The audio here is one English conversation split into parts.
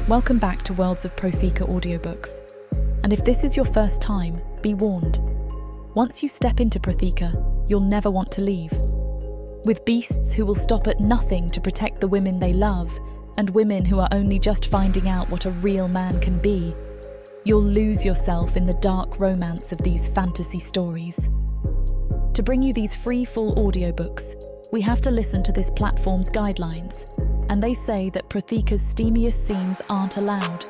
Welcome back to Worlds of Proththea audiobooks. And if this is your first time, be warned. Once you step into Proththea, you'll never want to leave. With beasts who will stop at nothing to protect the women they love, and women who are only just finding out what a real man can be, you'll lose yourself in the dark romance of these fantasy stories. To bring you these free full audiobooks, we have to listen to this platform's guidelines, and they say that Proththea's steamiest scenes aren't allowed.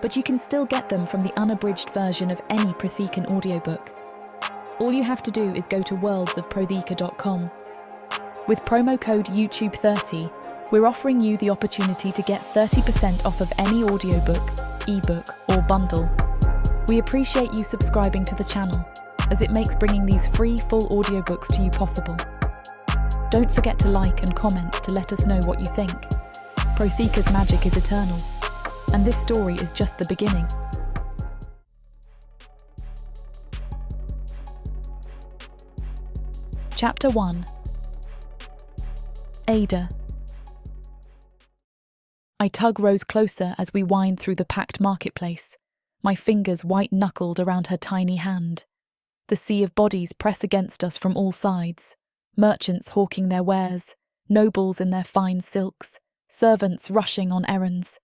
But you can still get them from the unabridged version of any Proththean audiobook. All you have to do is go to worldsofproththea.com. With promo code YouTube30, we're offering you the opportunity to get 30% off of any audiobook, ebook, or bundle. We appreciate you subscribing to the channel, as it makes bringing these free full audiobooks to you possible. Don't forget to like and comment to let us know what you think. Proththea's magic is eternal, and this story is just the beginning. Chapter 1. Adah. I tug Rose closer as we wind through the packed marketplace, my fingers white-knuckled around her tiny hand. The sea of bodies press against us from all sides. Merchants hawking their wares, nobles in their fine silks, servants rushing on errands.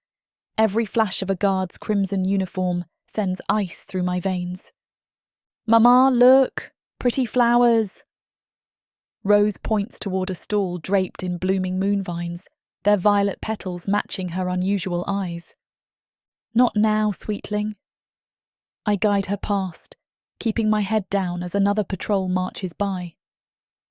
Every flash of a guard's crimson uniform sends ice through my veins. "Mama, look! Pretty flowers!" Rose points toward a stall draped in blooming moonvines, their violet petals matching her unusual eyes. "Not now, sweetling." I guide her past, keeping my head down as another patrol marches by.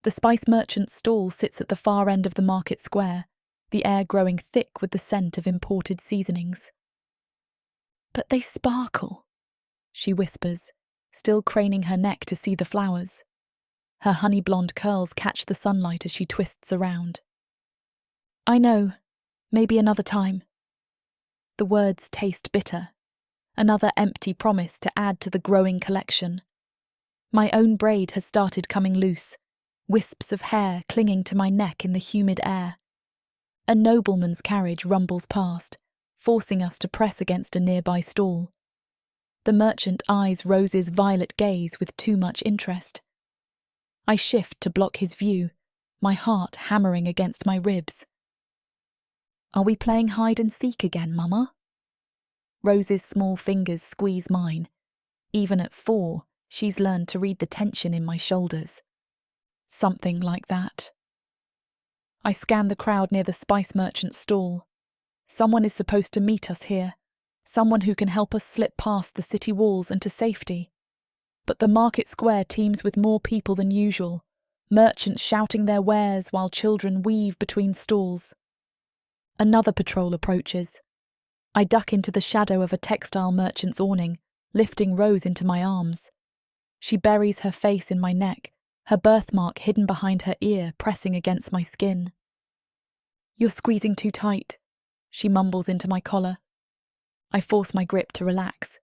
The spice merchant's stall sits at the far end of the market square, the air growing thick with the scent of imported seasonings. "But they sparkle," she whispers, still craning her neck to see the flowers. Her honey-blonde curls catch the sunlight as she twists around. "I know. Maybe another time." The words taste bitter, another empty promise to add to the growing collection. My own braid has started coming loose, wisps of hair clinging to my neck in the humid air. A nobleman's carriage rumbles past, forcing us to press against a nearby stall. The merchant eyes Rose's violet gaze with too much interest. I shift to block his view, my heart hammering against my ribs. "Are we playing hide and seek again, Mama?" Rose's small fingers squeeze mine. Even at 4, she's learned to read the tension in my shoulders. Something like that. I scan the crowd near the spice merchant's stall. Someone is supposed to meet us here, someone who can help us slip past the city walls and to safety. But the market square teems with more people than usual, merchants shouting their wares while children weave between stalls. Another patrol approaches. I duck into the shadow of a textile merchant's awning, lifting Rose into my arms. She buries her face in my neck, her birthmark hidden behind her ear pressing against my skin. "You're squeezing too tight," she mumbles into my collar. I force my grip to relax.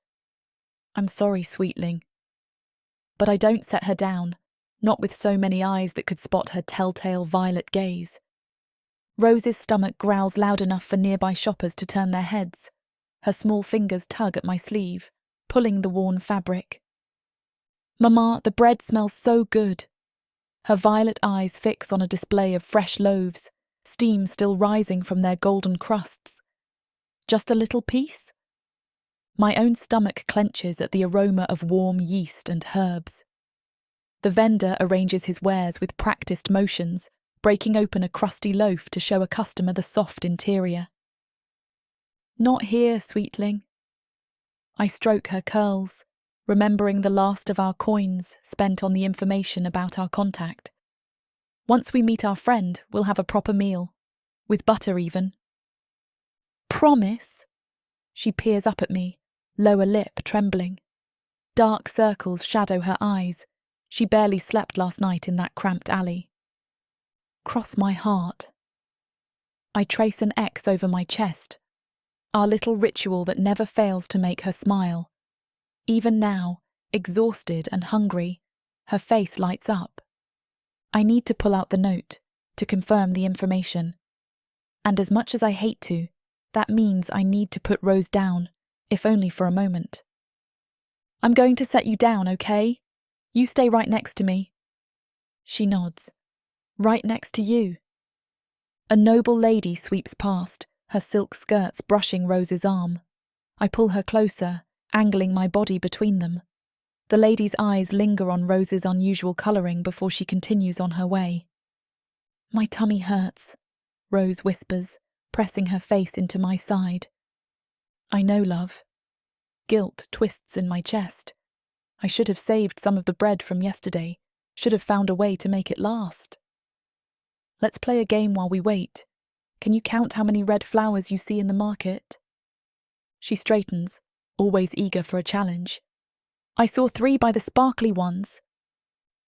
"I'm sorry, sweetling." But I don't set her down, not with so many eyes that could spot her telltale violet gaze. Rose's stomach growls loud enough for nearby shoppers to turn their heads. Her small fingers tug at my sleeve, pulling the worn fabric. "Mama, the bread smells so good." Her violet eyes fix on a display of fresh loaves, steam still rising from their golden crusts. "Just a little piece?" My own stomach clenches at the aroma of warm yeast and herbs. The vendor arranges his wares with practiced motions, breaking open a crusty loaf to show a customer the soft interior. "Not here, sweetling." I stroke her curls, remembering the last of our coins spent on the information about our contact. "Once we meet our friend, we'll have a proper meal. With butter even." "Promise?" She peers up at me, lower lip trembling. Dark circles shadow her eyes. She barely slept last night in that cramped alley. "Cross my heart." I trace an X over my chest, our little ritual that never fails to make her smile. Even now, exhausted and hungry, her face lights up. I need to pull out the note, to confirm the information. And as much as I hate to, That means I need to put Rose down, if only for a moment. I'm going to set you down, okay? You stay right next to me. She nods. Right next to you. A noble lady sweeps past, her silk skirts brushing Rose's arm. I pull her closer, angling my body between them. The lady's eyes linger on Rose's unusual colouring before she continues on her way. My tummy hurts, Rose whispers, pressing her face into my side. I know, love. Guilt twists in my chest. I should have saved some of the bread from yesterday, should have found a way to make it last. Let's play a game while we wait. Can you count how many red flowers you see in the market? She straightens, always eager for a challenge. I saw 3 by the sparkly ones.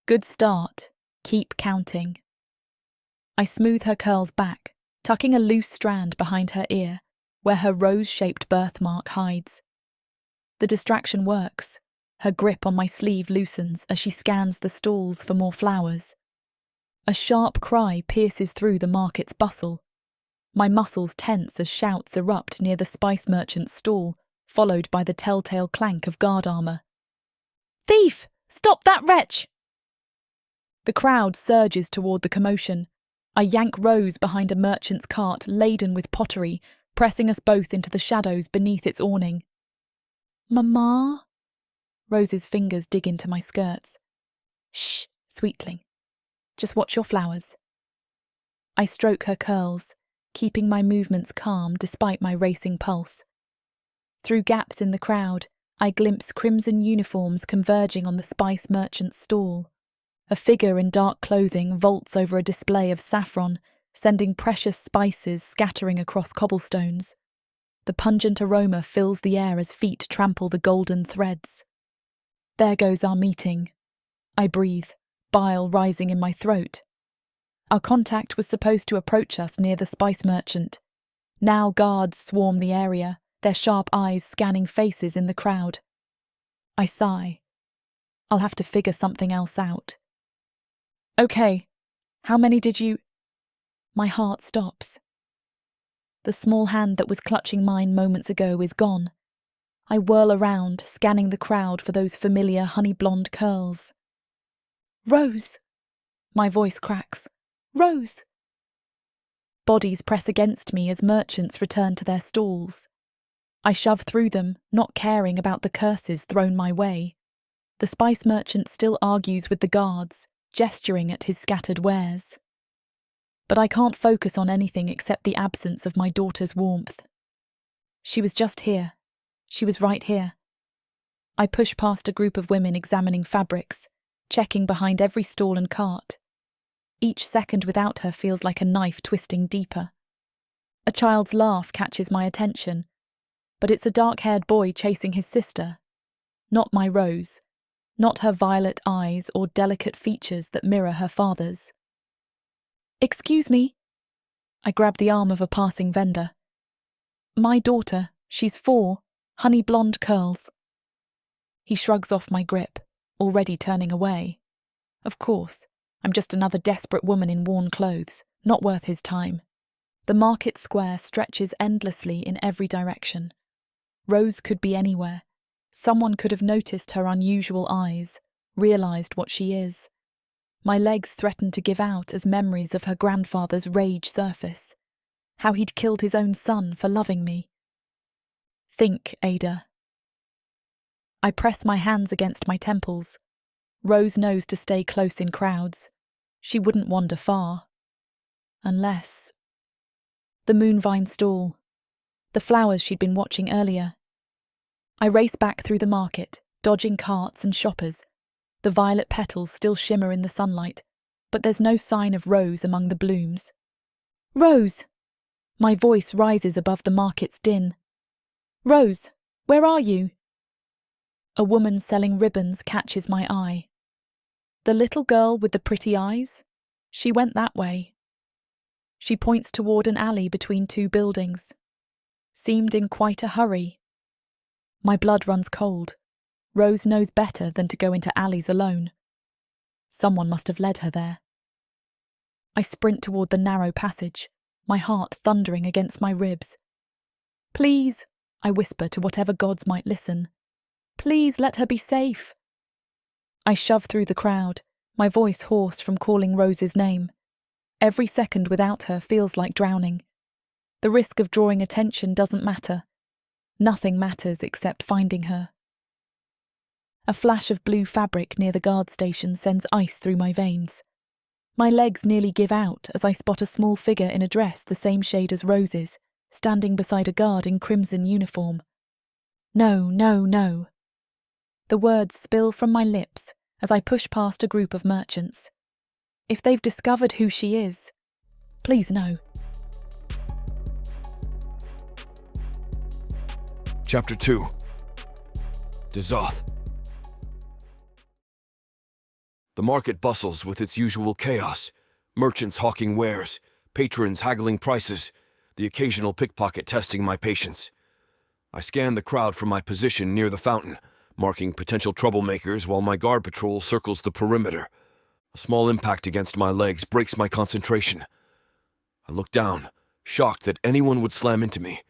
Good start. Keep counting. I smooth her curls back, tucking a loose strand behind her ear, where her rose-shaped birthmark hides. The distraction works. Her grip on my sleeve loosens as she scans the stalls for more flowers. A sharp cry pierces through the market's bustle. My muscles tense as shouts erupt near the spice merchant's stall, followed by the telltale clank of guard armour. Thief! Stop that wretch! The crowd surges toward the commotion. I yank Rose behind a merchant's cart laden with pottery, pressing us both into the shadows beneath its awning. Mama? Rose's fingers dig into my skirts. Shh, sweetling. Just watch your flowers. I stroke her curls, keeping my movements calm despite my racing pulse. Through gaps in the crowd, I glimpse crimson uniforms converging on the spice merchant's stall. A figure in dark clothing vaults over a display of saffron, sending precious spices scattering across cobblestones. The pungent aroma fills the air as feet trample the golden threads. There goes our meeting. I breathe, bile rising in my throat. Our contact was supposed to approach us near the spice merchant. Now guards swarm the area, their sharp eyes scanning faces in the crowd. I sigh. I'll have to figure something else out. Okay, how many did you... My heart stops. The small hand that was clutching mine moments ago is gone. I whirl around, scanning the crowd for those familiar honey-blonde curls. Rose! My voice cracks. Rose! Bodies press against me as merchants return to their stalls. I shove through them, not caring about the curses thrown my way. The spice merchant still argues with the guards, gesturing at his scattered wares. But I can't focus on anything except the absence of my daughter's warmth. She was just here. She was right here. I push past a group of women examining fabrics, checking behind every stall and cart. Each second without her feels like a knife twisting deeper. A child's laugh catches my attention, but it's a dark-haired boy chasing his sister. Not my Rose, not her violet eyes or delicate features that mirror her father's. Excuse me. I grab the arm of a passing vendor. My daughter, she's 4, honey blonde curls. He shrugs off my grip, already turning away. Of course, I'm just another desperate woman in worn clothes, not worth his time. The market square stretches endlessly in every direction. Rose could be anywhere. Someone could have noticed her unusual eyes, realised what she is. My legs threaten to give out as memories of her grandfather's rage surface. How he'd killed his own son for loving me. Think, Adah. I press my hands against my temples. Rose knows to stay close in crowds. She wouldn't wander far. Unless... The moonvine stall. The flowers she'd been watching earlier. I race back through the market, dodging carts and shoppers. The violet petals still shimmer in the sunlight, but there's no sign of Rose among the blooms. Rose! My voice rises above the market's din. Rose, where are you? A woman selling ribbons catches my eye. The little girl with the pretty eyes? She went that way. She points toward an alley between 2 buildings. Seemed in quite a hurry. My blood runs cold. Rose knows better than to go into alleys alone. Someone must have led her there. I sprint toward the narrow passage, my heart thundering against my ribs. Please, I whisper to whatever gods might listen. Please let her be safe. I shove through the crowd, my voice hoarse from calling Rose's name. Every second without her feels like drowning. The risk of drawing attention doesn't matter. Nothing matters except finding her. A flash of blue fabric near the guard station sends ice through my veins. My legs nearly give out as I spot a small figure in a dress the same shade as Rose's, standing beside a guard in crimson uniform. No, no, no. The words spill from my lips as I push past a group of merchants. If they've discovered who she is, please no. Chapter 2. Dezoth. The market bustles with its usual chaos. Merchants hawking wares, patrons haggling prices, the occasional pickpocket testing my patience. I scan the crowd from my position near the fountain, marking potential troublemakers while my guard patrol circles the perimeter. A small impact against my legs breaks my concentration. I look down, shocked that anyone would slam into me.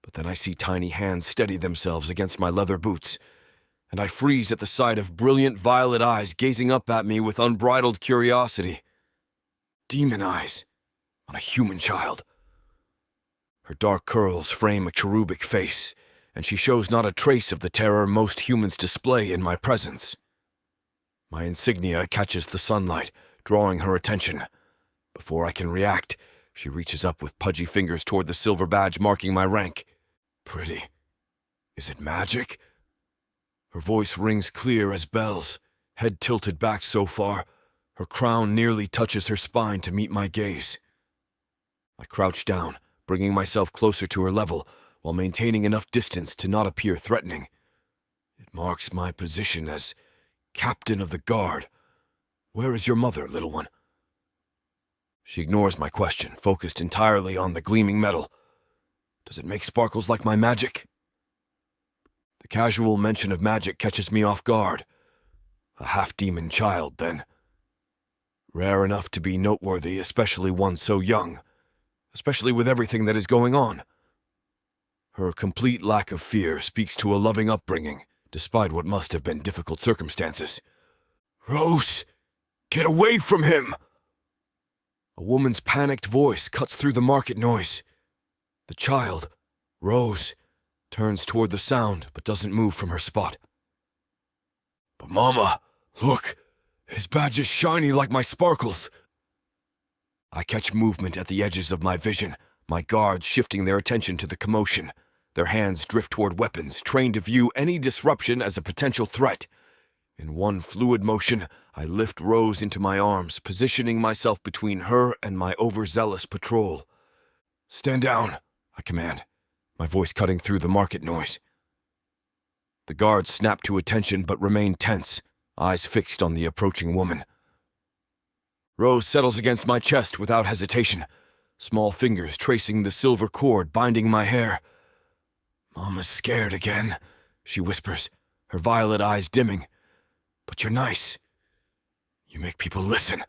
But then I see tiny hands steady themselves against my leather boots, and I freeze at the sight of brilliant violet eyes gazing up at me with unbridled curiosity. Demon eyes on a human child. Her dark curls frame a cherubic face, and she shows not a trace of the terror most humans display in my presence. My insignia catches the sunlight, drawing her attention. Before I can react, she reaches up with pudgy fingers toward the silver badge marking my rank. Pretty. Is it magic? Her voice rings clear as bells, head tilted back so far, her crown nearly touches her spine to meet my gaze. I crouch down, bringing myself closer to her level, while maintaining enough distance to not appear threatening. It marks my position as captain of the guard. Where is your mother, little one? She ignores my question, focused entirely on the gleaming metal. Does it make sparkles like my magic? The casual mention of magic catches me off guard. A half-demon child, then. Rare enough to be noteworthy, especially one so young. Especially with everything that is going on. Her complete lack of fear speaks to a loving upbringing, despite what must have been difficult circumstances. Rose! Get away from him! A woman's panicked voice cuts through the market noise. The child, Rose, turns toward the sound but doesn't move from her spot. But Mama, look! His badge is shiny like my sparkles! I catch movement at the edges of my vision, my guards shifting their attention to the commotion. Their hands drift toward weapons, trained to view any disruption as a potential threat. In one fluid motion, I lift Rose into my arms, positioning myself between her and my overzealous patrol. Stand down, I command, my voice cutting through the market noise. The guards snap to attention but remain tense, eyes fixed on the approaching woman. Rose settles against my chest without hesitation, small fingers tracing the silver cord binding my hair. Mama's scared again, she whispers, her violet eyes dimming. But you're nice. You make people listen.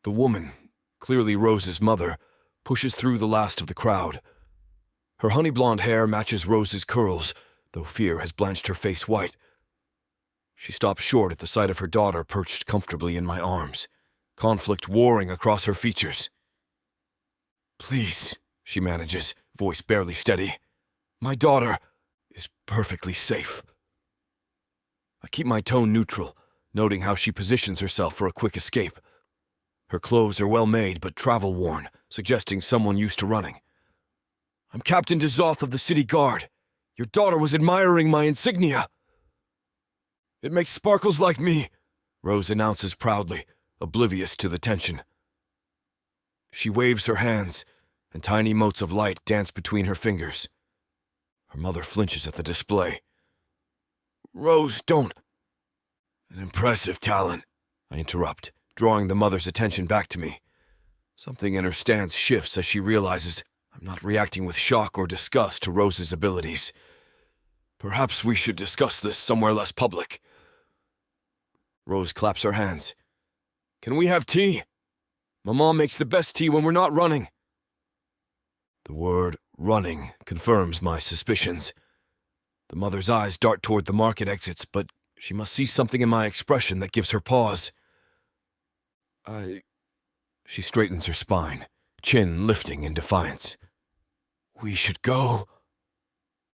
The woman, clearly Rose's mother, pushes through the last of the crowd. Her honey blonde hair matches Rose's curls, though fear has blanched her face white. She stops short at the sight of her daughter perched comfortably in my arms, conflict warring across her features. Please, she manages, voice barely steady. My daughter is perfectly safe. I keep my tone neutral, noting how she positions herself for a quick escape. Her clothes are well made but travel-worn, suggesting someone used to running. I'm Captain Dezoth of the City Guard. Your daughter was admiring my insignia. It makes sparkles like me, Rose announces proudly, oblivious to the tension. She waves her hands, and tiny motes of light dance between her fingers. Her mother flinches at the display. Rose, don't. An impressive talent, I interrupt, drawing the mother's attention back to me. Something in her stance shifts as she realizes I'm not reacting with shock or disgust to Rose's abilities. Perhaps we should discuss this somewhere less public. Rose claps her hands. Can we have tea? My mom makes the best tea when we're not running. The word running confirms my suspicions. The mother's eyes dart toward the market exits, but she must see something in my expression that gives her pause. She straightens her spine, chin lifting in defiance. We should go.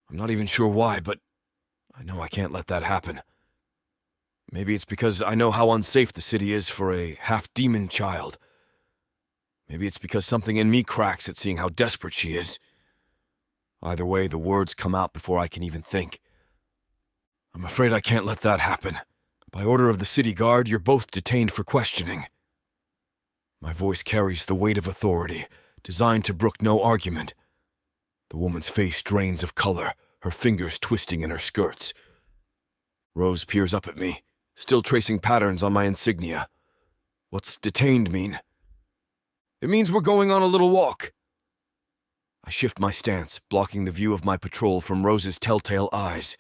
I'm not even sure why, but I know I can't let that happen. Maybe it's because I know how unsafe the city is for a half-demon child. Maybe it's because something in me cracks at seeing how desperate she is. Either way, the words come out before I can even think. I'm afraid I can't let that happen. By order of the city guard, you're both detained for questioning. My voice carries the weight of authority, designed to brook no argument. The woman's face drains of color, her fingers twisting in her skirts. Rose peers up at me, still tracing patterns on my insignia. What's detained mean? It means we're going on a little walk. I shift my stance, blocking the view of my patrol from Rose's telltale eyes.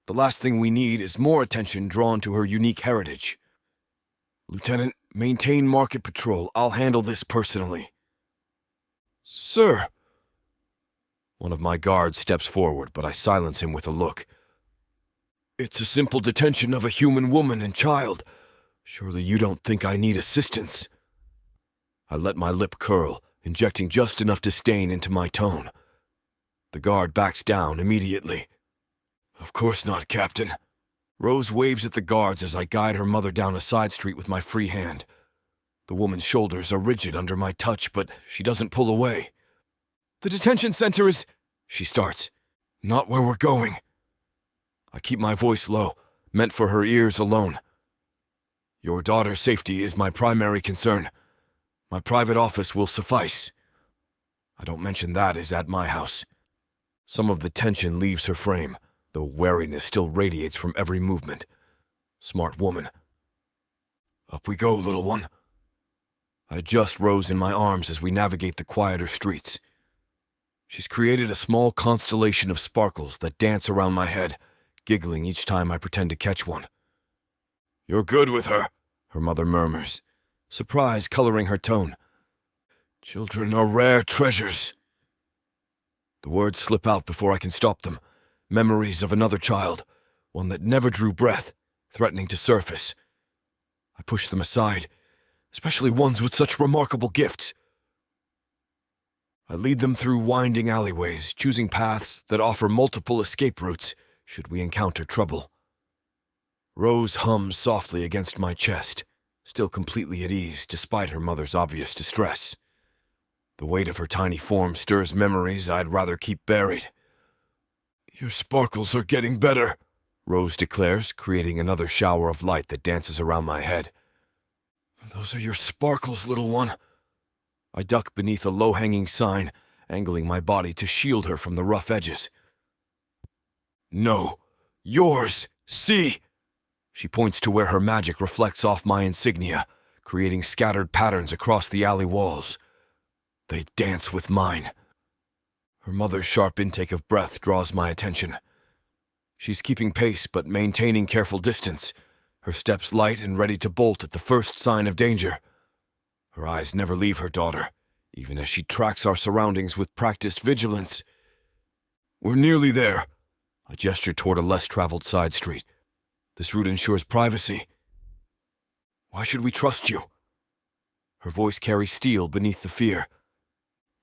The last thing we need is more attention drawn to her unique heritage. Lieutenant, maintain market patrol. I'll handle this personally. Sir. One of my guards steps forward, but I silence him with a look. It's a simple detention of a human woman and child. Surely you don't think I need assistance. I let my lip curl, injecting just enough disdain into my tone. The guard backs down immediately. Of course not, Captain. Rose waves at the guards as I guide her mother down a side street with my free hand. The woman's shoulders are rigid under my touch, but she doesn't pull away. The detention center is... She starts. Not where we're going. I keep my voice low, meant for her ears alone. Your daughter's safety is my primary concern. My private office will suffice. I don't mention that is at my house. Some of the tension leaves her frame, though wariness still radiates from every movement. Smart woman. Up we go, little one. I adjust Rose in my arms as we navigate the quieter streets. She's created a small constellation of sparkles that dance around my head, giggling each time I pretend to catch one. You're good with her, her mother murmurs, surprise coloring her tone. Children are rare treasures. The words slip out before I can stop them. Memories of another child, one that never drew breath, threatening to surface. I push them aside, especially ones with such remarkable gifts. I lead them through winding alleyways, choosing paths that offer multiple escape routes should we encounter trouble. Rose hums softly against my chest, still completely at ease despite her mother's obvious distress. The weight of her tiny form stirs memories I'd rather keep buried. Your sparkles are getting better, Rose declares, creating another shower of light that dances around my head. Those are your sparkles, little one. I duck beneath a low-hanging sign, angling my body to shield her from the rough edges. No, yours, see! She points to where her magic reflects off my insignia, creating scattered patterns across the alley walls. They dance with mine. Her mother's sharp intake of breath draws my attention. She's keeping pace but maintaining careful distance, her steps light and ready to bolt at the first sign of danger. Her eyes never leave her daughter, even as she tracks our surroundings with practiced vigilance. We're nearly there. I gesture toward a less-traveled side street. This route ensures privacy. Why should we trust you? Her voice carries steel beneath the fear.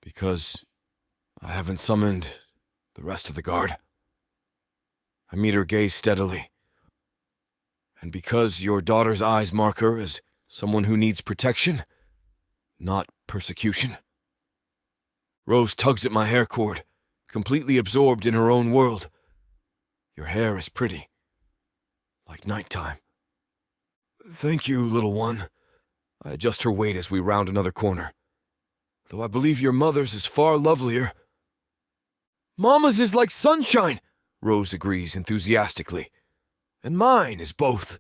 Because I haven't summoned the rest of the guard. I meet her gaze steadily. And because your daughter's eyes mark her as someone who needs protection, not persecution. Rose tugs at my hair cord, completely absorbed in her own world. Your hair is pretty, like nighttime. Thank you, little one. I adjust her weight as we round another corner. Though I believe your mother's is far lovelier. Mama's is like sunshine, Rose agrees enthusiastically. And mine is both.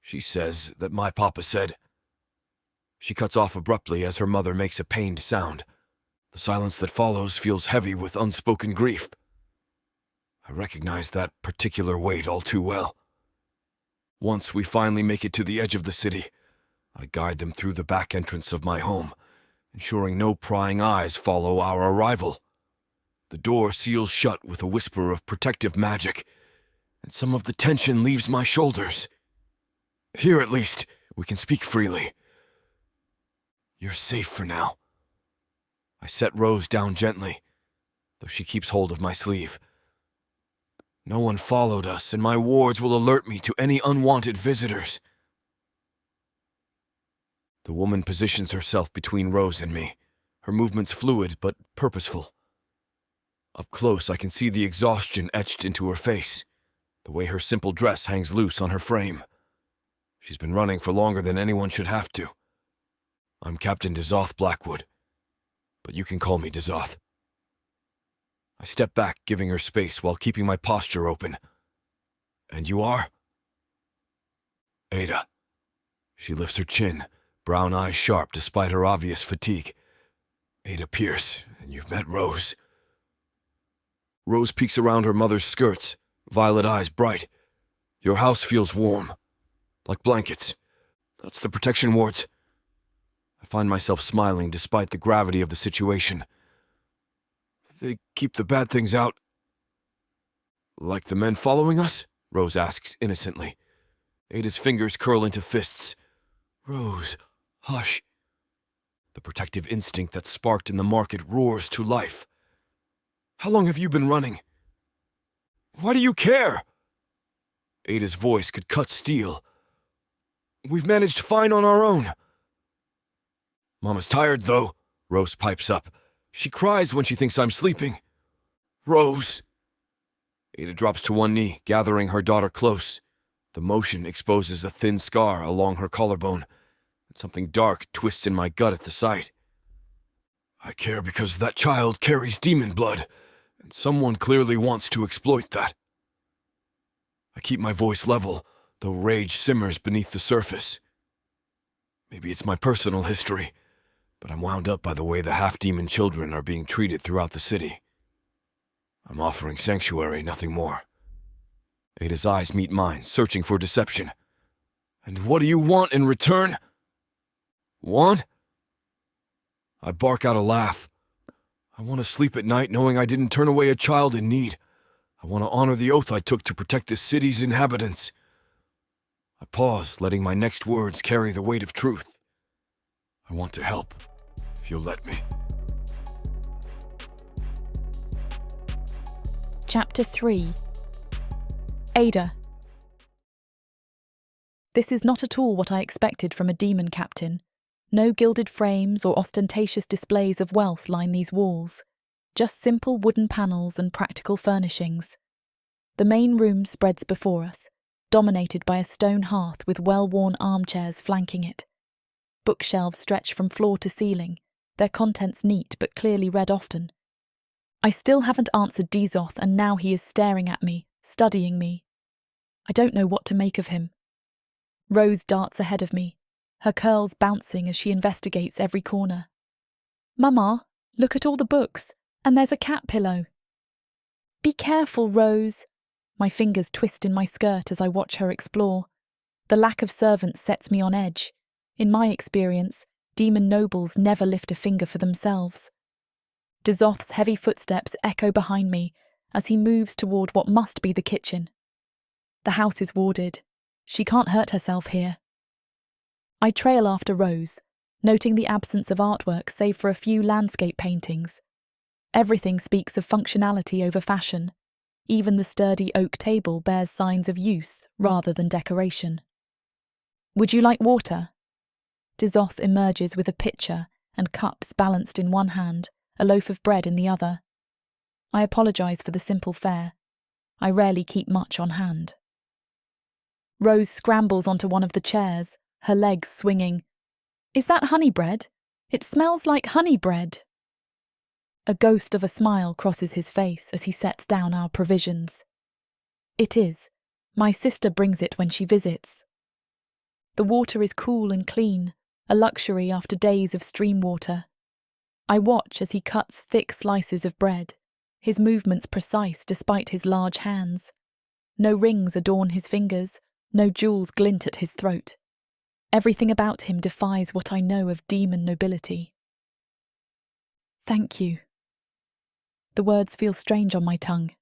She says that my papa said. She cuts off abruptly as her mother makes a pained sound. The silence that follows feels heavy with unspoken grief. I recognize that particular weight all too well. Once we finally make it to the edge of the city, I guide them through the back entrance of my home, ensuring no prying eyes follow our arrival. The door seals shut with a whisper of protective magic, and some of the tension leaves my shoulders. Here, at least, we can speak freely. You're safe for now. I set Rose down gently, though she keeps hold of my sleeve. No one followed us, and my wards will alert me to any unwanted visitors. The woman positions herself between Rose and me, her movements fluid but purposeful. Up close, I can see the exhaustion etched into her face, the way her simple dress hangs loose on her frame. She's been running for longer than anyone should have to. I'm Captain Dezoth Blackwood, but you can call me Dezoth. I step back, giving her space while keeping my posture open. And you are? Adah. She lifts her chin, brown eyes sharp despite her obvious fatigue. Adah Pierce, and you've met Rose. Rose peeks around her mother's skirts, violet eyes bright. Your house feels warm, like blankets. That's the protection wards. I find myself smiling despite the gravity of the situation. They keep the bad things out. Like the men following us? Rose asks innocently. Adah's fingers curl into fists. Rose, hush. The protective instinct that sparked in the market roars to life. How long have you been running? Why do you care? Adah's voice could cut steel. We've managed fine on our own. Mama's tired, though, Rose pipes up. She cries when she thinks I'm sleeping. Rose! Adah drops to one knee, gathering her daughter close. The motion exposes a thin scar along her collarbone, and something dark twists in my gut at the sight. I care because that child carries demon blood, and someone clearly wants to exploit that. I keep my voice level, though rage simmers beneath the surface. Maybe it's my personal history, but I'm wound up by the way the half-demon children are being treated throughout the city. I'm offering sanctuary, nothing more. Adah's eyes meet mine, searching for deception. And what do you want in return? Want? I bark out a laugh. I want to sleep at night knowing I didn't turn away a child in need. I want to honor the oath I took to protect this city's inhabitants. I pause, letting my next words carry the weight of truth. I want to help, if you'll let me. Chapter 3. Adah. This is not at all what I expected from a demon captain. No gilded frames or ostentatious displays of wealth line these walls. Just simple wooden panels and practical furnishings. The main room spreads before us, dominated by a stone hearth with well-worn armchairs flanking it. Bookshelves stretch from floor to ceiling, their contents neat but clearly read often. I still haven't answered Dezoth, and now he is staring at me, studying me. I don't know what to make of him. Rose darts ahead of me, her curls bouncing as she investigates every corner. Mama, look at all the books, and there's a cat pillow. Be careful, Rose. My fingers twist in my skirt as I watch her explore. The lack of servants sets me on edge. In my experience, demon nobles never lift a finger for themselves. Dezoth's heavy footsteps echo behind me as he moves toward what must be the kitchen. The house is warded. She can't hurt herself here. I trail after Rose, noting the absence of artwork save for a few landscape paintings. Everything speaks of functionality over fashion. Even the sturdy oak table bears signs of use rather than decoration. Would you like water? Dezoth emerges with a pitcher and cups balanced in one hand, a loaf of bread in the other. I apologise for the simple fare. I rarely keep much on hand. Rose scrambles onto one of the chairs, her legs swinging. Is that honey bread? It smells like honey bread. A ghost of a smile crosses his face as he sets down our provisions. It is. My sister brings it when she visits. The water is cool and clean, a luxury after days of stream water. I watch as he cuts thick slices of bread, his movements precise despite his large hands. No rings adorn his fingers, no jewels glint at his throat. Everything about him defies what I know of demon nobility. Thank you. The words feel strange on my tongue.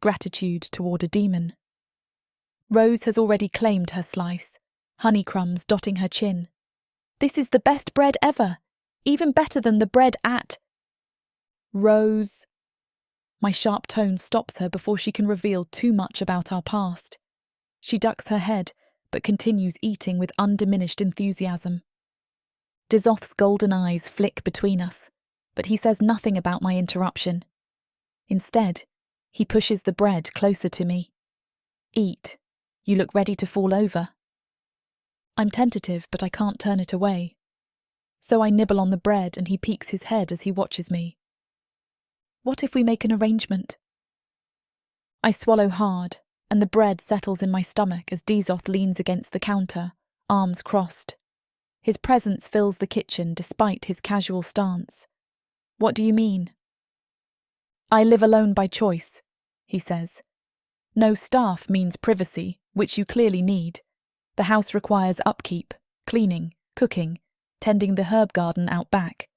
Gratitude toward a demon. Rose has already claimed her slice, honeycrumbs dotting her chin. This is the best bread ever, even better than the bread at... Rose... My sharp tone stops her before she can reveal too much about our past. She ducks her head, but continues eating with undiminished enthusiasm. Dezoth's golden eyes flick between us, but he says nothing about my interruption. Instead, he pushes the bread closer to me. Eat. You look ready to fall over. I'm tentative, but I can't turn it away. So I nibble on the bread and he peeks his head as he watches me. What if we make an arrangement? I swallow hard, and the bread settles in my stomach as Dezoth leans against the counter, arms crossed. His presence fills the kitchen despite his casual stance. What do you mean? I live alone by choice, he says. No staff means privacy, which you clearly need. The house requires upkeep, cleaning, cooking, tending the herb garden out back.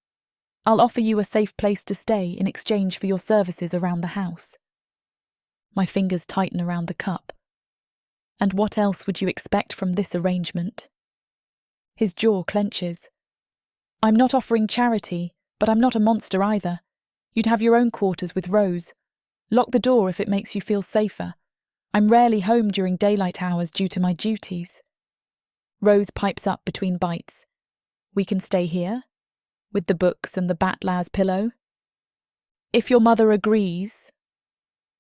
I'll offer you a safe place to stay in exchange for your services around the house. My fingers tighten around the cup. And what else would you expect from this arrangement? His jaw clenches. I'm not offering charity, but I'm not a monster either. You'd have your own quarters with Rose. Lock the door if it makes you feel safer. I'm rarely home during daylight hours due to my duties. Rose pipes up between bites. We can stay here? With the books and the Batlaz pillow? If your mother agrees...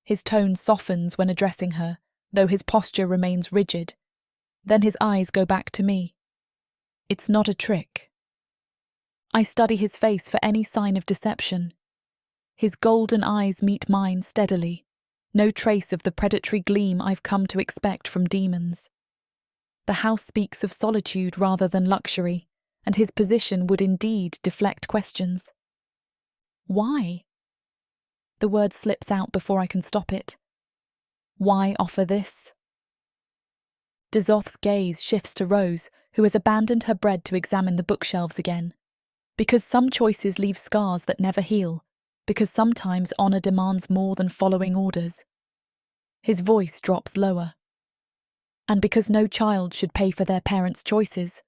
His tone softens when addressing her, though his posture remains rigid. Then his eyes go back to me. It's not a trick. I study his face for any sign of deception. His golden eyes meet mine steadily, no trace of the predatory gleam I've come to expect from demons. The house speaks of solitude rather than luxury, and his position would indeed deflect questions. Why? The word slips out before I can stop it. Why offer this? Dezoth's gaze shifts to Rose, who has abandoned her bread to examine the bookshelves again. Because some choices leave scars that never heal, because sometimes honour demands more than following orders. His voice drops lower. And because no child should pay for their parents' choices.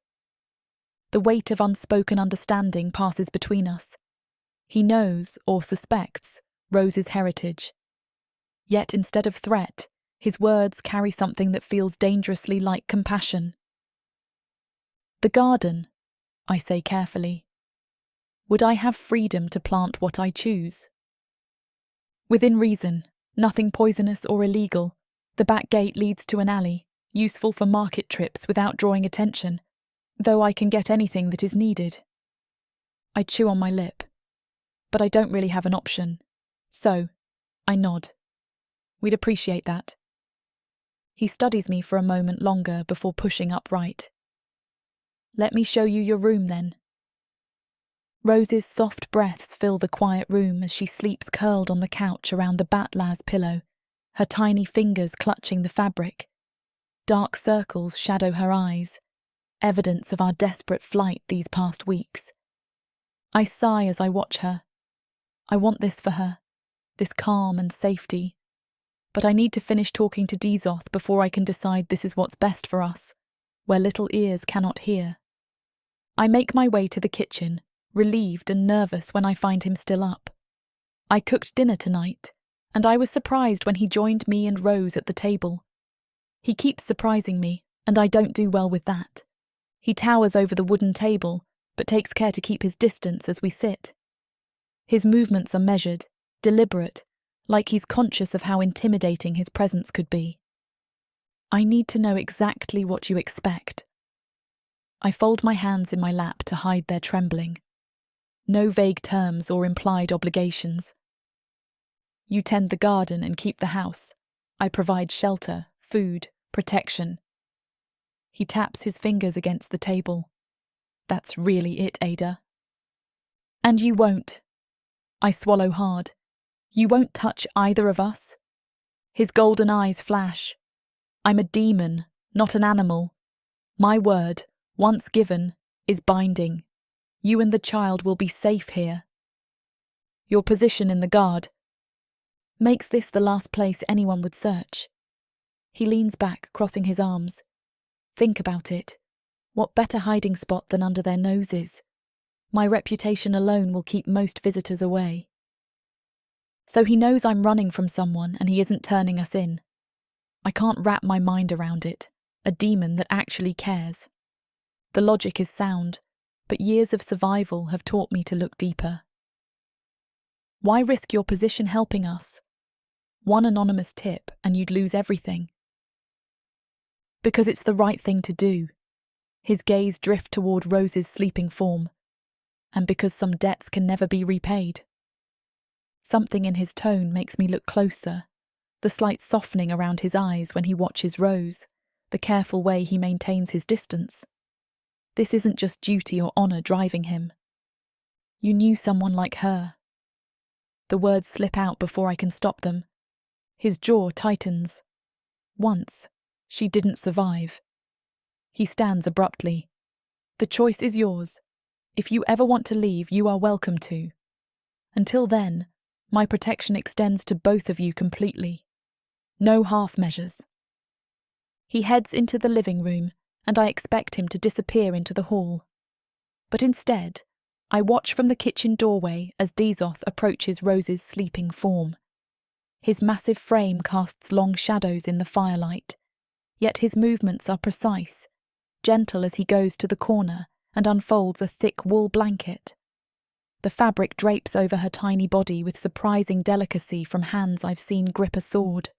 The weight of unspoken understanding passes between us. He knows, or suspects, Rose's heritage. Yet instead of threat, his words carry something that feels dangerously like compassion. The garden, I say carefully. Would I have freedom to plant what I choose? Within reason, nothing poisonous or illegal. The back gate leads to an alley, useful for market trips without drawing attention, though I can get anything that is needed. I chew on my lip, but I don't really have an option, so I nod. We'd appreciate that. He studies me for a moment longer before pushing upright. Let me show you your room then. Rose's soft breaths fill the quiet room as she sleeps curled on the couch around the Batlaz pillow, her tiny fingers clutching the fabric. Dark circles shadow her eyes, evidence of our desperate flight these past weeks. I sigh as I watch her. I want this for her, this calm and safety. But I need to finish talking to Dezoth before I can decide this is what's best for us, where little ears cannot hear. I make my way to the kitchen, relieved and nervous when I find him still up. I cooked dinner tonight, and I was surprised when he joined me and Rose at the table. He keeps surprising me, and I don't do well with that. He towers over the wooden table, but takes care to keep his distance as we sit. His movements are measured, deliberate, like he's conscious of how intimidating his presence could be. I need to know exactly what you expect. I fold my hands in my lap to hide their trembling. No vague terms or implied obligations. You tend the garden and keep the house. I provide shelter, food, protection. He taps his fingers against the table. That's really it, Adah. And you won't. I swallow hard. You won't touch either of us. His golden eyes flash. I'm a demon, not an animal. My word, once given, is binding. You and the child will be safe here. Your position in the guard, makes this the last place anyone would search. He leans back, crossing his arms. Think about it. What better hiding spot than under their noses? My reputation alone will keep most visitors away. So he knows I'm running from someone and he isn't turning us in. I can't wrap my mind around it. A demon that actually cares. The logic is sound, but years of survival have taught me to look deeper. Why risk your position helping us? One anonymous tip and you'd lose everything. Because it's the right thing to do. His gaze drifts toward Rose's sleeping form. And because some debts can never be repaid. Something in his tone makes me look closer. The slight softening around his eyes when he watches Rose. The careful way he maintains his distance. This isn't just duty or honour driving him. You knew someone like her. The words slip out before I can stop them. His jaw tightens. Once, she didn't survive. He stands abruptly. The choice is yours. If you ever want to leave, you are welcome to. Until then, my protection extends to both of you completely. No half measures. He heads into the living room, and I expect him to disappear into the hall. But instead, I watch from the kitchen doorway as Dezoth approaches Rose's sleeping form. His massive frame casts long shadows in the firelight, yet his movements are precise, gentle as he goes to the corner and unfolds a thick wool blanket. The fabric drapes over her tiny body with surprising delicacy from hands I've seen grip a sword.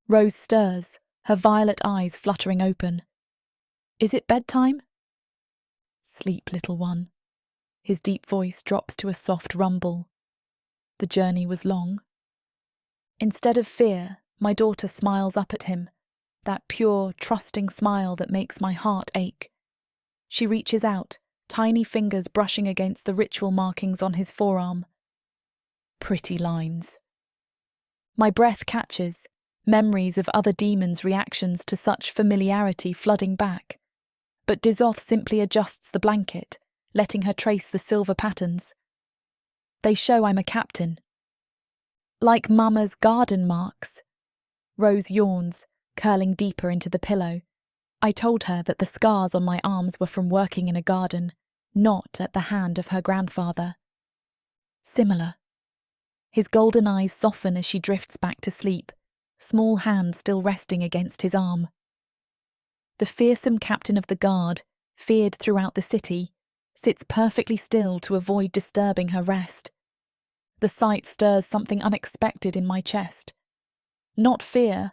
Rose stirs, her violet eyes fluttering open. Is it bedtime? Sleep, little one. His deep voice drops to a soft rumble. The journey was long. Instead of fear, my daughter smiles up at him, that pure, trusting smile that makes my heart ache. She reaches out, tiny fingers brushing against the ritual markings on his forearm. Pretty lines. My breath catches, memories of other demons' reactions to such familiarity flooding back. But Dezoth simply adjusts the blanket, letting her trace the silver patterns. They show I'm a captain. Like Mama's garden marks. Rose yawns, curling deeper into the pillow. I told her that the scars on my arms were from working in a garden, not at the hand of her grandfather. Similar. His golden eyes soften as she drifts back to sleep, small hand still resting against his arm. The fearsome captain of the guard, feared throughout the city, sits perfectly still to avoid disturbing her rest. The sight stirs something unexpected in my chest. Not fear,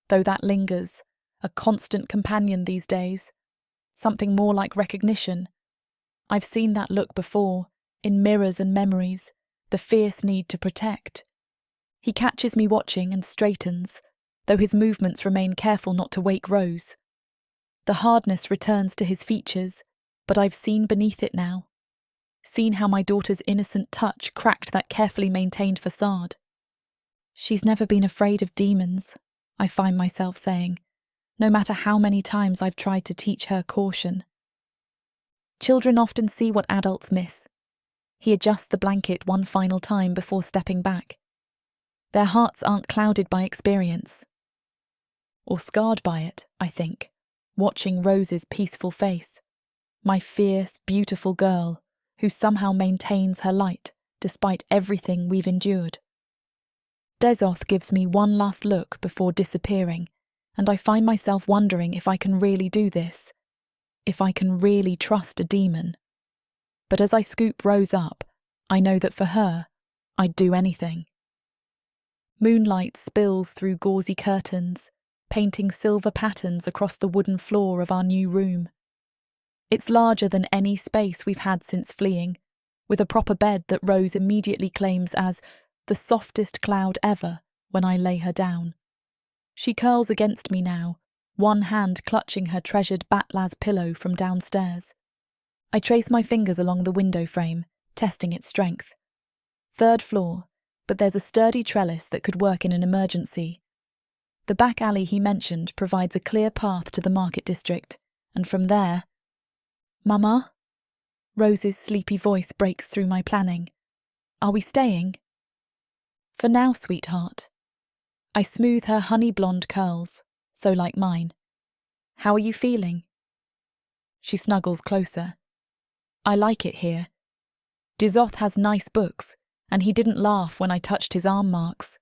though that lingers, a constant companion these days. Something more like recognition. I've seen that look before, in mirrors and memories, the fierce need to protect. He catches me watching and straightens, though his movements remain careful not to wake Rose. The hardness returns to his features, but I've seen beneath it now. Seen how my daughter's innocent touch cracked that carefully maintained facade. She's never been afraid of demons, I find myself saying, no matter how many times I've tried to teach her caution. Children often see what adults miss. He adjusts the blanket one final time before stepping back. Their hearts aren't clouded by experience. Or scarred by it, I think, watching Rose's peaceful face. My fierce, beautiful girl, who somehow maintains her light despite everything we've endured. Dezoth gives me one last look before disappearing, and I find myself wondering if I can really do this, if I can really trust a demon. But as I scoop Rose up, I know that for her, I'd do anything. Moonlight spills through gauzy curtains, painting silver patterns across the wooden floor of our new room. It's larger than any space we've had since fleeing, with a proper bed that Rose immediately claims as the softest cloud ever when I lay her down. She curls against me now, one hand clutching her treasured batlaz pillow from downstairs. I trace my fingers along the window frame, testing its strength. 3rd floor, but there's a sturdy trellis that could work in an emergency. The back alley he mentioned provides a clear path to the market district, and from there... Mama? Rose's sleepy voice breaks through my planning. Are we staying? For now, sweetheart. I smooth her honey-blonde curls, so like mine. How are you feeling? She snuggles closer. I like it here. Dezoth has nice books, and he didn't laugh when I touched his arm marks.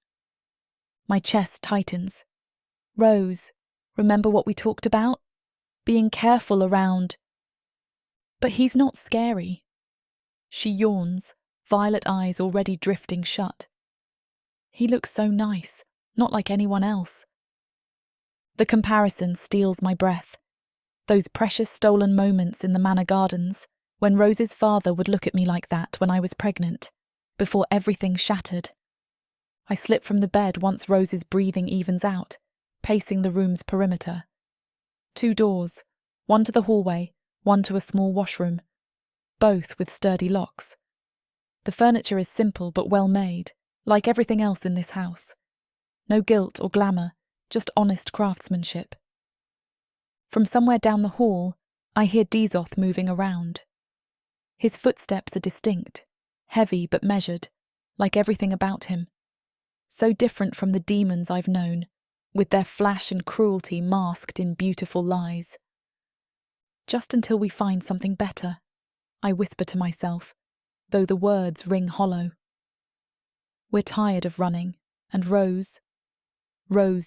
My chest tightens. Rose, remember what we talked about? Being careful around. But he's not scary. She yawns, violet eyes already drifting shut. He looks so nice, not like anyone else. The comparison steals my breath. Those precious stolen moments in the Manor Gardens, when Rose's father would look at me like that when I was pregnant, before everything shattered. I slip from the bed once Rose's breathing evens out, pacing the room's perimeter. 2 doors, one to the hallway, one to a small washroom, both with sturdy locks. The furniture is simple but well made, like everything else in this house. No gilt or glamour, just honest craftsmanship. From somewhere down the hall, I hear Dezoth moving around. His footsteps are distinct, heavy but measured, like everything about him. So different from the demons I've known, with their flash and cruelty masked in beautiful lies. Just until we find something better, I whisper to myself, though the words ring hollow. We're tired of running, and Rose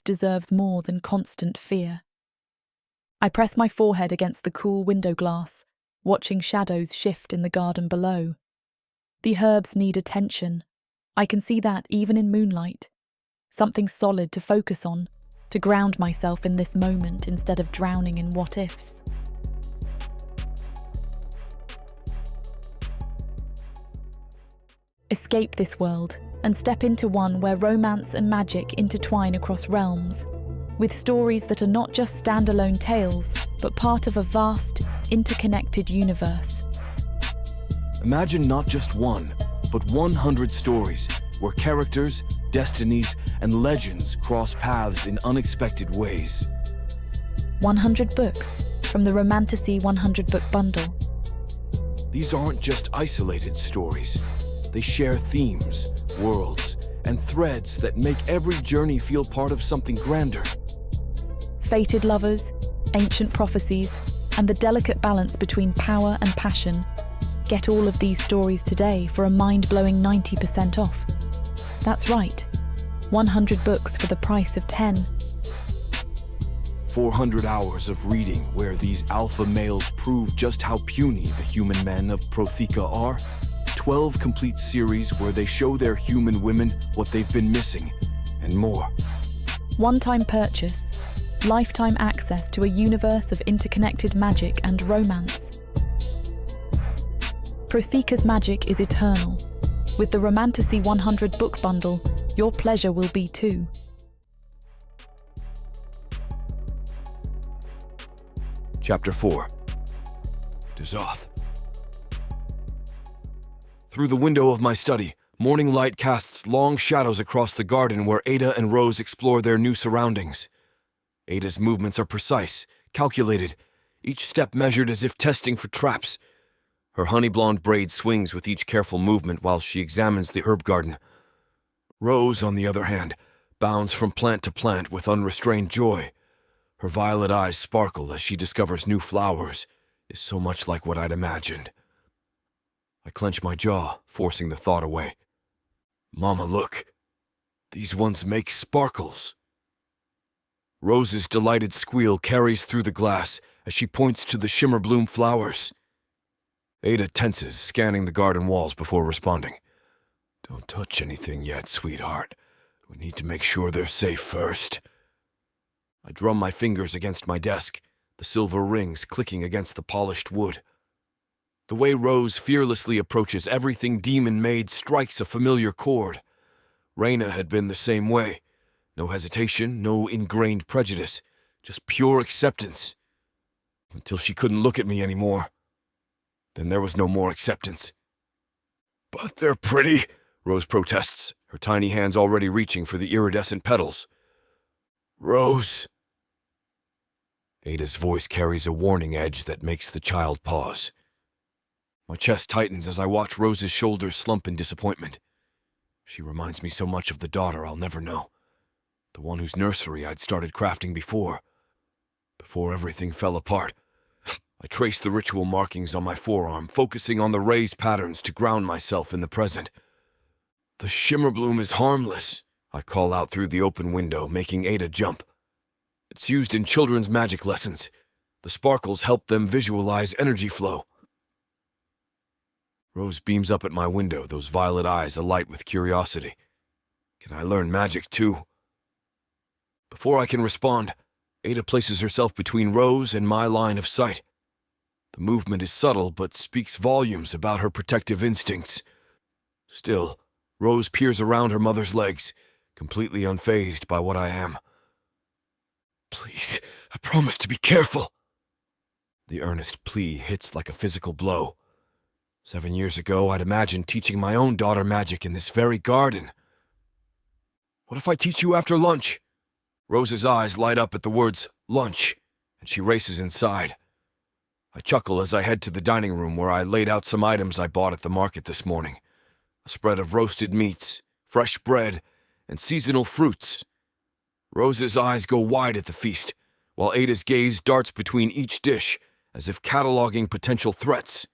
deserves more than constant fear. I press my forehead against the cool window glass, watching shadows shift in the garden below. The herbs need attention. I can see that even in moonlight. Something solid to focus on, to ground myself in this moment instead of drowning in what-ifs. Escape this world and step into one where romance and magic intertwine across realms, with stories that are not just standalone tales, but part of a vast, interconnected universe. Imagine not just one, but 100 stories where characters, destinies, and legends cross paths in unexpected ways. 100 books from the Romantasy 100-book bundle. These aren't just isolated stories. They share themes, worlds, and threads that make every journey feel part of something grander. Fated lovers, ancient prophecies, and the delicate balance between power and passion. Get all of these stories today for a mind-blowing 90% off. That's right, 100 books for the price of 10. 400 hours of reading where these alpha males prove just how puny the human men of proththea are. 12 complete series where they show their human women what they've been missing, and more. One-time purchase, lifetime access to a universe of interconnected magic and romance. Prothea's magic is eternal. With the Romantasy 100 book bundle, your pleasure will be too. Chapter 4. Dezoth. Through the window of my study, morning light casts long shadows across the garden where Adah and Rose explore their new surroundings. Adah's movements are precise, calculated, each step measured as if testing for traps. Her honey-blonde braid swings with each careful movement while she examines the herb garden. Rose, on the other hand, bounds from plant to plant with unrestrained joy. Her violet eyes sparkle as she discovers new flowers. Is so much like what I'd imagined. I clench my jaw, forcing the thought away. Mama, look. These ones make sparkles. Rose's delighted squeal carries through the glass as she points to the shimmer bloom flowers. Adah tenses, scanning the garden walls before responding. Don't touch anything yet, sweetheart. We need to make sure they're safe first. I drum my fingers against my desk, the silver rings clicking against the polished wood. The way Rose fearlessly approaches everything demon-made strikes a familiar chord. Raina had been the same way. No hesitation, no ingrained prejudice, just pure acceptance. Until she couldn't look at me anymore. Then there was no more acceptance. But they're pretty, Rose protests, her tiny hands already reaching for the iridescent petals. Rose. Adah's voice carries a warning edge that makes the child pause. My chest tightens as I watch Rose's shoulders slump in disappointment. She reminds me so much of the daughter I'll never know. The one whose nursery I'd started crafting before everything fell apart. I traced the ritual markings on my forearm, focusing on the raised patterns to ground myself in the present. The shimmer bloom is harmless, I call out through the open window, making Adah jump. It's used in children's magic lessons. The sparkles help them visualize energy flow. Rose beams up at my window, those violet eyes alight with curiosity. Can I learn magic too? Before I can respond, Adah places herself between Rose and my line of sight. The movement is subtle, but speaks volumes about her protective instincts. Still, Rose peers around her mother's legs, completely unfazed by what I am. Please, I promise to be careful. The earnest plea hits like a physical blow. 7 years ago, I'd imagined teaching my own daughter magic in this very garden. What if I teach you after lunch? Rose's eyes light up at the words, lunch, and she races inside. I chuckle as I head to the dining room where I laid out some items I bought at the market this morning. A spread of roasted meats, fresh bread, and seasonal fruits. Rose's eyes go wide at the feast, while Adah's gaze darts between each dish as if cataloging potential threats.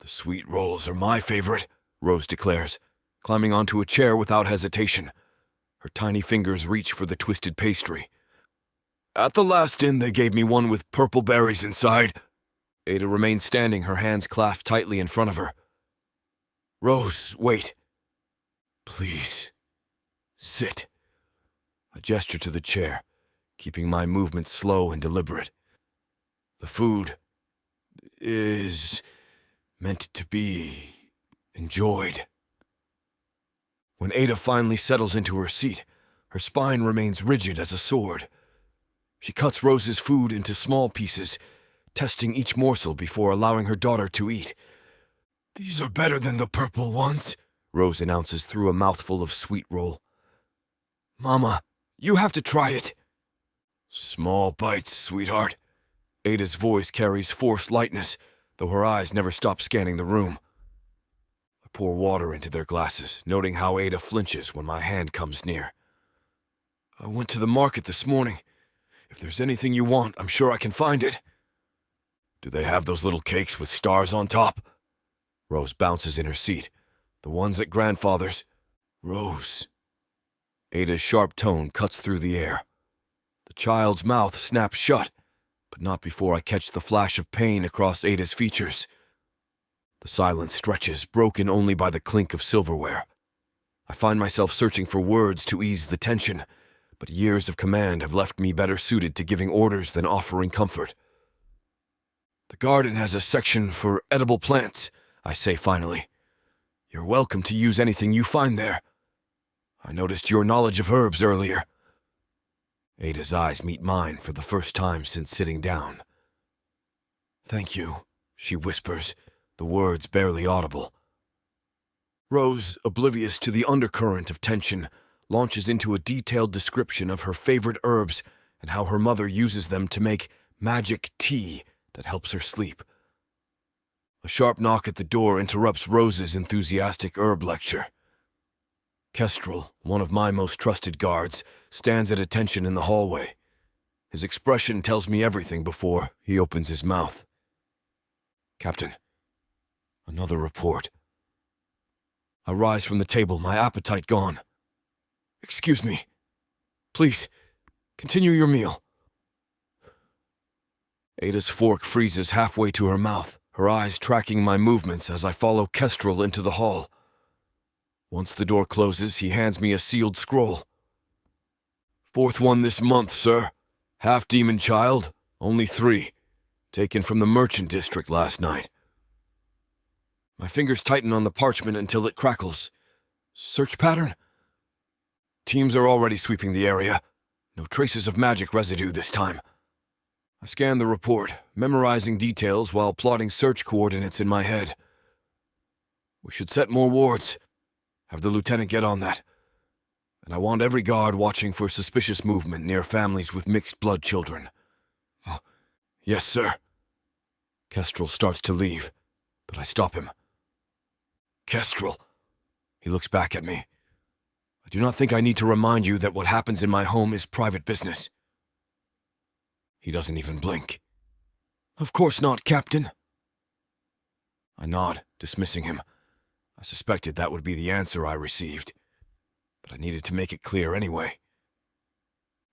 The sweet rolls are my favorite, Rose declares, climbing onto a chair without hesitation. Her tiny fingers reach for the twisted pastry. At the last inn, they gave me one with purple berries inside. Adah remains standing, her hands clasped tightly in front of her. Rose, wait. Please. Sit. I gesture to the chair, keeping my movements slow and deliberate. The food is meant to be enjoyed. When Adah finally settles into her seat, her spine remains rigid as a sword. She cuts Rose's food into small pieces, testing each morsel before allowing her daughter to eat. These are better than the purple ones, Rose announces through a mouthful of sweet roll. Mama, you have to try it. Small bites, sweetheart. Adah's voice carries forced lightness, though her eyes never stop scanning the room. I pour water into their glasses, noting how Adah flinches when my hand comes near. I went to the market this morning. If there's anything you want, I'm sure I can find it. Do they have those little cakes with stars on top? Rose bounces in her seat. The ones at grandfather's. Rose. Adah's sharp tone cuts through the air. The child's mouth snaps shut, but not before I catch the flash of pain across Adah's features. The silence stretches, broken only by the clink of silverware. I find myself searching for words to ease the tension, but years of command have left me better suited to giving orders than offering comfort. The garden has a section for edible plants, I say finally. You're welcome to use anything you find there. I noticed your knowledge of herbs earlier. Adah's eyes meet mine for the first time since sitting down. Thank you, she whispers, the words barely audible. Rose, oblivious to the undercurrent of tension, launches into a detailed description of her favorite herbs and how her mother uses them to make magic tea that helps her sleep. A sharp knock at the door interrupts Rose's enthusiastic herb lecture. Kestrel, one of my most trusted guards, stands at attention in the hallway. His expression tells me everything before he opens his mouth. Captain, another report. I rise from the table, my appetite gone. Excuse me. Please, continue your meal. Adah's fork freezes halfway to her mouth, her eyes tracking my movements as I follow Kestrel into the hall. Once the door closes, he hands me a sealed scroll. Fourth one this month, sir. Half-demon child, only 3. Taken from the merchant district last night. My fingers tighten on the parchment until it crackles. Search pattern? Teams are already sweeping the area. No traces of magic residue this time. I scan the report, memorizing details while plotting search coordinates in my head. We should set more wards. Have the lieutenant get on that. And I want every guard watching for suspicious movement near families with mixed-blood children. Oh, yes, sir. Kestrel starts to leave, but I stop him. Kestrel. He looks back at me. I do not think I need to remind you that what happens in my home is private business. He doesn't even blink. Of course not, Captain. I nod, dismissing him. I suspected that would be the answer I received, but I needed to make it clear anyway.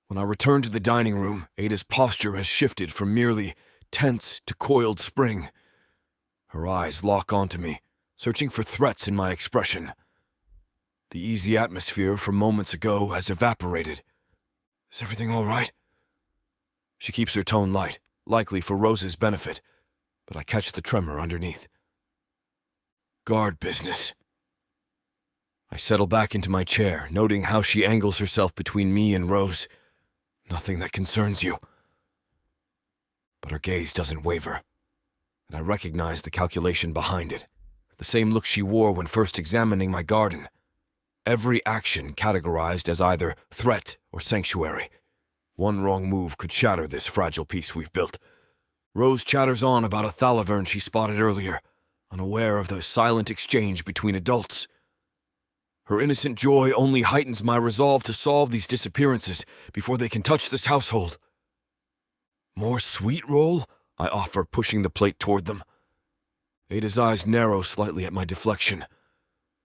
When I return to the dining room, Adah's posture has shifted from merely tense to coiled spring. Her eyes lock onto me, searching for threats in my expression. The easy atmosphere from moments ago has evaporated. Is everything all right? She keeps her tone light, likely for Rose's benefit, but I catch the tremor underneath. Guard business. I settle back into my chair, noting how she angles herself between me and Rose. Nothing that concerns you. But her gaze doesn't waver, and I recognize the calculation behind it. The same look she wore when first examining my garden. Every action categorized as either threat or sanctuary. One wrong move could shatter this fragile piece we've built. Rose chatters on about a thalavern she spotted earlier, unaware of the silent exchange between adults. Her innocent joy only heightens my resolve to solve these disappearances before they can touch this household. More sweet roll? I offer, pushing the plate toward them. Adah's eyes narrow slightly at my deflection.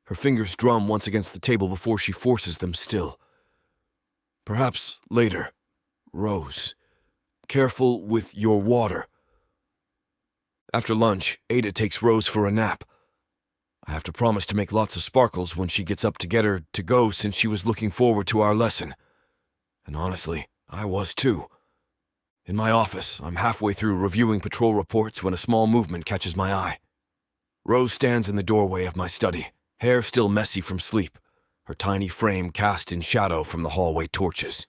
Her fingers drum once against the table before she forces them still. Perhaps later, Rose. Careful with your water. After lunch, Adah takes Rose for a nap. I have to promise to make lots of sparkles when she gets up to get her to go since she was looking forward to our lesson. And honestly, I was too. In my office, I'm halfway through reviewing patrol reports when a small movement catches my eye. Rose stands in the doorway of my study, hair still messy from sleep, her tiny frame cast in shadow from the hallway torches.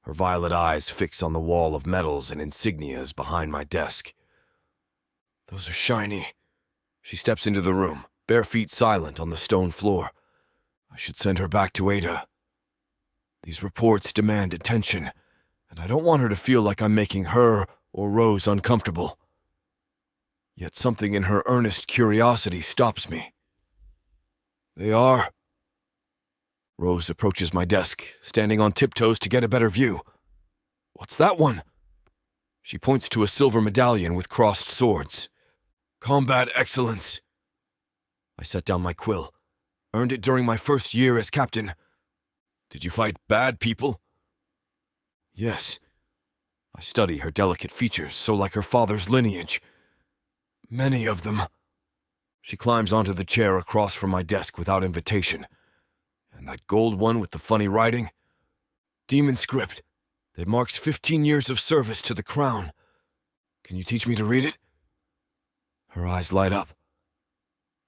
Her violet eyes fix on the wall of medals and insignias behind my desk. Those are shiny. She steps into the room, bare feet silent on the stone floor. I should send her back to Adah. These reports demand attention, and I don't want her to feel like I'm making her or Rose uncomfortable. Yet something in her earnest curiosity stops me. They are. Rose approaches my desk, standing on tiptoes to get a better view. What's that one? She points to a silver medallion with crossed swords. Combat excellence. I set down my quill. Earned it during my first year as captain. Did you fight bad people? Yes. I study her delicate features, so like her father's lineage. Many of them. She climbs onto the chair across from my desk without invitation. And that gold one with the funny writing? Demon script. It marks 15 years of service to the crown. Can you teach me to read it? Her eyes light up.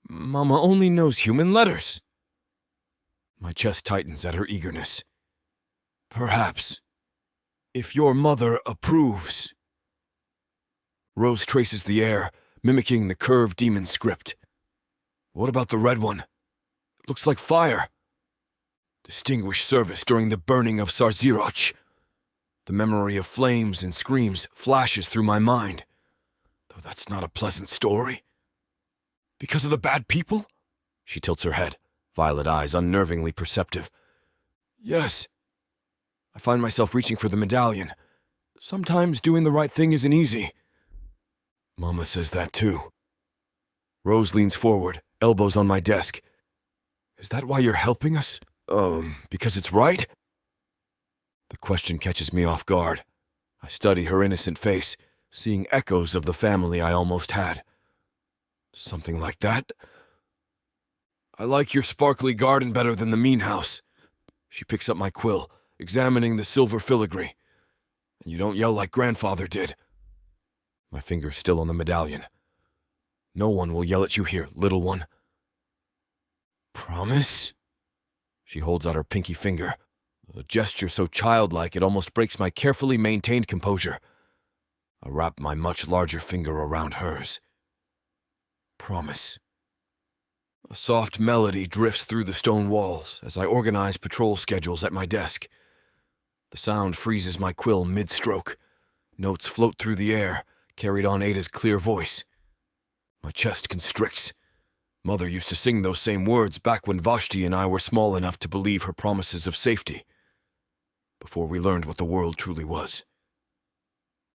Mama only knows human letters. My chest tightens at her eagerness. Perhaps. If your mother approves. Rose traces the air, mimicking the curved demon script. What about the red one? It looks like fire. Distinguished service during the burning of Sarziroch. The memory of flames and screams flashes through my mind. Though that's not a pleasant story. Because of the bad people? She tilts her head, violet eyes unnervingly perceptive. Yes. I find myself reaching for the medallion. Sometimes doing the right thing isn't easy. Mama says that too. Rose leans forward, elbows on my desk. Is that why you're helping us? Because it's right? The question catches me off guard. I study her innocent face, seeing echoes of the family I almost had. Something like that? I like your sparkly garden better than the mean house. She picks up my quill, examining the silver filigree. And you don't yell like grandfather did. My finger's still on the medallion. No one will yell at you here, little one. Promise? She holds out her pinky finger, a gesture so childlike it almost breaks my carefully maintained composure. I wrap my much larger finger around hers. Promise. A soft melody drifts through the stone walls as I organize patrol schedules at my desk. The sound freezes my quill mid-stroke. Notes float through the air, carried on Adah's clear voice. My chest constricts. Mother used to sing those same words back when Vashti and I were small enough to believe her promises of safety, before we learned what the world truly was.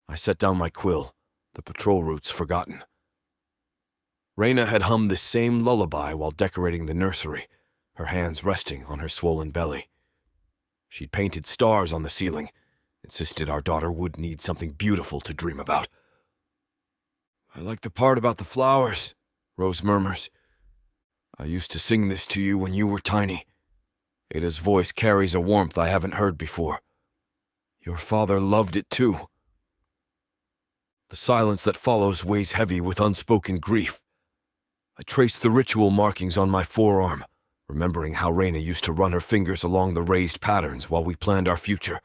I set down my quill, the patrol routes forgotten. Raina had hummed this same lullaby while decorating the nursery, her hands resting on her swollen belly. She'd painted stars on the ceiling, insisted our daughter would need something beautiful to dream about. "I like the part about the flowers," Rose murmurs. "I used to sing this to you when you were tiny." Ada's voice carries a warmth I haven't heard before. "Your father loved it too." The silence that follows weighs heavy with unspoken grief. I trace the ritual markings on my forearm, remembering how Raina used to run her fingers along the raised patterns while we planned our future.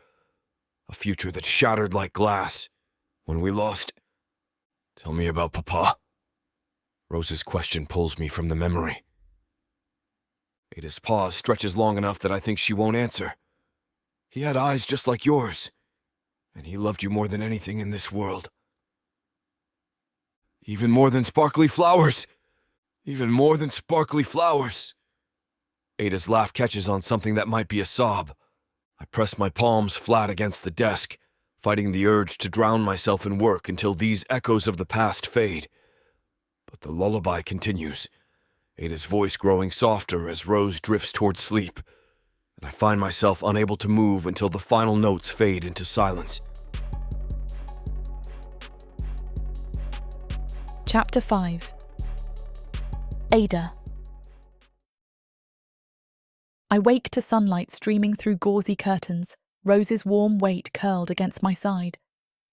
A future that shattered like glass when we lost. "Tell me about Papa." Rose's question pulls me from the memory. Ada's pause stretches long enough that I think she won't answer. "He had eyes just like yours, and he loved you more than anything in this world. Even more than sparkly flowers! Even more than sparkly flowers!" Ada's laugh catches on something that might be a sob. I press my palms flat against the desk, fighting the urge to drown myself in work until these echoes of the past fade. But the lullaby continues, Ada's voice growing softer as Rose drifts toward sleep, and I find myself unable to move until the final notes fade into silence. Chapter 5. Adah. I wake to sunlight streaming through gauzy curtains, Rose's warm weight curled against my side.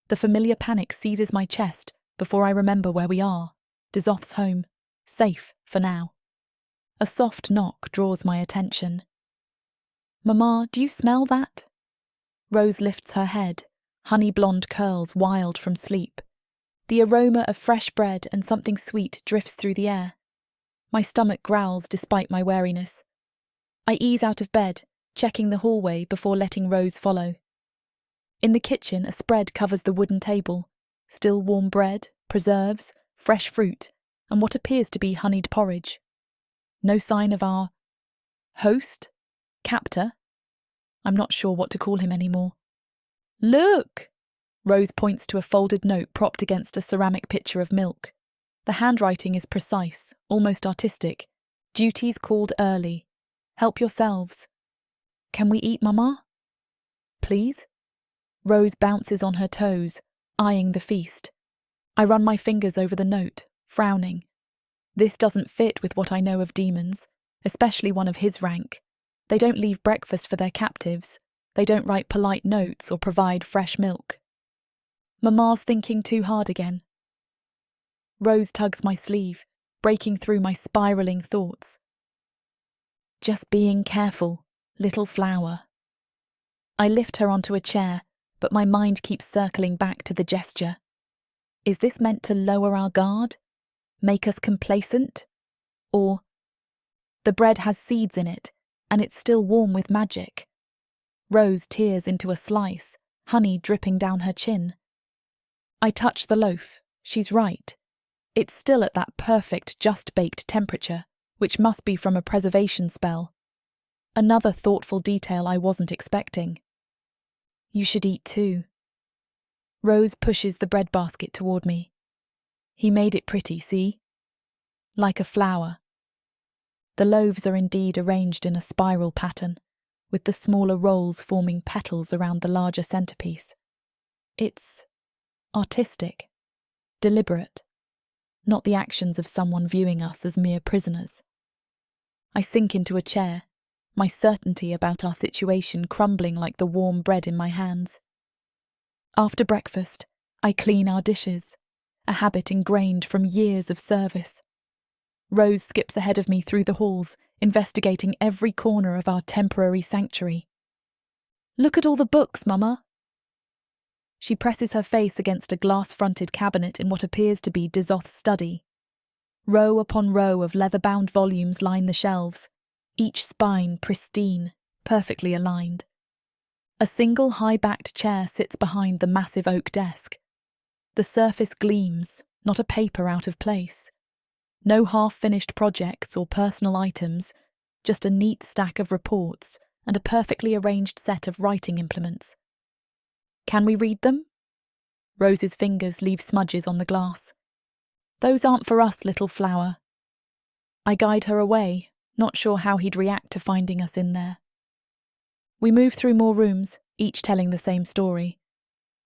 The familiar panic seizes my chest before I remember where we are. Dezoth's home. Safe for now. A soft knock draws my attention. "Mama, do you smell that?" Rose lifts her head, honey blonde curls wild from sleep. The aroma of fresh bread and something sweet drifts through the air. My stomach growls despite my wariness. I ease out of bed, checking the hallway before letting Rose follow. In the kitchen, a spread covers the wooden table. Still warm bread, preserves, fresh fruit, and what appears to be honeyed porridge. No sign of our host? Captor? I'm not sure what to call him anymore. "Look!" Rose points to a folded note propped against a ceramic pitcher of milk. The handwriting is precise, almost artistic. Duties called early. Help yourselves. Can we eat, Mama? Please? Rose bounces on her toes, eyeing the feast. I run my fingers over the note, frowning. This doesn't fit with what I know of demons, especially one of his rank. They don't leave breakfast for their captives. They don't write polite notes or provide fresh milk. Mama's thinking too hard again. Rose tugs my sleeve, breaking through my spiralling thoughts. Just being careful, little flower. I lift her onto a chair, but my mind keeps circling back to the gesture. Is this meant to lower our guard? Make us complacent? Or, the bread has seeds in it, and it's still warm with magic. Rose tears into a slice, honey dripping down her chin. I touch the loaf. She's right. It's still at that perfect, just-baked temperature, which must be from a preservation spell. Another thoughtful detail I wasn't expecting. You should eat too. Rose pushes the bread basket toward me. He made it pretty, see? Like a flower. The loaves are indeed arranged in a spiral pattern, with the smaller rolls forming petals around the larger centerpiece. It's artistic, deliberate, not the actions of someone viewing us as mere prisoners. I sink into a chair, my certainty about our situation crumbling like the warm bread in my hands. After breakfast, I clean our dishes, a habit ingrained from years of service. Rose skips ahead of me through the halls, investigating every corner of our temporary sanctuary. Look at all the books, Mama. She presses her face against a glass-fronted cabinet in what appears to be Dezoth's study. Row upon row of leather-bound volumes line the shelves, each spine pristine, perfectly aligned. A single high-backed chair sits behind the massive oak desk. The surface gleams, not a paper out of place. No half-finished projects or personal items, just a neat stack of reports and a perfectly arranged set of writing implements. Can we read them? Rose's fingers leave smudges on the glass. Those aren't for us, little flower. I guide her away, not sure how he'd react to finding us in there. We move through more rooms, each telling the same story.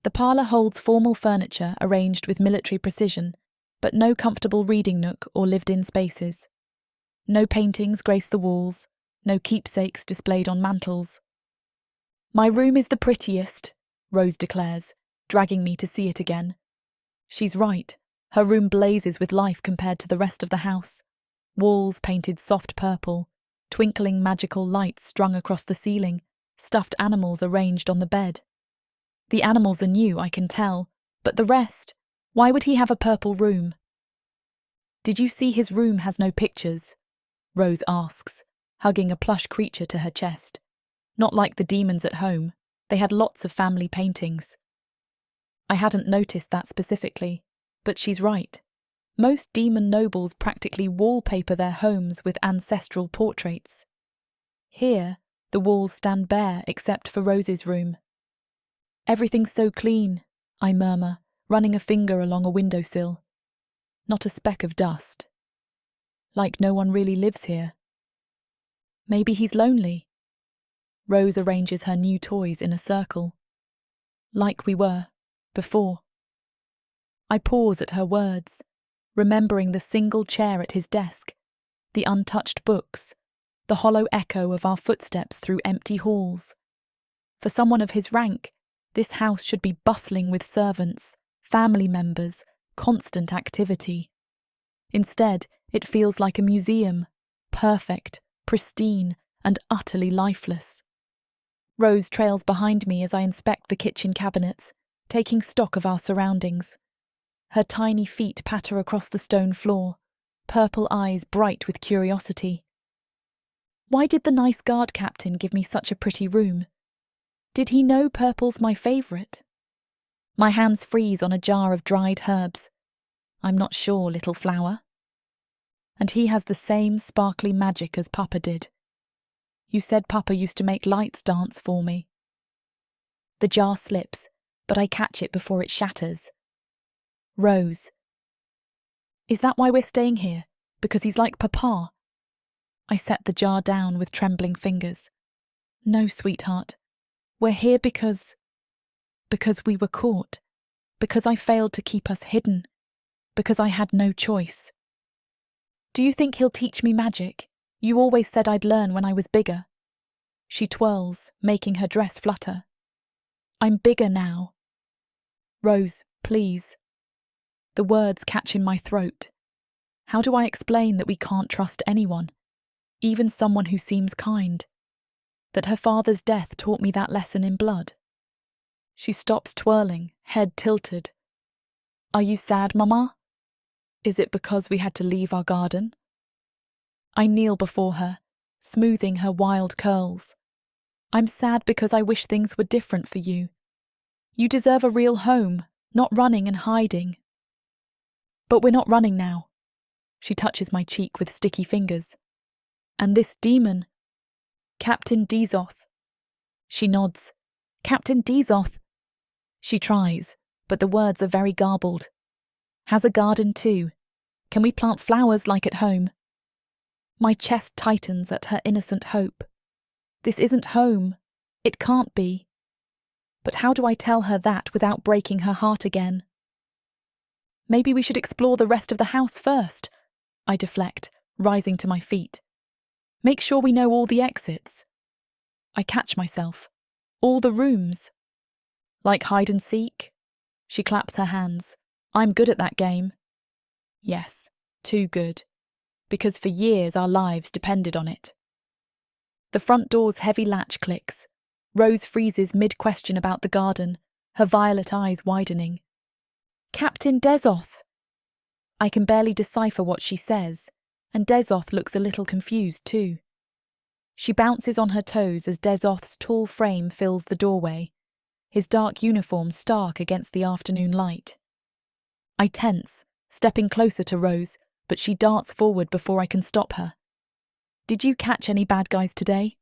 The parlour holds formal furniture arranged with military precision, but no comfortable reading nook or lived-in spaces. No paintings grace the walls, no keepsakes displayed on mantels. My room is the prettiest, Rose declares, dragging me to see it again. She's right. Her room blazes with life compared to the rest of the house. Walls painted soft purple, twinkling magical lights strung across the ceiling, stuffed animals arranged on the bed. The animals are new, I can tell, but the rest, why would he have a purple room? Did you see his room has no pictures? Rose asks, hugging a plush creature to her chest. Not like the demons at home, they had lots of family paintings. I hadn't noticed that specifically, but she's right. Most demon nobles practically wallpaper their homes with ancestral portraits. Here, the walls stand bare except for Rose's room. Everything's so clean, I murmur, running a finger along a windowsill. Not a speck of dust. Like no one really lives here. Maybe he's lonely. Rose arranges her new toys in a circle. Like we were, before. I pause at her words, remembering the single chair at his desk, the untouched books, the hollow echo of our footsteps through empty halls. For someone of his rank, this house should be bustling with servants, family members, constant activity. Instead, it feels like a museum, perfect, pristine, and utterly lifeless. Rose trails behind me as I inspect the kitchen cabinets, taking stock of our surroundings. Her tiny feet patter across the stone floor, purple eyes bright with curiosity. Why did the nice guard captain give me such a pretty room? Did he know purple's my favourite? My hands freeze on a jar of dried herbs. I'm not sure, little flower. And he has the same sparkly magic as Papa did. You said Papa used to make lights dance for me. The jar slips, but I catch it before it shatters. Rose. Is that why we're staying here? Because he's like Papa? I set the jar down with trembling fingers. No, sweetheart. We're here because we were caught. Because I failed to keep us hidden. Because I had no choice. Do you think he'll teach me magic? You always said I'd learn when I was bigger. She twirls, making her dress flutter. I'm bigger now. Rose, please. The words catch in my throat. How do I explain that we can't trust anyone, even someone who seems kind? That her father's death taught me that lesson in blood? She stops twirling, head tilted. Are you sad, Mama? Is it because we had to leave our garden? I kneel before her, smoothing her wild curls. I'm sad because I wish things were different for you. You deserve a real home, not running and hiding. But we're not running now. She touches my cheek with sticky fingers. And this demon, Captain Dezoth. She nods. Captain Dezoth. She tries, but the words are very garbled. Has a garden too. Can we plant flowers like at home? My chest tightens at her innocent hope. This isn't home. It can't be. But how do I tell her that without breaking her heart again? Maybe we should explore the rest of the house first, I deflect, rising to my feet. Make sure we know all the exits. I catch myself. All the rooms. Like hide and seek? She claps her hands. I'm good at that game. Yes, too good. Because for years our lives depended on it. The front door's heavy latch clicks. Rose freezes mid-question about the garden, her violet eyes widening. Captain Dezoth! I can barely decipher what she says, and Dezoth looks a little confused too. She bounces on her toes as Dezoth's tall frame fills the doorway, his dark uniform stark against the afternoon light. I tense, stepping closer to Rose, but she darts forward before I can stop her. Did you catch any bad guys today?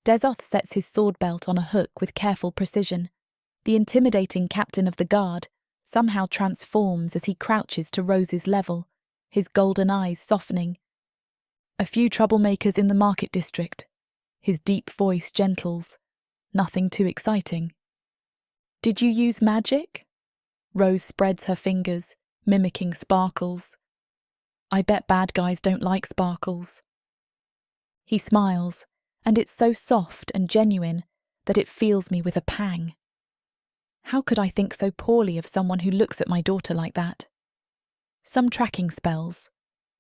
Dezoth sets his sword belt on a hook with careful precision. The intimidating captain of the guard somehow transforms as he crouches to Rose's level, his golden eyes softening. A few troublemakers in the market district. His deep voice gentles. Nothing too exciting. Did you use magic? Rose spreads her fingers, mimicking sparkles. I bet bad guys don't like sparkles. He smiles, and it's so soft and genuine that it fills me with a pang. How could I think so poorly of someone who looks at my daughter like that? Some tracking spells.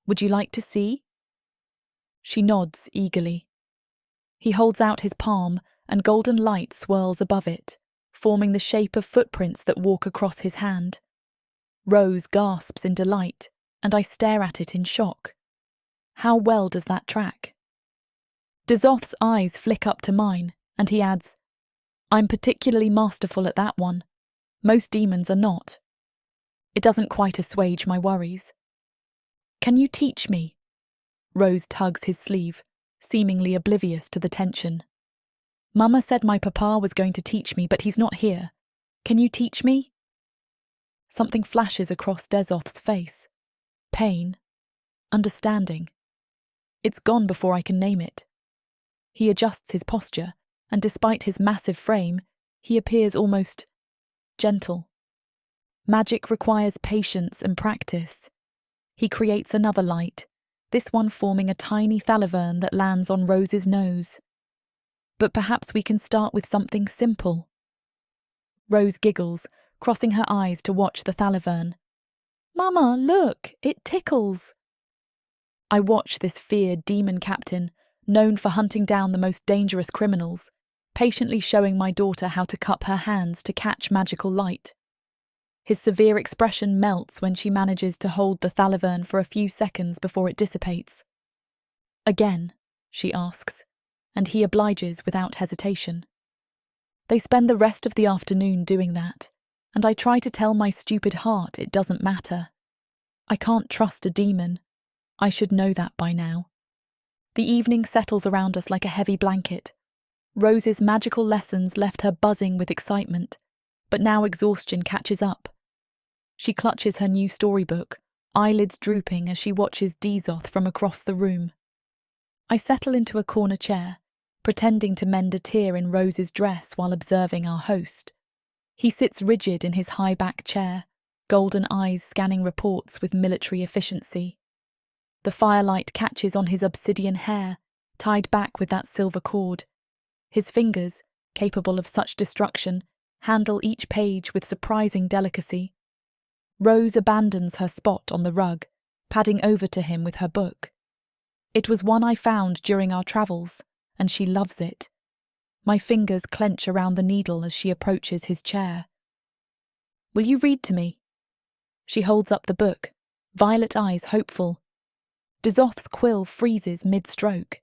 Would you like to see? She nods eagerly. He holds out his palm, and golden light swirls above it, forming the shape of footprints that walk across his hand. Rose gasps in delight, and I stare at it in shock. How well does that track? Dezoth's eyes flick up to mine, and he adds, I'm particularly masterful at that one. Most demons are not. It doesn't quite assuage my worries. Can you teach me? Rose tugs his sleeve, seemingly oblivious to the tension. Mama said my papa was going to teach me, but he's not here. Can you teach me? Something flashes across Dezoth's face. Pain. Understanding. It's gone before I can name it. He adjusts his posture, and despite his massive frame, he appears almost gentle. Magic requires patience and practice. He creates another light, this one forming a tiny thalivern that lands on Rose's nose. But perhaps we can start with something simple. Rose giggles, crossing her eyes to watch the thalivern. Mama, look, it tickles. I watch this feared demon captain, known for hunting down the most dangerous criminals, patiently showing my daughter how to cup her hands to catch magical light. His severe expression melts when she manages to hold the thalivern for a few seconds before it dissipates. Again, she asks, and he obliges without hesitation. They spend the rest of the afternoon doing that, and I try to tell my stupid heart it doesn't matter. I can't trust a demon. I should know that by now. The evening settles around us like a heavy blanket. Rose's magical lessons left her buzzing with excitement, but now exhaustion catches up. She clutches her new storybook, eyelids drooping as she watches Dezoth from across the room. I settle into a corner chair, pretending to mend a tear in Rose's dress while observing our host. He sits rigid in his high-back chair, golden eyes scanning reports with military efficiency. The firelight catches on his obsidian hair, tied back with that silver cord. His fingers, capable of such destruction, handle each page with surprising delicacy. Rose abandons her spot on the rug, padding over to him with her book. It was one I found during our travels, and she loves it. My fingers clench around the needle as she approaches his chair. Will you read to me? She holds up the book, violet eyes hopeful. Dezoth's quill freezes mid-stroke.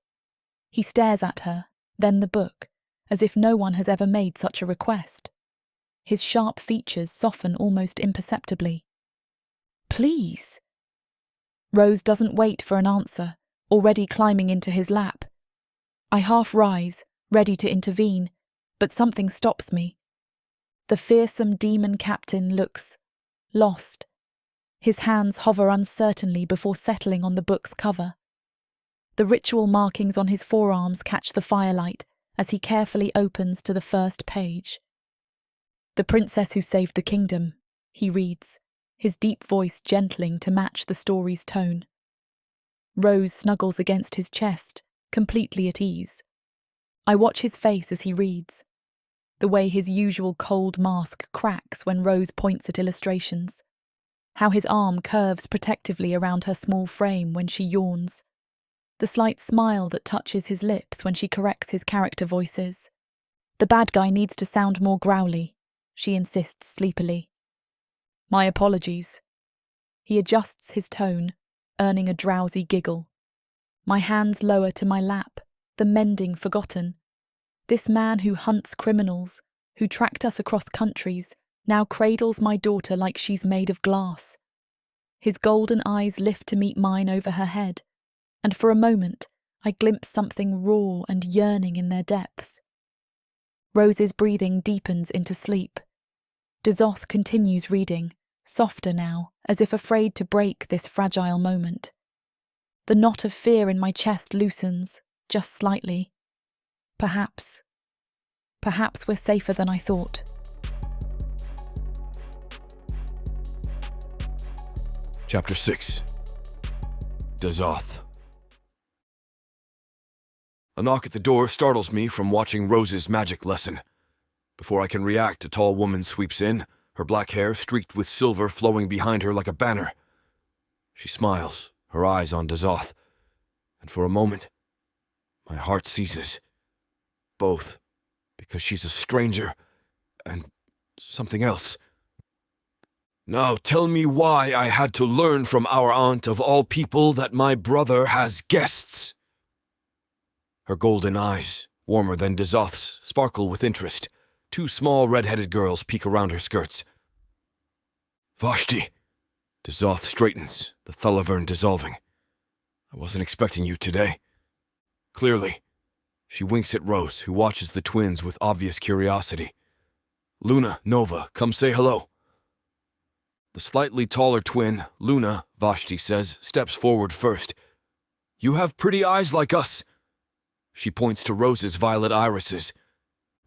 He stares at her, then the book, as if no one has ever made such a request. His sharp features soften almost imperceptibly. Please. Rose doesn't wait for an answer, already climbing into his lap. I half rise, ready to intervene, but something stops me. The fearsome demon captain looks lost. His hands hover uncertainly before settling on the book's cover. The ritual markings on his forearms catch the firelight as he carefully opens to the first page. The princess who saved the kingdom, he reads, his deep voice gentling to match the story's tone. Rose snuggles against his chest, completely at ease. I watch his face as he reads, the way his usual cold mask cracks when Rose points at illustrations, how his arm curves protectively around her small frame when she yawns, the slight smile that touches his lips when she corrects his character voices. The bad guy needs to sound more growly, she insists sleepily. My apologies. He adjusts his tone, earning a drowsy giggle. My hands lower to my lap, the mending forgotten. This man who hunts criminals, who tracked us across countries, now cradles my daughter like she's made of glass. His golden eyes lift to meet mine over her head, and for a moment I glimpse something raw and yearning in their depths. Rose's breathing deepens into sleep. Dezoth continues reading, softer now, as if afraid to break this fragile moment. The knot of fear in my chest loosens, just slightly. Perhaps we're safer than I thought. Chapter 6. Dezoth. A knock at the door startles me from watching Rose's magic lesson. Before I can react, a tall woman sweeps in, her black hair streaked with silver flowing behind her like a banner. She smiles, her eyes on Dezoth, and for a moment, my heart seizes. Both because she's a stranger and something else. Now tell me why I had to learn from our aunt of all people that my brother has guests. Her golden eyes, warmer than Dezoth's, sparkle with interest. Two small red-headed girls peek around her skirts. Vashti. Dezoth straightens, the Thalavern dissolving. I wasn't expecting you today. Clearly. She winks at Rose, who watches the twins with obvious curiosity. Luna, Nova, come say hello. The slightly taller twin, Luna, Vashti says, steps forward first. You have pretty eyes like us. She points to Rose's violet irises.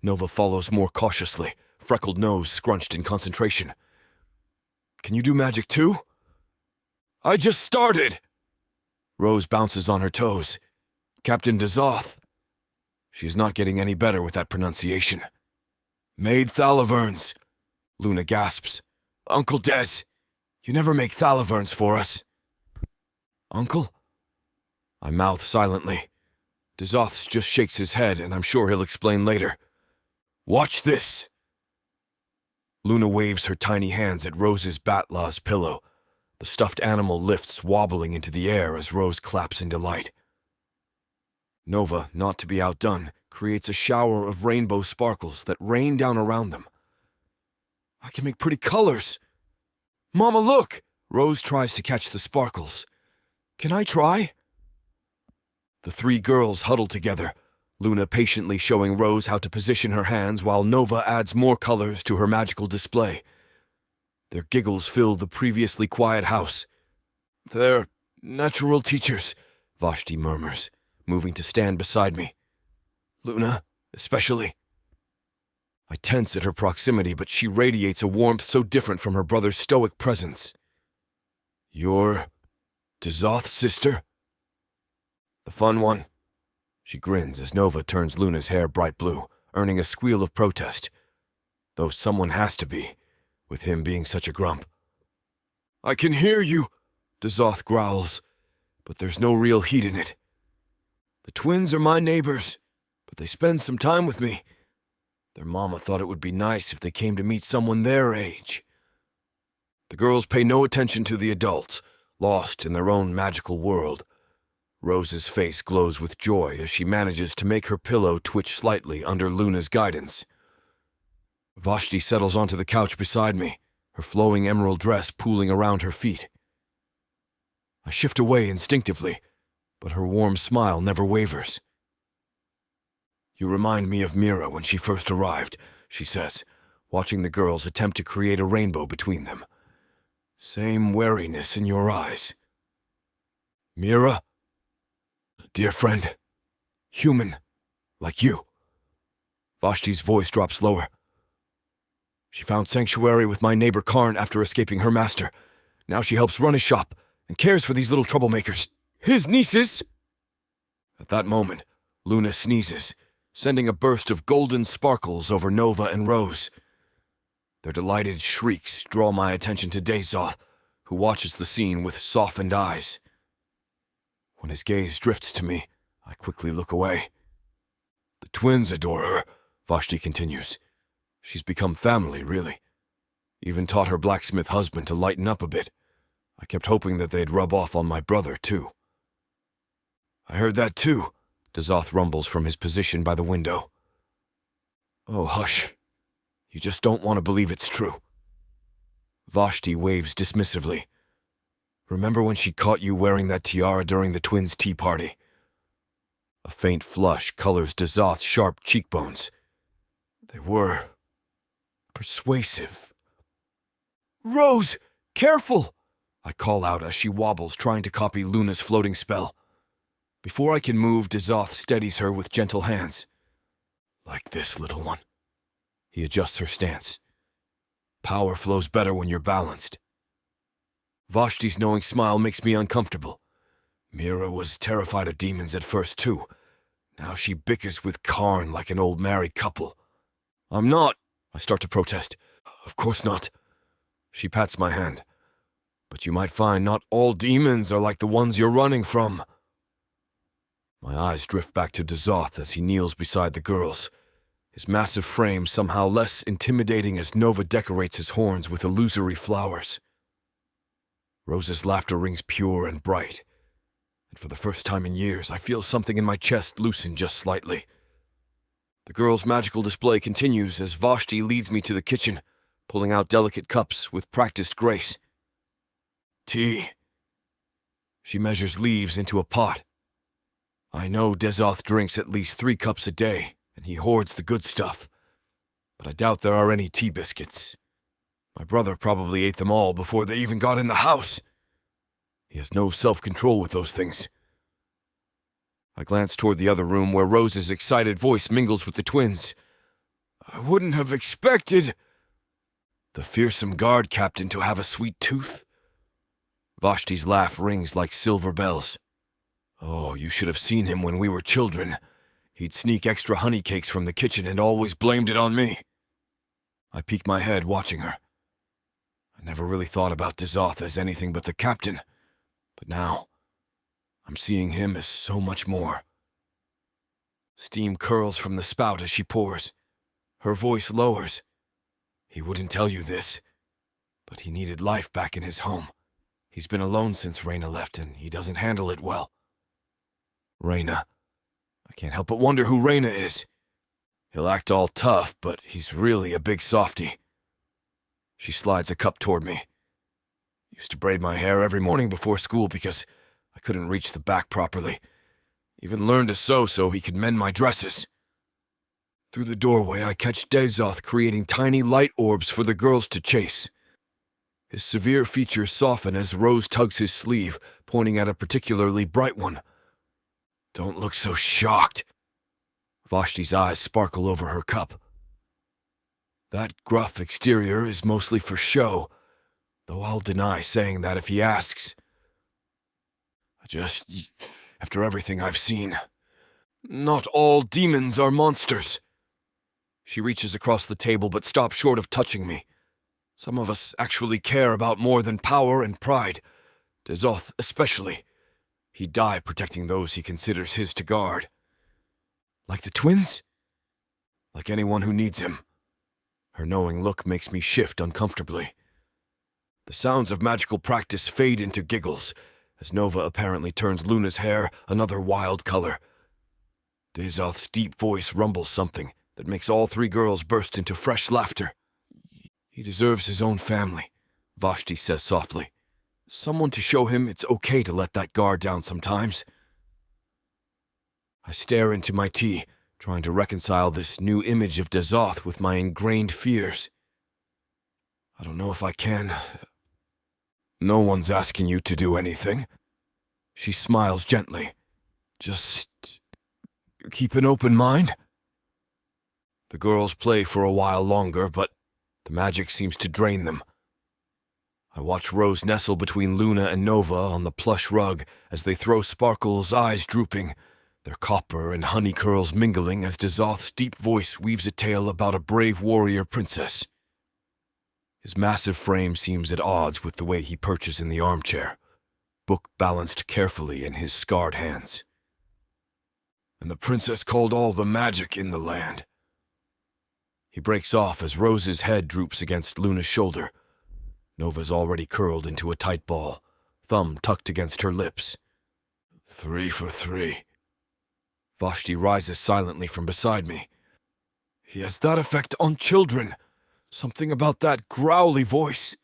Nova follows more cautiously, freckled nose scrunched in concentration. Can you do magic too? I just started! Rose bounces on her toes. Captain Dezoth. She is not getting any better with that pronunciation. Made Thalaverns. Luna gasps. Uncle Des, you never make Thalaverns for us. Uncle? I mouth silently. Dezoth just shakes his head, and I'm sure he'll explain later. Watch this! Luna waves her tiny hands at Rose's Batlaw's pillow. The stuffed animal lifts, wobbling into the air as Rose claps in delight. Nova, not to be outdone, creates a shower of rainbow sparkles that rain down around them. I can make pretty colors. Mama, look! Rose tries to catch the sparkles. Can I try? The three girls huddle together, Luna patiently showing Rose how to position her hands while Nova adds more colors to her magical display. Their giggles fill the previously quiet house. They're natural teachers, Vashti murmurs, moving to stand beside me. Luna, especially. I tense at her proximity, but she radiates a warmth so different from her brother's stoic presence. You're Dezoth's sister? The fun one. She grins as Nova turns Luna's hair bright blue, earning a squeal of protest. Though someone has to be, with him being such a grump. I can hear you, Dezoth growls, but there's no real heat in it. The twins are my neighbors, but they spend some time with me. Their mama thought it would be nice if they came to meet someone their age. The girls pay no attention to the adults, lost in their own magical world. Rose's face glows with joy as she manages to make her pillow twitch slightly under Luna's guidance. Vashti settles onto the couch beside me, her flowing emerald dress pooling around her feet. I shift away instinctively, but her warm smile never wavers. You remind me of Mira when she first arrived, she says, watching the girls attempt to create a rainbow between them. Same wariness in your eyes. Mira? Dear friend. Human. Like you. Vashti's voice drops lower. She found sanctuary with my neighbor Karn after escaping her master. Now she helps run his shop and cares for these little troublemakers. His nieces! At that moment, Luna sneezes, sending a burst of golden sparkles over Nova and Rose. Their delighted shrieks draw my attention to Dezoth, who watches the scene with softened eyes. When his gaze drifts to me, I quickly look away. The twins adore her, Vashti continues. She's become family, really. Even taught her blacksmith husband to lighten up a bit. I kept hoping that they'd rub off on my brother, too. I heard that, too, Dezoth rumbles from his position by the window. Oh, hush. You just don't want to believe it's true. Vashti waves dismissively. Remember when she caught you wearing that tiara during the twins' tea party? A faint flush colors Dezoth's sharp cheekbones. They were persuasive. "Rose, careful!" I call out as she wobbles, trying to copy Luna's floating spell. Before I can move, Dezoth steadies her with gentle hands. "Like this, little one." He adjusts her stance. "Power flows better when you're balanced." Vashti's knowing smile makes me uncomfortable. Mira was terrified of demons at first, too. Now she bickers with Karn like an old married couple. "I'm not," I start to protest. "Of course not." She pats my hand. "But you might find not all demons are like the ones you're running from." My eyes drift back to Dezoth as he kneels beside the girls, his massive frame somehow less intimidating as Nova decorates his horns with illusory flowers. Rose's laughter rings pure and bright, and for the first time in years, I feel something in my chest loosen just slightly. The girls' magical display continues as Vashti leads me to the kitchen, pulling out delicate cups with practiced grace. "Tea." She measures leaves into a pot. I know Dezoth drinks at least 3 cups a day, and he hoards the good stuff, but I doubt there are any tea biscuits. My brother probably ate them all before they even got in the house. He has no self-control with those things. I glance toward the other room where Rose's excited voice mingles with the twins. "I wouldn't have expected the fearsome guard captain to have a sweet tooth." Vashti's laugh rings like silver bells. "Oh, you should have seen him when we were children. He'd sneak extra honey cakes from the kitchen and always blamed it on me." I peek my head, watching her. I never really thought about Dezoth as anything but the captain, but now I'm seeing him as so much more. Steam curls from the spout as she pours. Her voice lowers. "He wouldn't tell you this, but he needed life back in his home. He's been alone since Reyna left, and he doesn't handle it well." Reyna. I can't help but wonder who Reyna is. He'll act all tough, but he's really a big softy. She slides a cup toward me. Used to braid my hair every morning before school because I couldn't reach the back properly. Even learned to sew so he could mend my dresses. Through the doorway, I catch Dezoth creating tiny light orbs for the girls to chase. His severe features soften as Rose tugs his sleeve, pointing at a particularly bright one. "Don't look so shocked." Vashti's eyes sparkle over her cup. "That gruff exterior is mostly for show, though I'll deny saying that if he asks. After everything I've seen, not all demons are monsters." She reaches across the table but stops short of touching me. "Some of us actually care about more than power and pride, Dezoth especially. He'd die protecting those he considers his to guard. Like the twins? Like anyone who needs him." Her knowing look makes me shift uncomfortably. The sounds of magical practice fade into giggles, as Nova apparently turns Luna's hair another wild color. Dezoth's deep voice rumbles something that makes all 3 girls burst into fresh laughter. "He deserves his own family," Vashti says softly. "Someone to show him it's okay to let that guard down sometimes." I stare into my tea, trying to reconcile this new image of Dezoth with my ingrained fears. I don't know if I can. "No one's asking you to do anything." She smiles gently. "Just keep an open mind." The girls play for a while longer, but the magic seems to drain them. I watch Rose nestle between Luna and Nova on the plush rug as they throw sparkles, eyes drooping, their copper and honey curls mingling as Dezoth's deep voice weaves a tale about a brave warrior princess. His massive frame seems at odds with the way he perches in the armchair, book balanced carefully in his scarred hands. "And the princess called all the magic in the land." He breaks off as Rose's head droops against Luna's shoulder. Nova's already curled into a tight ball, thumb tucked against her lips. 3 for 3. Vashti rises silently from beside me. "He has that effect on children. Something about that growly voice."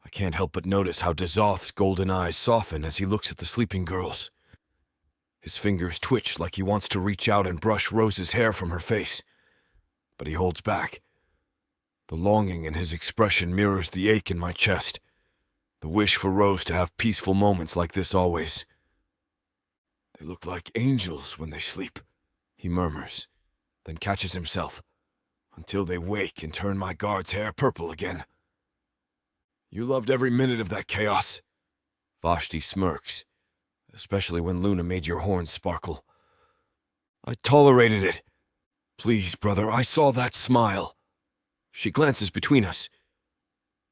I can't help but notice how Dezoth's golden eyes soften as he looks at the sleeping girls. His fingers twitch like he wants to reach out and brush Rose's hair from her face, but he holds back. The longing in his expression mirrors the ache in my chest, the wish for Rose to have peaceful moments like this always. "They look like angels when they sleep," he murmurs, then catches himself, "until they wake and turn my guard's hair purple again." "You loved every minute of that chaos." Vashti smirks, "especially when Luna made your horns sparkle." "I tolerated it." "Please, brother, I saw that smile." She glances between us.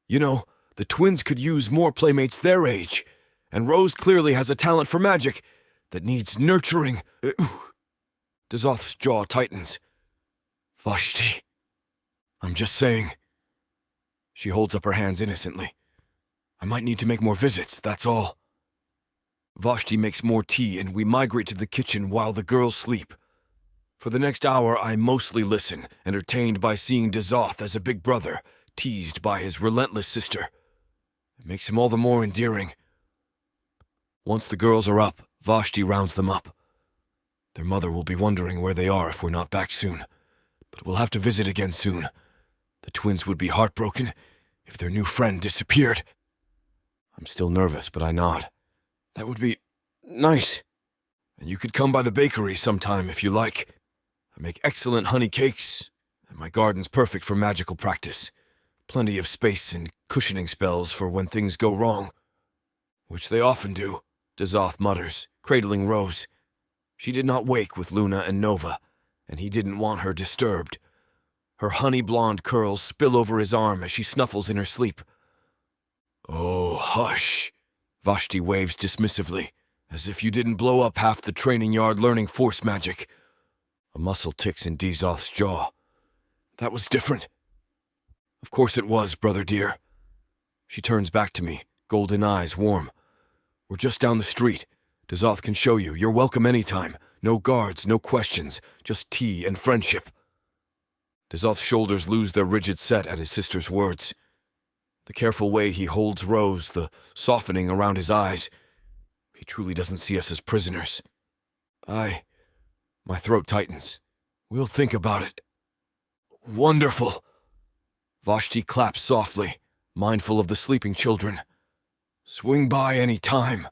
"You know, the twins could use more playmates their age, and Rose clearly has a talent for magic that needs nurturing." Dezoth's jaw tightens. "Vashti, I'm just saying." She holds up her hands innocently. "I might need to make more visits, that's all." Vashti makes more tea and we migrate to the kitchen while the girls sleep. For the next hour, I mostly listen, entertained by seeing Dezoth as a big brother, teased by his relentless sister. It makes him all the more endearing. Once the girls are up, Vashti rounds them up. Their mother will be wondering where they are if we're not back soon, but we'll have to visit again soon. The twins would be heartbroken if their new friend disappeared. I'm still nervous, but I nod. "That would be nice. And you could come by the bakery sometime if you like. I make excellent honey cakes, and my garden's perfect for magical practice. Plenty of space and cushioning spells for when things go wrong." "Which they often do," Dezoth mutters, cradling Rose. She did not wake with Luna and Nova, and he didn't want her disturbed. Her honey-blonde curls spill over his arm as she snuffles in her sleep. "Oh, hush," Vashti waves dismissively, "as if you didn't blow up half the training yard learning force magic." A muscle ticks in Dezoth's jaw. "That was different." "Of course it was, brother dear." She turns back to me, golden eyes warm. "We're just down the street. Dezoth can show you. You're welcome anytime. No guards, no questions, just tea and friendship." Dezoth's shoulders lose their rigid set at his sister's words. The careful way he holds Rose, the softening around his eyes. He truly doesn't see us as prisoners. My throat tightens. "We'll think about it." "Wonderful." Vashti claps softly, mindful of the sleeping children. "Swing by any time,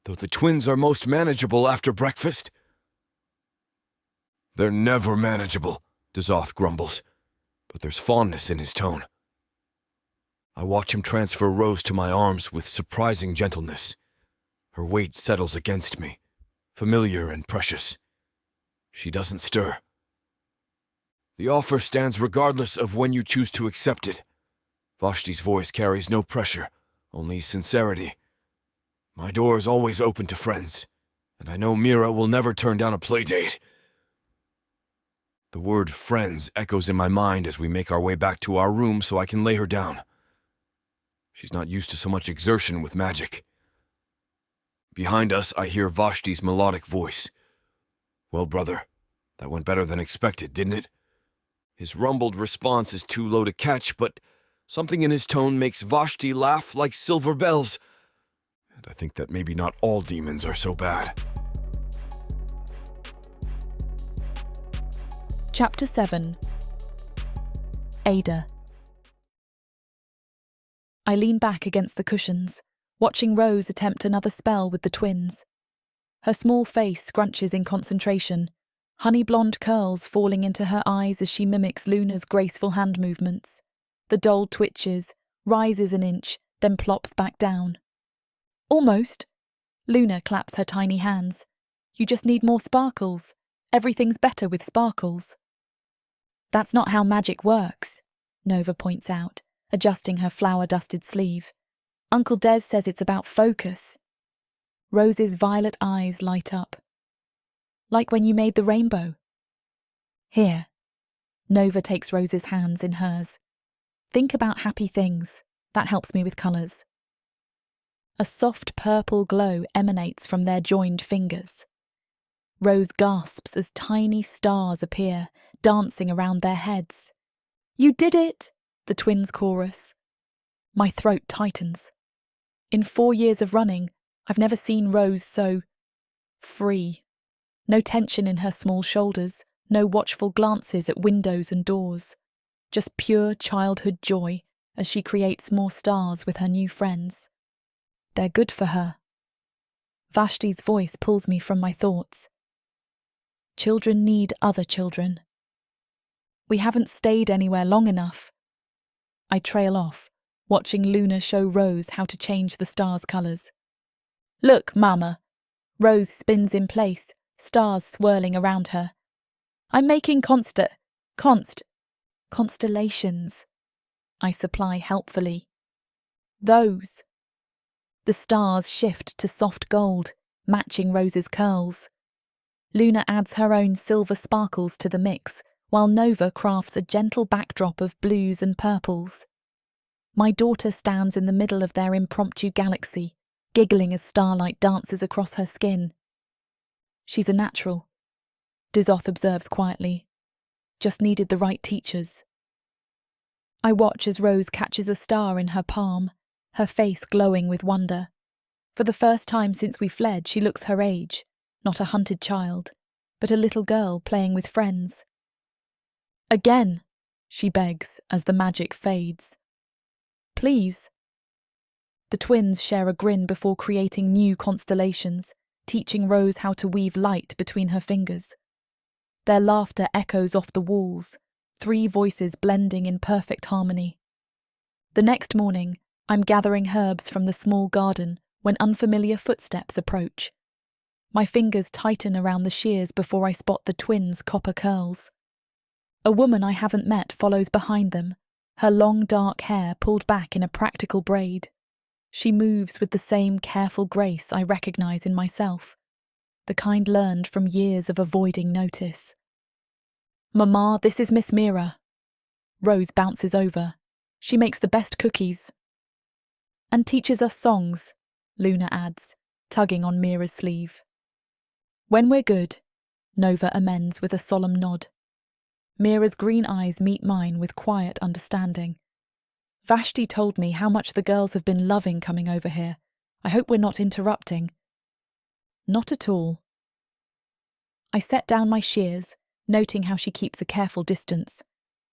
though the twins are most manageable after breakfast." "They're never manageable," Dezoth grumbles, but there's fondness in his tone. I watch him transfer Rose to my arms with surprising gentleness. Her weight settles against me, familiar and precious. She doesn't stir. "The offer stands regardless of when you choose to accept it." Vashti's voice carries no pressure, only sincerity. "My door is always open to friends, and I know Mira will never turn down a playdate." The word friends echoes in my mind as we make our way back to our room so I can lay her down. She's not used to so much exertion with magic. Behind us, I hear Vashti's melodic voice. "Well, brother, that went better than expected, didn't it?" His rumbled response is too low to catch, but something in his tone makes Vashti laugh like silver bells. And I think that maybe not all demons are so bad. Chapter 7. Adah. I lean back against the cushions, watching Rose attempt another spell with the twins. Her small face scrunches in concentration, honey-blonde curls falling into her eyes as she mimics Luna's graceful hand movements. The doll twitches, rises an inch, then plops back down. "Almost." Luna claps her tiny hands. "You just need more sparkles. Everything's better with sparkles." "That's not how magic works," Nova points out, adjusting her flour-dusted sleeve. "Uncle Des says it's about focus." Rose's violet eyes light up. "Like when you made the rainbow." "Here." Nova takes Rose's hands in hers. "Think about happy things. That helps me with colours." A soft purple glow emanates from their joined fingers. Rose gasps as tiny stars appear, dancing around their heads. "You did it!" the twins chorus. My throat tightens. In 4 years of running, I've never seen Rose so free. No tension in her small shoulders, no watchful glances at windows and doors. Just pure childhood joy as she creates more stars with her new friends. They're good for her. Vashti's voice pulls me from my thoughts. Children need other children. We haven't stayed anywhere long enough. I trail off, watching Luna show Rose how to change the stars' colours. Look, Mama. Rose spins in place, stars swirling around her. I'm making constellations, I supply helpfully. Those. The stars shift to soft gold, matching Rose's curls. Luna adds her own silver sparkles to the mix, while Nova crafts a gentle backdrop of blues and purples. My daughter stands in the middle of their impromptu galaxy, giggling as starlight dances across her skin. She's a natural, Dezoth observes quietly. Just needed the right teachers. I watch as Rose catches a star in her palm, her face glowing with wonder. For the first time since we fled, she looks her age, not a hunted child, but a little girl playing with friends. Again, she begs as the magic fades. Please. The twins share a grin before creating new constellations, teaching Rose how to weave light between her fingers. Their laughter echoes off the walls, 3 voices blending in perfect harmony. The next morning, I'm gathering herbs from the small garden when unfamiliar footsteps approach. My fingers tighten around the shears before I spot the twins' copper curls. A woman I haven't met follows behind them, her long dark hair pulled back in a practical braid. She moves with the same careful grace I recognize in myself, the kind learned from years of avoiding notice. Mama, this is Miss Mira. Rose bounces over. She makes the best cookies. And teaches us songs, Luna adds, tugging on Mira's sleeve. When we're good, Nova amends with a solemn nod. Mira's green eyes meet mine with quiet understanding. Vashti told me how much the girls have been loving coming over here. I hope we're not interrupting. Not at all. I set down my shears, noting how she keeps a careful distance.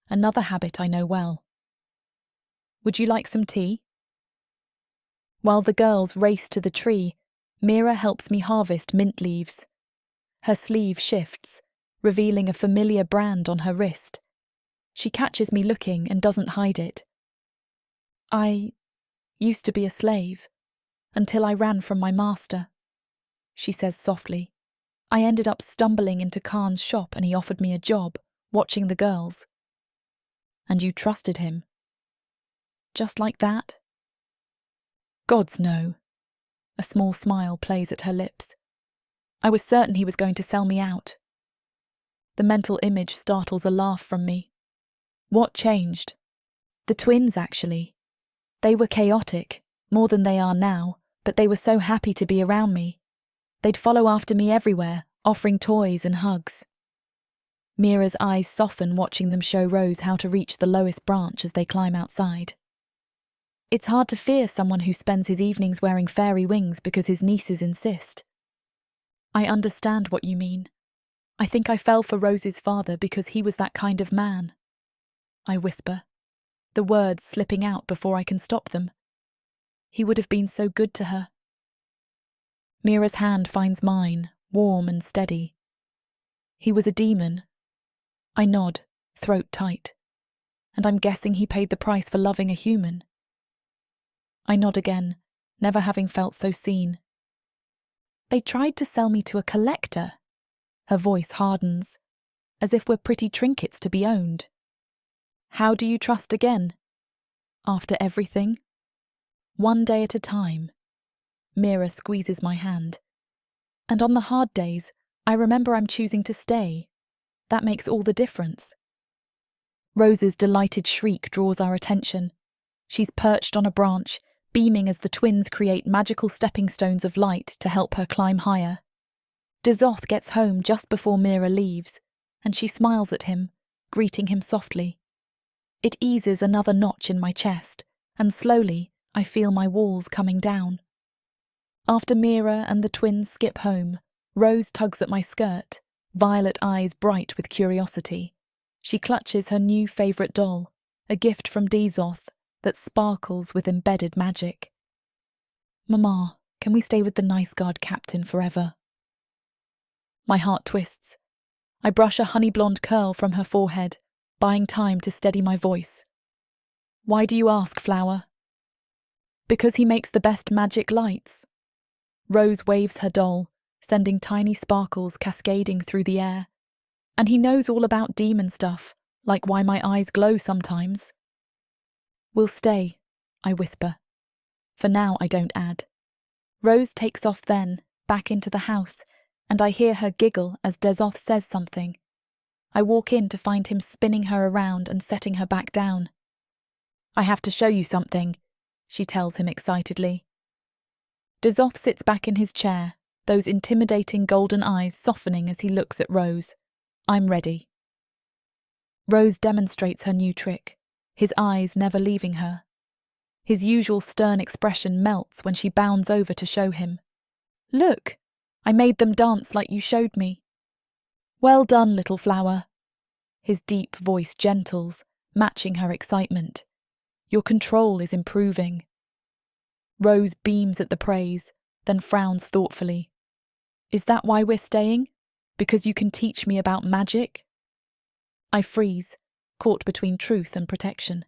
Another habit I know well. Would you like some tea? While the girls race to the tree, Mira helps me harvest mint leaves. Her sleeve shifts, revealing a familiar brand on her wrist. She catches me looking and doesn't hide it. I used to be a slave, until I ran from my master, she says softly. I ended up stumbling into Khan's shop and he offered me a job, watching the girls. And you trusted him? Just like that? Gods no. A small smile plays at her lips. I was certain he was going to sell me out. The mental image startles a laugh from me. What changed? The twins, actually. They were chaotic, more than they are now, but they were so happy to be around me. They'd follow after me everywhere, offering toys and hugs. Mira's eyes soften watching them show Rose how to reach the lowest branch as they climb outside. It's hard to fear someone who spends his evenings wearing fairy wings because his nieces insist. I understand what you mean. I think I fell for Rose's father because he was that kind of man. I whisper, the words slipping out before I can stop them. He would have been so good to her. Mira's hand finds mine, warm and steady. He was a demon. I nod, throat tight. And I'm guessing he paid the price for loving a human. I nod again, never having felt so seen. They tried to sell me to a collector. Her voice hardens, as if we're pretty trinkets to be owned. How do you trust again? After everything? One day at a time. Mira squeezes my hand. And on the hard days, I remember I'm choosing to stay. That makes all the difference. Rose's delighted shriek draws our attention. She's perched on a branch, beaming as the twins create magical stepping stones of light to help her climb higher. Dezoth gets home just before Mira leaves, and she smiles at him, greeting him softly. It eases another notch in my chest, and slowly I feel my walls coming down. After Mira and the twins skip home, Rose tugs at my skirt, violet eyes bright with curiosity. She clutches her new favourite doll, a gift from Dezoth that sparkles with embedded magic. Mama, can we stay with the nice guard captain forever? My heart twists. I brush a honey blonde curl from her forehead, buying time to steady my voice. Why do you ask, Flower? Because he makes the best magic lights. Rose waves her doll, sending tiny sparkles cascading through the air. And he knows all about demon stuff, like why my eyes glow sometimes. We'll stay, I whisper. For now, I don't add. Rose takes off then, back into the house, and I hear her giggle as Dezoth says something. I walk in to find him spinning her around and setting her back down. I have to show you something, she tells him excitedly. Dezoth sits back in his chair, those intimidating golden eyes softening as he looks at Rose. I'm ready. Rose demonstrates her new trick, his eyes never leaving her. His usual stern expression melts when she bounds over to show him. Look, I made them dance like you showed me. Well done, little flower. His deep voice gentles, matching her excitement. Your control is improving. Rose beams at the praise, then frowns thoughtfully. Is that why we're staying? Because you can teach me about magic? I freeze, caught between truth and protection.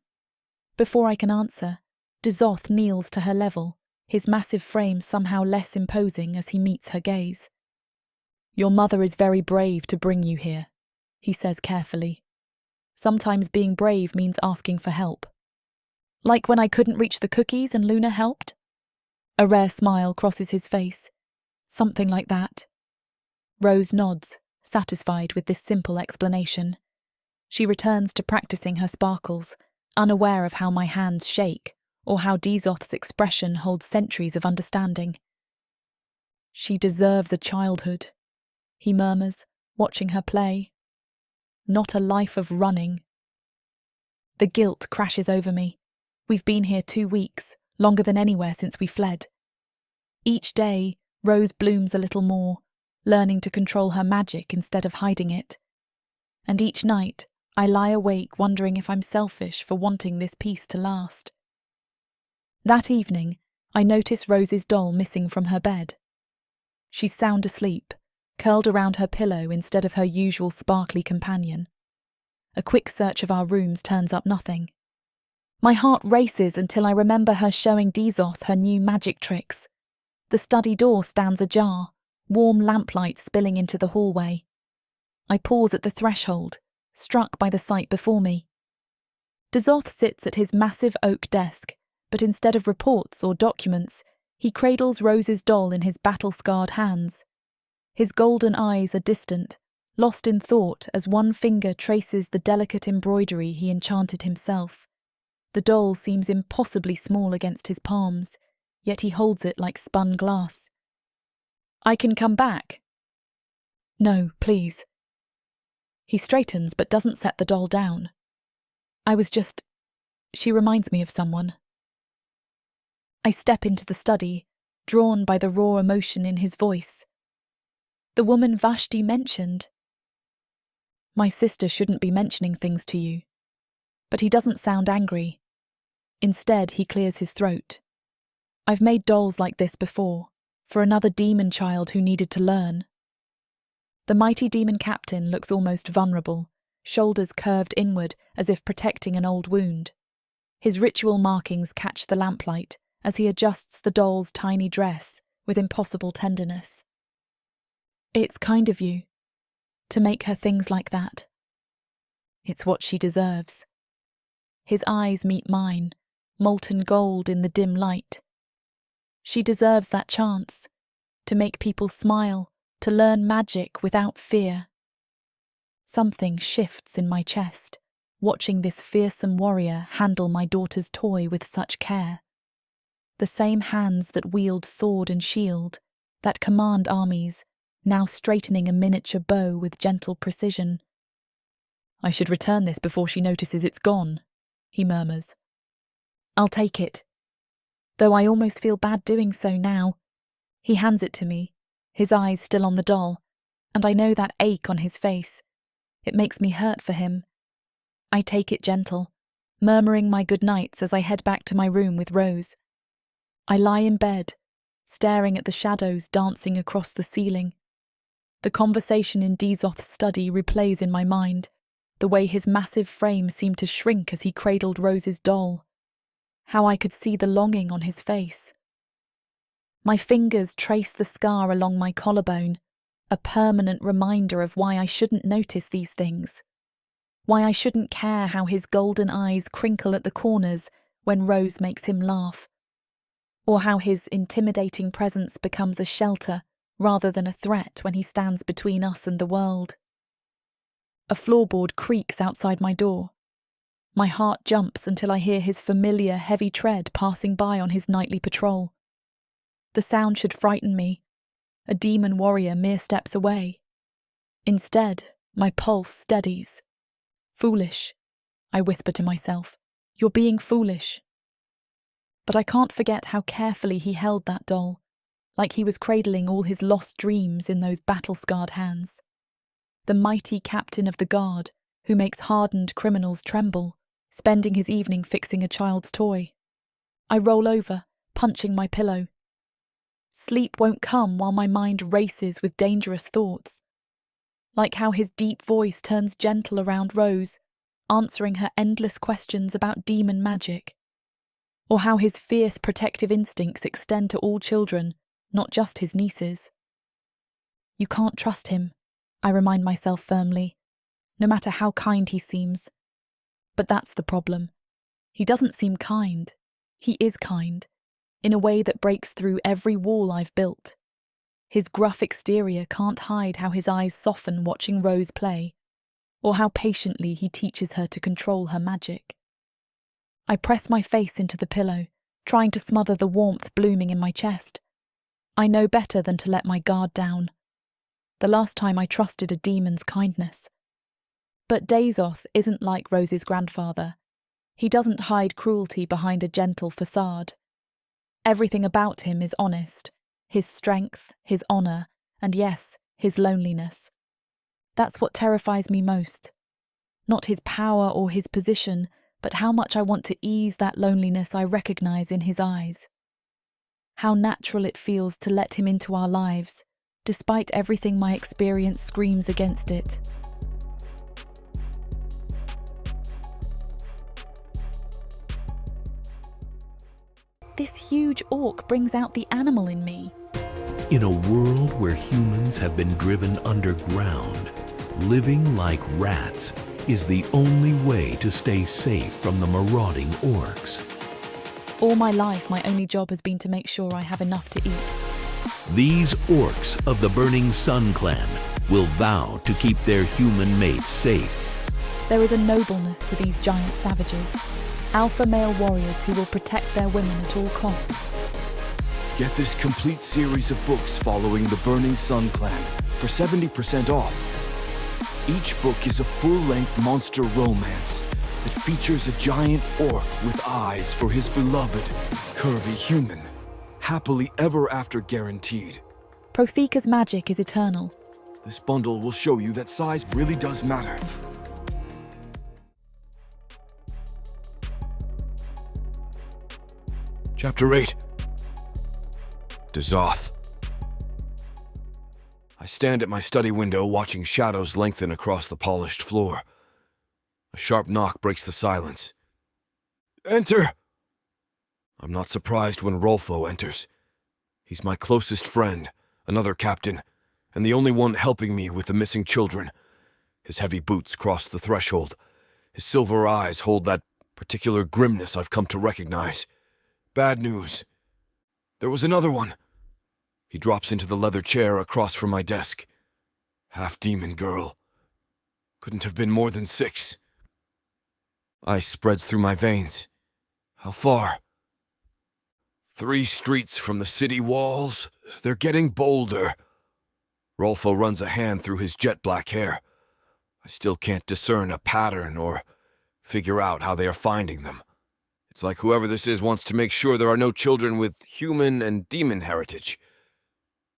Before I can answer, Dezoth kneels to her level, his massive frame somehow less imposing as he meets her gaze. Your mother is very brave to bring you here, he says carefully. Sometimes being brave means asking for help. Like when I couldn't reach the cookies and Luna helped? A rare smile crosses his face. Something like that. Rose nods, satisfied with this simple explanation. She returns to practicing her sparkles, unaware of how my hands shake, or how Dezoth's expression holds centuries of understanding. She deserves a childhood, he murmurs, watching her play. Not a life of running. The guilt crashes over me. We've been here 2 weeks, longer than anywhere since we fled. Each day, Rose blooms a little more, learning to control her magic instead of hiding it. And each night, I lie awake wondering if I'm selfish for wanting this peace to last. That evening, I notice Rose's doll missing from her bed. She's sound asleep, curled around her pillow instead of her usual sparkly companion. A quick search of our rooms turns up nothing. My heart races until I remember her showing Dezoth her new magic tricks. The study door stands ajar, warm lamplight spilling into the hallway. I pause at the threshold, struck by the sight before me. Dezoth sits at his massive oak desk, but instead of reports or documents, he cradles Rose's doll in his battle-scarred hands. His golden eyes are distant, lost in thought as one finger traces the delicate embroidery he enchanted himself. The doll seems impossibly small against his palms, yet he holds it like spun glass. I can come back. No, please. He straightens but doesn't set the doll down. She reminds me of someone. I step into the study, drawn by the raw emotion in his voice. The woman Vashti mentioned. My sister shouldn't be mentioning things to you. But he doesn't sound angry. Instead, he clears his throat. I've made dolls like this before, for another demon child who needed to learn. The mighty demon captain looks almost vulnerable, shoulders curved inward as if protecting an old wound. His ritual markings catch the lamplight as he adjusts the doll's tiny dress with impossible tenderness. It's kind of you, to make her things like that. It's what she deserves. His eyes meet mine, molten gold in the dim light. She deserves that chance, to make people smile, to learn magic without fear. Something shifts in my chest, watching this fearsome warrior handle my daughter's toy with such care. The same hands that wield sword and shield, that command armies, now straightening a miniature bow with gentle precision. I should return this before she notices it's gone, he murmurs. I'll take it. Though I almost feel bad doing so now. He hands it to me, his eyes still on the doll, and I know that ache on his face. It makes me hurt for him. I take it gentle, murmuring my goodnights as I head back to my room with Rose. I lie in bed, staring at the shadows dancing across the ceiling. The conversation in Dezoth's study replays in my mind, the way his massive frame seemed to shrink as he cradled Rose's doll. How I could see the longing on his face. My fingers trace the scar along my collarbone, a permanent reminder of why I shouldn't notice these things. Why I shouldn't care how his golden eyes crinkle at the corners when Rose makes him laugh. Or how his intimidating presence becomes a shelter rather than a threat when he stands between us and the world. A floorboard creaks outside my door. My heart jumps until I hear his familiar heavy tread passing by on his nightly patrol. The sound should frighten me. A demon warrior mere steps away. Instead, my pulse steadies. Foolish, I whisper to myself. You're being foolish. But I can't forget how carefully he held that doll, like he was cradling all his lost dreams in those battle-scarred hands. The mighty captain of the guard, who makes hardened criminals tremble, spending his evening fixing a child's toy. I roll over, punching my pillow. Sleep won't come while my mind races with dangerous thoughts. Like how his deep voice turns gentle around Rose, answering her endless questions about demon magic. Or how his fierce protective instincts extend to all children, not just his nieces. You can't trust him, I remind myself firmly, no matter how kind he seems. But that's the problem. He doesn't seem kind. He is kind, in a way that breaks through every wall I've built. His gruff exterior can't hide how his eyes soften watching Rose play, or how patiently he teaches her to control her magic. I press my face into the pillow, trying to smother the warmth blooming in my chest. I know better than to let my guard down. The last time I trusted a demon's kindness. But Dezoth isn't like Rose's grandfather. He doesn't hide cruelty behind a gentle facade. Everything about him is honest. His strength, his honour, and yes, his loneliness. That's what terrifies me most. Not his power or his position, but how much I want to ease that loneliness I recognise in his eyes. How natural it feels to let him into our lives, despite everything my experience screams against it. This huge orc brings out the animal in me. In a world where humans have been driven underground, living like rats is the only way to stay safe from the marauding orcs. All my life, my only job has been to make sure I have enough to eat. These orcs of the Burning Sun clan will vow to keep their human mates safe. There is a nobleness to these giant savages. Alpha male warriors who will protect their women at all costs. Get this complete series of books following the Burning Sun clan for 70% off. Each book is a full-length monster romance that features a giant orc with eyes for his beloved, curvy human. Happily ever after guaranteed. Prothea's magic is eternal. This bundle will show you that size really does matter. Chapter 8. Dezoth. I stand at my study window watching shadows lengthen across the polished floor. A sharp knock breaks the silence. Enter! I'm not surprised when Rolfo enters. He's my closest friend, another captain, and the only one helping me with the missing children. His heavy boots cross the threshold. His silver eyes hold that particular grimness I've come to recognize. Bad news. There was another one. He drops into the leather chair across from my desk. Half-demon girl. Couldn't have been more than 6. Ice spreads through my veins. How far? 3 streets from the city walls. They're getting bolder. Rolfo runs a hand through his jet-black hair. I still can't discern a pattern or figure out how they are finding them. It's like whoever this is wants to make sure there are no children with human and demon heritage.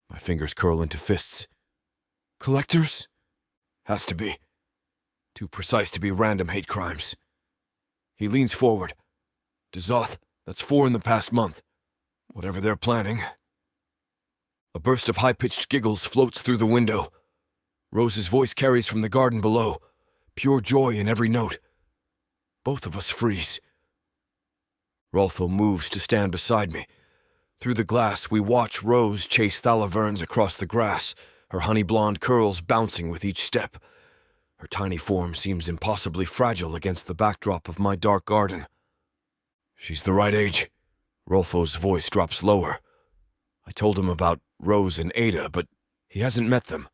My fingers curl into fists. Collectors? Has to be. Too precise to be random hate crimes. He leans forward. Dezoth, that's 4 in the past month. Whatever they're planning. A burst of high-pitched giggles floats through the window. Rose's voice carries from the garden below, pure joy in every note. Both of us freeze. Rolfo moves to stand beside me. Through the glass, we watch Rose chase Thalaverns across the grass, her honey-blonde curls bouncing with each step. Her tiny form seems impossibly fragile against the backdrop of my dark garden. She's the right age. Rolfo's voice drops lower. I told him about Rose and Adah, but he hasn't met them.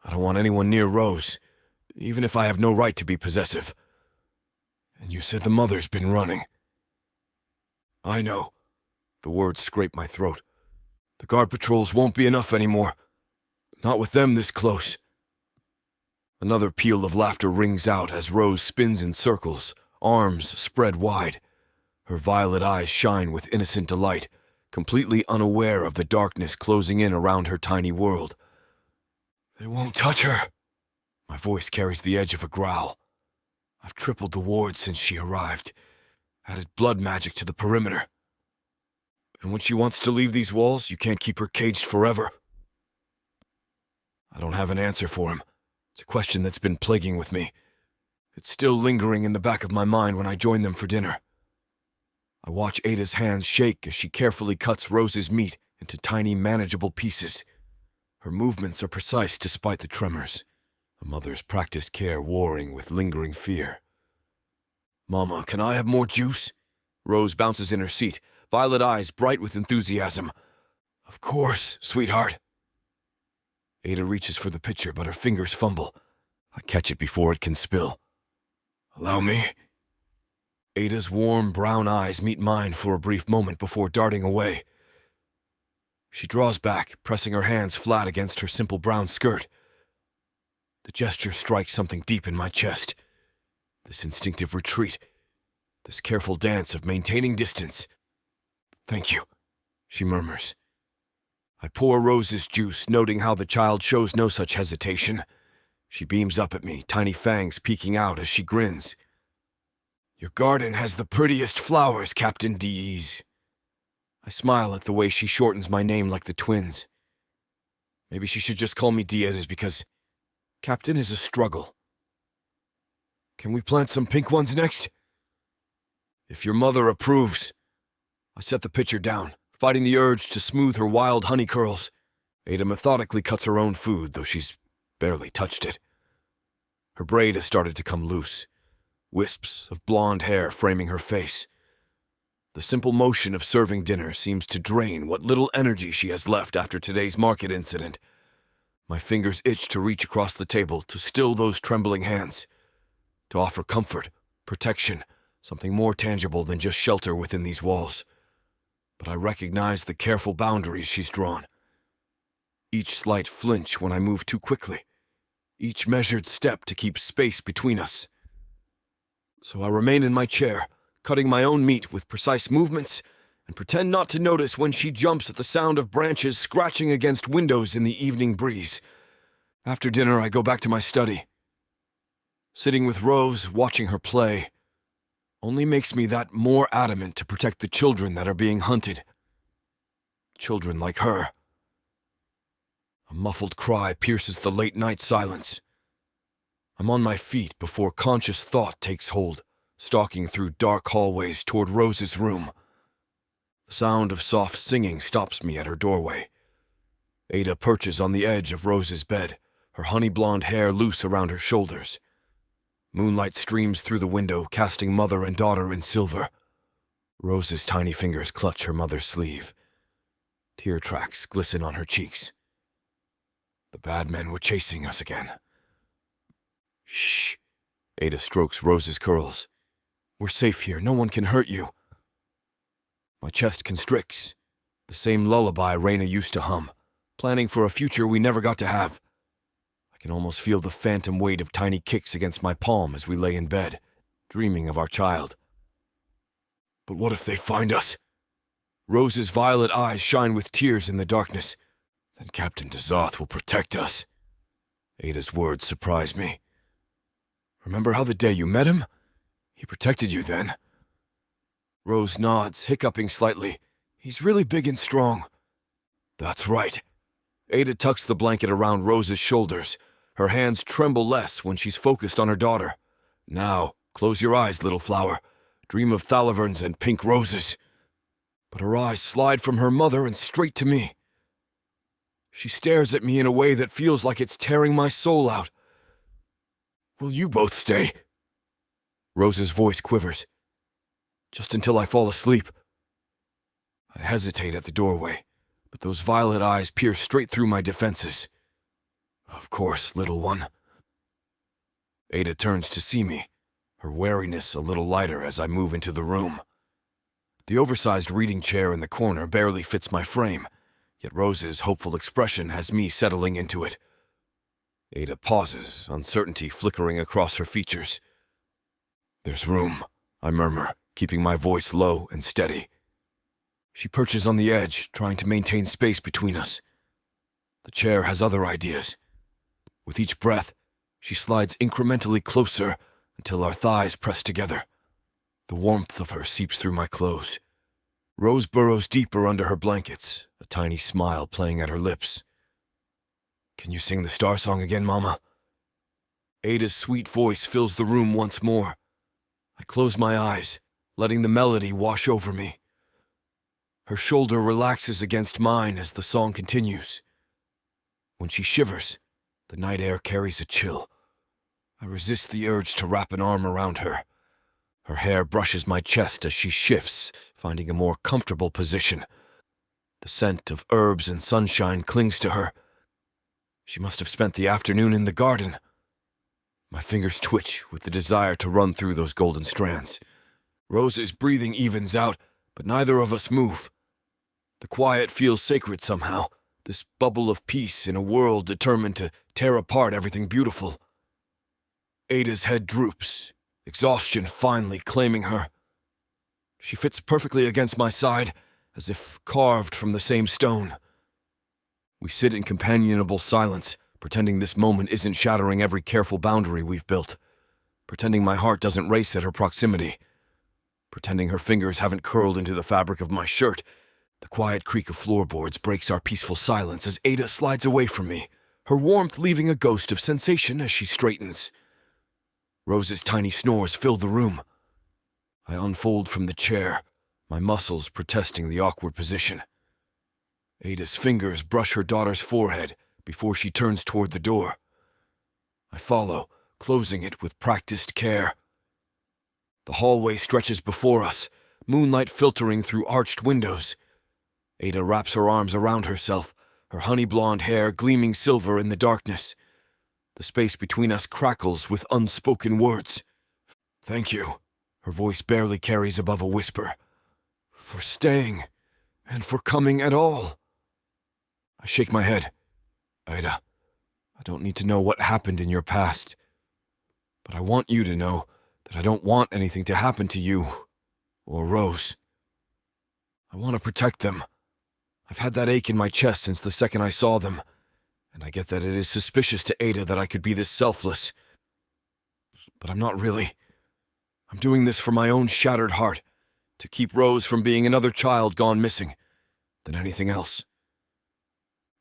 I don't want anyone near Rose, even if I have no right to be possessive. And you said the mother's been running. I know. The words scrape my throat. The guard patrols won't be enough anymore. Not with them this close. Another peal of laughter rings out as Rose spins in circles, arms spread wide. Her violet eyes shine with innocent delight, completely unaware of the darkness closing in around her tiny world. They won't touch her. My voice carries the edge of a growl. I've tripled the ward since she arrived, added blood magic to the perimeter. And when she wants to leave these walls, you can't keep her caged forever. I don't have an answer for him. It's a question that's been plaguing with me. It's still lingering in the back of my mind when I join them for dinner. I watch Adah's hands shake as she carefully cuts Rose's meat into tiny, manageable pieces. Her movements are precise despite the tremors, a mother's practiced care warring with lingering fear. Mama, can I have more juice? Rose bounces in her seat, violet eyes bright with enthusiasm. Of course, sweetheart. Adah reaches for the pitcher, but her fingers fumble. I catch it before it can spill. Allow me. Adah's warm brown eyes meet mine for a brief moment before darting away. She draws back, pressing her hands flat against her simple brown skirt. The gesture strikes something deep in my chest. This instinctive retreat, this careful dance of maintaining distance. Thank you, she murmurs. I pour Rose's juice, noting how the child shows no such hesitation. She beams up at me, tiny fangs peeking out as she grins. Your garden has the prettiest flowers, Captain Deez. I smile at the way she shortens my name like the twins. Maybe she should just call me Diaz because Captain is a struggle. Can we plant some pink ones next? If your mother approves. I set the pitcher down, fighting the urge to smooth her wild honey curls. Adah methodically cuts her own food, though she's barely touched it. Her braid has started to come loose, wisps of blonde hair framing her face. The simple motion of serving dinner seems to drain what little energy she has left after today's market incident. My fingers itch to reach across the table to still those trembling hands, to offer comfort, protection, something more tangible than just shelter within these walls. But I recognize the careful boundaries she's drawn. Each slight flinch when I move too quickly, each measured step to keep space between us. So I remain in my chair, cutting my own meat with precise movements, and pretend not to notice when she jumps at the sound of branches scratching against windows in the evening breeze. After dinner, I go back to my study. Sitting with Rose, watching her play, only makes me that more adamant to protect the children that are being hunted. Children like her. A muffled cry pierces the late-night silence. I'm on my feet before conscious thought takes hold, stalking through dark hallways toward Rose's room. The sound of soft singing stops me at her doorway. Adah perches on the edge of Rose's bed, her honey-blonde hair loose around her shoulders. Moonlight streams through the window, casting mother and daughter in silver. Rose's tiny fingers clutch her mother's sleeve. Tear tracks glisten on her cheeks. The bad men were chasing us again. Shh. Adah strokes Rose's curls. We're safe here. No one can hurt you. My chest constricts. The same lullaby Raina used to hum, planning for a future we never got to have. I can almost feel the phantom weight of tiny kicks against my palm as we lay in bed, dreaming of our child. But what if they find us? Rose's violet eyes shine with tears in the darkness. Then Captain Dezoth will protect us. Adah's words surprise me. Remember how the day you met him? He protected you then. Rose nods, hiccuping slightly. He's really big and strong. That's right. Adah tucks the blanket around Rose's shoulders. Her hands tremble less when she's focused on her daughter. Now, close your eyes, little flower. Dream of thalaverns and pink roses. But her eyes slide from her mother and straight to me. She stares at me in a way that feels like it's tearing my soul out. Will you both stay? Rose's voice quivers. Just until I fall asleep. I hesitate at the doorway, but those violet eyes pierce straight through my defenses. Of course, little one. Adah turns to see me, her wariness a little lighter as I move into the room. The oversized reading chair in the corner barely fits my frame, yet Rose's hopeful expression has me settling into it. Adah pauses, uncertainty flickering across her features. There's room, I murmur, keeping my voice low and steady. She perches on the edge, trying to maintain space between us. The chair has other ideas. With each breath, she slides incrementally closer until our thighs press together. The warmth of her seeps through my clothes. Rose burrows deeper under her blankets, a tiny smile playing at her lips. Can you sing the star song again, Mama? Adah's sweet voice fills the room once more. I close my eyes, letting the melody wash over me. Her shoulder relaxes against mine as the song continues. When she shivers, the night air carries a chill. I resist the urge to wrap an arm around her. Her hair brushes my chest as she shifts, finding a more comfortable position. The scent of herbs and sunshine clings to her. She must have spent the afternoon in the garden. My fingers twitch with the desire to run through those golden strands. Rose's breathing evens out, but neither of us move. The quiet feels sacred somehow, this bubble of peace in a world determined to tear apart everything beautiful. Adah's head droops, exhaustion finally claiming her. She fits perfectly against my side, as if carved from the same stone. We sit in companionable silence, pretending this moment isn't shattering every careful boundary we've built, pretending my heart doesn't race at her proximity, pretending her fingers haven't curled into the fabric of my shirt. The quiet creak of floorboards breaks our peaceful silence as Adah slides away from me, her warmth leaving a ghost of sensation as she straightens. Rose's tiny snores fill the room. I unfold from the chair, my muscles protesting the awkward position. Adah's fingers brush her daughter's forehead before she turns toward the door. I follow, closing it with practiced care. The hallway stretches before us, moonlight filtering through arched windows. Adah wraps her arms around herself, her honey-blonde hair gleaming silver in the darkness. The space between us crackles with unspoken words. Thank you, her voice barely carries above a whisper, for staying and for coming at all. I shake my head. Adah, I don't need to know what happened in your past, but I want you to know that I don't want anything to happen to you or Rose. I want to protect them. I've had that ache in my chest since the second I saw them, and I get that it is suspicious to Adah that I could be this selfless. But I'm not really. I'm doing this for my own shattered heart, to keep Rose from being another child gone missing, than anything else.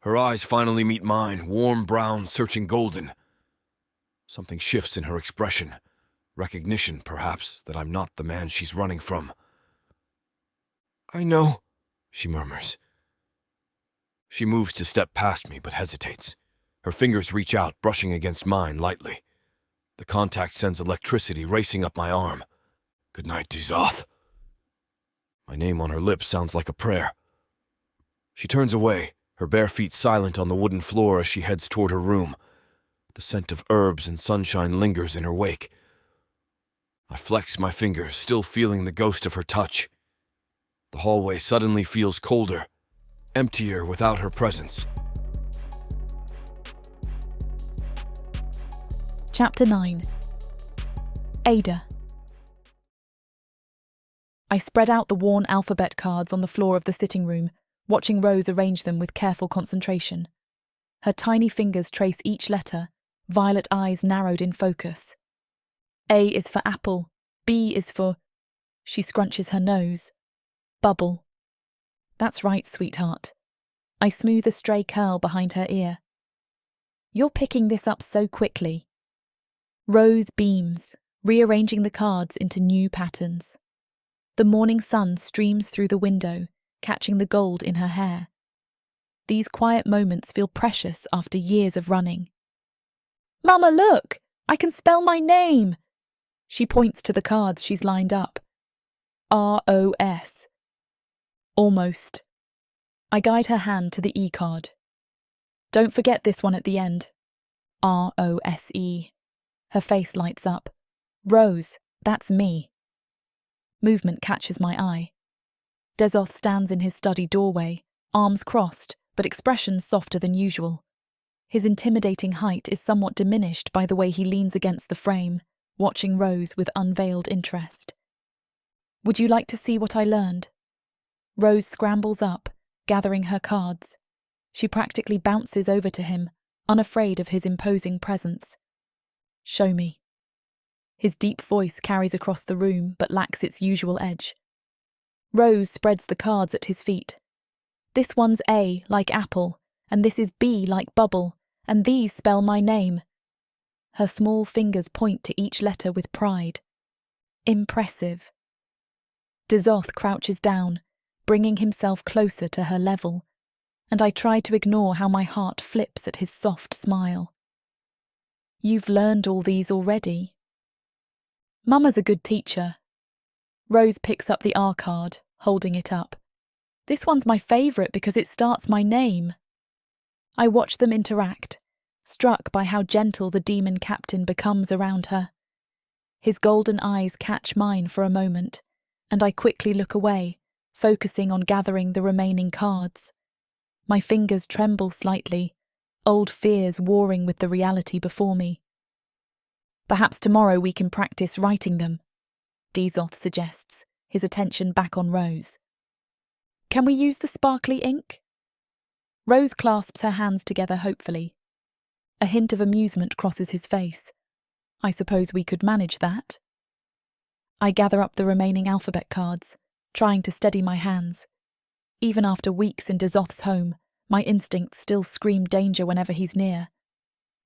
Her eyes finally meet mine, warm brown, searching golden. Something shifts in her expression, recognition, perhaps, that I'm not the man she's running from. I know, she murmurs. She moves to step past me, but hesitates. Her fingers reach out, brushing against mine lightly. The contact sends electricity racing up my arm. Good night, Dezoth. My name on her lips sounds like a prayer. She turns away, her bare feet silent on the wooden floor as she heads toward her room. The scent of herbs and sunshine lingers in her wake. I flex my fingers, still feeling the ghost of her touch. The hallway suddenly feels colder, emptier without her presence. Chapter 9. Adah. I I spread out the worn alphabet cards on the floor of the sitting room, watching Rose arrange them with careful concentration. Her tiny fingers trace each letter, violet eyes narrowed in focus. A is for apple, B is for... She scrunches her nose. Bubble. That's right, sweetheart. I smooth a stray curl behind her ear. You're picking this up so quickly. Rose beams, rearranging the cards into new patterns. The morning sun streams through the window, catching the gold in her hair. These quiet moments feel precious after years of running. Mama, look! I can spell my name! She points to the cards she's lined up. R-O-S. Almost. I guide her hand to the E card. Don't forget this one at the end. R-O-S-E. Her face lights up. Rose, that's me. Movement catches my eye. Dezoth stands in his study doorway, arms crossed, but expression softer than usual. His intimidating height is somewhat diminished by the way he leans against the frame, watching Rose with unveiled interest. Would you like to see what I learned? Rose scrambles up, gathering her cards. She practically bounces over to him, unafraid of his imposing presence. Show me. His deep voice carries across the room but lacks its usual edge. Rose spreads the cards at his feet. This one's A, like apple, and this is B, like bubble, and these spell my name. Her small fingers point to each letter with pride. Impressive. Dezoth crouches down, bringing himself closer to her level, and I try to ignore how my heart flips at his soft smile. You've learned all these already. Mama's a good teacher. Rose picks up the R card, holding it up. This one's my favourite because it starts my name. I watch them interact, struck by how gentle the demon captain becomes around her. His golden eyes catch mine for a moment, and I quickly look away, focusing on gathering the remaining cards. My fingers tremble slightly, old fears warring with the reality before me. Perhaps tomorrow we can practice writing them, Dezoth suggests, his attention back on Rose. Can we use the sparkly ink? Rose clasps her hands together hopefully. A hint of amusement crosses his face. I suppose we could manage that. I gather up the remaining alphabet cards, trying to steady my hands. Even after weeks in Dezoth's home, my instincts still scream danger whenever he's near.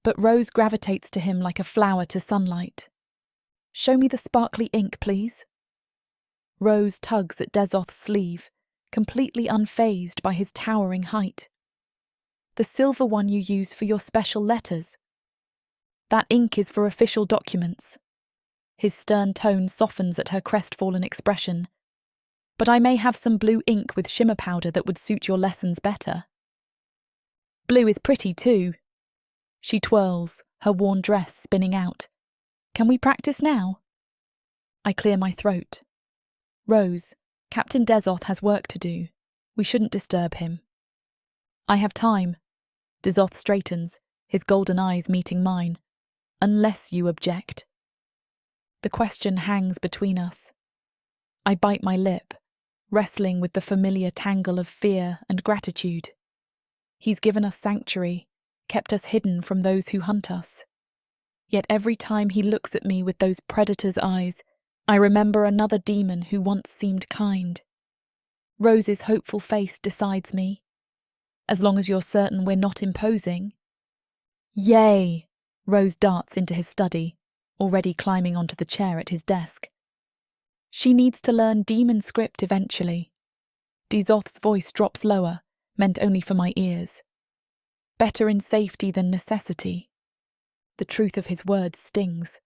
But Rose gravitates to him like a flower to sunlight. Show me the sparkly ink, please. Rose tugs at Dezoth's sleeve, completely unfazed by his towering height. The silver one you use for your special letters. That ink is for official documents. His stern tone softens at her crestfallen expression. But I may have some blue ink with shimmer powder that would suit your lessons better. Blue is pretty too. She twirls, her worn dress spinning out. Can we practice now? I clear my throat. Rose, Captain Dezoth has work to do. We shouldn't disturb him. I have time. Dezoth straightens, his golden eyes meeting mine. Unless you object. The question hangs between us. I bite my lip, wrestling with the familiar tangle of fear and gratitude. He's given us sanctuary, kept us hidden from those who hunt us. Yet every time he looks at me with those predator's eyes, I remember another demon who once seemed kind. Rose's hopeful face decides me. As long as you're certain we're not imposing. Yay! Rose darts into his study, already climbing onto the chair at his desk. She needs to learn demon script eventually. Dezoth's voice drops lower, meant only for my ears. Better in safety than necessity. The truth of his words stings.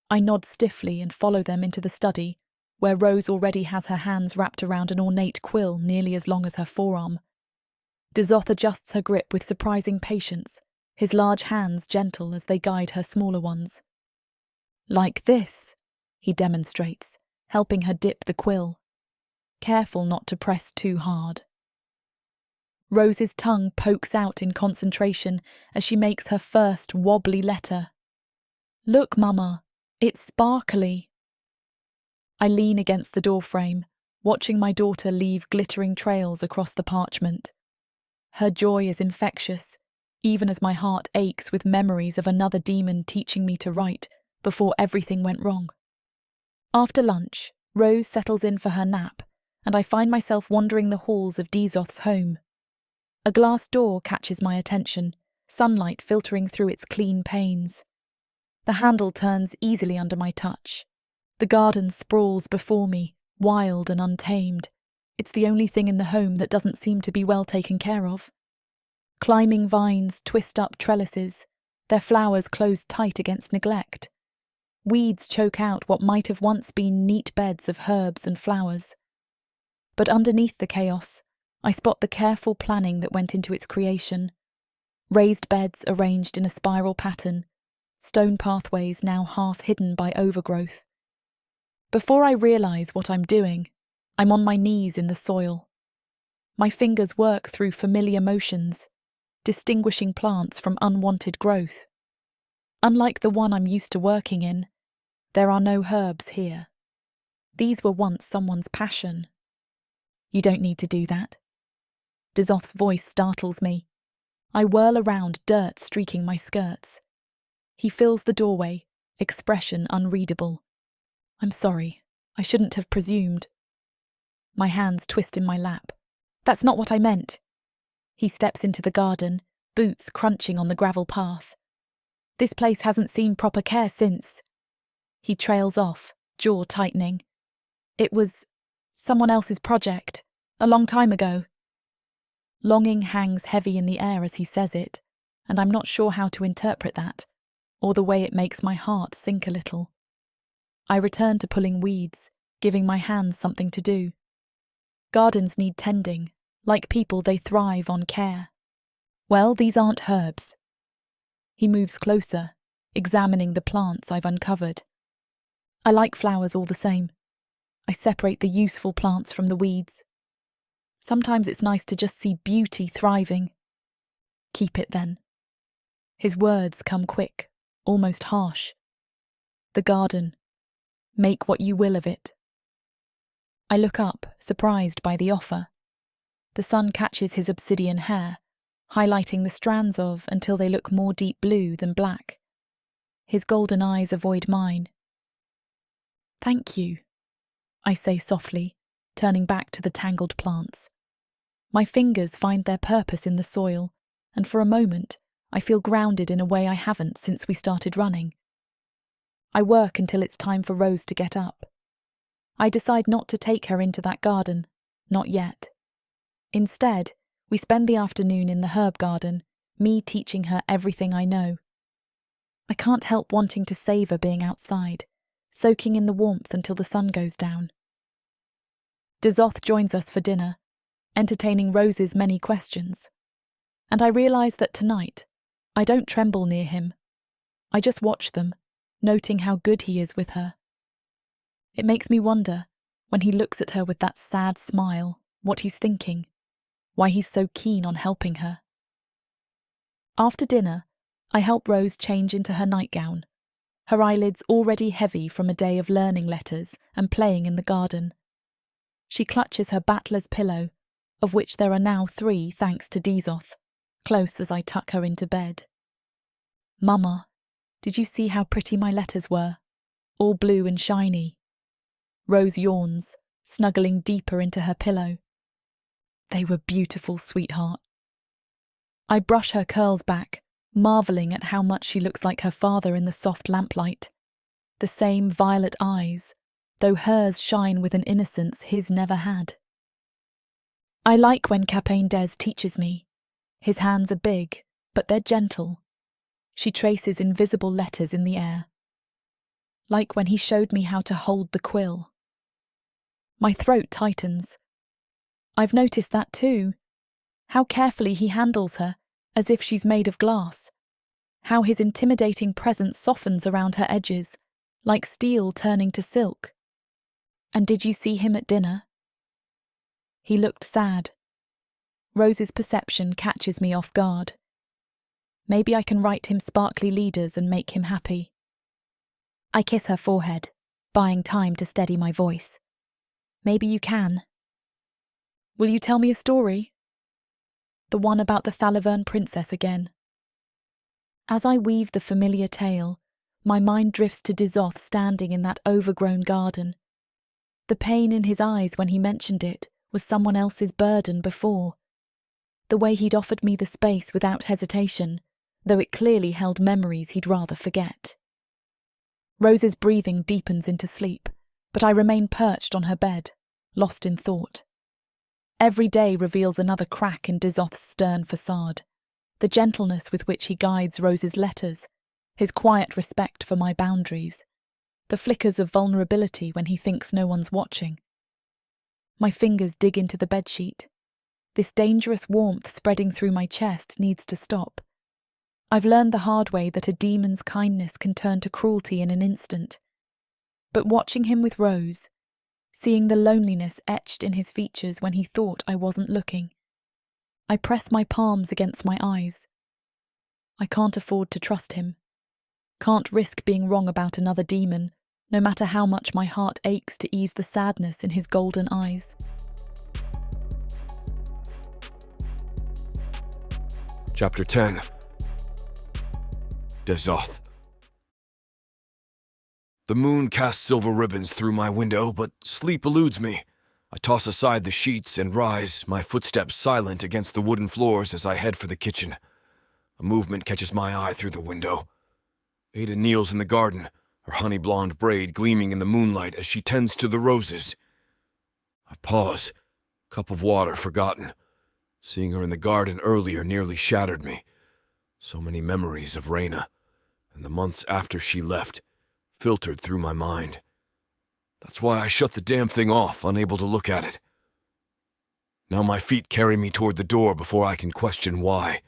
I nod stiffly and follow them into the study, where Rose already has her hands wrapped around an ornate quill nearly as long as her forearm. Dezoth adjusts her grip with surprising patience, his large hands gentle as they guide her smaller ones. Like this, he demonstrates, helping her dip the quill. Careful not to press too hard. Rose's tongue pokes out in concentration as she makes her first wobbly letter. Look, Mama, it's sparkly. I lean against the doorframe, watching my daughter leave glittering trails across the parchment. Her joy is infectious, even as my heart aches with memories of another demon teaching me to write before everything went wrong. After lunch, Rose settles in for her nap, and I find myself wandering the halls of Dezoth's home. A glass door catches my attention, sunlight filtering through its clean panes. The handle turns easily under my touch. The garden sprawls before me, wild and untamed. It's the only thing in the home that doesn't seem to be well taken care of. Climbing vines twist up trellises, their flowers close tight against neglect. Weeds choke out what might have once been neat beds of herbs and flowers. But underneath the chaos, I spot the careful planning that went into its creation. Raised beds arranged in a spiral pattern, stone pathways now half hidden by overgrowth. Before I realise what I'm doing, I'm on my knees in the soil. My fingers work through familiar motions, distinguishing plants from unwanted growth. Unlike the one I'm used to working in, there are no herbs here. These were once someone's passion. You don't need to do that. Dezoth's voice startles me. I whirl around, dirt streaking my skirts. He fills the doorway, expression unreadable. I'm sorry. I shouldn't have presumed. My hands twist in my lap. That's not what I meant. He steps into the garden, boots crunching on the gravel path. This place hasn't seen proper care since. He trails off, jaw tightening. It was someone else's project, a long time ago. Longing hangs heavy in the air as he says it, and I'm not sure how to interpret that, or the way it makes my heart sink a little. I return to pulling weeds, giving my hands something to do. Gardens need tending. Like people, they thrive on care. Well, these aren't herbs. He moves closer, examining the plants I've uncovered. I like flowers all the same. I separate the useful plants from the weeds. Sometimes it's nice to just see beauty thriving. Keep it then. His words come quick, almost harsh. The garden. Make what you will of it. I look up, surprised by the offer. The sun catches his obsidian hair, highlighting the strands of until they look more deep blue than black. His golden eyes avoid mine. Thank you, I say softly, turning back to the tangled plants. My fingers find their purpose in the soil, and for a moment I feel grounded in a way I haven't since we started running. I work until it's time for Rose to get up. I decide not to take her into that garden, not yet. Instead, we spend the afternoon in the herb garden, me teaching her everything I know. I can't help wanting to savour being outside, soaking in the warmth until the sun goes down. Dezoth joins us for dinner, entertaining Rose's many questions. And I realise that tonight, I don't tremble near him. I just watch them, noting how good he is with her. It makes me wonder, when he looks at her with that sad smile, what he's thinking, why he's so keen on helping her. After dinner, I help Rose change into her nightgown, her eyelids already heavy from a day of learning letters and playing in the garden. She clutches her battler's pillow, of which there are now 3 thanks to Dezoth, close as I tuck her into bed. Mama, did you see how pretty my letters were? All blue and shiny. Rose yawns, snuggling deeper into her pillow. They were beautiful, sweetheart. I brush her curls back, marvelling at how much she looks like her father in the soft lamplight. The same violet eyes, though hers shine with an innocence his never had. I like when Captain Des teaches me. His hands are big, but they're gentle. She traces invisible letters in the air. Like when he showed me how to hold the quill. My throat tightens. I've noticed that too. How carefully he handles her, as if she's made of glass. How his intimidating presence softens around her edges, like steel turning to silk. And did you see him at dinner? He looked sad. Rose's perception catches me off guard. Maybe I can write him sparkly leaders and make him happy. I kiss her forehead, buying time to steady my voice. Maybe you can. Will you tell me a story? The one about the Thalavern princess again. As I weave the familiar tale, my mind drifts to Dezoth standing in that overgrown garden. The pain in his eyes when he mentioned it was someone else's burden before. The way he'd offered me the space without hesitation, though it clearly held memories he'd rather forget. Rose's breathing deepens into sleep, but I remain perched on her bed, lost in thought. Every day reveals another crack in Dezoth's stern facade, the gentleness with which he guides Rose's letters, his quiet respect for my boundaries, the flickers of vulnerability when he thinks no one's watching. My fingers dig into the bedsheet. This dangerous warmth spreading through my chest needs to stop. I've learned the hard way that a demon's kindness can turn to cruelty in an instant. But watching him with Rose, seeing the loneliness etched in his features when he thought I wasn't looking, I press my palms against my eyes. I can't afford to trust him. Can't risk being wrong about another demon, no matter how much my heart aches to ease the sadness in his golden eyes. Chapter 10. Dezoth. The moon casts silver ribbons through my window, but sleep eludes me. I toss aside the sheets and rise, my footsteps silent against the wooden floors as I head for the kitchen. A movement catches my eye through the window. Adah kneels in the garden, her honey-blonde braid gleaming in the moonlight as she tends to the roses. I pause, cup of water forgotten. Seeing her in the garden earlier nearly shattered me. So many memories of Reyna, and the months after she left, filtered through my mind. That's why I shut the damn thing off, unable to look at it. Now my feet carry me toward the door before I can question why.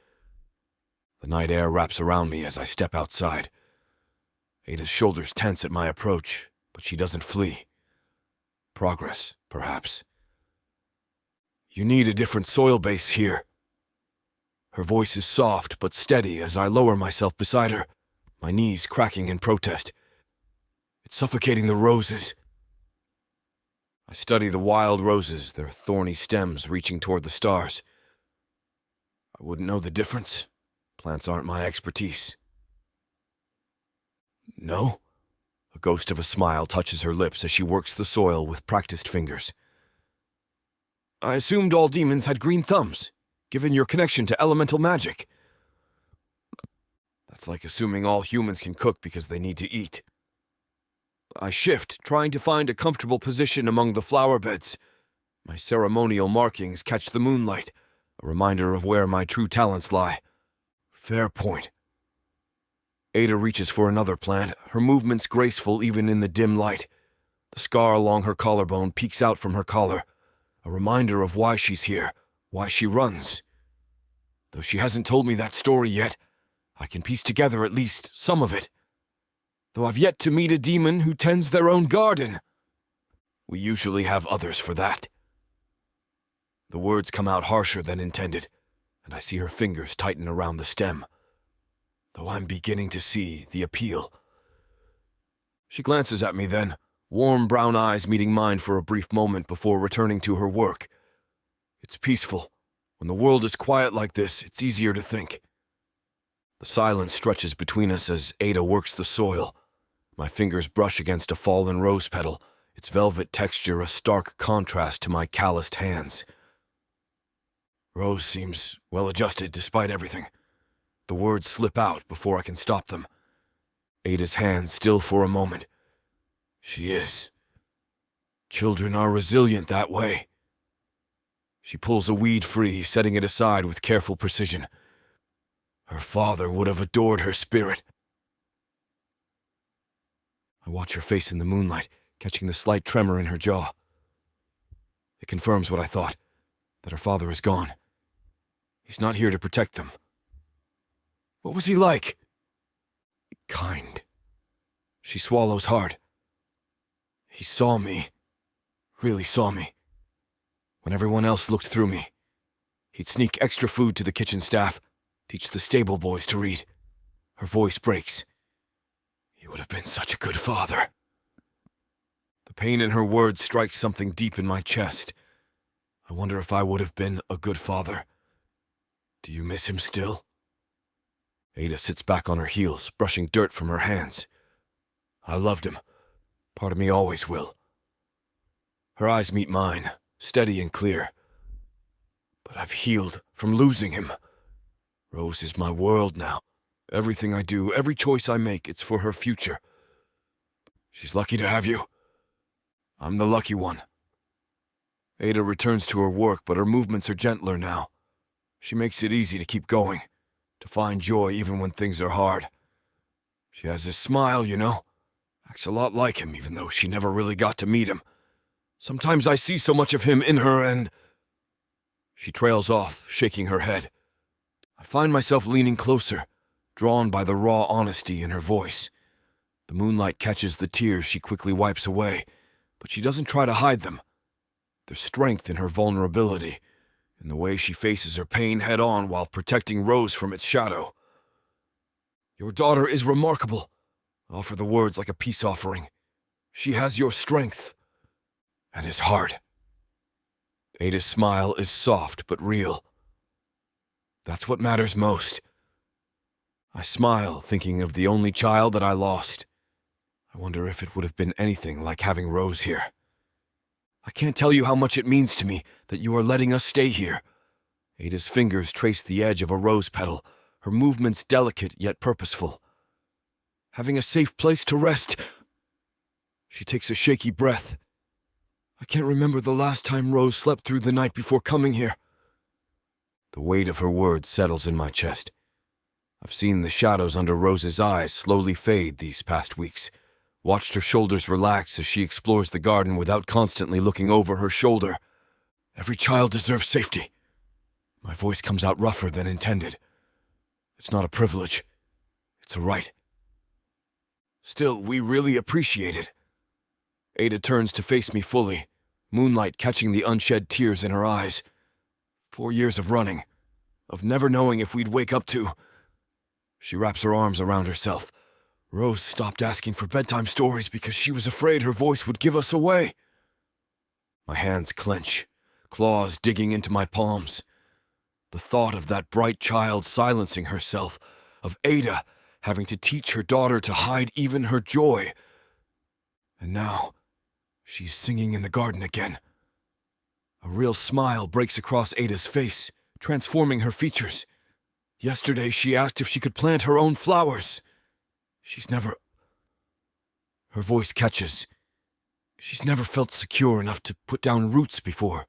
The night air wraps around me as I step outside. Adah's shoulders tense at my approach, but she doesn't flee. Progress, perhaps. You need a different soil base here. Her voice is soft but steady as I lower myself beside her, my knees cracking in protest. It's suffocating the roses. I study the wild roses, their thorny stems reaching toward the stars. I wouldn't know the difference. Plants aren't my expertise. No? A ghost of a smile touches her lips as she works the soil with practiced fingers. I assumed all demons had green thumbs, given your connection to elemental magic. That's like assuming all humans can cook because they need to eat. I shift, trying to find a comfortable position among the flower beds. My ceremonial markings catch the moonlight, a reminder of where my true talents lie. Fair point. Adah reaches for another plant, her movements graceful even in the dim light. The scar along her collarbone peeks out from her collar, a reminder of why she's here, why she runs. Though she hasn't told me that story yet, I can piece together at least some of it. Though I've yet to meet a demon who tends their own garden. We usually have others for that. The words come out harsher than intended, and I see her fingers tighten around the stem. Though I'm beginning to see the appeal. She glances at me then, warm brown eyes meeting mine for a brief moment before returning to her work. It's peaceful. When the world is quiet like this, it's easier to think. The silence stretches between us as Adah works the soil. My fingers brush against a fallen rose petal, its velvet texture a stark contrast to my calloused hands. Rose seems well-adjusted despite everything. The words slip out before I can stop them. Adah's hands still for a moment. She is. Children are resilient that way. She pulls a weed free, setting it aside with careful precision. Her father would have adored her spirit. I watch her face in the moonlight, catching the slight tremor in her jaw. It confirms what I thought, that her father is gone. He's not here to protect them. What was he like? Kind. She swallows hard. He saw me. Really saw me. When everyone else looked through me. He'd sneak extra food to the kitchen staff, teach the stable boys to read. Her voice breaks. He would have been such a good father. The pain in her words strikes something deep in my chest. I wonder if I would have been a good father. Do you miss him still? Adah sits back on her heels, brushing dirt from her hands. I loved him. Part of me always will. Her eyes meet mine, steady and clear. But I've healed from losing him. Rose is my world now. Everything I do, every choice I make, it's for her future. She's lucky to have you. I'm the lucky one. Adah returns to her work, but her movements are gentler now. She makes it easy to keep going, to find joy even when things are hard. She has this smile, you know. Acts a lot like him, even though she never really got to meet him. Sometimes I see so much of him in her and... She trails off, shaking her head. I find myself leaning closer, drawn by the raw honesty in her voice. The moonlight catches the tears she quickly wipes away, but she doesn't try to hide them. There's strength in her vulnerability, in the way she faces her pain head-on while protecting Rose from its shadow. Your daughter is remarkable. I offer the words like a peace offering. She has your strength and his heart. Adah's smile is soft but real. That's what matters most. I smile, thinking of the only child that I lost. I wonder if it would have been anything like having Rose here. I can't tell you how much it means to me that you are letting us stay here. Adah's fingers trace the edge of a rose petal, her movements delicate yet purposeful. Having a safe place to rest. She takes a shaky breath. I can't remember the last time Rose slept through the night before coming here. The weight of her words settles in my chest. I've seen the shadows under Rose's eyes slowly fade these past weeks, watched her shoulders relax as she explores the garden without constantly looking over her shoulder. Every child deserves safety. My voice comes out rougher than intended. It's not a privilege. It's a right. Still, we really appreciate it. Adah turns to face me fully, moonlight catching the unshed tears in her eyes. 4 years of running, of never knowing if we'd wake up to... She wraps her arms around herself. Rose stopped asking for bedtime stories because she was afraid her voice would give us away. My hands clench, claws digging into my palms. The thought of that bright child silencing herself, of Adah having to teach her daughter to hide even her joy. And now, she's singing in the garden again. A real smile breaks across Adah's face, transforming her features. Yesterday, she asked if she could plant her own flowers. She's never... Her voice catches. She's never felt secure enough to put down roots before.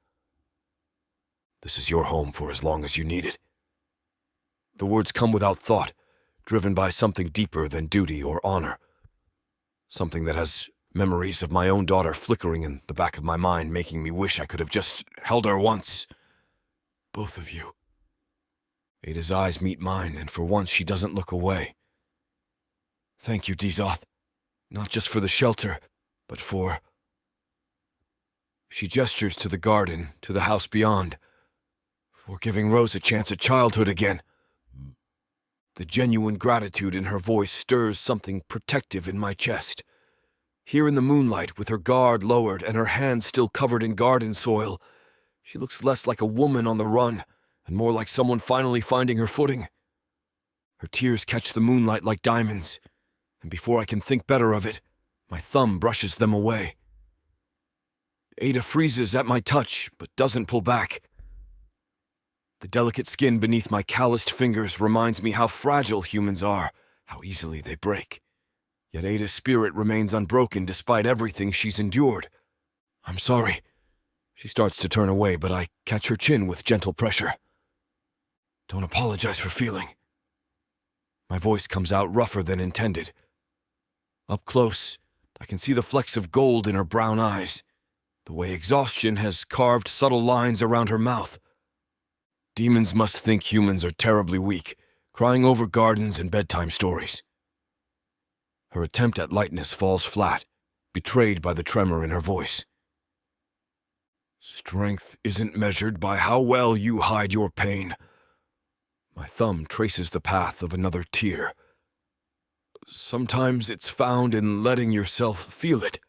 This is your home for as long as you need it. The words come without thought, driven by something deeper than duty or honor. Something that has memories of my own daughter flickering in the back of my mind, making me wish I could have just held her once. Both of you. Adah's eyes meet mine, and for once she doesn't look away. Thank you, Dezoth. Not just for the shelter, but for... She gestures to the garden, to the house beyond, for giving Rose a chance at childhood again. The genuine gratitude in her voice stirs something protective in my chest. Here in the moonlight, with her guard lowered and her hands still covered in garden soil, she looks less like a woman on the run, and more like someone finally finding her footing. Her tears catch the moonlight like diamonds, and before I can think better of it, my thumb brushes them away. Adah freezes at my touch, but doesn't pull back. The delicate skin beneath my calloused fingers reminds me how fragile humans are, how easily they break. Yet Adah's spirit remains unbroken despite everything she's endured. I'm sorry. She starts to turn away, but I catch her chin with gentle pressure. Don't apologize for feeling. My voice comes out rougher than intended. Up close, I can see the flecks of gold in her brown eyes, the way exhaustion has carved subtle lines around her mouth. Demons must think humans are terribly weak, crying over gardens and bedtime stories. Her attempt at lightness falls flat, betrayed by the tremor in her voice. Strength isn't measured by how well you hide your pain. My thumb traces the path of another tear. Sometimes it's found in letting yourself feel it.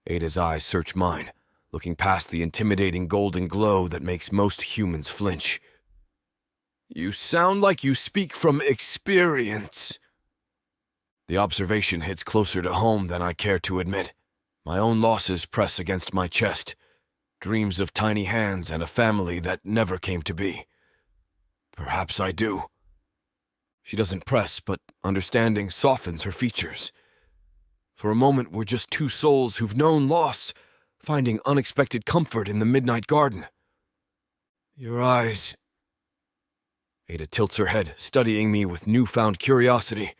Ada's eyes search mine, looking past the intimidating golden glow that makes most humans flinch. You sound like you speak from experience. The observation hits closer to home than I care to admit. My own losses press against my chest. Dreams of tiny hands and a family that never came to be. Perhaps I do. She doesn't press, but understanding softens her features. For a moment, we're just two souls who've known loss, finding unexpected comfort in the midnight garden. Your eyes... Adah tilts her head, studying me with newfound curiosity.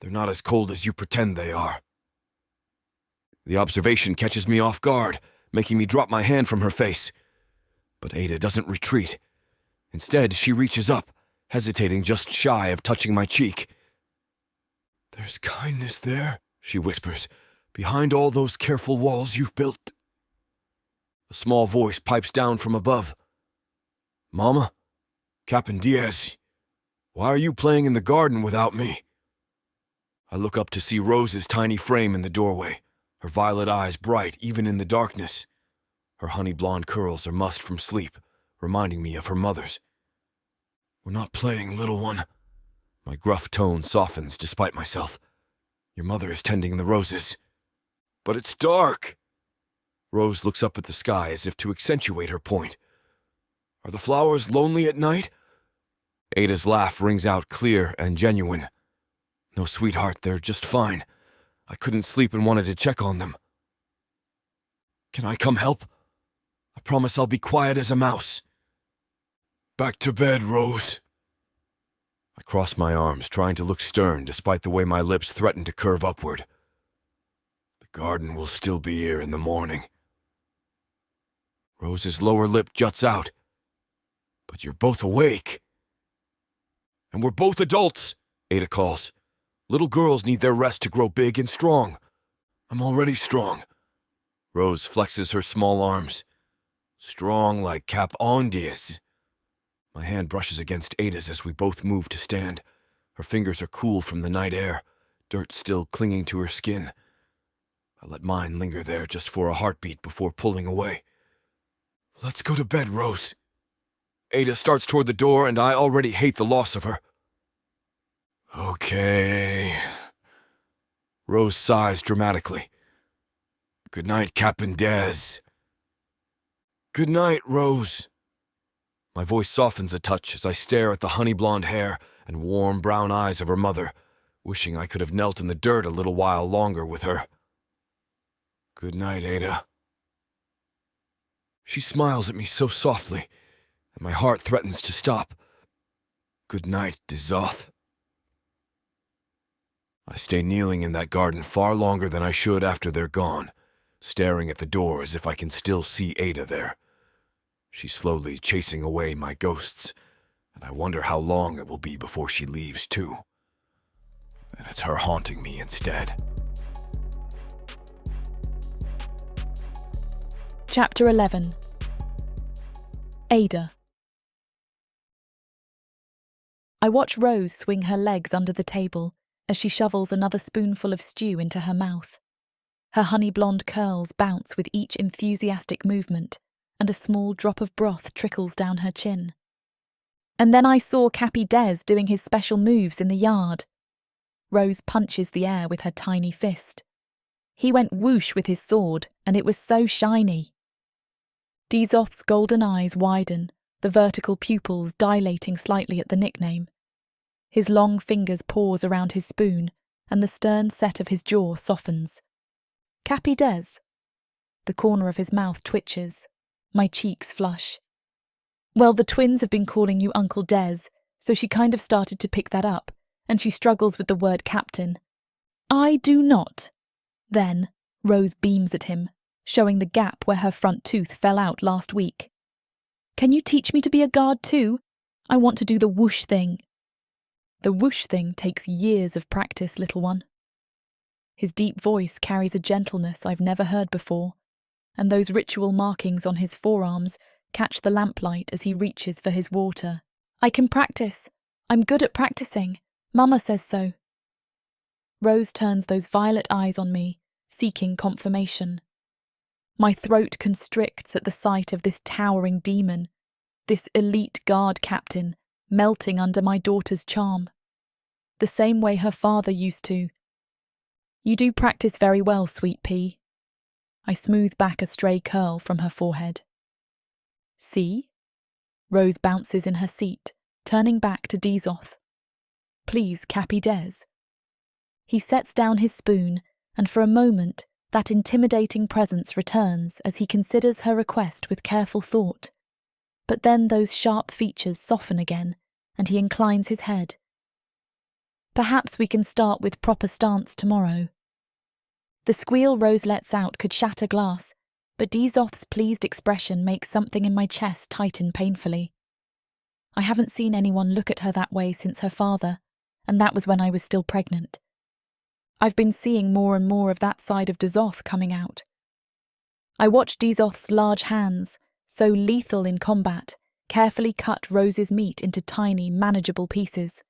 They're not as cold as you pretend they are. The observation catches me off guard, making me drop my hand from her face. But Adah doesn't retreat. Instead, she reaches up, hesitating just shy of touching my cheek. There's kindness there, she whispers, behind all those careful walls you've built. A small voice pipes down from above. Mama? Captain Diaz, why are you playing in the garden without me? I look up to see Rose's tiny frame in the doorway, her violet eyes bright even in the darkness. Her honey blonde curls are mussed from sleep, reminding me of her mother's. We're not playing, little one. My gruff tone softens despite myself. Your mother is tending the roses. But it's dark. Rose looks up at the sky as if to accentuate her point. Are the flowers lonely at night? Adah's laugh rings out clear and genuine. No, sweetheart, they're just fine. I couldn't sleep and wanted to check on them. Can I come help? I promise I'll be quiet as a mouse. Back to bed, Rose. I cross my arms, trying to look stern despite the way my lips threaten to curve upward. The garden will still be here in the morning. Rose's lower lip juts out. But you're both awake. And we're both adults, Adah calls. Little girls need their rest to grow big and strong. I'm already strong. Rose flexes her small arms. Strong like Cap Diaz. My hand brushes against Adah's as we both move to stand. Her fingers are cool from the night air, dirt still clinging to her skin. I let mine linger there just for a heartbeat before pulling away. Let's go to bed, Rose. Adah starts toward the door, and I already hate the loss of her. Okay. Rose sighs dramatically. Good night, Captain Dez. Good night, Rose. My voice softens a touch as I stare at the honey blonde hair and warm brown eyes of her mother, wishing I could have knelt in the dirt a little while longer with her. Good night, Adah. She smiles at me so softly, and my heart threatens to stop. Good night, Dezoth. I stay kneeling in that garden far longer than I should after they're gone, staring at the door as if I can still see Adah there. She's slowly chasing away my ghosts, and I wonder how long it will be before she leaves, too. And it's her haunting me instead. Chapter 11. Adah. I watch Rose swing her legs under the table as she shovels another spoonful of stew into her mouth. Her honey blonde curls bounce with each enthusiastic movement, and a small drop of broth trickles down her chin. And then I saw Cappy Dez doing his special moves in the yard. Rose punches the air with her tiny fist. He went whoosh with his sword, and it was so shiny. Dezoth's golden eyes widen, the vertical pupils dilating slightly at the nickname. His long fingers pause around his spoon, and the stern set of his jaw softens. Cappy Dez. The corner of his mouth twitches. My cheeks flush. Well, the twins have been calling you Uncle Dez, so she kind of started to pick that up, and she struggles with the word captain. I do not. Then, Rose beams at him, showing the gap where her front tooth fell out last week. Can you teach me to be a guard too? I want to do the whoosh thing. The whoosh thing takes years of practice, little one. His deep voice carries a gentleness I've never heard before, and those ritual markings on his forearms catch the lamplight as he reaches for his water. I can practice. I'm good at practicing. Mama says so. Rose turns those violet eyes on me, seeking confirmation. My throat constricts at the sight of this towering demon, this elite guard captain, melting under my daughter's charm. The same way her father used to. You do practice very well, sweet pea. I smooth back a stray curl from her forehead. See? Rose bounces in her seat, turning back to Dezoth. Please, Cappy Des. He sets down his spoon, and for a moment, that intimidating presence returns as he considers her request with careful thought. But then those sharp features soften again, and he inclines his head. Perhaps we can start with proper stance tomorrow. The squeal Rose lets out could shatter glass, but Dezoth's pleased expression makes something in my chest tighten painfully. I haven't seen anyone look at her that way since her father, and that was when I was still pregnant. I've been seeing more and more of that side of Dezoth coming out. I watched Dezoth's large hands, so lethal in combat, carefully cut Rose's meat into tiny, manageable pieces.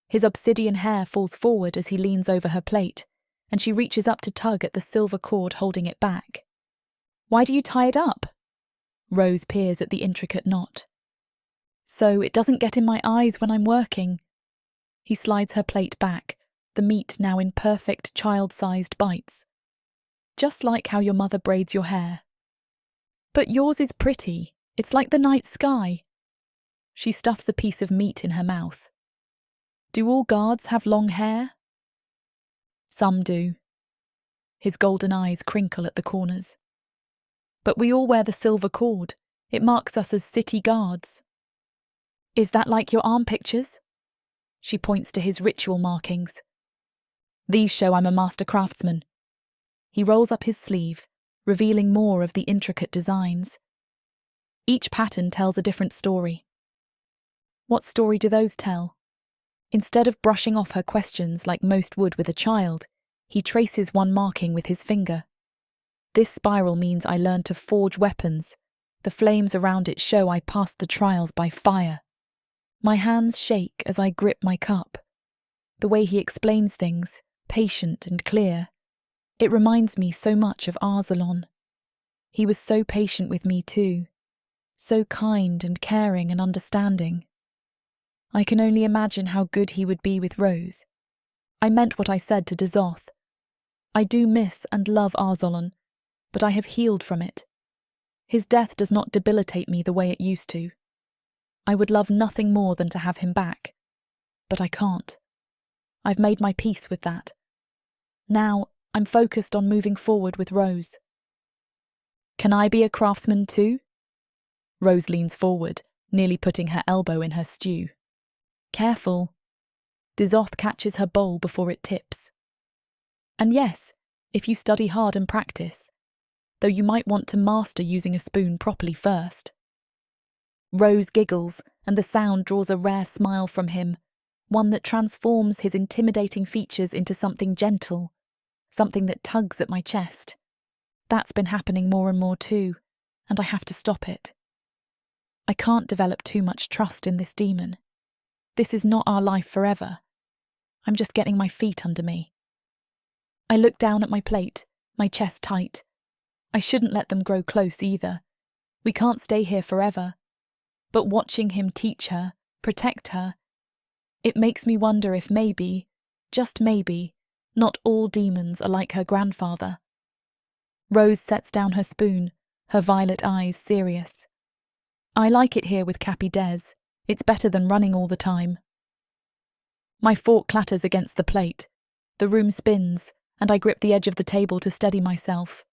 His obsidian hair falls forward as he leans over her plate, and she reaches up to tug at the silver cord holding it back. Why do you tie it up? Rose peers at the intricate knot. So it doesn't get in my eyes when I'm working. He slides her plate back, the meat now in perfect child-sized bites. Just like how your mother braids your hair. But yours is pretty. It's like the night sky. She stuffs a piece of meat in her mouth. Do all guards have long hair? Some do. His golden eyes crinkle at the corners. But we all wear the silver cord. It marks us as city guards. Is that like your arm pictures? She points to his ritual markings. These show I'm a master craftsman. He rolls up his sleeve, revealing more of the intricate designs. Each pattern tells a different story. What story do those tell? Instead of brushing off her questions like most would with a child, he traces one marking with his finger. This spiral means I learned to forge weapons. The flames around it show I passed the trials by fire. My hands shake as I grip my cup. The way he explains things, patient and clear. It reminds me so much of Arzalon. He was so patient with me too. So kind and caring and understanding. I can only imagine how good he would be with Rose. I meant what I said to Dezoth. I do miss and love Arzalon, but I have healed from it. His death does not debilitate me the way it used to. I would love nothing more than to have him back. But I can't. I've made my peace with that. Now, I'm focused on moving forward with Rose. Can I be a craftsman too? Rose leans forward, nearly putting her elbow in her stew. Careful. Dezoth catches her bowl before it tips. And yes, if you study hard and practice, though you might want to master using a spoon properly first. Rose giggles, and the sound draws a rare smile from him, one that transforms his intimidating features into something gentle, something that tugs at my chest. That's been happening more and more too, and I have to stop it. I can't develop too much trust in this demon. This is not our life forever. I'm just getting my feet under me. I look down at my plate, my chest tight. I shouldn't let them grow close either. We can't stay here forever. But watching him teach her, protect her, it makes me wonder if maybe, just maybe, not all demons are like her grandfather. Rose sets down her spoon, her violet eyes serious. I like it here with Cappy Des. It's better than running all the time. My fork clatters against the plate. The room spins, and I grip the edge of the table to steady myself.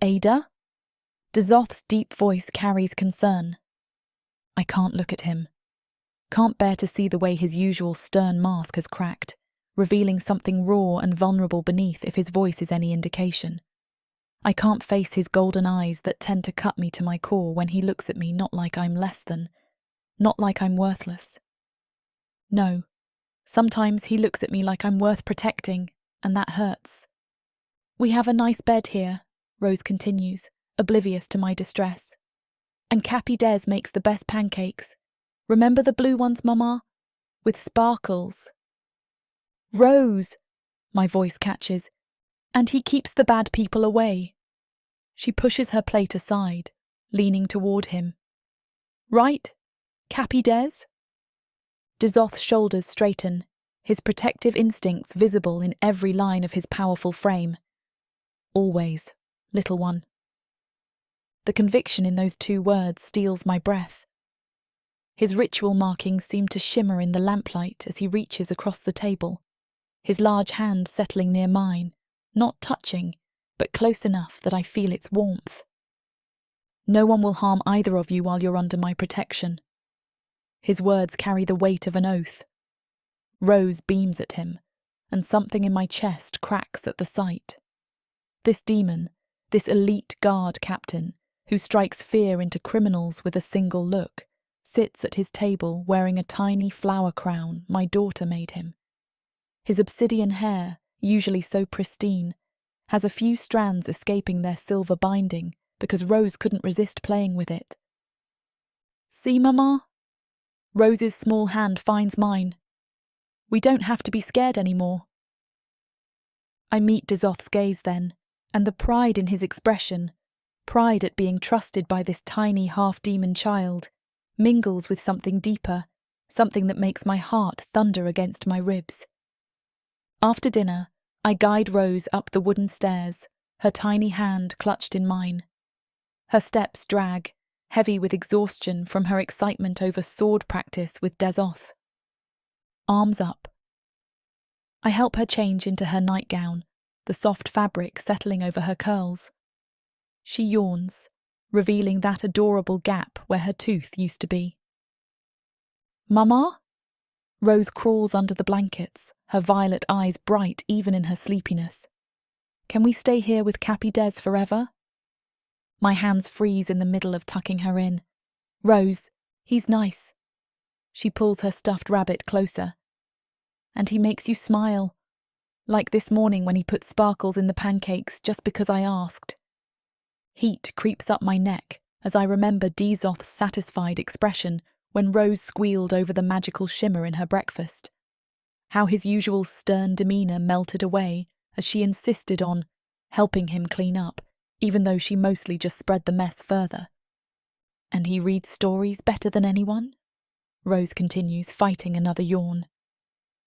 Adah? Dezoth's deep voice carries concern. I can't look at him. Can't bear to see the way his usual stern mask has cracked, revealing something raw and vulnerable beneath if his voice is any indication. I can't face his golden eyes that tend to cut me to my core when he looks at me not like I'm less than, not like I'm worthless. No, sometimes he looks at me like I'm worth protecting, and that hurts. We have a nice bed here, Rose continues, oblivious to my distress. And Cappy Des makes the best pancakes. Remember the blue ones, Mama? With sparkles. Rose, my voice catches, and he keeps the bad people away. She pushes her plate aside, leaning toward him. Right, Cappy Des? Dezoth's shoulders straighten, his protective instincts visible in every line of his powerful frame. Always, little one. The conviction in those 2 words steals my breath. His ritual markings seem to shimmer in the lamplight as he reaches across the table, his large hand settling near mine, not touching, but close enough that I feel its warmth. No one will harm either of you while you're under my protection. His words carry the weight of an oath. Rose beams at him, and something in my chest cracks at the sight. This demon, this elite guard captain, who strikes fear into criminals with a single look, sits at his table wearing a tiny flower crown my daughter made him. His obsidian hair, usually so pristine, has a few strands escaping their silver binding because Rose couldn't resist playing with it. See, Mama? Rose's small hand finds mine. We don't have to be scared anymore. I meet Dezoth's gaze then, and the pride in his expression, pride at being trusted by this tiny half-demon child, mingles with something deeper, something that makes my heart thunder against my ribs. After dinner, I guide Rose up the wooden stairs, her tiny hand clutched in mine. Her steps drag, heavy with exhaustion from her excitement over sword practice with Dezoth. Arms up. I help her change into her nightgown, the soft fabric settling over her curls. She yawns, revealing that adorable gap where her tooth used to be. Mama? Rose crawls under the blankets, her violet eyes bright even in her sleepiness. Can we stay here with Cappy Des forever? My hands freeze in the middle of tucking her in. Rose, he's nice. She pulls her stuffed rabbit closer. And he makes you smile, like this morning when he put sparkles in the pancakes just because I asked. Heat creeps up my neck as I remember Dezoth's satisfied expression when Rose squealed over the magical shimmer in her breakfast. How his usual stern demeanour melted away as she insisted on helping him clean up, even though she mostly just spread the mess further. And he reads stories better than anyone? Rose continues, fighting another yawn.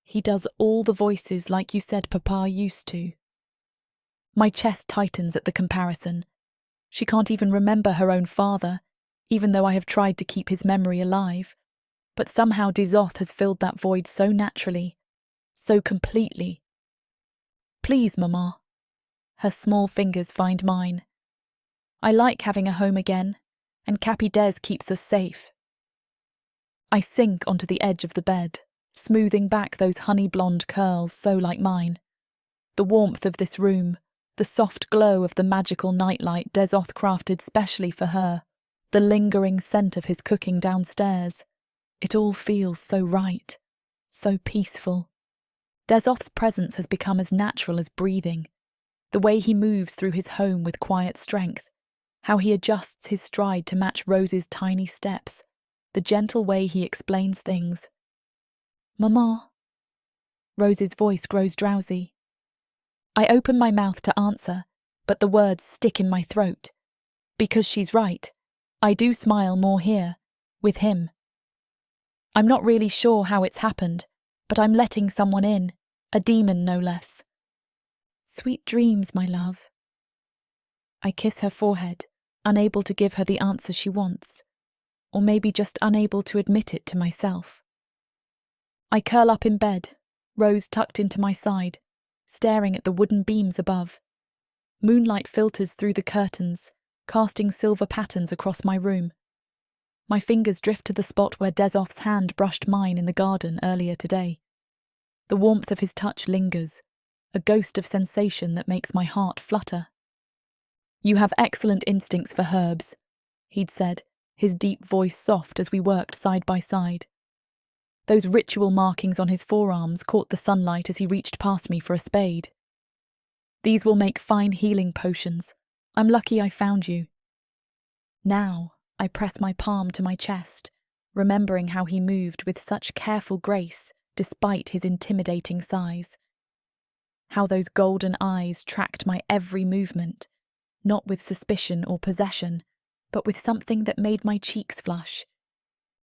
He does all the voices like you said Papa used to. My chest tightens at the comparison. She can't even remember her own father, even though I have tried to keep his memory alive. But somehow Dezoth has filled that void so naturally, so completely. Please, Mama. Her small fingers find mine. I like having a home again, and Cappy Des keeps us safe. I sink onto the edge of the bed, smoothing back those honey-blonde curls so like mine. The warmth of this room, the soft glow of the magical nightlight Dezoth crafted specially for her, the lingering scent of his cooking downstairs. It all feels so right, so peaceful. Dezoth's presence has become as natural as breathing. The way he moves through his home with quiet strength, how he adjusts his stride to match Rose's tiny steps, the gentle way he explains things. Mama. Rose's voice grows drowsy. I open my mouth to answer, but the words stick in my throat. Because she's right. I do smile more here, with him. I'm not really sure how it's happened, but I'm letting someone in, a demon no less. Sweet dreams, my love. I kiss her forehead, unable to give her the answer she wants, or maybe just unable to admit it to myself. I curl up in bed, Rose tucked into my side, staring at the wooden beams above. Moonlight filters through the curtains, casting silver patterns across my room. My fingers drift to the spot where Dezoth's hand brushed mine in the garden earlier today. The warmth of his touch lingers, a ghost of sensation that makes my heart flutter. You have excellent instincts for herbs, he'd said, his deep voice soft as we worked side by side. Those ritual markings on his forearms caught the sunlight as he reached past me for a spade. These will make fine healing potions. I'm lucky I found you. Now, I press my palm to my chest, remembering how he moved with such careful grace despite his intimidating size. How those golden eyes tracked my every movement, not with suspicion or possession, but with something that made my cheeks flush.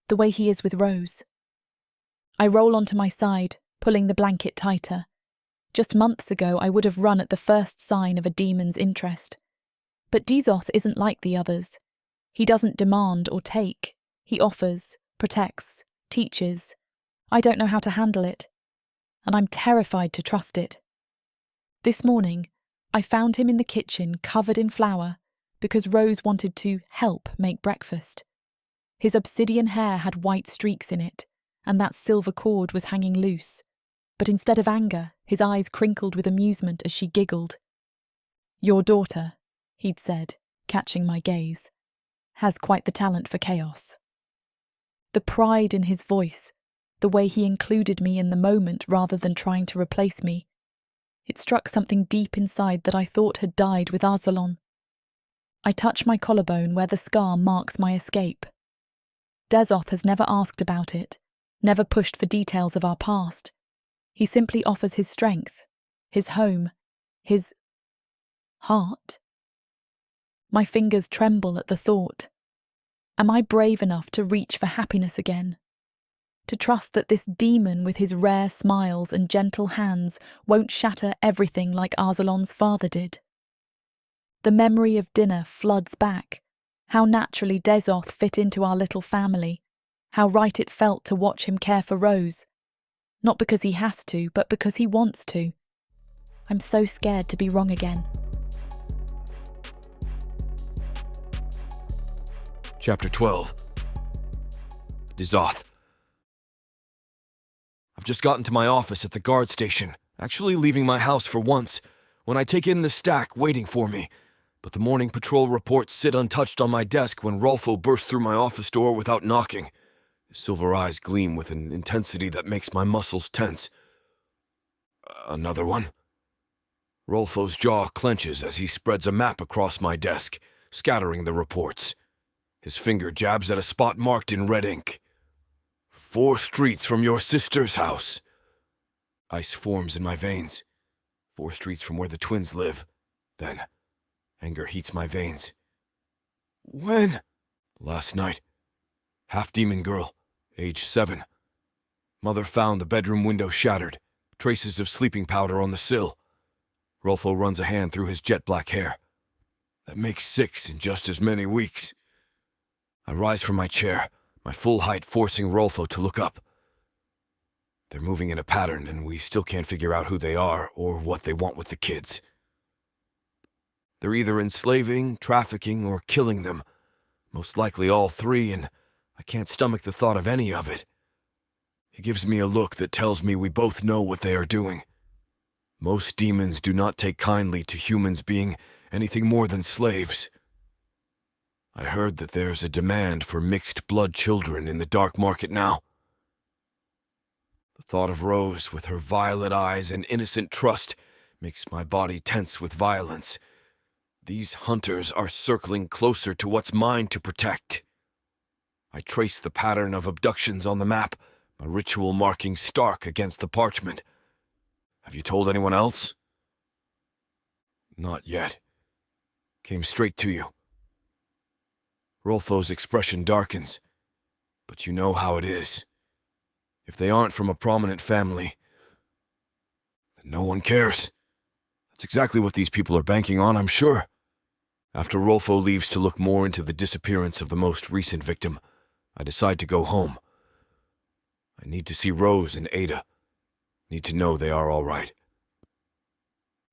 The way he is with Rose. I roll onto my side, pulling the blanket tighter. Just months ago, I would have run at the first sign of a demon's interest. But Dezoth isn't like the others. He doesn't demand or take. He offers, protects, teaches. I don't know how to handle it, and I'm terrified to trust it. This morning, I found him in the kitchen covered in flour because Rose wanted to help make breakfast. His obsidian hair had white streaks in it, and that silver cord was hanging loose. But instead of anger, his eyes crinkled with amusement as she giggled. "Your daughter," he'd said, catching my gaze, "has quite the talent for chaos." The pride in his voice, the way he included me in the moment rather than trying to replace me, it struck something deep inside that I thought had died with Arzelon. I touch my collarbone where the scar marks my escape. Dezoth has never asked about it, never pushed for details of our past. He simply offers his strength, his home, his heart. My fingers tremble at the thought. Am I brave enough to reach for happiness again? To trust that this demon with his rare smiles and gentle hands won't shatter everything like Arzelon's father did? The memory of dinner floods back. How naturally Dezoth fit into our little family. How right it felt to watch him care for Rose. Not because he has to, but because he wants to. I'm so scared to be wrong again. Chapter 12. Dezoth. I've just gotten to my office at the guard station, actually leaving my house for once, when I take in the stack waiting for me. But the morning patrol reports sit untouched on my desk when Rolfo bursts through my office door without knocking. His silver eyes gleam with an intensity that makes my muscles tense. Another one? Rolfo's jaw clenches as he spreads a map across my desk, scattering the reports. His finger jabs at a spot marked in red ink. 4 streets from your sister's house. Ice forms in my veins. 4 streets from where the twins live. Then, anger heats my veins. When? Last night. Half-demon girl, age 7. Mother found the bedroom window shattered, traces of sleeping powder on the sill. Rolfo runs a hand through his jet-black hair. That makes 6 in just as many weeks. I rise from my chair, my full height forcing Rolfo to look up. They're moving in a pattern, and we still can't figure out who they are or what they want with the kids. They're either enslaving, trafficking, or killing them. Most likely all 3, and I can't stomach the thought of any of it. He gives me a look that tells me we both know what they are doing. Most demons do not take kindly to humans being anything more than slaves. I heard that there's a demand for mixed-blood children in the dark market now. The thought of Rose with her violet eyes and innocent trust makes my body tense with violence. These hunters are circling closer to what's mine to protect. I trace the pattern of abductions on the map, my ritual marking stark against the parchment. Have you told anyone else? Not yet. Came straight to you. Rolfo's expression darkens, but you know how it is. If they aren't from a prominent family, then no one cares. That's exactly what these people are banking on, I'm sure. After Rolfo leaves to look more into the disappearance of the most recent victim, I decide to go home. I need to see Rose and Adah. Need to know they are all right.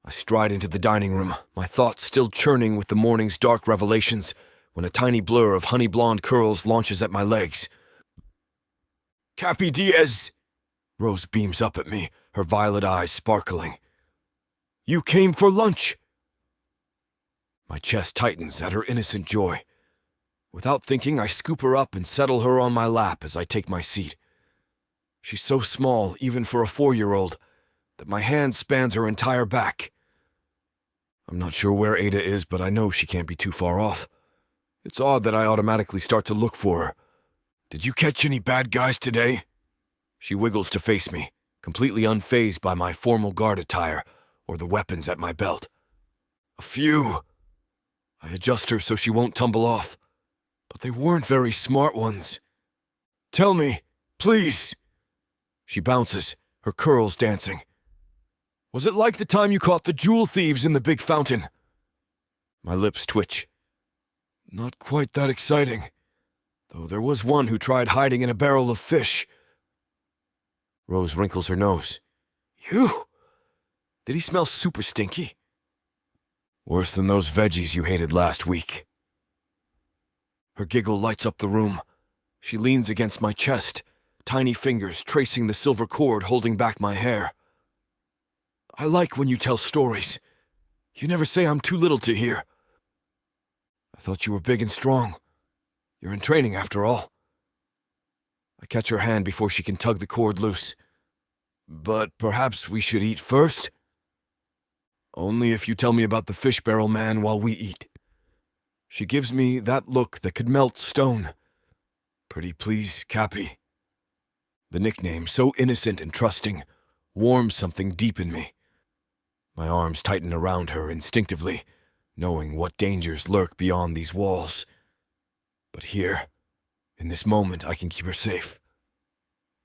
I stride into the dining room, my thoughts still churning with the morning's dark revelations, when a tiny blur of honey-blonde curls launches at my legs. Cappy Diaz! Rose beams up at me, her violet eyes sparkling. You came for lunch! My chest tightens at her innocent joy. Without thinking, I scoop her up and settle her on my lap as I take my seat. She's so small, even for a 4-year-old, that my hand spans her entire back. I'm not sure where Adah is, but I know she can't be too far off. It's odd that I automatically start to look for her. Did you catch any bad guys today? She wiggles to face me, completely unfazed by my formal guard attire or the weapons at my belt. A few. I adjust her so she won't tumble off, but they weren't very smart ones. Tell me, please. She bounces, her curls dancing. Was it like the time you caught the jewel thieves in the big fountain? My lips twitch. Not quite that exciting, though there was one who tried hiding in a barrel of fish. Rose wrinkles her nose. You? Did he smell super stinky? Worse than those veggies you hated last week. Her giggle lights up the room. She leans against my chest, tiny fingers tracing the silver cord holding back my hair. I like when you tell stories. You never say I'm too little to hear. I thought you were big and strong. You're in training after all. I catch her hand before she can tug the cord loose. But perhaps we should eat first? Only if you tell me about the fish barrel man while we eat. She gives me that look that could melt stone. Pretty please, Cappy. The nickname, so innocent and trusting, warms something deep in me. My arms tighten around her instinctively, knowing what dangers lurk beyond these walls. But here, in this moment, I can keep her safe.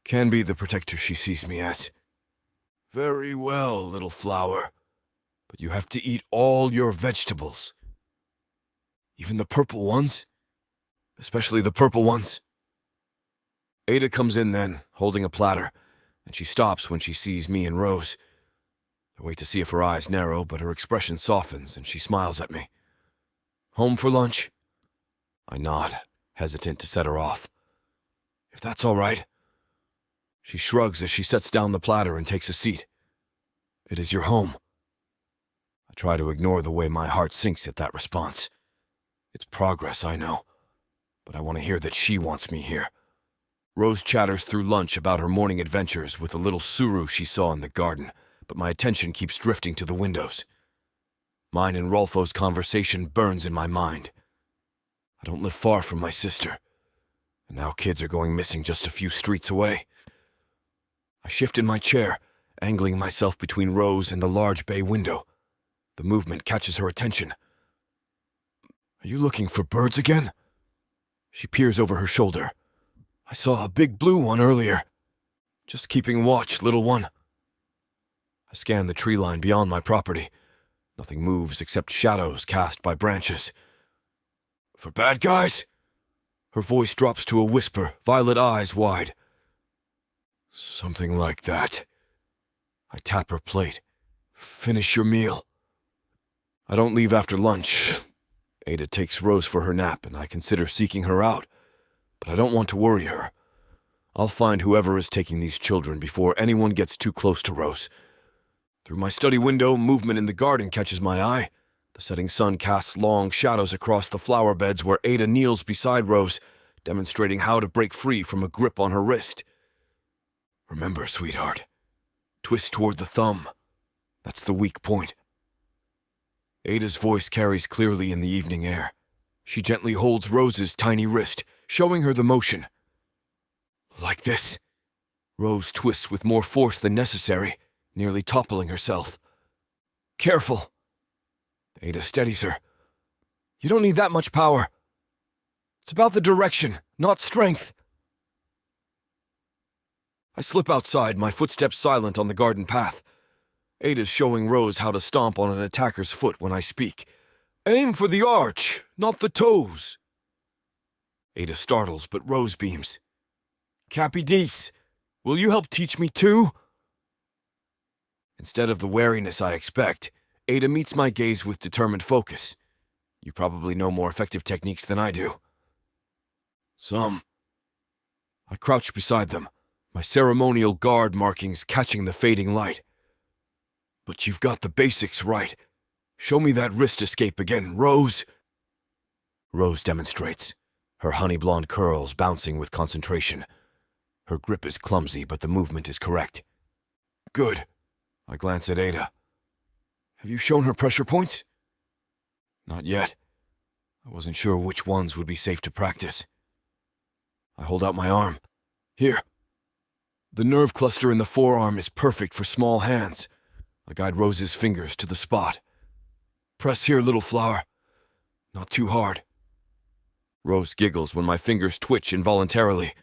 Can be the protector she sees me as. Very well, little flower. But you have to eat all your vegetables. Even the purple ones? Especially the purple ones. Adah comes in then, holding a platter, and she stops when she sees me and Rose. I wait to see if her eyes narrow, but her expression softens and she smiles at me. Home for lunch? I nod, hesitant to set her off. If that's all right. She shrugs as she sets down the platter and takes a seat. It is your home. I try to ignore the way my heart sinks at that response. It's progress, I know, but I want to hear that she wants me here. Rose chatters through lunch about her morning adventures with a little suru she saw in the garden, but my attention keeps drifting to the windows. Mine and Rolfo's conversation burns in my mind. I don't live far from my sister, and now kids are going missing just a few streets away. I shift in my chair, angling myself between Rose and the large bay window. The movement catches her attention. Are you looking for birds again? She peers over her shoulder. I saw a big blue one earlier. Just keeping watch, little one. I scan the tree line beyond my property. Nothing moves except shadows cast by branches. For bad guys? Her voice drops to a whisper, violet eyes wide. Something like that. I tap her plate. Finish your meal. I don't leave after lunch. Adah takes Rose for her nap, and I consider seeking her out. But I don't want to worry her. I'll find whoever is taking these children before anyone gets too close to Rose. Through my study window, movement in the garden catches my eye. The setting sun casts long shadows across the flower beds where Adah kneels beside Rose, demonstrating how to break free from a grip on her wrist. Remember, sweetheart, twist toward the thumb. That's the weak point. Adah's voice carries clearly in the evening air. She gently holds Rose's tiny wrist, showing her the motion. Like this. Rose twists with more force than necessary, nearly toppling herself. Careful. Adah steadies her. You don't need that much power. It's about the direction, not strength. I slip outside, my footsteps silent on the garden path. Adah's showing Rose how to stomp on an attacker's foot when I speak. Aim for the arch, not the toes. Adah startles, but Rose beams. Cappy Dees, will you help teach me too? Instead of the wariness I expect, Adah meets my gaze with determined focus. You probably know more effective techniques than I do. Some. I crouch beside them, my ceremonial guard markings catching the fading light. But you've got the basics right. Show me that wrist escape again, Rose. Rose demonstrates, her honey blonde curls bouncing with concentration. Her grip is clumsy, but the movement is correct. Good. I glance at Adah. Have you shown her pressure points? Not yet. I wasn't sure which ones would be safe to practice. I hold out my arm. Here. The nerve cluster in the forearm is perfect for small hands. I guide Rose's fingers to the spot. Press here, little flower. Not too hard. Rose giggles when my fingers twitch involuntarily.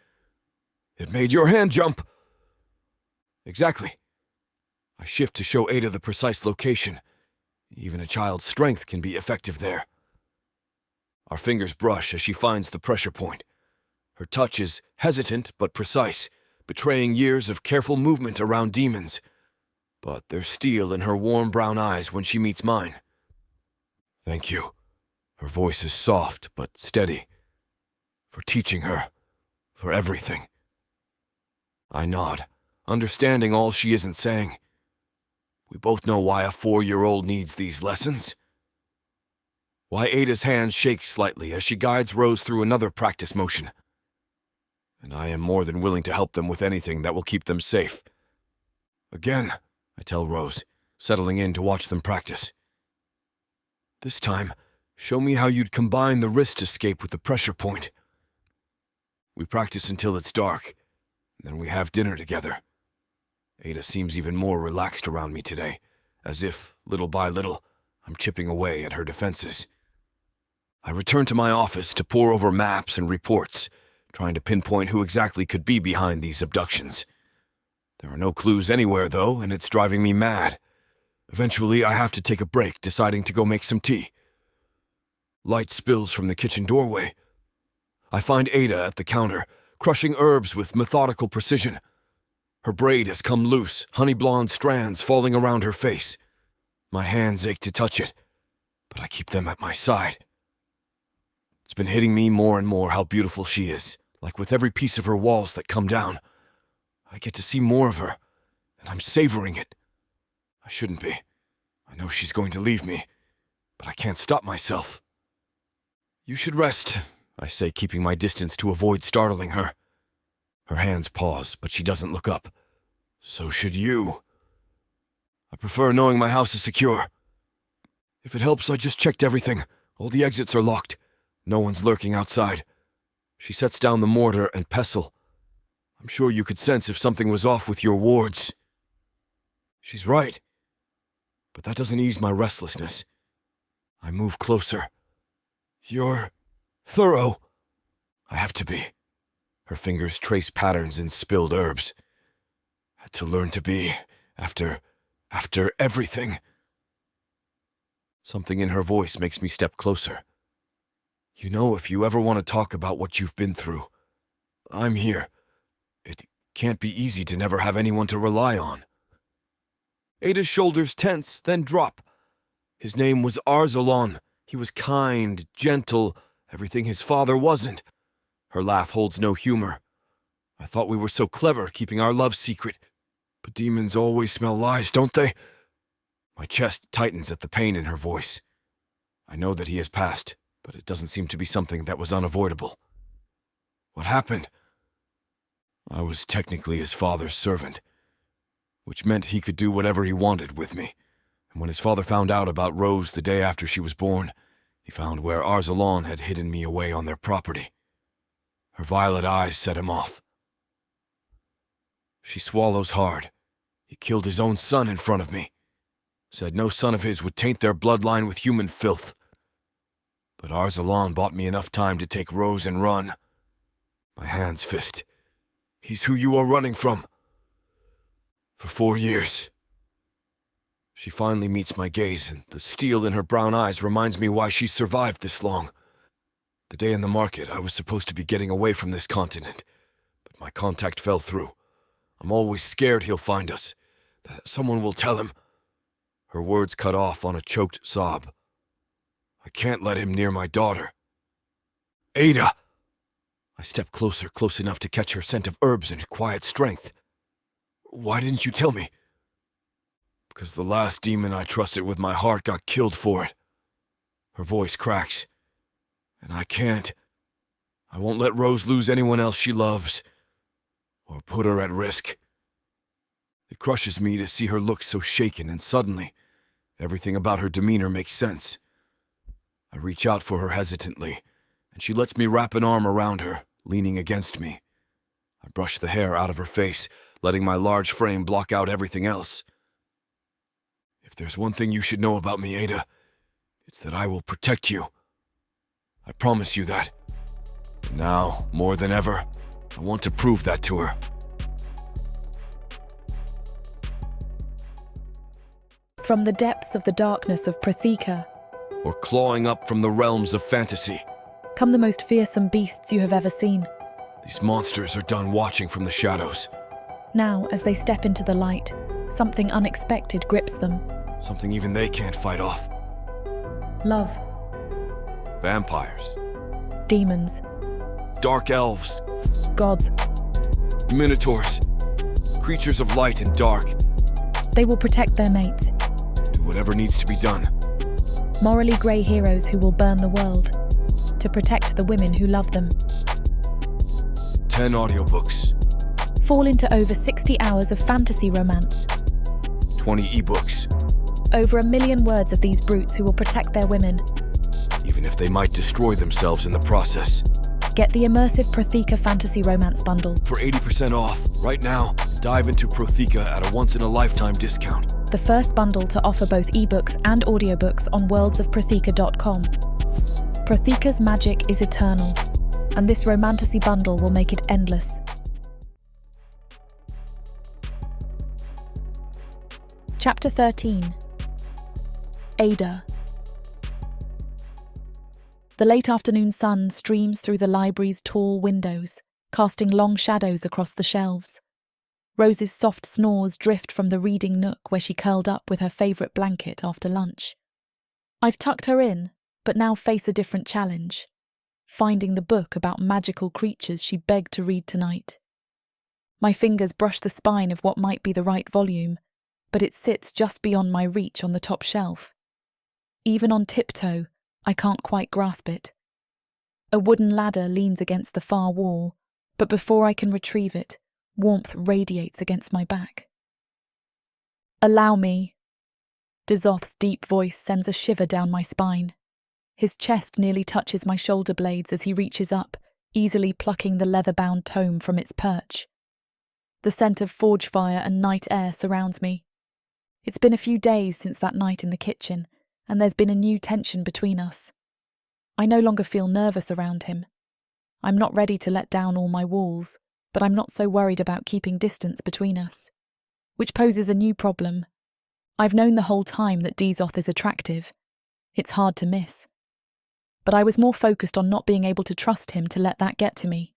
It made your hand jump. Exactly. I shift to show Adah the precise location. Even a child's strength can be effective there. Our fingers brush as she finds the pressure point. Her touch is hesitant but precise, betraying years of careful movement around demons. But there's steel in her warm brown eyes when she meets mine. Thank you. Her voice is soft but steady. For teaching her. For everything. I nod, understanding all she isn't saying. We both know why a 4-year-old needs these lessons. Why Adah's hand shakes slightly as she guides Rose through another practice motion. And I am more than willing to help them with anything that will keep them safe. Again, I tell Rose, settling in to watch them practice. This time, show me how you'd combine the wrist escape with the pressure point. We practice until it's dark, then we have dinner together. Adah seems even more relaxed around me today, as if, little by little, I'm chipping away at her defenses. I return to my office to pore over maps and reports, trying to pinpoint who exactly could be behind these abductions. There are no clues anywhere, though, and it's driving me mad. Eventually, I have to take a break, deciding to go make some tea. Light spills from the kitchen doorway. I find Adah at the counter, crushing herbs with methodical precision. Her braid has come loose, honey-blonde strands falling around her face. My hands ache to touch it, but I keep them at my side. It's been hitting me more and more how beautiful she is, like with every piece of her walls that come down. I get to see more of her, and I'm savoring it. I shouldn't be. I know she's going to leave me, but I can't stop myself. You should rest, I say, keeping my distance to avoid startling her. Her hands pause, but she doesn't look up. So should you. I prefer knowing my house is secure. If it helps, I just checked everything. All the exits are locked. No one's lurking outside. She sets down the mortar and pestle. I'm sure you could sense if something was off with your wards. She's right. But that doesn't ease my restlessness. I move closer. You're thorough. I have to be. Her fingers trace patterns in spilled herbs. Had to learn to be, after everything. Something in her voice makes me step closer. You know, if you ever want to talk about what you've been through, I'm here. It can't be easy to never have anyone to rely on. Adah's shoulders tense, then drop. His name was Arzalon. He was kind, gentle, everything his father wasn't. Her laugh holds no humor. I thought we were so clever keeping our love secret. But demons always smell lies, don't they? My chest tightens at the pain in her voice. I know that he has passed, but it doesn't seem to be something that was unavoidable. What happened? I was technically his father's servant, which meant he could do whatever he wanted with me. And when his father found out about Rose the day after she was born, he found where Arzalon had hidden me away on their property. Her violet eyes set him off. She swallows hard. He killed his own son in front of me. Said no son of his would taint their bloodline with human filth. But Arzalon bought me enough time to take Rose and run. My hands fist. He's who you are running from. For 4 years. She finally meets my gaze, and the steel in her brown eyes reminds me why she survived this long. The day in the market, I was supposed to be getting away from this continent, but my contact fell through. I'm always scared he'll find us, that someone will tell him. Her words cut off on a choked sob. I can't let him near my daughter. Adah! I step closer, close enough to catch her scent of herbs and quiet strength. Why didn't you tell me? Because the last demon I trusted with my heart got killed for it. Her voice cracks. And I can't. I won't let Rose lose anyone else she loves. Or put her at risk. It crushes me to see her look so shaken, and suddenly, everything about her demeanor makes sense. I reach out for her hesitantly, and she lets me wrap an arm around her, leaning against me. I brush the hair out of her face, letting my large frame block out everything else. If there's one thing you should know about me, Adah, it's that I will protect you. I promise you that. And now, more than ever, I want to prove that to her. From the depths of the darkness of proththea Or clawing up from the realms of fantasy. come the most fearsome beasts you have ever seen. These monsters are done watching from the shadows. Now, as they step into the light, something unexpected grips them. Something even they can't fight off. Love, Vampires. demons, Dark elves. gods. Minotaurs. Creatures of light and dark. They will protect their mates. Do whatever needs to be done. Morally grey heroes who will burn the world to protect the women who love them. 10 audiobooks. Fall into over 60 hours of fantasy romance. 20 ebooks. Over 1 million words of these brutes who will protect their women. Even if they might destroy themselves in the process. Get the immersive proththea fantasy romance bundle. For 80% off, right now, dive into proththea at a once-in-a-lifetime discount. The first bundle to offer both ebooks and audiobooks on worldsofproththea.com. Proththea's magic is eternal, and this romantasy bundle will make it endless. Chapter 13. Adah. The late afternoon sun streams through the library's tall windows, casting long shadows across the shelves. Rose's soft snores drift from the reading nook where she curled up with her favourite blanket after lunch. I've tucked her in, but now face a different challenge: finding the book about magical creatures she begged to read tonight. My fingers brush the spine of what might be the right volume, but it sits just beyond my reach on the top shelf. Even on tiptoe, I can't quite grasp it. A wooden ladder leans against the far wall, but before I can retrieve it, warmth radiates against my back. "Allow me." Dezoth's deep voice sends a shiver down my spine. His chest nearly touches my shoulder blades as he reaches up, easily plucking the leather-bound tome from its perch. The scent of forge fire and night air surrounds me. It's been a few days since that night in the kitchen, and there's been a new tension between us. I no longer feel nervous around him. I'm not ready to let down all my walls, but I'm not so worried about keeping distance between us. Which poses a new problem. I've known the whole time that Dezoth is attractive. It's hard to miss. But I was more focused on not being able to trust him to let that get to me.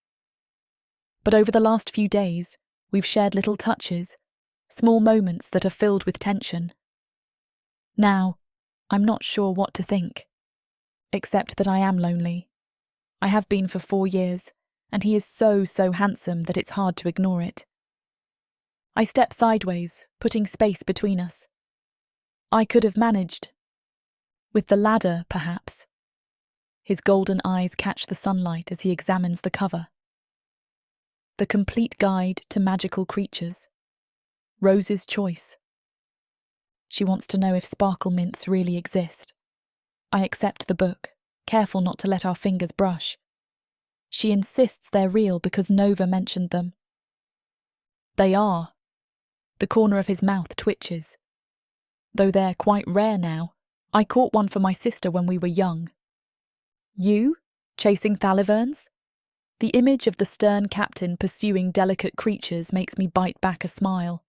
But over the last few days, we've shared little touches, small moments that are filled with tension. Now, I'm not sure what to think. Except that I am lonely. I have been for 4 years, and he is so handsome that it's hard to ignore it. I step sideways, putting space between us. I could have managed. With the ladder, perhaps. His golden eyes catch the sunlight as he examines the cover. The Complete Guide to Magical Creatures. Rose's choice. She wants to know if sparkle mints really exist. I accept the book, careful not to let our fingers brush. She insists they're real because Nova mentioned them. They are. The corner of his mouth twitches. Though they're quite rare now, I caught one for my sister when we were young. You? Chasing thaliverns? The image of the stern captain pursuing delicate creatures makes me bite back a smile.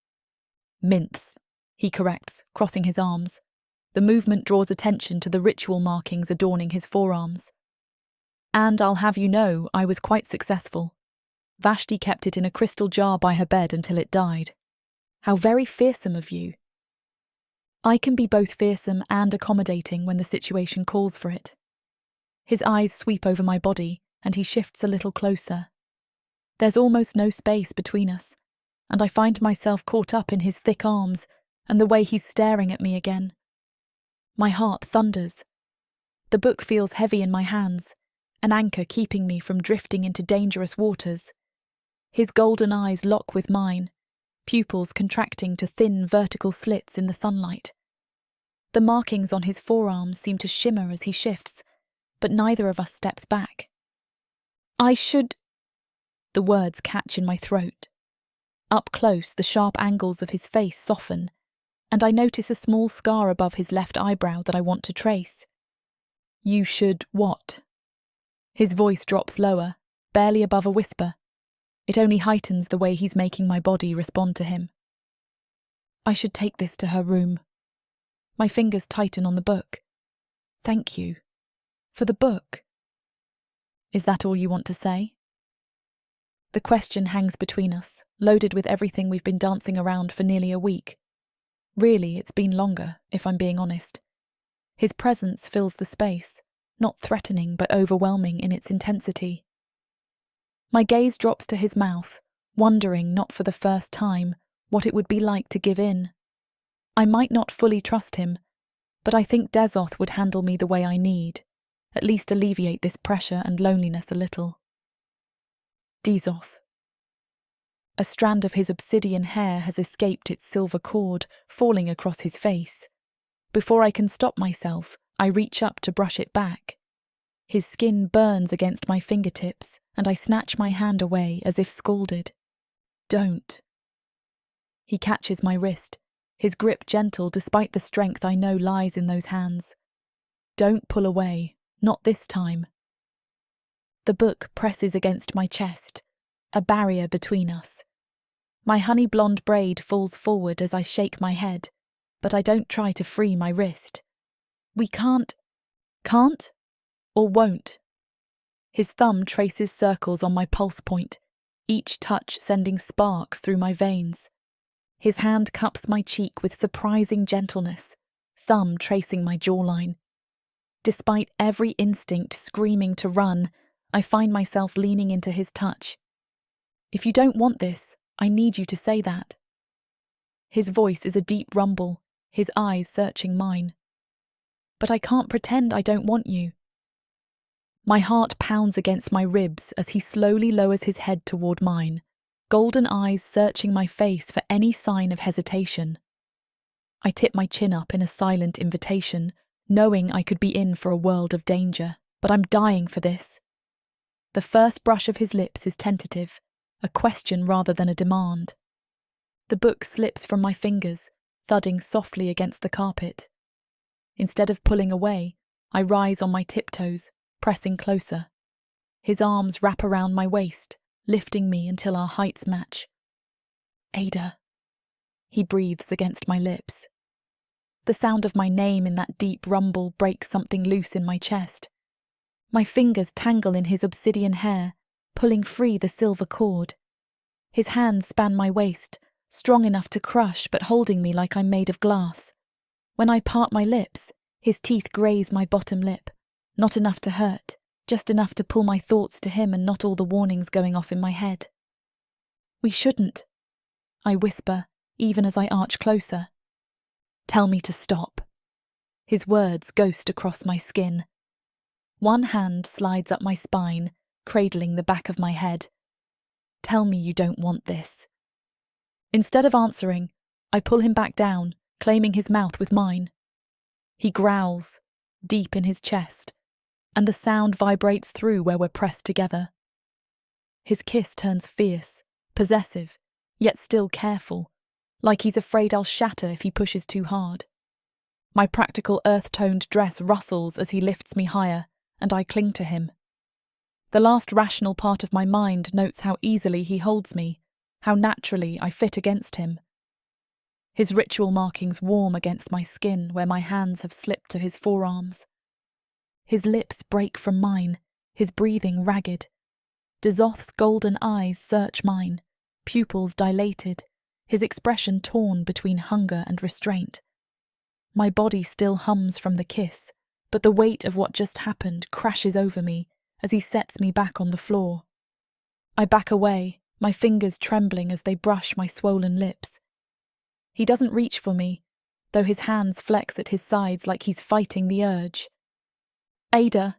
Mints, he corrects, crossing his arms. The movement draws attention to the ritual markings adorning his forearms. And I'll have you know, I was quite successful. Vashti kept it in a crystal jar by her bed until it died. How very fearsome of you. I can be both fearsome and accommodating when the situation calls for it. His eyes sweep over my body, and he shifts a little closer. There's almost no space between us, and I find myself caught up in his thick arms and the way he's staring at me again. My heart thunders. The book feels heavy in my hands, an anchor keeping me from drifting into dangerous waters. His golden eyes lock with mine, pupils contracting to thin vertical slits in the sunlight. The markings on his forearms seem to shimmer as he shifts, but neither of us steps back. I should... The words catch in my throat. Up close, the sharp angles of his face soften, and I notice a small scar above his left eyebrow that I want to trace. You should what? His voice drops lower, barely above a whisper. It only heightens the way he's making my body respond to him. I should take this to her room. My fingers tighten on the book. Thank you. For the book. Is that all you want to say? The question hangs between us, loaded with everything we've been dancing around for nearly a week. Really, it's been longer, if I'm being honest. His presence fills the space, not threatening but overwhelming in its intensity. My gaze drops to his mouth, wondering, not for the first time, what it would be like to give in. I might not fully trust him, but I think Dezoth would handle me the way I need, at least alleviate this pressure and loneliness a little. Dezoth. A strand of his obsidian hair has escaped its silver cord, falling across his face. Before I can stop myself, I reach up to brush it back. His skin burns against my fingertips, and I snatch my hand away as if scalded. Don't. He catches my wrist, his grip gentle despite the strength I know lies in those hands. Don't pull away, not this time. The book presses against my chest, a barrier between us. My honey blonde braid falls forward as I shake my head, but I don't try to free my wrist. We can't? Or won't? His thumb traces circles on my pulse point, each touch sending sparks through my veins. His hand cups my cheek with surprising gentleness, thumb tracing my jawline. Despite every instinct screaming to run, I find myself leaning into his touch. If you don't want this, I need you to say that. His voice is a deep rumble, his eyes searching mine. But I can't pretend I don't want you. My heart pounds against my ribs as he slowly lowers his head toward mine, golden eyes searching my face for any sign of hesitation. I tip my chin up in a silent invitation, knowing I could be in for a world of danger, but I'm dying for this. The first brush of his lips is tentative, a question rather than a demand. The book slips from my fingers, thudding softly against the carpet. Instead of pulling away, I rise on my tiptoes, pressing closer. His arms wrap around my waist, lifting me until our heights match. Adah, he breathes against my lips. The sound of my name in that deep rumble breaks something loose in my chest. My fingers tangle in his obsidian hair, pulling free the silver cord. His hands span my waist, strong enough to crush but holding me like I'm made of glass. When I part my lips, his teeth graze my bottom lip. Not enough to hurt, just enough to pull my thoughts to him and not all the warnings going off in my head. We shouldn't, I whisper, even as I arch closer. Tell me to stop. His words ghost across my skin. One hand slides up my spine, cradling the back of my head. Tell me you don't want this. Instead of answering, I pull him back down, claiming his mouth with mine. He growls, deep in his chest, and the sound vibrates through where we're pressed together. His kiss turns fierce, possessive, yet still careful, like he's afraid I'll shatter if he pushes too hard. My practical earth-toned dress rustles as he lifts me higher, and I cling to him. The last rational part of my mind notes how easily he holds me, how naturally I fit against him. His ritual markings warm against my skin where my hands have slipped to his forearms. His lips break from mine, his breathing ragged. Dezoth's golden eyes search mine, pupils dilated, his expression torn between hunger and restraint. My body still hums from the kiss, but the weight of what just happened crashes over me as he sets me back on the floor. I back away, my fingers trembling as they brush my swollen lips. He doesn't reach for me, though his hands flex at his sides like he's fighting the urge. Adah.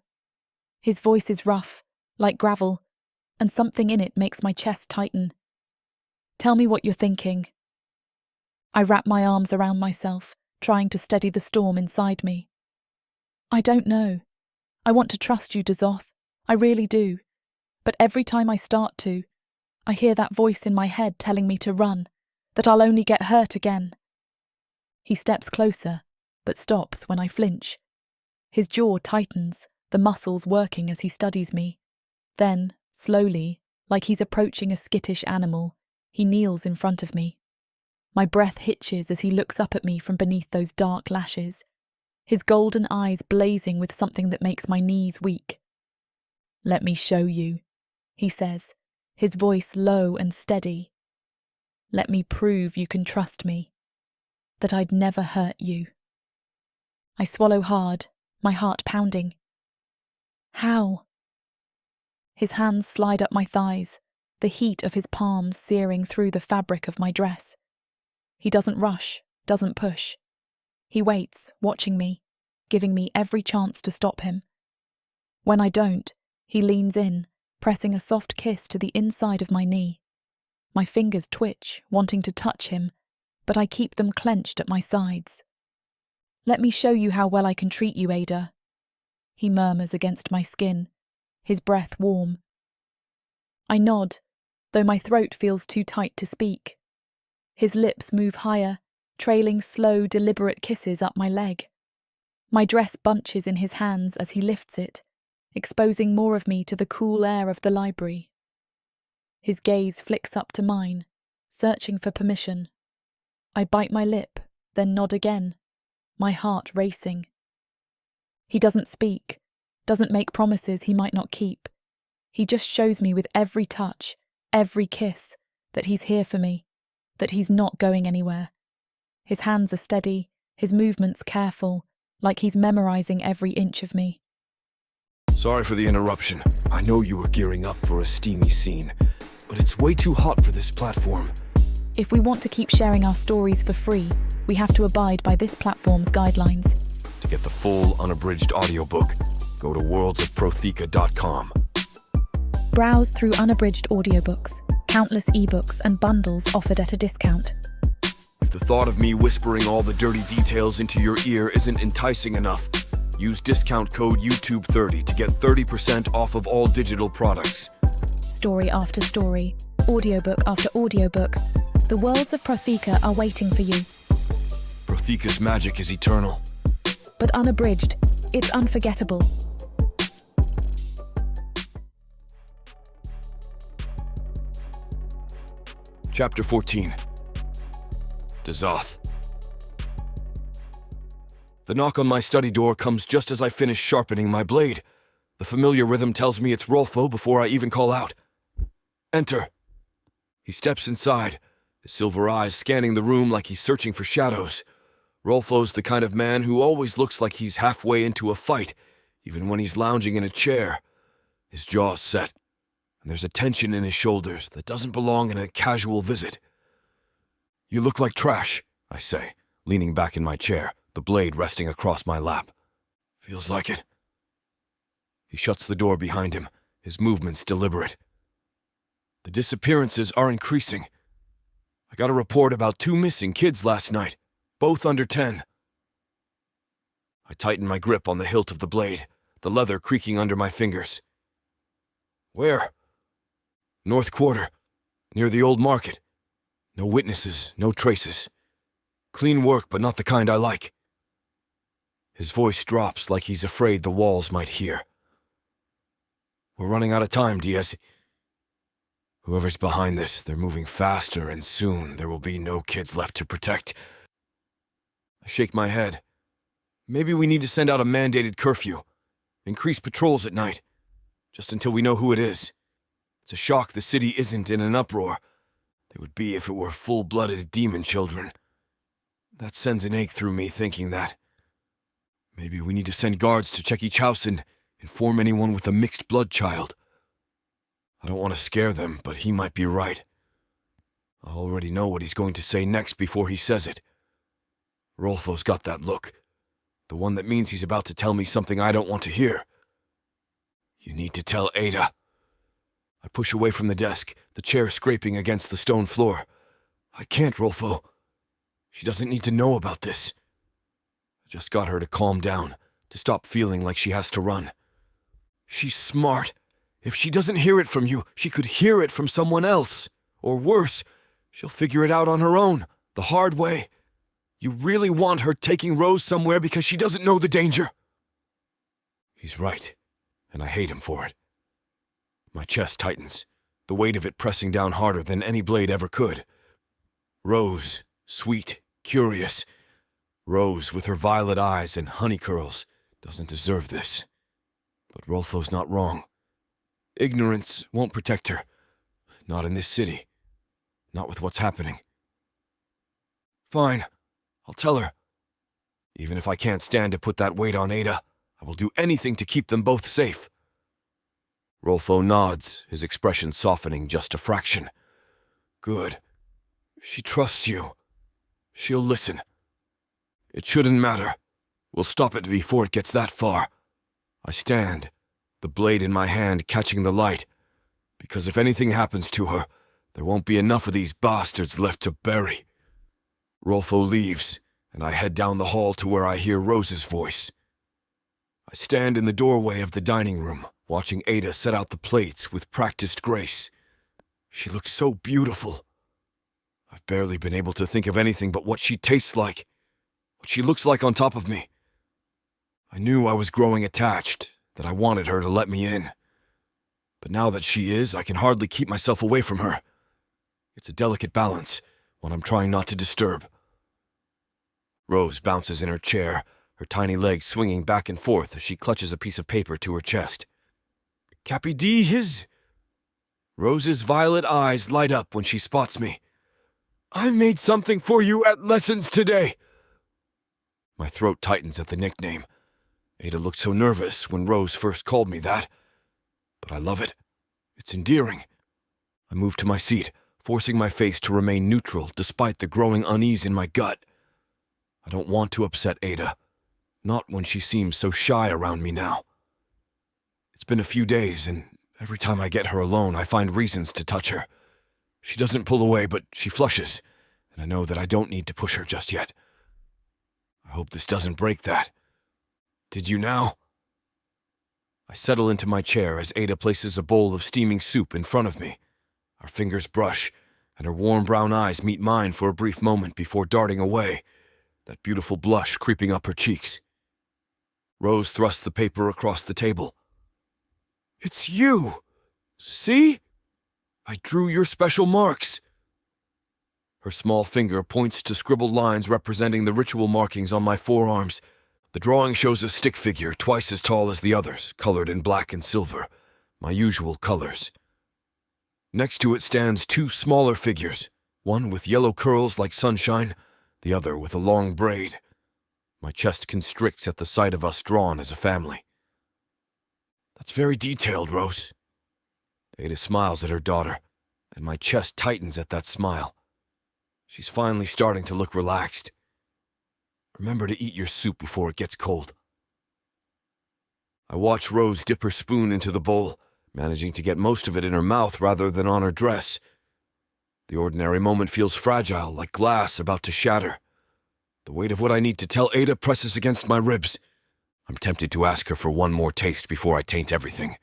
His voice is rough, like gravel, and something in it makes my chest tighten. Tell me what you're thinking. I wrap my arms around myself, trying to steady the storm inside me. I don't know. I want to trust you, Dezoth. I really do. But every time I start to, I hear that voice in my head telling me to run, that I'll only get hurt again. He steps closer, but stops when I flinch. His jaw tightens, the muscles working as he studies me. Then, slowly, like he's approaching a skittish animal, he kneels in front of me. My breath hitches as he looks up at me from beneath those dark lashes, his golden eyes blazing with something that makes my knees weak. "Let me show you," he says, his voice low and steady. "Let me prove you can trust me, that I'd never hurt you." I swallow hard, my heart pounding. "How?" His hands slide up my thighs, the heat of his palms searing through the fabric of my dress. He doesn't rush, doesn't push. He waits, watching me, giving me every chance to stop him. When I don't, he leans in, pressing a soft kiss to the inside of my knee. My fingers twitch, wanting to touch him, but I keep them clenched at my sides. "Let me show you how well I can treat you, Adah," he murmurs against my skin, his breath warm. I nod, though my throat feels too tight to speak. His lips move higher, trailing slow, deliberate kisses up my leg. My dress bunches in his hands as he lifts it, exposing more of me to the cool air of the library. His gaze flicks up to mine, searching for permission. I bite my lip, then nod again, my heart racing. He doesn't speak, doesn't make promises he might not keep. He just shows me with every touch, every kiss, that he's here for me, that he's not going anywhere. His hands are steady, his movements careful, like he's memorizing every inch of me. Sorry for the interruption. I know you were gearing up for a steamy scene, but it's way too hot for this platform. If we want to keep sharing our stories for free, we have to abide by this platform's guidelines. To get the full unabridged audiobook, go to worldsofproththea.com. Browse through unabridged audiobooks, countless ebooks and bundles offered at a discount. If the thought of me whispering all the dirty details into your ear isn't enticing enough, use discount code YouTube30 to get 30% off of all digital products. Story after story, audiobook after audiobook, the worlds of proththea are waiting for you. Prothea's magic is eternal. But unabridged, it's unforgettable. Chapter 14. Dezoth. The knock on my study door comes just as I finish sharpening my blade. The familiar rhythm tells me it's Rolfo before I even call out. "Enter." He steps inside, his silver eyes scanning the room like he's searching for shadows. Rolfo's the kind of man who always looks like he's halfway into a fight, even when he's lounging in a chair. His jaw's set, and there's a tension in his shoulders that doesn't belong in a casual visit. "You look like trash," I say, leaning back in my chair, the blade resting across my lap. "Feels like it." He shuts the door behind him, his movements deliberate. "The disappearances are increasing. I got a report about 2 missing kids last night, both under 10. I tighten my grip on the hilt of the blade, the leather creaking under my fingers. "Where?" "North Quarter, near the old market. No witnesses, no traces. Clean work, but not the kind I like." His voice drops like he's afraid the walls might hear. "We're running out of time, Diaz. Whoever's behind this, they're moving faster, and soon there will be no kids left to protect." I shake my head. Maybe we need to send out a mandated curfew. Increase patrols at night, just until we know who it is. It's a shock the city isn't in an uproar. They would be if it were full-blooded demon children. That sends an ache through me thinking that. Maybe we need to send guards to check each house and inform anyone with a mixed blood child. I don't want to scare them, but he might be right. I already know what he's going to say next before he says it. Rolfo's got that look. The one that means he's about to tell me something I don't want to hear. "You need to tell Adah." I push away from the desk, the chair scraping against the stone floor. "I can't, Rolfo. She doesn't need to know about this." I just got her to calm down, to stop feeling like she has to run. "She's smart. If she doesn't hear it from you, she could hear it from someone else. Or worse, she'll figure it out on her own, the hard way. You really want her taking Rose somewhere because she doesn't know the danger?" He's right, and I hate him for it. My chest tightens, the weight of it pressing down harder than any blade ever could. Rose, sweet, curious. Rose, with her violet eyes and honey curls, doesn't deserve this. But Rolfo's not wrong. Ignorance won't protect her. Not in this city. Not with what's happening. Fine, I'll tell her. Even if I can't stand to put that weight on Adah, I will do anything to keep them both safe. Rolfo nods, his expression softening just a fraction. Good. She trusts you. She'll listen. It shouldn't matter. We'll stop it before it gets that far. I stand, the blade in my hand catching the light, because if anything happens to her, there won't be enough of these bastards left to bury. Rolfo leaves, and I head down the hall to where I hear Rose's voice. I stand in the doorway of the dining room, watching Adah set out the plates with practiced grace. She looks so beautiful. I've barely been able to think of anything but what she tastes like, what she looks like on top of me. I knew I was growing attached, that I wanted her to let me in. But now that she is, I can hardly keep myself away from her. It's a delicate balance, one I'm trying not to disturb. Rose bounces in her chair, her tiny legs swinging back and forth as she clutches a piece of paper to her chest. Cappy D, his... Rose's violet eyes light up when she spots me. I made something for you at lessons today. My throat tightens at the nickname. Adah looked so nervous when Rose first called me that. But I love it. It's endearing. I move to my seat, forcing my face to remain neutral despite the growing unease in my gut. I don't want to upset Adah. Not when she seems so shy around me now. It's been a few days, and every time I get her alone, I find reasons to touch her. She doesn't pull away, but she flushes, and I know that I don't need to push her just yet. I hope this doesn't break that. Did you now? I settle into my chair as Adah places a bowl of steaming soup in front of me. Our fingers brush, and her warm brown eyes meet mine for a brief moment before darting away, that beautiful blush creeping up her cheeks. Rose thrusts the paper across the table. It's you! See? I drew your special marks. Her small finger points to scribbled lines representing the ritual markings on my forearms. The drawing shows a stick figure twice as tall as the others, colored in black and silver, my usual colors. Next to it stands two smaller figures, one with yellow curls like sunshine, the other with a long braid. My chest constricts at the sight of us drawn as a family. That's very detailed, Rose. Adah smiles at her daughter, and my chest tightens at that smile. She's finally starting to look relaxed. Remember to eat your soup before it gets cold. I watch Rose dip her spoon into the bowl, managing to get most of it in her mouth rather than on her dress. The ordinary moment feels fragile, like glass about to shatter. The weight of what I need to tell Adah presses against my ribs. I'm tempted to ask her for one more taste before I taint everything,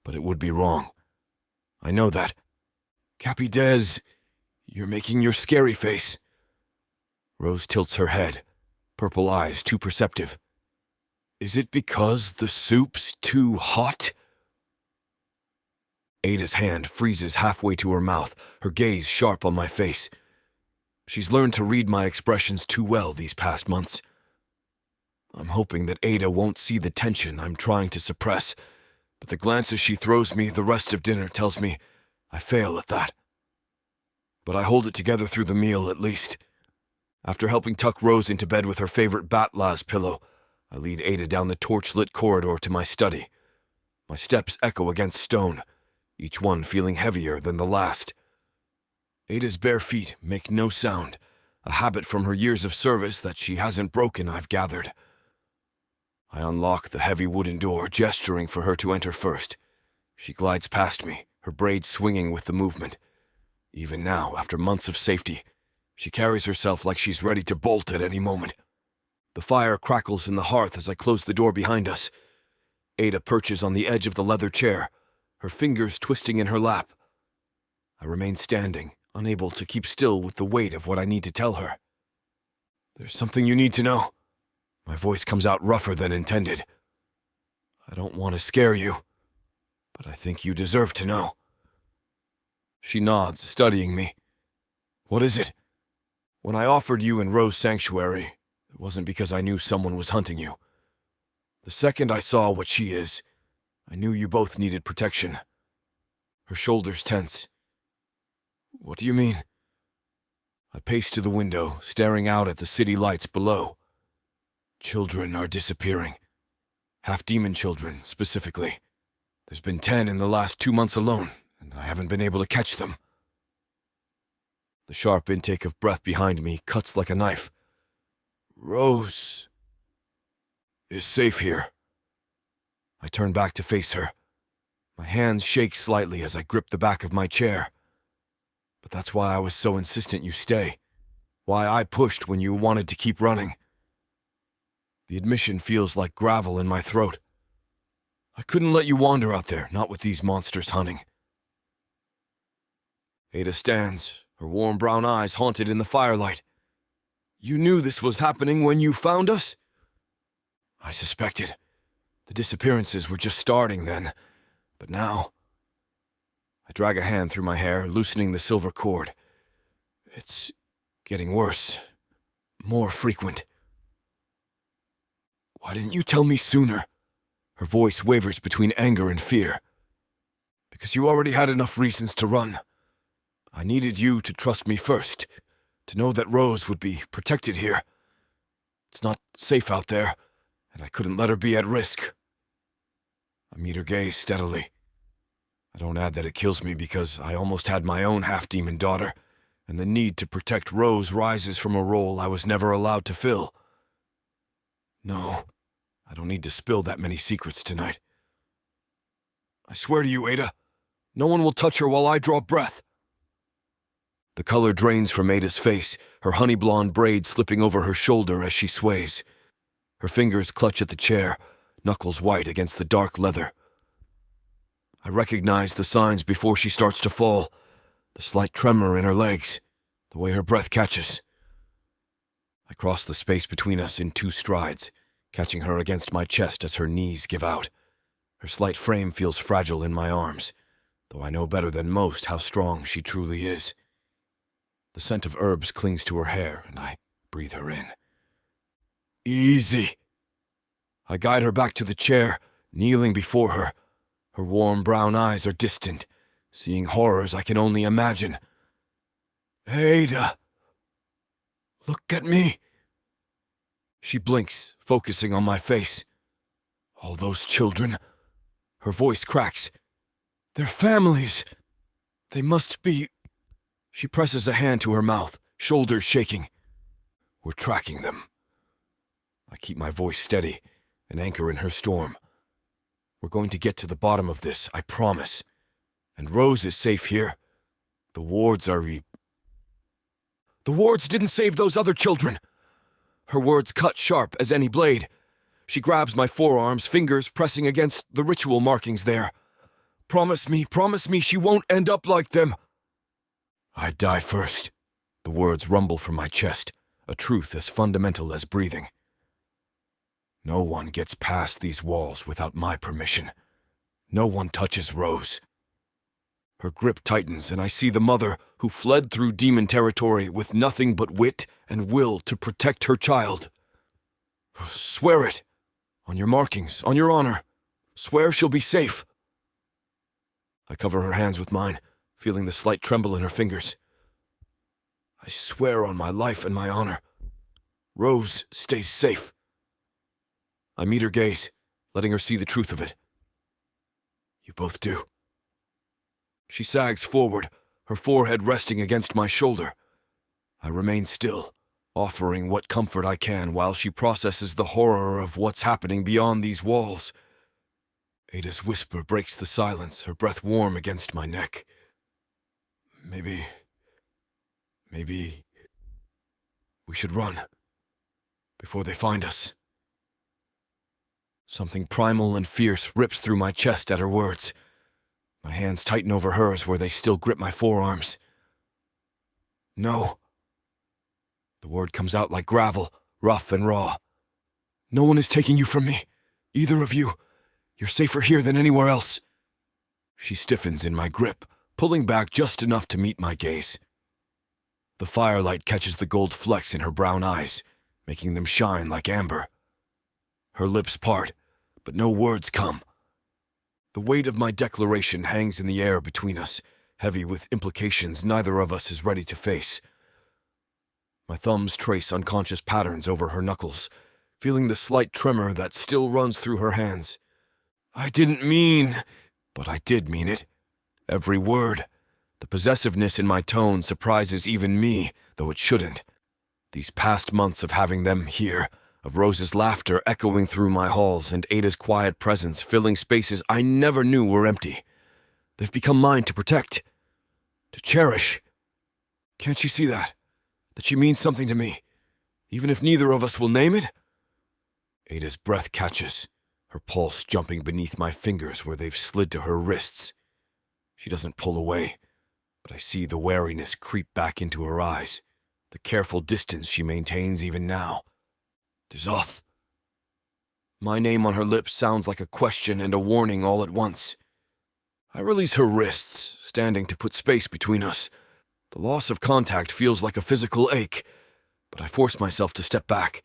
but it would be wrong. I know that. Cappy Des, you're making your scary face. Rose tilts her head, purple eyes too perceptive. Is it because the soup's too hot? Adah's hand freezes halfway to her mouth, her gaze sharp on my face. She's learned to read my expressions too well these past months. I'm hoping that Adah won't see the tension I'm trying to suppress, but the glances she throws me the rest of dinner tells me I fail at that. But I hold it together through the meal at least. After helping tuck Rose into bed with her favorite Batlaz pillow, I lead Adah down the torch-lit corridor to my study. My steps echo against stone, each one feeling heavier than the last. Adah's bare feet make no sound, a habit from her years of service that she hasn't broken, I've gathered. I unlock the heavy wooden door, gesturing for her to enter first. She glides past me, her braids swinging with the movement. Even now, after months of safety, she carries herself like she's ready to bolt at any moment. The fire crackles in the hearth as I close the door behind us. Adah perches on the edge of the leather chair, her fingers twisting in her lap. I remain standing, unable to keep still with the weight of what I need to tell her. There's something you need to know. My voice comes out rougher than intended. I don't want to scare you, but I think you deserve to know. She nods, studying me. What is it? When I offered you in Rose Sanctuary, it wasn't because I knew someone was hunting you. The second I saw what she is, I knew you both needed protection. Her shoulders tense. What do you mean? I paced to the window, staring out at the city lights below. Children are disappearing. Half-demon children, specifically. There's been 10 in the last 2 months alone, and I haven't been able to catch them. The sharp intake of breath behind me cuts like a knife. Rose is safe here. I turn back to face her. My hands shake slightly as I grip the back of my chair. But that's why I was so insistent you stay. Why I pushed when you wanted to keep running. The admission feels like gravel in my throat. I couldn't let you wander out there, not with these monsters hunting. Adah stands, her warm brown eyes haunted in the firelight. You knew this was happening when you found us? I suspected. The disappearances were just starting then, but now... I drag a hand through my hair, loosening the silver cord. It's getting worse. More frequent. Why didn't you tell me sooner? Her voice wavers between anger and fear. Because you already had enough reasons to run. I needed you to trust me first, to know that Rose would be protected here. It's not safe out there, and I couldn't let her be at risk. I meet her gaze steadily. I don't add that it kills me because I almost had my own half-demon daughter, and the need to protect Rose rises from a role I was never allowed to fill. No, I don't need to spill that many secrets tonight. I swear to you, Adah, no one will touch her while I draw breath. The color drains from Adah's face, her honey blonde braid slipping over her shoulder as she sways. Her fingers clutch at the chair, knuckles white against the dark leather. I recognize the signs before she starts to fall, the slight tremor in her legs, the way her breath catches. I cross the space between us in 2 strides, catching her against my chest as her knees give out. Her slight frame feels fragile in my arms, though I know better than most how strong she truly is. The scent of herbs clings to her hair, and I breathe her in. Easy. I guide her back to the chair, kneeling before her. Her warm brown eyes are distant, seeing horrors I can only imagine. Adah, look at me. She blinks, focusing on my face. All those children. Her voice cracks. Their families. They must be... She presses a hand to her mouth, shoulders shaking. We're tracking them. I keep my voice steady, an anchor in her storm. We're going to get to the bottom of this, I promise. And Rose is safe here. The wards are... The wards didn't save those other children. Her words cut sharp as any blade. She grabs my forearms, fingers pressing against the ritual markings there. Promise me she won't end up like them. I'd die first. The words rumble from my chest, a truth as fundamental as breathing. No one gets past these walls without my permission. No one touches Rose. Her grip tightens, and I see the mother who fled through demon territory with nothing but wit and will to protect her child. Swear it. On your markings, on your honor. Swear she'll be safe. I cover her hands with mine, feeling the slight tremble in her fingers. I swear on my life and my honor. Rose stays safe. I meet her gaze, letting her see the truth of it. You both do. She sags forward, her forehead resting against my shoulder. I remain still, offering what comfort I can while she processes the horror of what's happening beyond these walls. Adah's whisper breaks the silence, her breath warm against my neck. Maybe we should run before they find us. Something primal and fierce rips through my chest at her words. My hands tighten over hers where they still grip my forearms. No. The word comes out like gravel, rough and raw. No one is taking you from me, either of you. You're safer here than anywhere else. She stiffens in my grip, pulling back just enough to meet my gaze. The firelight catches the gold flecks in her brown eyes, making them shine like amber. Her lips part, but no words come. The weight of my declaration hangs in the air between us, heavy with implications neither of us is ready to face. My thumbs trace unconscious patterns over her knuckles, feeling the slight tremor that still runs through her hands. I didn't mean, but I did mean it. Every word. The possessiveness in my tone surprises even me, though it shouldn't. These past months of having them here, of Rose's laughter echoing through my halls and Adah's quiet presence filling spaces I never knew were empty. They've become mine to protect, to cherish. Can't she see that? That she means something to me, even if neither of us will name it? Adah's breath catches, her pulse jumping beneath my fingers where they've slid to her wrists. She doesn't pull away, but I see the wariness creep back into her eyes, the careful distance she maintains even now. Dezoth. My name on her lips sounds like a question and a warning all at once. I release her wrists, standing to put space between us. The loss of contact feels like a physical ache, but I force myself to step back.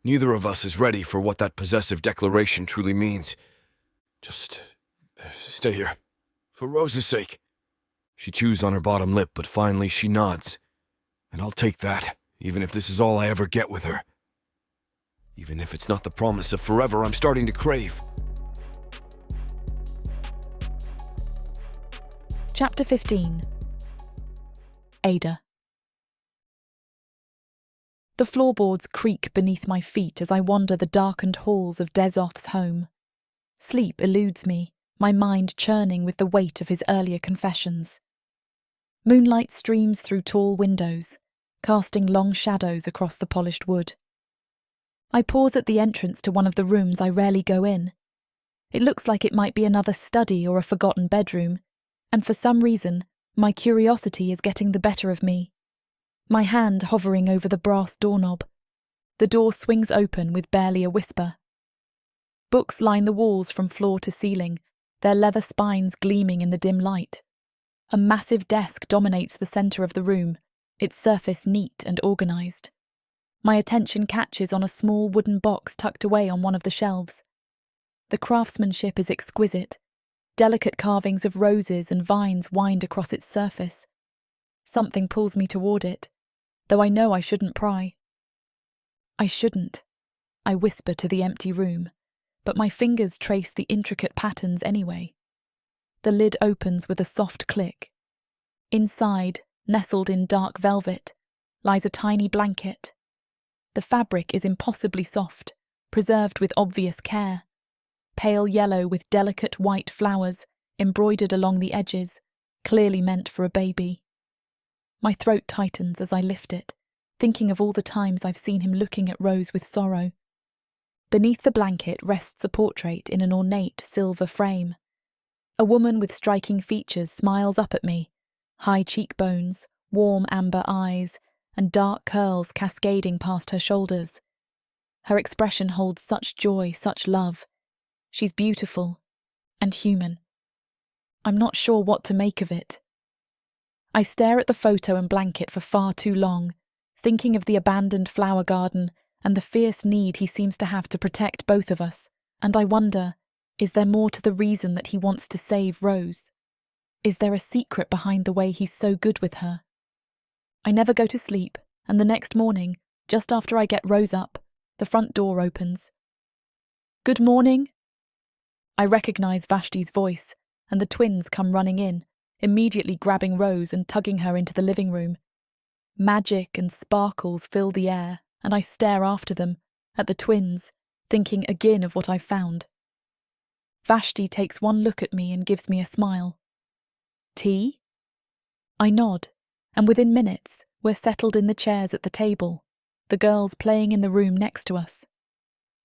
Neither of us is ready for what that possessive declaration truly means. Just stay here, for Rose's sake. She chews on her bottom lip, but finally she nods. And I'll take that, even if this is all I ever get with her. Even if it's not the promise of forever I'm starting to crave. Chapter 15. Adah. The floorboards creak beneath my feet as I wander the darkened halls of Dezoth's home. Sleep eludes me, my mind churning with the weight of his earlier confessions. Moonlight streams through tall windows, casting long shadows across the polished wood. I pause at the entrance to one of the rooms I rarely go in. It looks like it might be another study or a forgotten bedroom, and for some reason, my curiosity is getting the better of me. My hand hovering over the brass doorknob. The door swings open with barely a whisper. Books line the walls from floor to ceiling, their leather spines gleaming in the dim light. A massive desk dominates the centre of the room, its surface neat and organised. My attention catches on a small wooden box tucked away on one of the shelves. The craftsmanship is exquisite. Delicate carvings of roses and vines wind across its surface. Something pulls me toward it, though I know I shouldn't pry. I shouldn't, I whisper to the empty room, but my fingers trace the intricate patterns anyway. The lid opens with a soft click. Inside, nestled in dark velvet, lies a tiny blanket. The fabric is impossibly soft, preserved with obvious care. Pale yellow with delicate white flowers embroidered along the edges, clearly meant for a baby. My throat tightens as I lift it, thinking of all the times I've seen him looking at Rose with sorrow. Beneath the blanket rests a portrait in an ornate silver frame. A woman with striking features smiles up at me, high cheekbones, warm amber eyes, and dark curls cascading past her shoulders. Her expression holds such joy, such love. She's beautiful and human. I'm not sure what to make of it. I stare at the photo and blanket for far too long, thinking of the abandoned flower garden and the fierce need he seems to have to protect both of us, and I wonder, is there more to the reason that he wants to save Rose? Is there a secret behind the way he's so good with her? I never go to sleep, and the next morning, just after I get Rose up, the front door opens. Good morning. I recognise Vashti's voice, and the twins come running in, immediately grabbing Rose and tugging her into the living room. Magic and sparkles fill the air, and I stare after them, at the twins, thinking again of what I've found. Vashti takes one look at me and gives me a smile. Tea? I nod, and within minutes we're settled in the chairs at the table, the girls playing in the room next to us.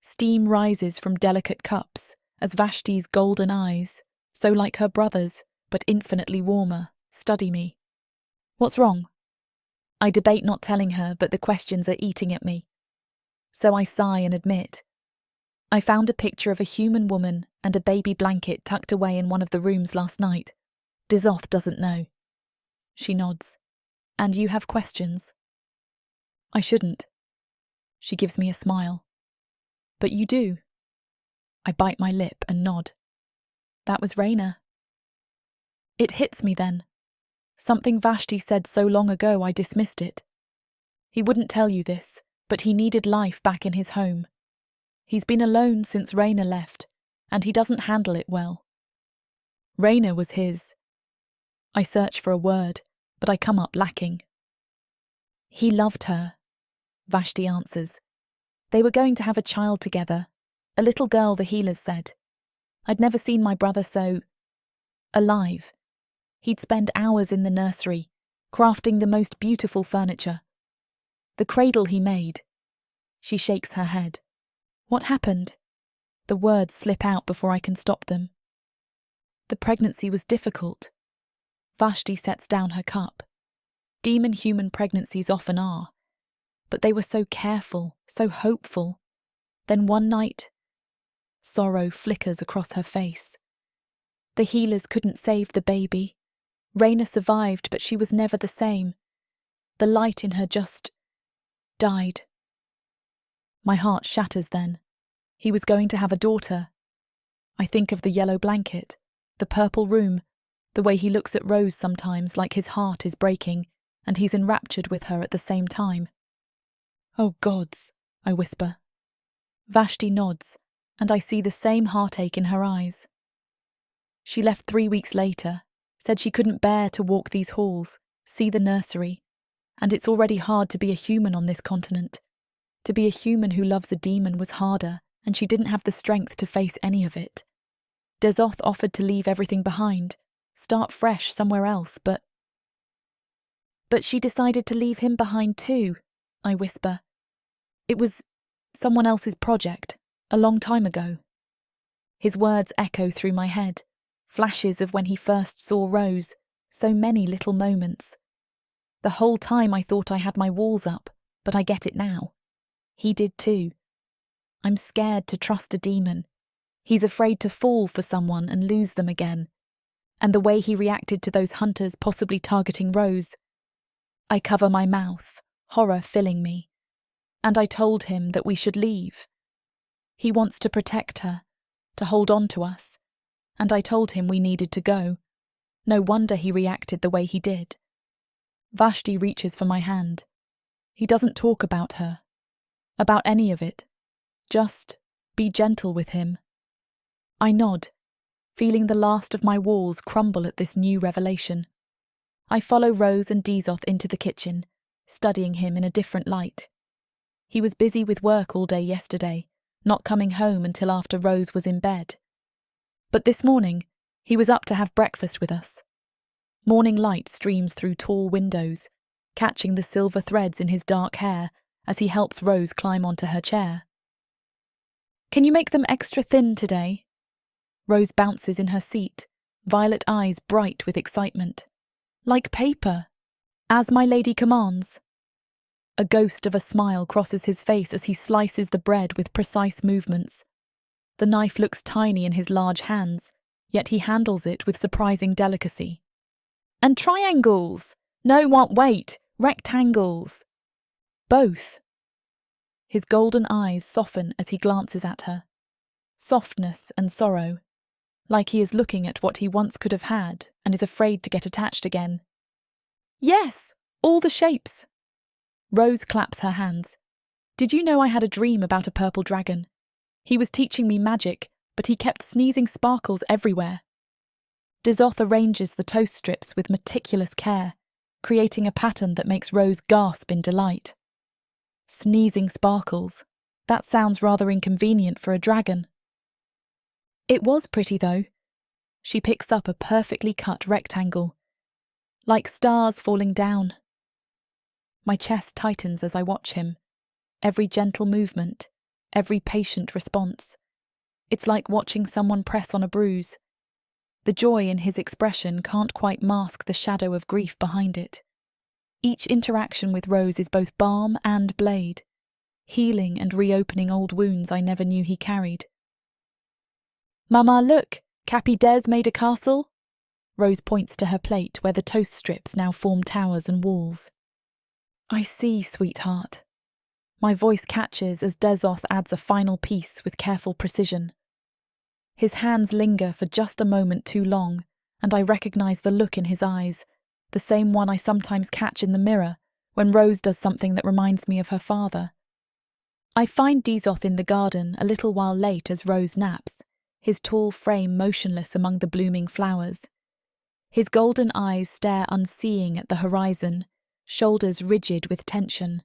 Steam rises from delicate cups as Vashti's golden eyes, so like her brother's, but infinitely warmer, study me. What's wrong? I debate not telling her, but the questions are eating at me. So I sigh and admit, I found a picture of a human woman and a baby blanket tucked away in one of the rooms last night. Dezoth doesn't know. She nods. And you have questions? I shouldn't. She gives me a smile. But you do. I bite my lip and nod. That was Raina. It hits me then. Something Vashti said so long ago I dismissed it. He wouldn't tell you this, but he needed life back in his home. He's been alone since Raina left, and he doesn't handle it well. Raina was his. I search for a word, but I come up lacking. He loved her, Vashti answers. They were going to have a child together, a little girl, the healers said. I'd never seen my brother so alive. He'd spend hours in the nursery, crafting the most beautiful furniture. The cradle he made. She shakes her head. What happened? The words slip out before I can stop them. The pregnancy was difficult. Vashti sets down her cup. Demon-human pregnancies often are. But they were so careful, so hopeful. Then one night, sorrow flickers across her face. The healers couldn't save the baby. Raina survived, but she was never the same. The light in her just died. My heart shatters then. He was going to have a daughter. I think of the yellow blanket, the purple room, the way he looks at Rose sometimes like his heart is breaking, and he's enraptured with her at the same time. Oh gods, I whisper. Vashti nods, and I see the same heartache in her eyes. She left 3 weeks later, said she couldn't bear to walk these halls, see the nursery, and it's already hard to be a human on this continent. To be a human who loves a demon was harder, and she didn't have the strength to face any of it. Dezoth offered to leave everything behind, start fresh somewhere else, but she decided to leave him behind too, I whisper. It was someone else's project, a long time ago. His words echo through my head, flashes of when he first saw Rose, so many little moments. The whole time I thought I had my walls up, but I get it now. He did too. I'm scared to trust a demon. He's afraid to fall for someone and lose them again. And the way he reacted to those hunters possibly targeting Rose. I cover my mouth, horror filling me. And I told him that we should leave. He wants to protect her, to hold on to us. And I told him we needed to go. No wonder he reacted the way he did. Vashti reaches for my hand. He doesn't talk about her, about any of it. Just be gentle with him. I nod, feeling the last of my walls crumble at this new revelation. I follow Rose and Dezoth into the kitchen, studying him in a different light. He was busy with work all day yesterday, not coming home until after Rose was in bed. But this morning, he was up to have breakfast with us. Morning light streams through tall windows, catching the silver threads in his dark hair as he helps Rose climb onto her chair. Can you make them extra thin today? Rose bounces in her seat, violet eyes bright with excitement. Like paper, as my lady commands. A ghost of a smile crosses his face as he slices the bread with precise movements. The knife looks tiny in his large hands, yet he handles it with surprising delicacy. And triangles! No, wait, rectangles. Both. His golden eyes soften as he glances at her. Softness and sorrow, like he is looking at what he once could have had and is afraid to get attached again. Yes, all the shapes. Rose claps her hands. Did you know I had a dream about a purple dragon? He was teaching me magic, but he kept sneezing sparkles everywhere. Dezoth arranges the toast strips with meticulous care, creating a pattern that makes Rose gasp in delight. Sneezing sparkles. That sounds rather inconvenient for a dragon. It was pretty, though. She picks up a perfectly cut rectangle, like stars falling down. My chest tightens as I watch him. Every gentle movement, every patient response. It's like watching someone press on a bruise. The joy in his expression can't quite mask the shadow of grief behind it. Each interaction with Rose is both balm and blade. healing and reopening old wounds I never knew he carried. "Mama, look! Cappy Des made a castle!" Rose points to her plate where the toast strips now form towers and walls. "I see, sweetheart." My voice catches as Dezoth adds a final piece with careful precision. His hands linger for just a moment too long, and I recognise the look in his eyes, the same one I sometimes catch in the mirror when Rose does something that reminds me of her father. I find Dezoth in the garden a little while late as Rose naps, his tall frame motionless among the blooming flowers. His golden eyes stare unseeing at the horizon, shoulders rigid with tension.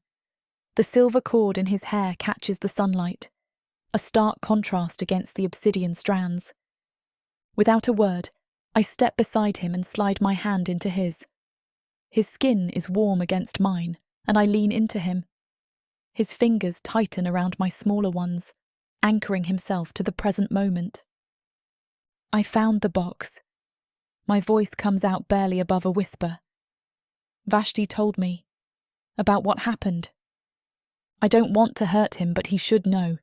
The silver cord in his hair catches the sunlight, a stark contrast against the obsidian strands. Without a word, I step beside him and slide my hand into his. His skin is warm against mine, and I lean into him. His fingers tighten around my smaller ones, anchoring himself to the present moment. "I found the box." My voice comes out barely above a whisper. "Vashti told me about what happened. I don't want to hurt him, but he should know."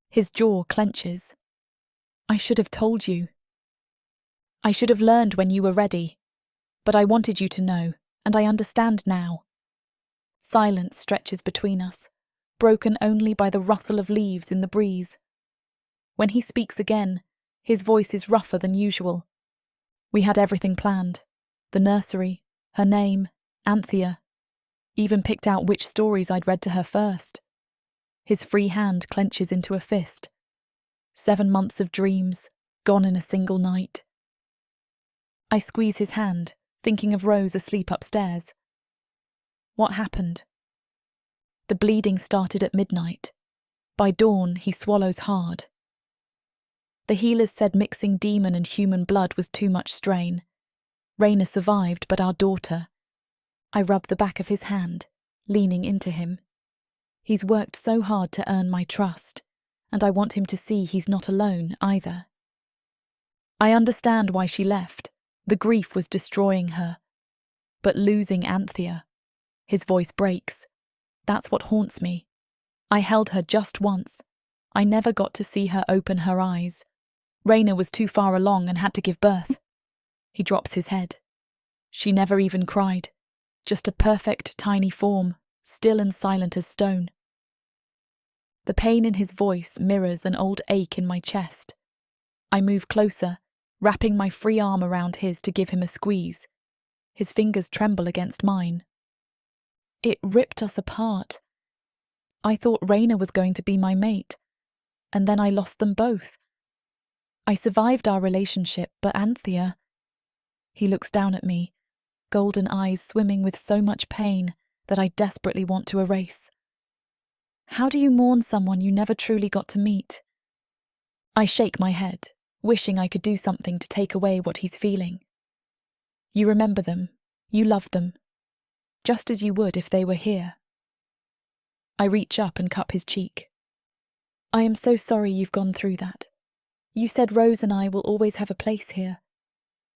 His jaw clenches. "I should have told you. I should have learned when you were ready. But I wanted you to know, and I understand now." Silence stretches between us, broken only by the rustle of leaves in the breeze. When he speaks again, his voice is rougher than usual. We had everything planned. The nursery, her name, Anthea. Even picked out which stories I'd read to her first. His free hand clenches into a fist. 7 months of dreams, gone in a single night. I squeeze his hand, thinking of Rose asleep upstairs. What happened? The bleeding started at midnight. By dawn, he swallows hard. The healers said mixing demon and human blood was too much strain. Raina survived, but our daughter. I rub the back of his hand, leaning into him. He's worked so hard to earn my trust, and I want him to see he's not alone either. I understand why she left. The grief was destroying her. But losing Anthea, his voice breaks. That's what haunts me. I held her just once. I never got to see her open her eyes. Raina was too far along and had to give birth. He drops his head. She never even cried. Just a perfect tiny form, still and silent as stone. The pain in his voice mirrors an old ache in my chest. I move closer, wrapping my free arm around his to give him a squeeze. His fingers tremble against mine. It ripped us apart. I thought Raina was going to be my mate, and then I lost them both. I survived our relationship, but Anthea... He looks down at me, golden eyes swimming with so much pain that I desperately want to erase. How do you mourn someone you never truly got to meet? I shake my head, wishing I could do something to take away what he's feeling. You remember them, you love them, just as you would if they were here. I reach up and cup his cheek. I am so sorry you've gone through that. You said Rose and I will always have a place here.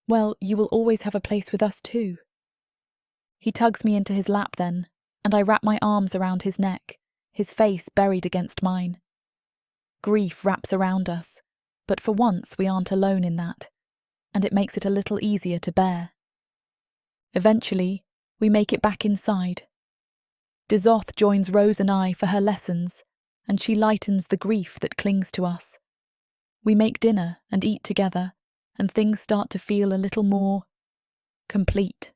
Well, you will always have a place with us too. He tugs me into his lap then, and I wrap my arms around his neck, his face buried against mine. Grief wraps around us, but for once we aren't alone in that, and it makes it a little easier to bear. Eventually, we make it back inside. Dezoth joins Rose and I for her lessons, and she lightens the grief that clings to us. We make dinner and eat together, and things start to feel a little more complete.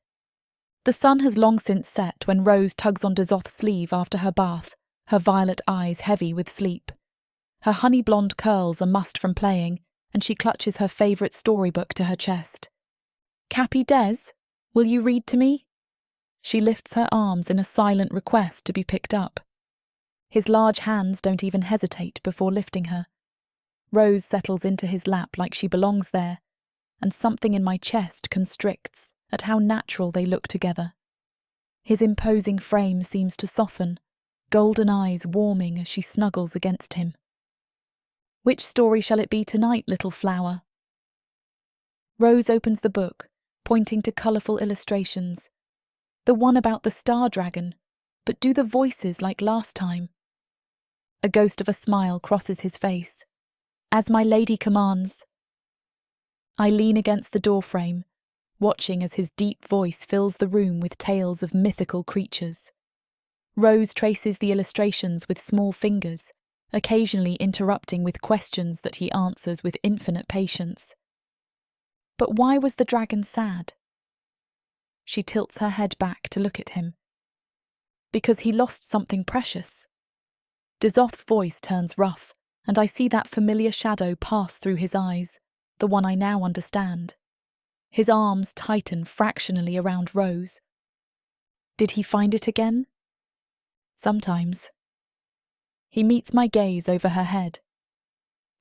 The sun has long since set when Rose tugs on Dezoth's sleeve after her bath, her violet eyes heavy with sleep. Her honey blonde curls are mussed from playing, and she clutches her favourite storybook to her chest. Cappy Des, will you read to me? She lifts her arms in a silent request to be picked up. His large hands don't even hesitate before lifting her. Rose settles into his lap like she belongs there, and something in my chest constricts at how natural they look together. His imposing frame seems to soften, golden eyes warming as she snuggles against him. Which story shall it be tonight, little flower? Rose opens the book, pointing to colourful illustrations. The one about the star dragon, but do the voices like last time. A ghost of a smile crosses his face. As my lady commands. I lean against the doorframe, watching as his deep voice fills the room with tales of mythical creatures. Rose traces the illustrations with small fingers, occasionally interrupting with questions that he answers with infinite patience. But why was the dragon sad? She tilts her head back to look at him. Because he lost something precious. Dezoth's voice turns rough, and I see that familiar shadow pass through his eyes, the one I now understand. His arms tighten fractionally around Rose. Did he find it again? Sometimes. He meets my gaze over her head.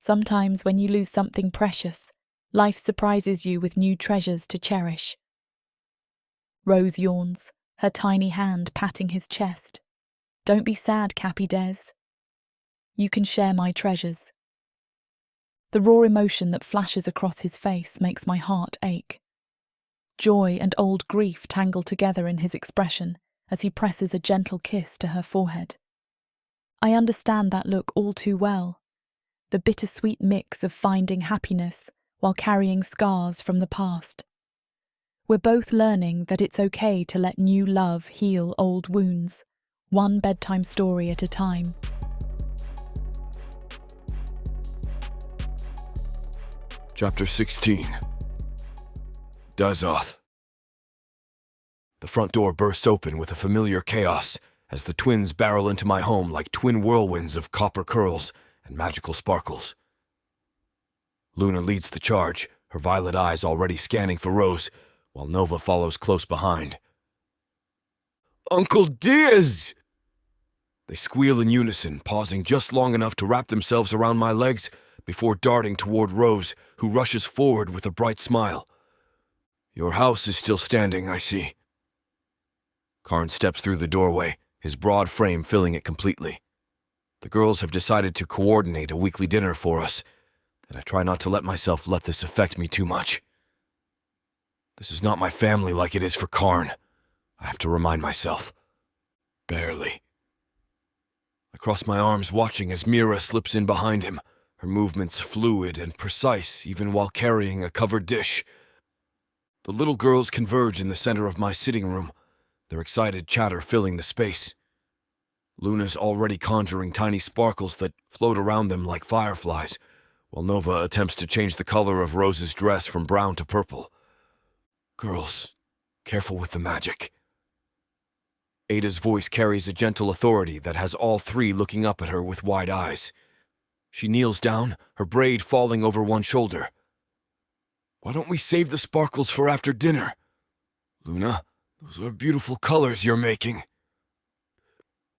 Sometimes when you lose something precious, life surprises you with new treasures to cherish. Rose yawns, her tiny hand patting his chest. Don't be sad, Cappy Des. You can share my treasures. The raw emotion that flashes across his face makes my heart ache. Joy and old grief tangle together in his expression as he presses a gentle kiss to her forehead. I understand that look all too well, the bittersweet mix of finding happiness while carrying scars from the past. We're both learning that it's okay to let new love heal old wounds, one bedtime story at a time. Chapter 16. Dezoth. The front door bursts open with a familiar chaos as the twins barrel into my home like twin whirlwinds of copper curls and magical sparkles. Luna leads the charge, her violet eyes already scanning for Rose, while Nova follows close behind. Uncle Diaz! They squeal in unison, pausing just long enough to wrap themselves around my legs before darting toward Rose, who rushes forward with a bright smile. Your house is still standing, I see. Karn steps through the doorway, his broad frame filling it completely. The girls have decided to coordinate a weekly dinner for us, and I try not to let myself let this affect me too much. This is not my family like it is for Karn, I have to remind myself. Barely. I cross my arms watching as Mira slips in behind him, her movements fluid and precise even while carrying a covered dish. The little girls converge in the center of my sitting room, their excited chatter filling the space. Luna's already conjuring tiny sparkles that float around them like fireflies, while Nova attempts to change the color of Rose's dress from brown to purple. Girls, careful with the magic. Adah's voice carries a gentle authority that has all three looking up at her with wide eyes. She kneels down, her braid falling over one shoulder. Why don't we save the sparkles for after dinner? Luna, those are beautiful colors you're making.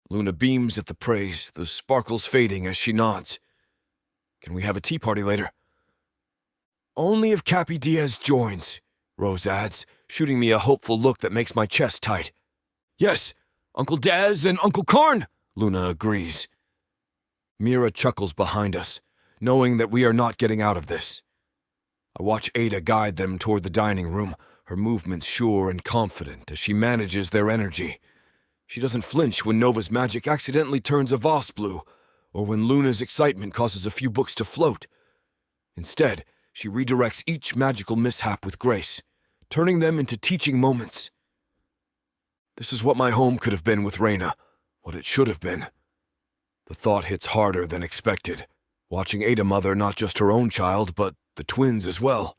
Luna beams at the praise, the sparkles fading as she nods. Can we have a tea party later? Only if Cappy Diaz joins, Rose adds, shooting me a hopeful look that makes my chest tight. Yes, Uncle Daz and Uncle Karn, Luna agrees. Mira chuckles behind us, knowing that we are not getting out of this. I watch Adah guide them toward the dining room, her movements sure and confident as she manages their energy. She doesn't flinch when Nova's magic accidentally turns a vase blue, or when Luna's excitement causes a few books to float. Instead, she redirects each magical mishap with grace, turning them into teaching moments. This is what my home could have been with Reyna, what it should have been. The thought hits harder than expected, watching Adah mother not just her own child, but the twins as well.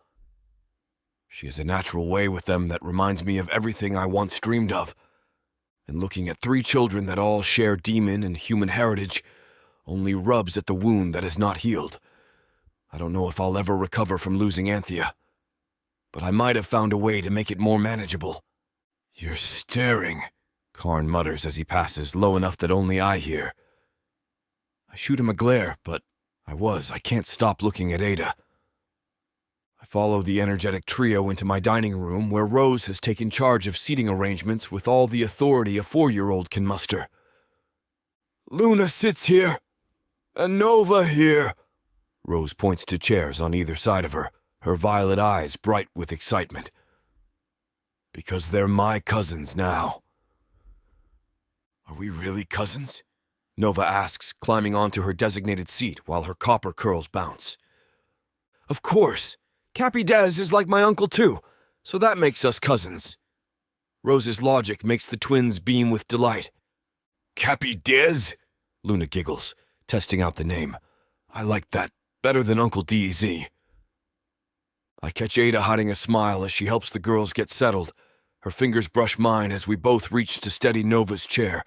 She has a natural way with them that reminds me of everything I once dreamed of. And looking at three children that all share demon and human heritage only rubs at the wound that is not healed. I don't know if I'll ever recover from losing Anthea, but I might have found a way to make it more manageable. You're staring, Karn mutters as he passes, low enough that only I hear. I shoot him a glare, but I can't stop looking at Adah. I follow the energetic trio into my dining room where Rose has taken charge of seating arrangements with all the authority a 4-year-old can muster. Luna sits here, and Nova here. Rose points to chairs on either side of her, her violet eyes bright with excitement. Because they're my cousins now. Are we really cousins? Nova asks, climbing onto her designated seat while her copper curls bounce. Of course. Cappy Dez is like my uncle too, so that makes us cousins. Rose's logic makes the twins beam with delight. Cappy Dez? Luna giggles, testing out the name. I like that better than Uncle DZ. I catch Adah hiding a smile as she helps the girls get settled. Her fingers brush mine as we both reach to steady Nova's chair,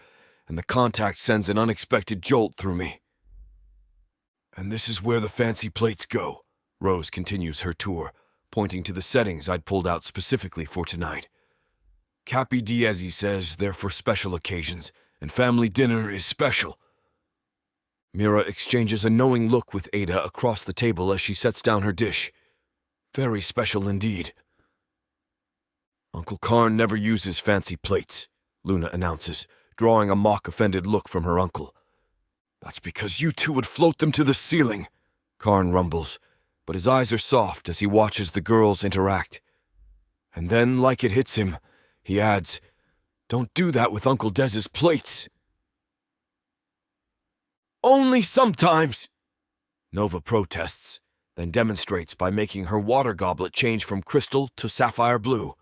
and the contact sends an unexpected jolt through me. And this is where the fancy plates go, Rose continues her tour, pointing to the settings I'd pulled out specifically for tonight. Cappy Diaz says they're for special occasions, and family dinner is special. Mira exchanges a knowing look with Adah across the table as she sets down her dish. Very special indeed. Uncle Karn never uses fancy plates, Luna announces, drawing a mock-offended look from her uncle. That's because you two would float them to the ceiling, Karn rumbles, but his eyes are soft as he watches the girls interact. And then, like it hits him, he adds, Don't do that with Uncle Dez's plates. Only sometimes, Nova protests, then demonstrates by making her water goblet change from crystal to sapphire blue.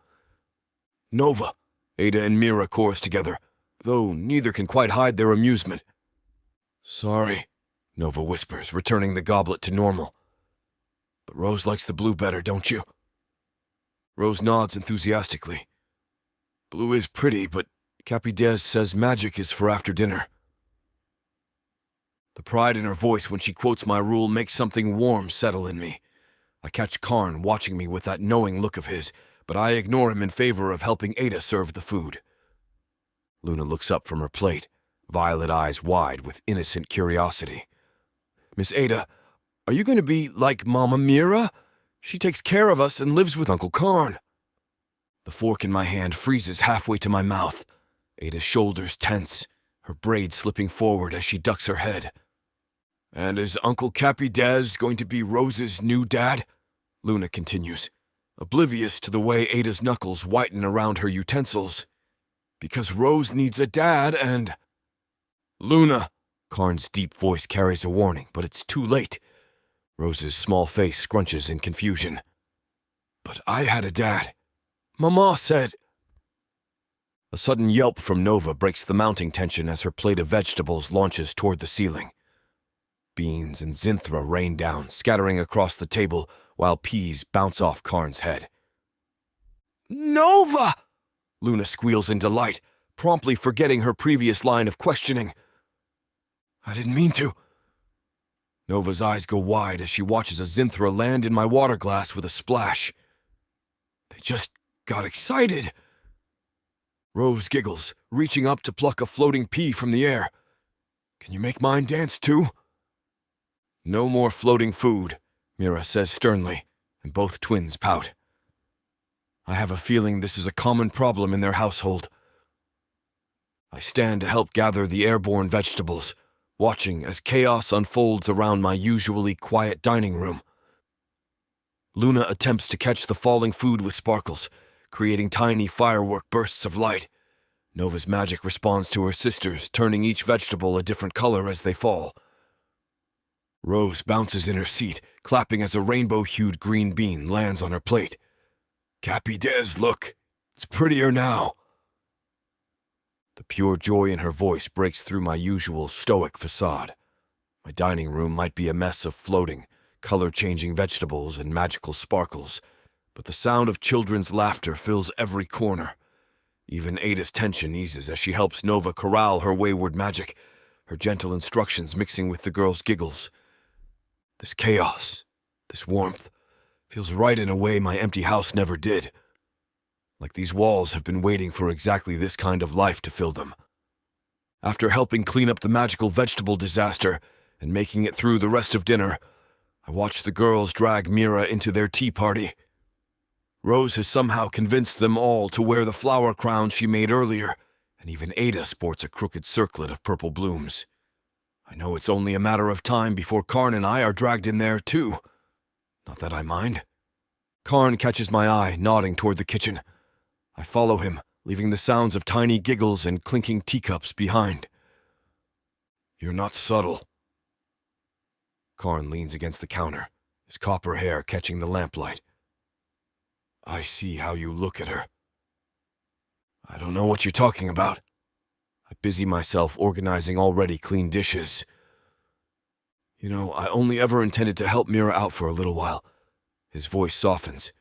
Nova, Adah and Mira chorus together, though neither can quite hide their amusement. Sorry, Nova whispers, returning the goblet to normal. But Rose likes the blue better, don't you? Rose nods enthusiastically. Blue is pretty, but Cappy Dez says magic is for after dinner. The pride in her voice when she quotes my rule makes something warm settle in me. I catch Karn watching me with that knowing look of his, but I ignore him in favor of helping Adah serve the food. Luna looks up from her plate, violet eyes wide with innocent curiosity. Miss Adah, are you going to be like Mama Mira? She takes care of us and lives with Uncle Karn. The fork in my hand freezes halfway to my mouth. Adah's shoulders tense, her braid slipping forward as she ducks her head. And is Uncle Cappy Dez going to be Rose's new dad? Luna continues, oblivious to the way Adah's knuckles whiten around her utensils. Because Rose needs a dad and... Luna! Karn's deep voice carries a warning, but it's too late. Rose's small face scrunches in confusion. But I had a dad. Mama said... A sudden yelp from Nova breaks the mounting tension as her plate of vegetables launches toward the ceiling. Beans and Zinthra rain down, scattering across the table, while peas bounce off Karn's head. Nova! Luna squeals in delight, promptly forgetting her previous line of questioning. I didn't mean to. Nova's eyes go wide as she watches a Zinthra land in my water glass with a splash. They just got excited. Rose giggles, reaching up to pluck a floating pea from the air. Can you make mine dance too? No more floating food, Mira says sternly, and both twins pout. I have a feeling this is a common problem in their household. I stand to help gather the airborne vegetables, watching as chaos unfolds around my usually quiet dining room. Luna attempts to catch the falling food with sparkles, creating tiny firework bursts of light. Nova's magic responds to her sisters, turning each vegetable a different color as they fall. Rose bounces in her seat, clapping as a rainbow-hued green bean lands on her plate. Cappy Dez, look! It's prettier now! The pure joy in her voice breaks through my usual stoic facade. My dining room might be a mess of floating, color-changing vegetables and magical sparkles, but the sound of children's laughter fills every corner. Even Adah's tension eases as she helps Nova corral her wayward magic, her gentle instructions mixing with the girls' giggles. This chaos, this warmth, feels right in a way my empty house never did. Like these walls have been waiting for exactly this kind of life to fill them. After helping clean up the magical vegetable disaster and making it through the rest of dinner, I watched the girls drag Mira into their tea party. Rose has somehow convinced them all to wear the flower crowns she made earlier, and even Adah sports a crooked circlet of purple blooms. I know it's only a matter of time before Karn and I are dragged in there, too. Not that I mind. Karn catches my eye, nodding toward the kitchen. I follow him, leaving the sounds of tiny giggles and clinking teacups behind. You're not subtle. Karn leans against the counter, his copper hair catching the lamplight. I see how you look at her. I don't know what you're talking about. I busy myself organizing already clean dishes. You know, I only ever intended to help Mira out for a little while. His voice softens.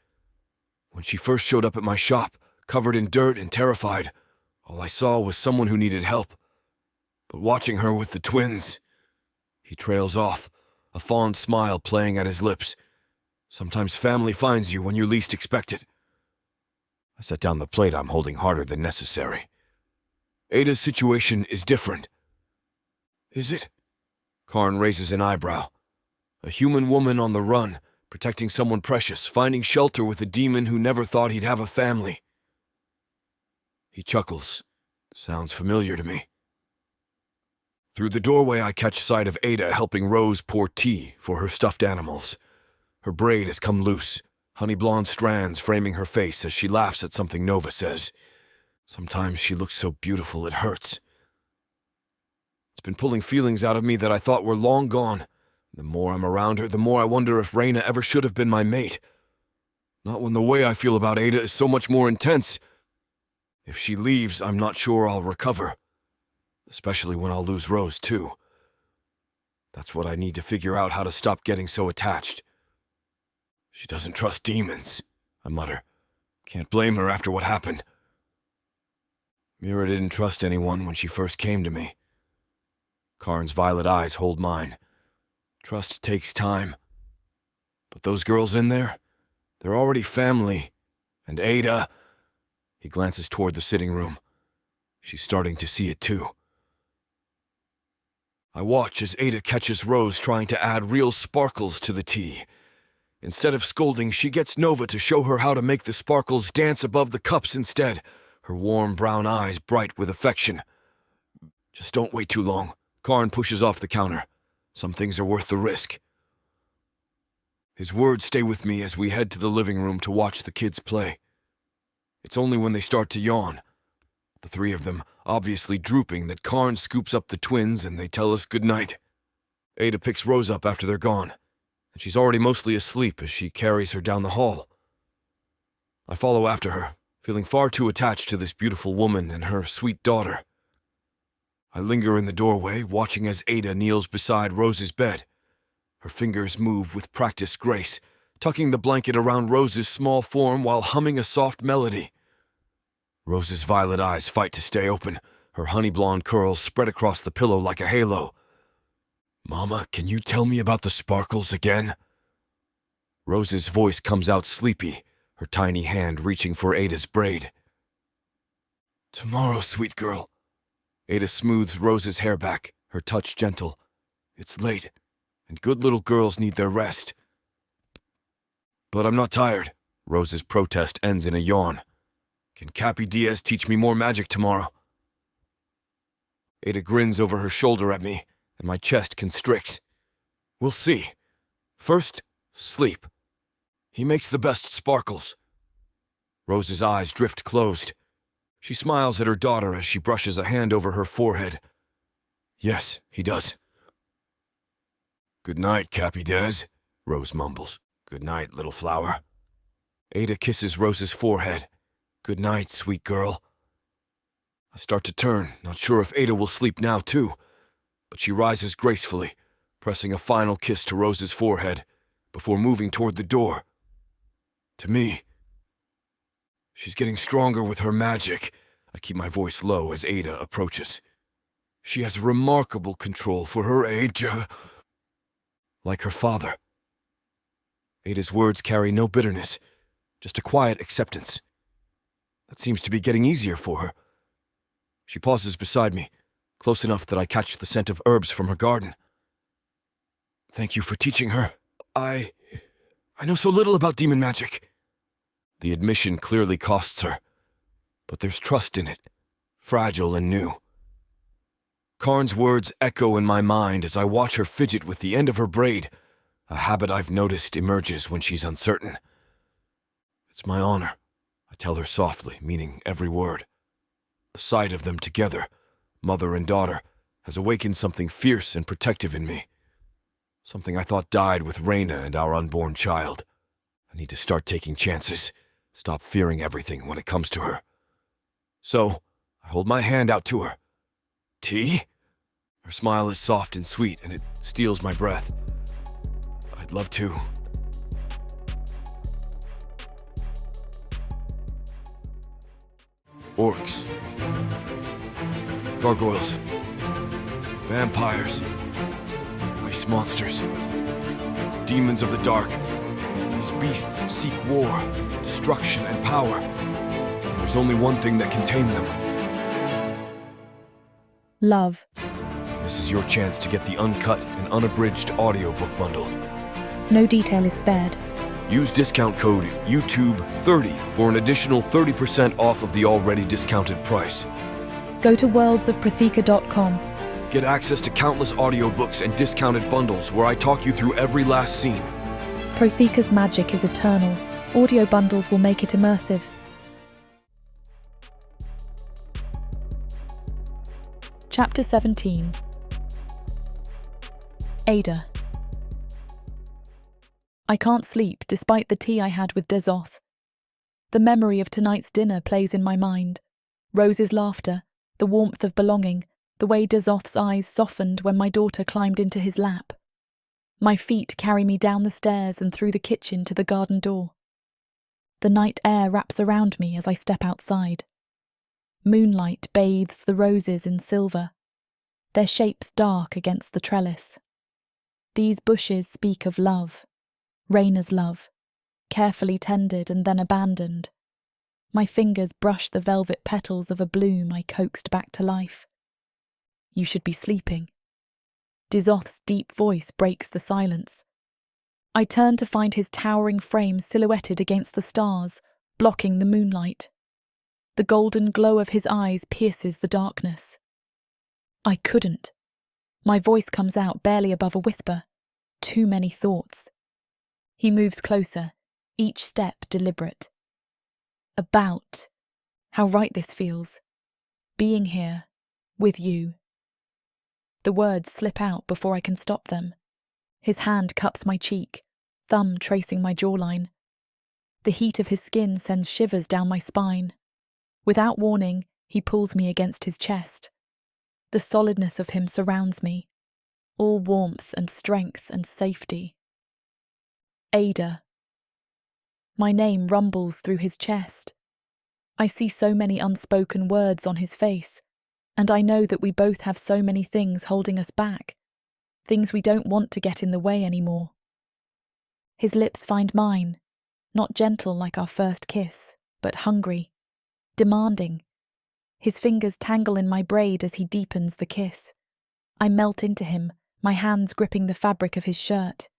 When she first showed up at my shop, covered in dirt and terrified, all I saw was someone who needed help. But watching her with the twins... He trails off, a fond smile playing at his lips. Sometimes family finds you when you least expect it. I set down the plate I'm holding harder than necessary. Adah's situation is different. Is it? Karn raises an eyebrow. A human woman on the run, protecting someone precious, finding shelter with a demon who never thought he'd have a family. He chuckles. Sounds familiar to me. Through the doorway I catch sight of Adah helping Rose pour tea for her stuffed animals. Her braid has come loose, honey blonde strands framing her face as she laughs at something Nova says. Sometimes she looks so beautiful it hurts. It's been pulling feelings out of me that I thought were long gone. The more I'm around her, the more I wonder if Reyna ever should have been my mate. Not when the way I feel about Adah is so much more intense. If she leaves, I'm not sure I'll recover. Especially when I'll lose Rose, too. That's what I need to figure out, how to stop getting so attached. She doesn't trust demons, I mutter. Can't blame her after what happened. Mira didn't trust anyone when she first came to me. Karn's violet eyes hold mine. Trust takes time. But those girls in there, they're already family. And Adah... He glances toward the sitting room. She's starting to see it, too. I watch as Adah catches Rose trying to add real sparkles to the tea. Instead of scolding, she gets Nova to show her how to make the sparkles dance above the cups instead, her warm brown eyes bright with affection. Just don't wait too long. Karn pushes off the counter. Some things are worth the risk. His words stay with me as we head to the living room to watch the kids play. It's only when they start to yawn, the three of them obviously drooping, that Karn scoops up the twins and they tell us goodnight. Adah picks Rose up after they're gone, and she's already mostly asleep as she carries her down the hall. I follow after her, feeling far too attached to this beautiful woman and her sweet daughter. I linger in the doorway, watching as Adah kneels beside Rose's bed. Her fingers move with practiced grace, tucking the blanket around Rose's small form while humming a soft melody. Rose's violet eyes fight to stay open, her honey blonde curls spread across the pillow like a halo. Mama, can you tell me about the sparkles again? Rose's voice comes out sleepy, her tiny hand reaching for Adah's braid. Tomorrow, sweet girl. Adah smooths Rose's hair back, her touch gentle. It's late, and good little girls need their rest. But I'm not tired. Rose's protest ends in a yawn. Can Cappy Diaz teach me more magic tomorrow? Adah grins over her shoulder at me, and my chest constricts. We'll see. First, sleep. He makes the best sparkles. Rose's eyes drift closed. She smiles at her daughter as she brushes a hand over her forehead. Yes, he does. Good night, Cappy Diaz, Rose mumbles. Good night, little flower. Adah kisses Rose's forehead. Good night, sweet girl. I start to turn, not sure if Adah will sleep now, too. But she rises gracefully, pressing a final kiss to Rose's forehead, before moving toward the door. To me. She's getting stronger with her magic. I keep my voice low as Adah approaches. She has remarkable control for her age. Like her father. Adah's words carry no bitterness, just a quiet acceptance. That seems to be getting easier for her. She pauses beside me, close enough that I catch the scent of herbs from her garden. Thank you for teaching her. I know so little about demon magic. The admission clearly costs her, but there's trust in it, fragile and new. Karn's words echo in my mind as I watch her fidget with the end of her braid, a habit I've noticed emerges when she's uncertain. It's my honor, I tell her softly, meaning every word. The sight of them together, mother and daughter, has awakened something fierce and protective in me. Something I thought died with Reyna and our unborn child. I need to start taking chances, stop fearing everything when it comes to her. So, I hold my hand out to her. Tea? Her smile is soft and sweet, and it steals my breath. I'd love to. Orcs. Gargoyles. Vampires. Ice monsters. Demons of the dark. These beasts seek war, destruction, and power. And there's only one thing that can tame them. Love. This is your chance to get the uncut and unabridged audiobook bundle. No detail is spared. Use discount code YouTube30 for an additional 30% off of the already discounted price. Go to worldsofproththea.com. Get access to countless audiobooks and discounted bundles where I talk you through every last scene. Proththea's magic is eternal. Audio bundles will make it immersive. Chapter 17. Adah. I can't sleep despite the tea I had with Dezoth. The memory of tonight's dinner plays in my mind. Rose's laughter, the warmth of belonging, the way Dezoth's eyes softened when my daughter climbed into his lap. My feet carry me down the stairs and through the kitchen to the garden door. The night air wraps around me as I step outside. Moonlight bathes the roses in silver, their shapes dark against the trellis. These bushes speak of love, Reyna's love, carefully tended and then abandoned. My fingers brush the velvet petals of a bloom I coaxed back to life. You should be sleeping. Dezoth's deep voice breaks the silence. I turn to find his towering frame silhouetted against the stars, blocking the moonlight. The golden glow of his eyes pierces the darkness. I couldn't. My voice comes out barely above a whisper. Too many thoughts. He moves closer, each step deliberate. About. How right this feels. Being here, with you. The words slip out before I can stop them. His hand cups my cheek, thumb tracing my jawline. The heat of his skin sends shivers down my spine. Without warning, he pulls me against his chest. The solidness of him surrounds me, all warmth and strength and safety. Adah. My name rumbles through his chest. I see so many unspoken words on his face, and I know that we both have so many things holding us back, things we don't want to get in the way anymore. His lips find mine, not gentle like our first kiss, but hungry, demanding. His fingers tangle in my braid as he deepens the kiss. I melt into him, my hands gripping the fabric of his shirt.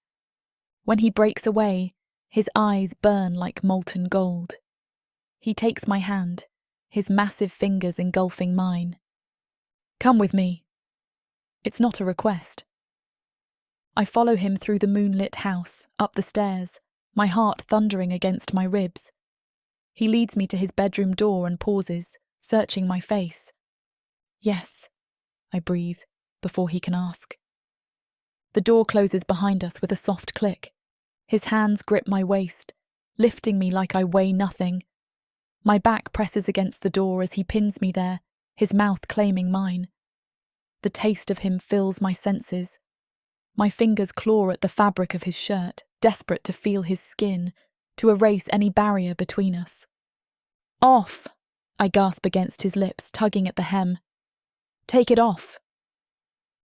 When he breaks away, his eyes burn like molten gold. He takes my hand, his massive fingers engulfing mine. Come with me. It's not a request. I follow him through the moonlit house, up the stairs, my heart thundering against my ribs. He leads me to his bedroom door and pauses, searching my face. Yes, I breathe, before he can ask. The door closes behind us with a soft click. His hands grip my waist, lifting me like I weigh nothing. My back presses against the door as he pins me there, his mouth claiming mine. The taste of him fills my senses. My fingers claw at the fabric of his shirt, desperate to feel his skin, to erase any barrier between us. Off! I gasp against his lips, tugging at the hem. Take it off!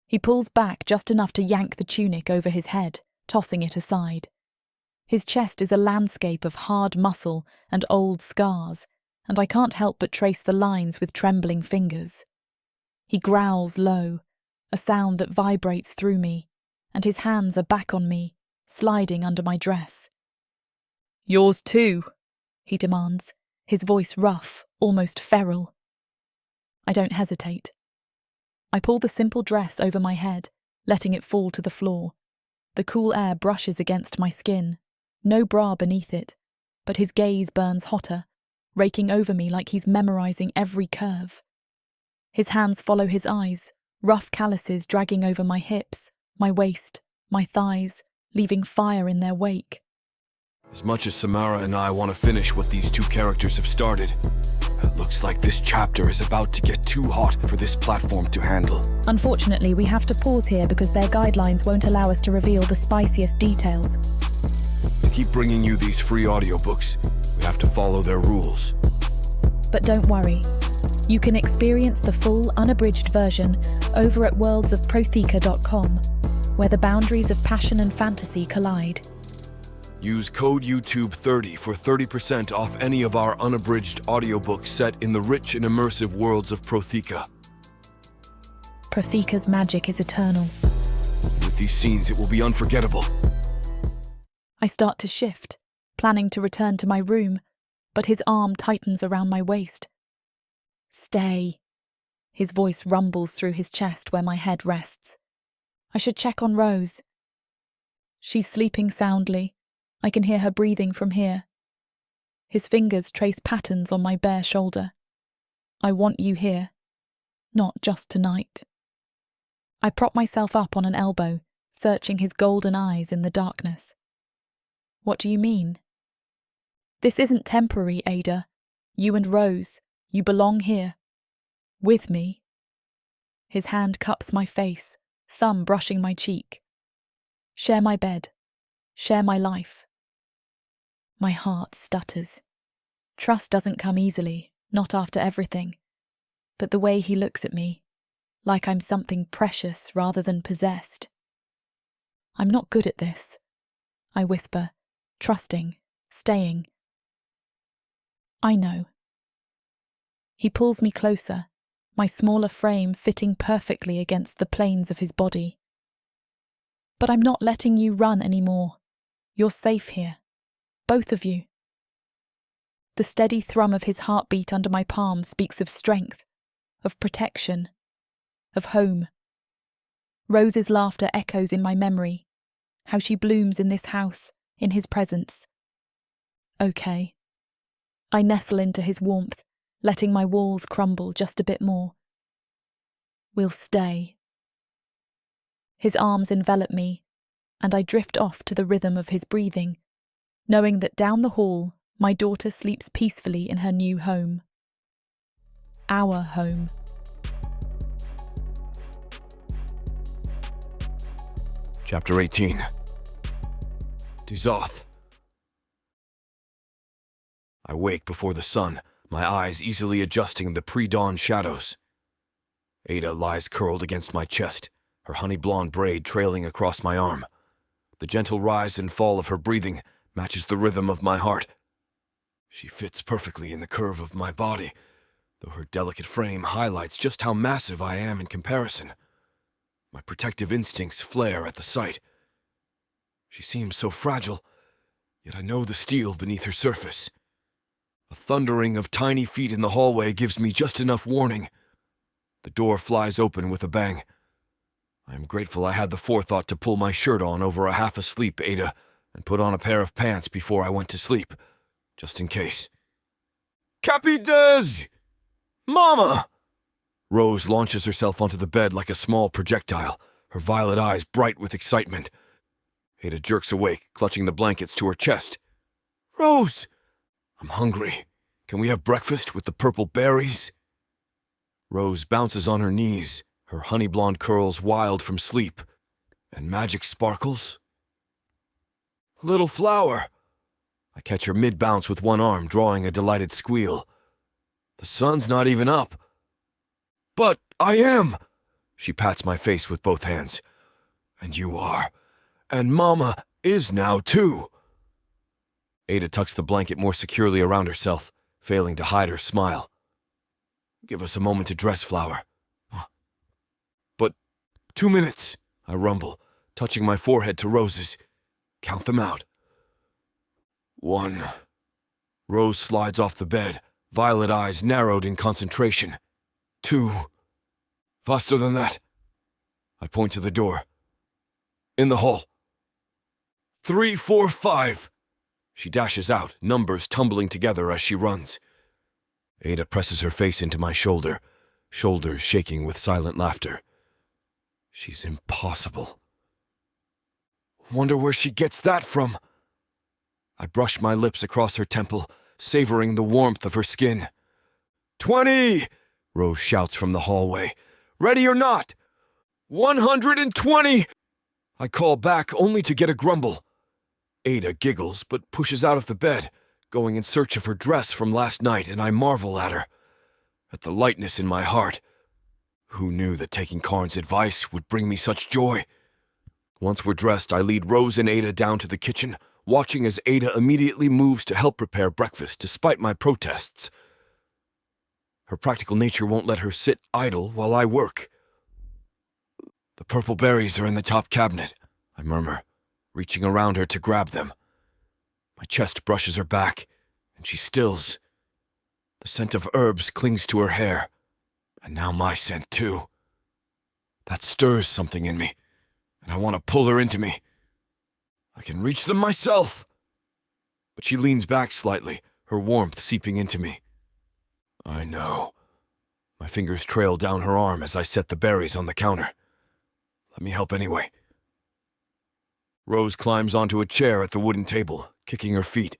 He pulls back just enough to yank the tunic over his head, tossing it aside. His chest is a landscape of hard muscle and old scars, and I can't help but trace the lines with trembling fingers. He growls low, a sound that vibrates through me, and his hands are back on me, sliding under my dress. Yours too, he demands, his voice rough, almost feral. I don't hesitate. I pull the simple dress over my head, letting it fall to the floor. The cool air brushes against my skin, no bra beneath it, but his gaze burns hotter, raking over me like he's memorizing every curve. His hands follow his eyes, rough calluses dragging over my hips, my waist, my thighs, leaving fire in their wake. As much as Samara and I want to finish what these two characters have started, it looks like this chapter is about to get too hot for this platform to handle. Unfortunately, we have to pause here because their guidelines won't allow us to reveal the spiciest details. To keep bringing you these free audiobooks, we have to follow their rules. But don't worry. You can experience the full, unabridged version over at worldsofproththea.com, where the boundaries of passion and fantasy collide. Use code YouTube30 for 30% off any of our unabridged audiobooks set in the rich and immersive worlds of Proththea. Proththea's magic is eternal. With these scenes, it will be unforgettable. I start to shift, planning to return to my room, but his arm tightens around my waist. Stay. His voice rumbles through his chest where my head rests. I should check on Rose. She's sleeping soundly. I can hear her breathing from here. His fingers trace patterns on my bare shoulder. I want you here, not just tonight. I prop myself up on an elbow, searching his golden eyes in the darkness. What do you mean? This isn't temporary, Adah. You and Rose, you belong here. With me. His hand cups my face, thumb brushing my cheek. Share my bed. Share my life. My heart stutters. Trust doesn't come easily, not after everything. But the way he looks at me, like I'm something precious rather than possessed. I'm not good at this, I whisper, trusting, staying. I know. He pulls me closer, my smaller frame fitting perfectly against the planes of his body. But I'm not letting you run anymore. You're safe here. Both of you. The steady thrum of his heartbeat under my palm speaks of strength, of protection, of home. Rose's laughter echoes in my memory, how she blooms in this house, in his presence. Okay. I nestle into his warmth, letting my walls crumble just a bit more. We'll stay. His arms envelop me, and I drift off to the rhythm of his breathing, knowing that down the hall, my daughter sleeps peacefully in her new home. Our home. Chapter 18. Dezoth. I wake before the sun, my eyes easily adjusting the pre-dawn shadows. Adah lies curled against my chest, her honey blonde braid trailing across my arm. The gentle rise and fall of her breathing matches the rhythm of my heart. She fits perfectly in the curve of my body, though her delicate frame highlights just how massive I am in comparison. My protective instincts flare at the sight. She seems so fragile, yet I know the steel beneath her surface. A thundering of tiny feet in the hallway gives me just enough warning. The door flies open with a bang. I am grateful I had the forethought to pull my shirt on over a half-asleep Adah and put on a pair of pants before I went to sleep, just in case. Capi Des! Mama! Rose launches herself onto the bed like a small projectile, her violet eyes bright with excitement. Adah jerks awake, clutching the blankets to her chest. Rose! I'm hungry. Can we have breakfast with the purple berries? Rose bounces on her knees, her honey blonde curls wild from sleep. And magic sparkles? Little flower. I catch her mid-bounce with one arm, drawing a delighted squeal. The sun's not even up. But I am! She pats my face with both hands. And you are. And Mama is now, too. Adah tucks the blanket more securely around herself, failing to hide her smile. Give us a moment to dress, Flower. But 2 minutes, I rumble, touching my forehead to Rose's. Count them out. 1. Rose slides off the bed, violet eyes narrowed in concentration. 2. Faster than that. I point to the door. In the hall. 3, 4, 5. She dashes out, numbers tumbling together as she runs. Adah presses her face into my shoulder, shoulders shaking with silent laughter. She's impossible. Wonder where she gets that from. I brush my lips across her temple, savoring the warmth of her skin. 20! Rose shouts from the hallway. Ready or not? 120! I call back only to get a grumble. Adah giggles but pushes out of the bed, going in search of her dress from last night, and I marvel at her, at the lightness in my heart. Who knew that taking Karn's advice would bring me such joy? Once we're dressed, I lead Rose and Adah down to the kitchen, watching as Adah immediately moves to help prepare breakfast despite my protests. Her practical nature won't let her sit idle while I work. The purple berries are in the top cabinet, I murmur, reaching around her to grab them. My chest brushes her back, and she stills. The scent of herbs clings to her hair, and now my scent too. That stirs something in me, and I want to pull her into me. I can reach them myself. But she leans back slightly, her warmth seeping into me. I know. My fingers trail down her arm as I set the berries on the counter. Let me help anyway. Rose climbs onto a chair at the wooden table, kicking her feet.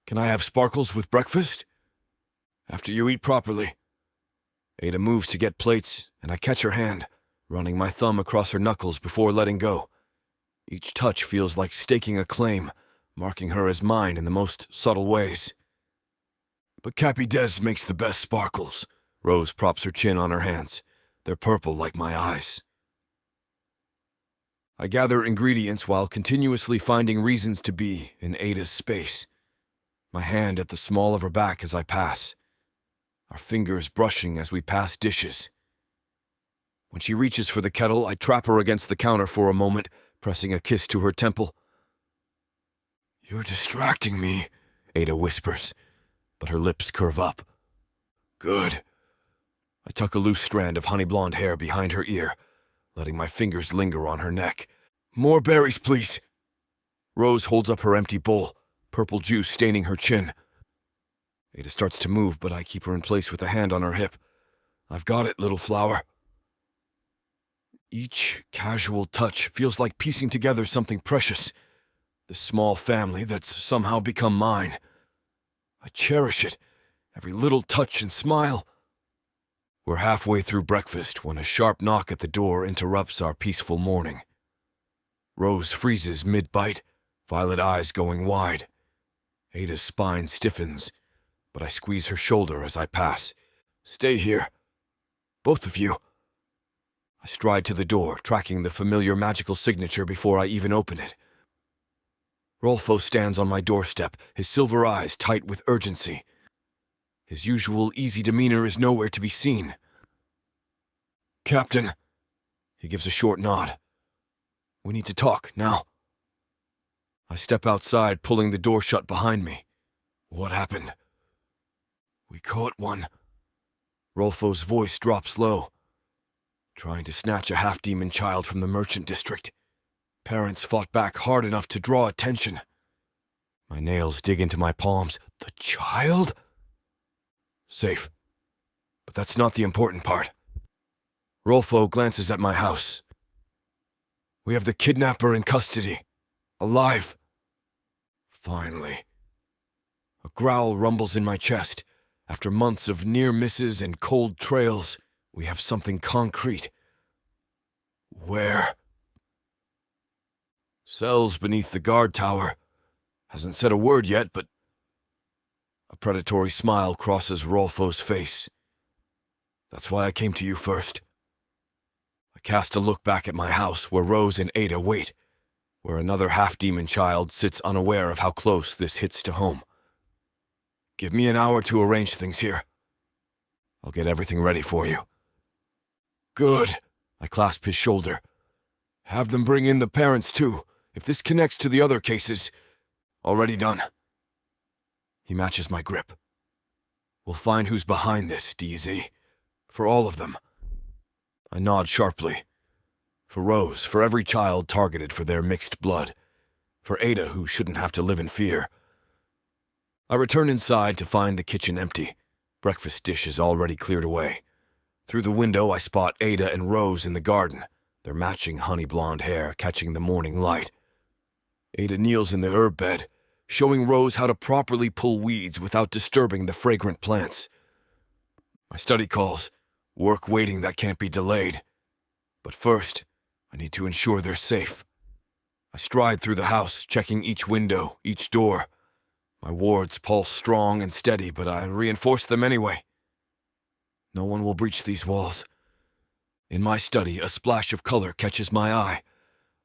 Can I have sparkles with breakfast? After you eat properly. Adah moves to get plates, and I catch her hand, running my thumb across her knuckles before letting go. Each touch feels like staking a claim, marking her as mine in the most subtle ways. But Cappy Des makes the best sparkles. Rose props her chin on her hands. They're purple like my eyes. I gather ingredients while continuously finding reasons to be in Adah's space. My hand at the small of her back as I pass. Our fingers brushing as we pass dishes. When she reaches for the kettle, I trap her against the counter for a moment, pressing a kiss to her temple. You're distracting me, Adah whispers, but her lips curve up. Good. I tuck a loose strand of honey blonde hair behind her ear, letting my fingers linger on her neck. More berries, please. Rose holds up her empty bowl, purple juice staining her chin. Adah starts to move, but I keep her in place with a hand on her hip. I've got it, little flower. Each casual touch feels like piecing together something precious. This small family that's somehow become mine. I cherish it, every little touch and smile. We're halfway through breakfast when a sharp knock at the door interrupts our peaceful morning. Rose freezes mid-bite, violet eyes going wide. Adah's spine stiffens, but I squeeze her shoulder as I pass. Stay here. Both of you. I stride to the door, tracking the familiar magical signature before I even open it. Rolfo stands on my doorstep, his silver eyes tight with urgency. His usual easy demeanor is nowhere to be seen. Captain, he gives a short nod. We need to talk, now. I step outside, pulling the door shut behind me. What happened? We caught one. Rolfo's voice drops low. Trying to snatch a half-demon child from the merchant district. Parents fought back hard enough to draw attention. My nails dig into my palms. The child? Safe. But that's not the important part. Rolfo glances at my house. We have the kidnapper in custody. Alive. Finally. A growl rumbles in my chest. After months of near misses and cold trails, we have something concrete. Where? Cells beneath the guard tower. Hasn't said a word yet, but... A predatory smile crosses Rolfo's face. That's why I came to you first. I cast a look back at my house where Rose and Adah wait, where another half-demon child sits unaware of how close this hits to home. Give me an hour to arrange things here. I'll get everything ready for you. Good. I clasp his shoulder. Have them bring in the parents too. If this connects to the other cases, already done. He matches my grip. We'll find who's behind this, DZ. For all of them. I nod sharply. For Rose, for every child targeted for their mixed blood. For Adah, who shouldn't have to live in fear. I return inside to find the kitchen empty. Breakfast dishes already cleared away. Through the window, I spot Adah and Rose in the garden, their matching honey blonde hair catching the morning light. Adah kneels in the herb bed, showing Rose how to properly pull weeds without disturbing the fragrant plants. My study calls, work waiting that can't be delayed. But first, I need to ensure they're safe. I stride through the house, checking each window, each door. My wards pulse strong and steady, but I reinforce them anyway. No one will breach these walls. In my study, a splash of color catches my eye.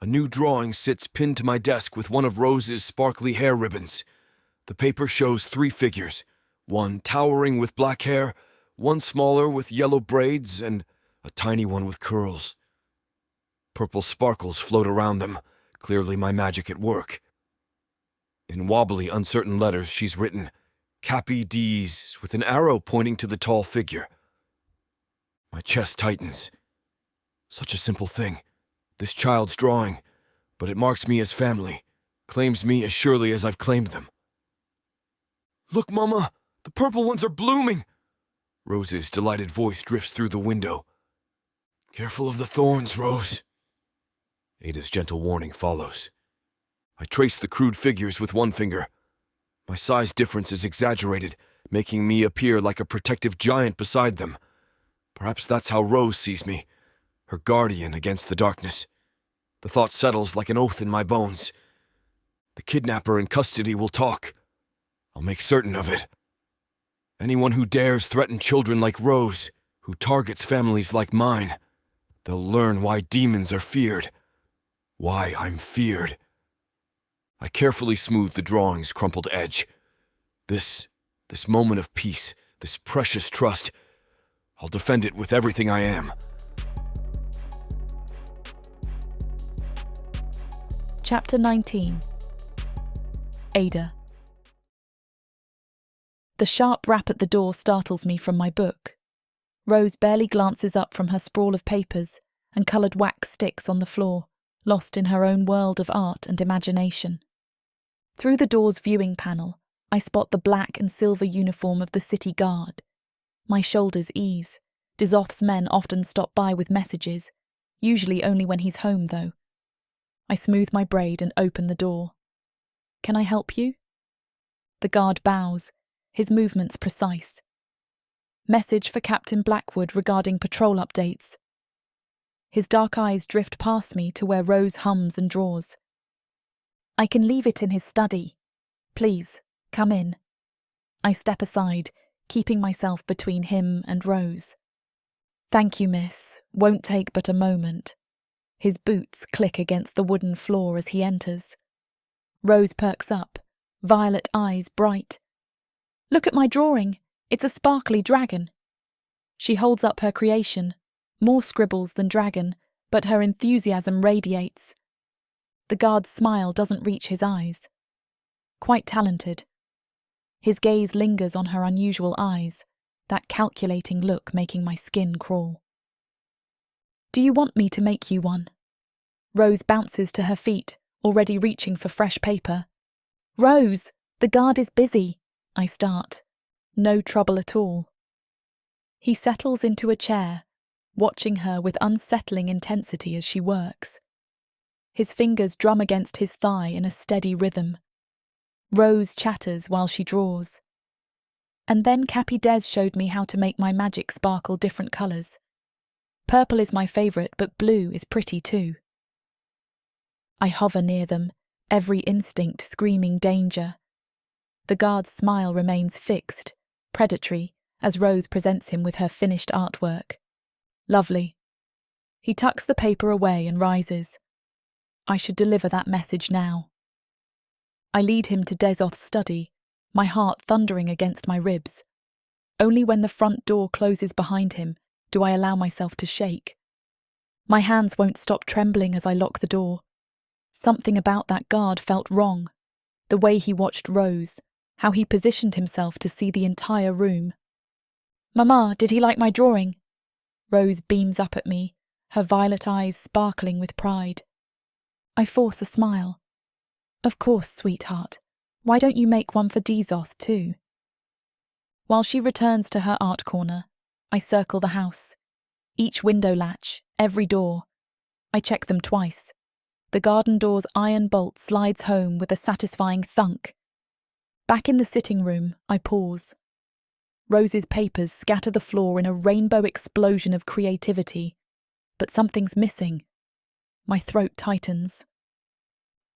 A new drawing sits pinned to my desk with one of Rose's sparkly hair ribbons. The paper shows 3 figures, one towering with black hair, one smaller with yellow braids, and a tiny one with curls. Purple sparkles float around them, clearly my magic at work. In wobbly, uncertain letters, she's written, "Cappy D's," with an arrow pointing to the tall figure. My chest tightens. Such a simple thing. This child's drawing, but it marks me as family, claims me as surely as I've claimed them. "Look, Mama! The purple ones are blooming!" Rose's delighted voice drifts through the window. "Careful of the thorns, Rose." Adah's gentle warning follows. I trace the crude figures with one finger. My size difference is exaggerated, making me appear like a protective giant beside them. Perhaps that's how Rose sees me, her guardian against the darkness. The thought settles like an oath in my bones. The kidnapper in custody will talk. I'll make certain of it. Anyone who dares threaten children like Rose, who targets families like mine, they'll learn why demons are feared. Why I'm feared. I carefully smooth the drawing's crumpled edge. This moment of peace, this precious trust, I'll defend it with everything I am. Chapter 19. Adah. The sharp rap at the door startles me from my book. Rose barely glances up from her sprawl of papers and coloured wax sticks on the floor, lost in her own world of art and imagination. Through the door's viewing panel, I spot the black and silver uniform of the city guard. My shoulders ease. Dezoth's men often stop by with messages, usually only when he's home, though. I smooth my braid and open the door. "Can I help you?" The guard bows, his movements precise. "Message for Captain Blackwood regarding patrol updates." His dark eyes drift past me to where Rose hums and draws. "I can leave it in his study. Please, come in." I step aside, keeping myself between him and Rose. "Thank you, miss. Won't take but a moment." His boots click against the wooden floor as he enters. Rose perks up, violet eyes bright. "Look at my drawing. It's a sparkly dragon." She holds up her creation, more scribbles than dragon, but her enthusiasm radiates. The guard's smile doesn't reach his eyes. Quite talented. His gaze lingers on her unusual eyes, that calculating look making my skin crawl. "Do you want me to make you one?" Rose bounces to her feet, already reaching for fresh paper. "Rose, the guard is busy." I start. No trouble at all. He settles into a chair, watching her with unsettling intensity as she works. His fingers drum against his thigh in a steady rhythm. Rose chatters while she draws. "And then Cappy Des showed me how to make my magic sparkle different colours. Purple is my favourite, but blue is pretty too." I hover near them, every instinct screaming danger. The guard's smile remains fixed, predatory, as Rose presents him with her finished artwork. "Lovely." He tucks the paper away and rises. I should deliver that message now. I lead him to Dezoth's study, my heart thundering against my ribs. Only when the front door closes behind him do I allow myself to shake. My hands won't stop trembling as I lock the door. Something about that guard felt wrong. The way he watched Rose, how he positioned himself to see the entire room. "Mama, did he like my drawing?" Rose beams up at me, her violet eyes sparkling with pride. I force a smile. "Of course, sweetheart. Why don't you make one for Dezoth too?" While she returns to her art corner, I circle the house. Each window latch, every door. I check them twice. The garden door's iron bolt slides home with a satisfying thunk. Back in the sitting room, I pause. Rose's papers scatter the floor in a rainbow explosion of creativity, but something's missing. My throat tightens.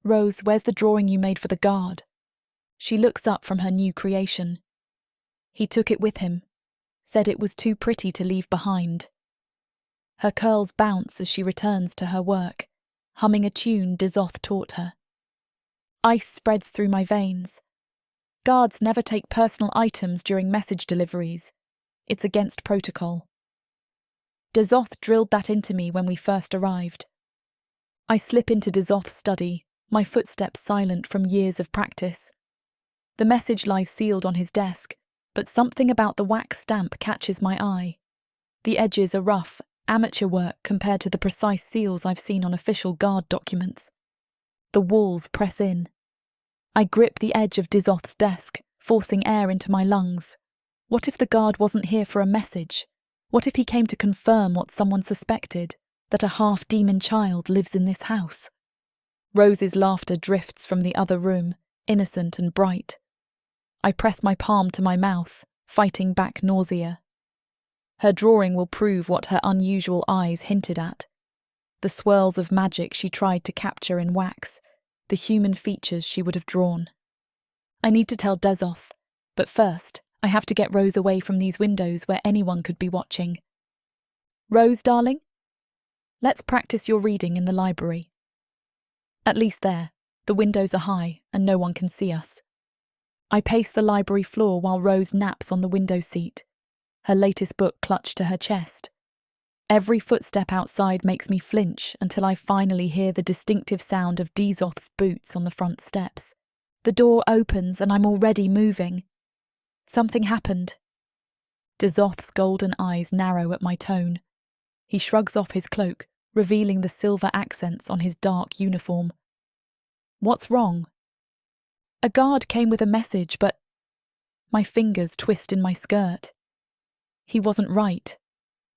Rose, where's the drawing you made for the guard? She looks up from her new creation. He took it with him, said it was too pretty to leave behind. Her curls bounce as she returns to her work, humming a tune Dezoth taught her. Ice spreads through my veins. Guards never take personal items during message deliveries. It's against protocol. Dezoth drilled that into me when we first arrived. I slip into Dezoth's study, my footsteps silent from years of practice. The message lies sealed on his desk, but something about the wax stamp catches my eye. The edges are rough, amateur work compared to the precise seals I've seen on official guard documents. The walls press in. I grip the edge of Dezoth's desk, forcing air into my lungs. What if the guard wasn't here for a message? What if he came to confirm what someone suspected, that a half-demon child lives in this house? Rose's laughter drifts from the other room, innocent and bright. I press my palm to my mouth, fighting back nausea. Her drawing will prove what her unusual eyes hinted at. The swirls of magic she tried to capture in wax, the human features she would have drawn. I need to tell Dezoth, but first, I have to get Rose away from these windows where anyone could be watching. Rose, darling? Let's practice your reading in the library. At least there, the windows are high and no one can see us. I pace the library floor while Rose naps on the window seat, her latest book clutched to her chest. Every footstep outside makes me flinch until I finally hear the distinctive sound of Dezoth's boots on the front steps. The door opens and I'm already moving. Something happened. Dezoth's golden eyes narrow at my tone. He shrugs off his cloak, revealing the silver accents on his dark uniform. What's wrong? A guard came with a message, but... My fingers twist in my skirt. He wasn't right.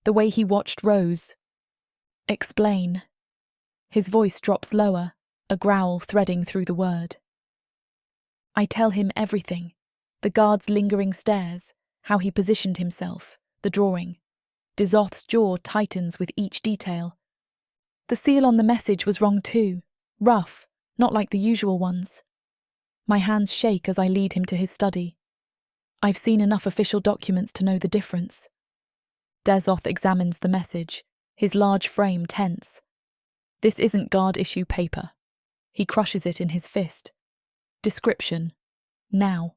The way he watched Rose. Explain. His voice drops lower, a growl threading through the word. I tell him everything. The guard's lingering stares, how he positioned himself, the drawing. Dezoth's jaw tightens with each detail. The seal on the message was wrong too. Rough, not like the usual ones. My hands shake as I lead him to his study. I've seen enough official documents to know the difference. Dezoth examines the message, his large frame tense. This isn't guard-issue paper. He crushes it in his fist. Description. Now.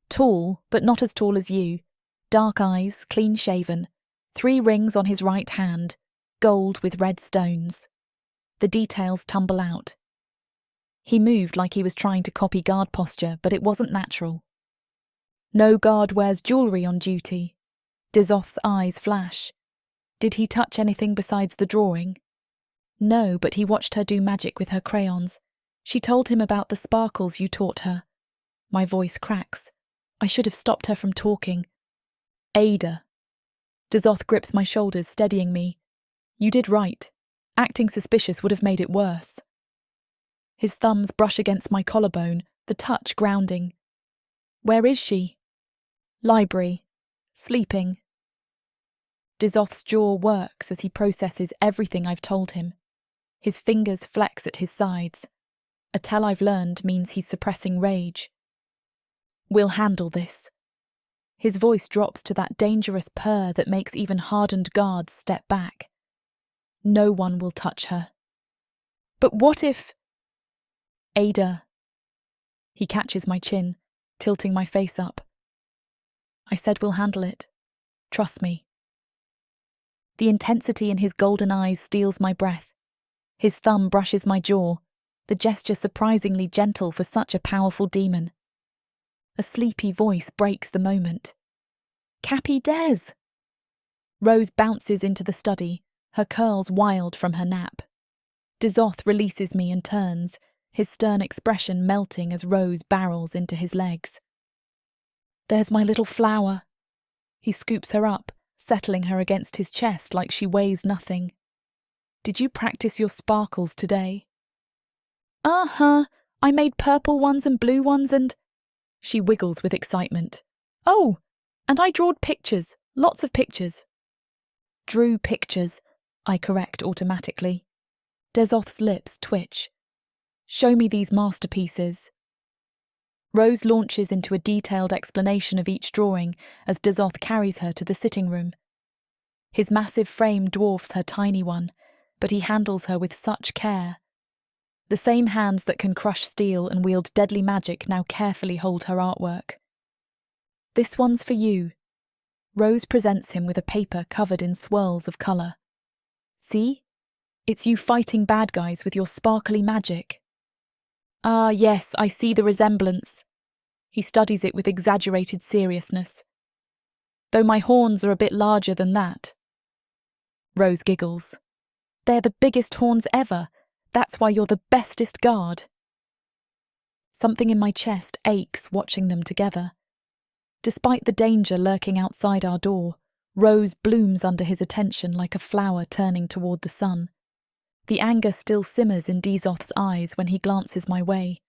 Tall, but not as tall as you. Dark eyes, clean-shaven. 3 rings on his right hand, gold with red stones. The details tumble out. He moved like he was trying to copy guard posture, but it wasn't natural. No guard wears jewellery on duty. Dezoth's eyes flash. Did he touch anything besides the drawing? No, but he watched her do magic with her crayons. She told him about the sparkles you taught her. My voice cracks. I should have stopped her from talking. Adah. Dezoth grips my shoulders, steadying me. You did right. Acting suspicious would have made it worse. His thumbs brush against my collarbone, the touch grounding. Where is she? Library. Sleeping. Dezoth's jaw works as he processes everything I've told him. His fingers flex at his sides. A tell I've learned means he's suppressing rage. We'll handle this. His voice drops to that dangerous purr that makes even hardened guards step back. No one will touch her. But what if... Adah. He catches my chin, tilting my face up. I said we'll handle it. Trust me. The intensity in his golden eyes steals my breath. His thumb brushes my jaw, the gesture surprisingly gentle for such a powerful demon. A sleepy voice breaks the moment. Cappy Des! Rose bounces into the study, her curls wild from her nap. Dezoth releases me and turns, his stern expression melting as Rose barrels into his legs. There's my little flower. He scoops her up, settling her against his chest like she weighs nothing. Did you practice your sparkles today? Uh-huh. I made purple ones and blue ones and... She wiggles with excitement. Oh, and I drawed pictures, lots of pictures. Drew pictures, I correct automatically. Dezoth's lips twitch. Show me these masterpieces. Rose launches into a detailed explanation of each drawing as Dezoth carries her to the sitting room. His massive frame dwarfs her tiny one, but he handles her with such care. The same hands that can crush steel and wield deadly magic now carefully hold her artwork. This one's for you. Rose presents him with a paper covered in swirls of colour. See? It's you fighting bad guys with your sparkly magic. Ah, yes, I see the resemblance. He studies it with exaggerated seriousness. Though my horns are a bit larger than that. Rose giggles. They're the biggest horns ever. That's why you're the bestest guard. Something in my chest aches watching them together. Despite the danger lurking outside our door, Rose blooms under his attention like a flower turning toward the sun. The anger still simmers in Dezoth's eyes when he glances my way,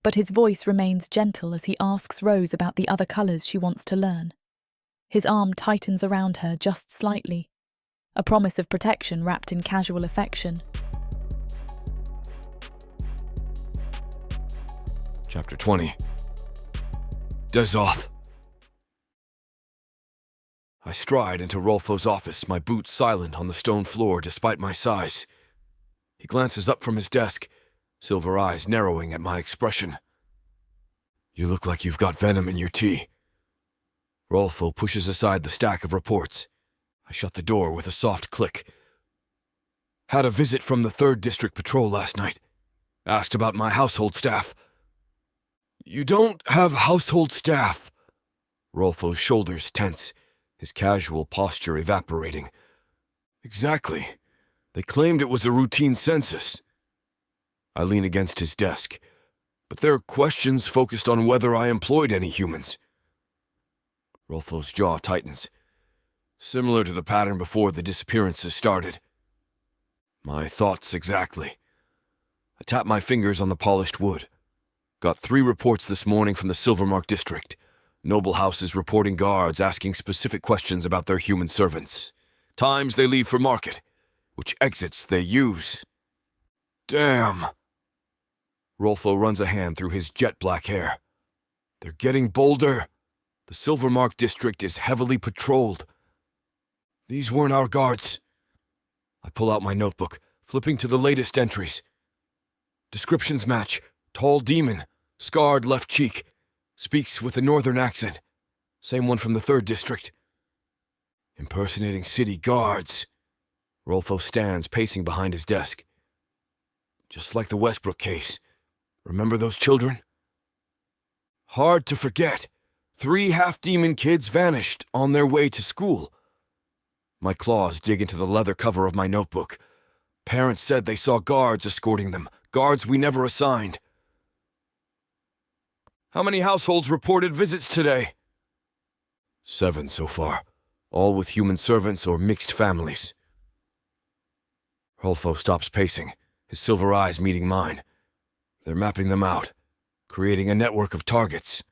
but his voice remains gentle as he asks Rose about the other colours she wants to learn. His arm tightens around her just slightly, a promise of protection wrapped in casual affection. Chapter 20. Dezoth. I stride into Rolfo's office, my boots silent on the stone floor despite my size. He glances up from his desk, silver eyes narrowing at my expression. You look like you've got venom in your tea. Rolfo pushes aside the stack of reports. I shut the door with a soft click. Had a visit from the 3rd District Patrol last night. Asked about my household staff. You don't have household staff. Rolfo's shoulders tense, his casual posture evaporating. Exactly. They claimed it was a routine census. I lean against his desk, but their questions focused on whether I employed any humans. Rolfo's jaw tightens, similar to the pattern before the disappearances started. My thoughts exactly. I tap my fingers on the polished wood. Got 3 reports this morning from the Silvermark district. Noble houses reporting guards asking specific questions about their human servants. Times they leave for market. Which exits they use. Damn. Rolfo runs a hand through his jet black hair. They're getting bolder. The Silvermark district is heavily patrolled. These weren't our guards. I pull out my notebook, flipping to the latest entries. Descriptions match. Tall demon, scarred left cheek, speaks with a northern accent. Same one from the 3rd district. Impersonating city guards. Rolfo stands pacing behind his desk. Just like the Westbrook case. Remember those children? Hard to forget. 3 half-demon kids vanished on their way to school. My claws dig into the leather cover of my notebook. Parents said they saw guards escorting them, guards we never assigned. How many households reported visits today? 7 so far, all with human servants or mixed families. Rolfo stops pacing, his silver eyes meeting mine. They're mapping them out, creating a network of targets.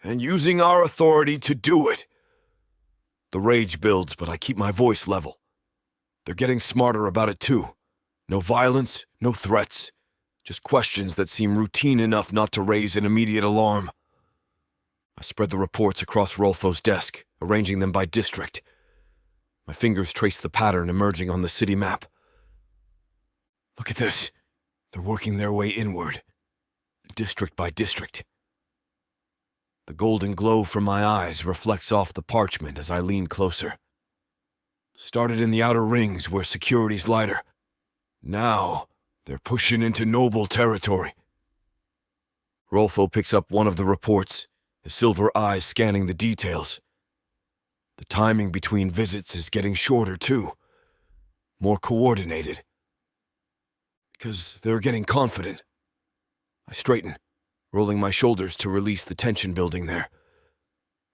And using our authority to do it. The rage builds, but I keep my voice level. They're getting smarter about it too. No violence, no threats. Just questions that seem routine enough not to raise an immediate alarm. I spread the reports across Rolfo's desk, arranging them by district. My fingers trace the pattern emerging on the city map. Look at this. They're working their way inward, district by district. The golden glow from my eyes reflects off the parchment as I lean closer. Started in the outer rings where security's lighter. Now, they're pushing into noble territory. Rolfo picks up one of the reports, his silver eyes scanning the details. The timing between visits is getting shorter, too. More coordinated. Because they're getting confident. I straighten, rolling my shoulders to release the tension building there.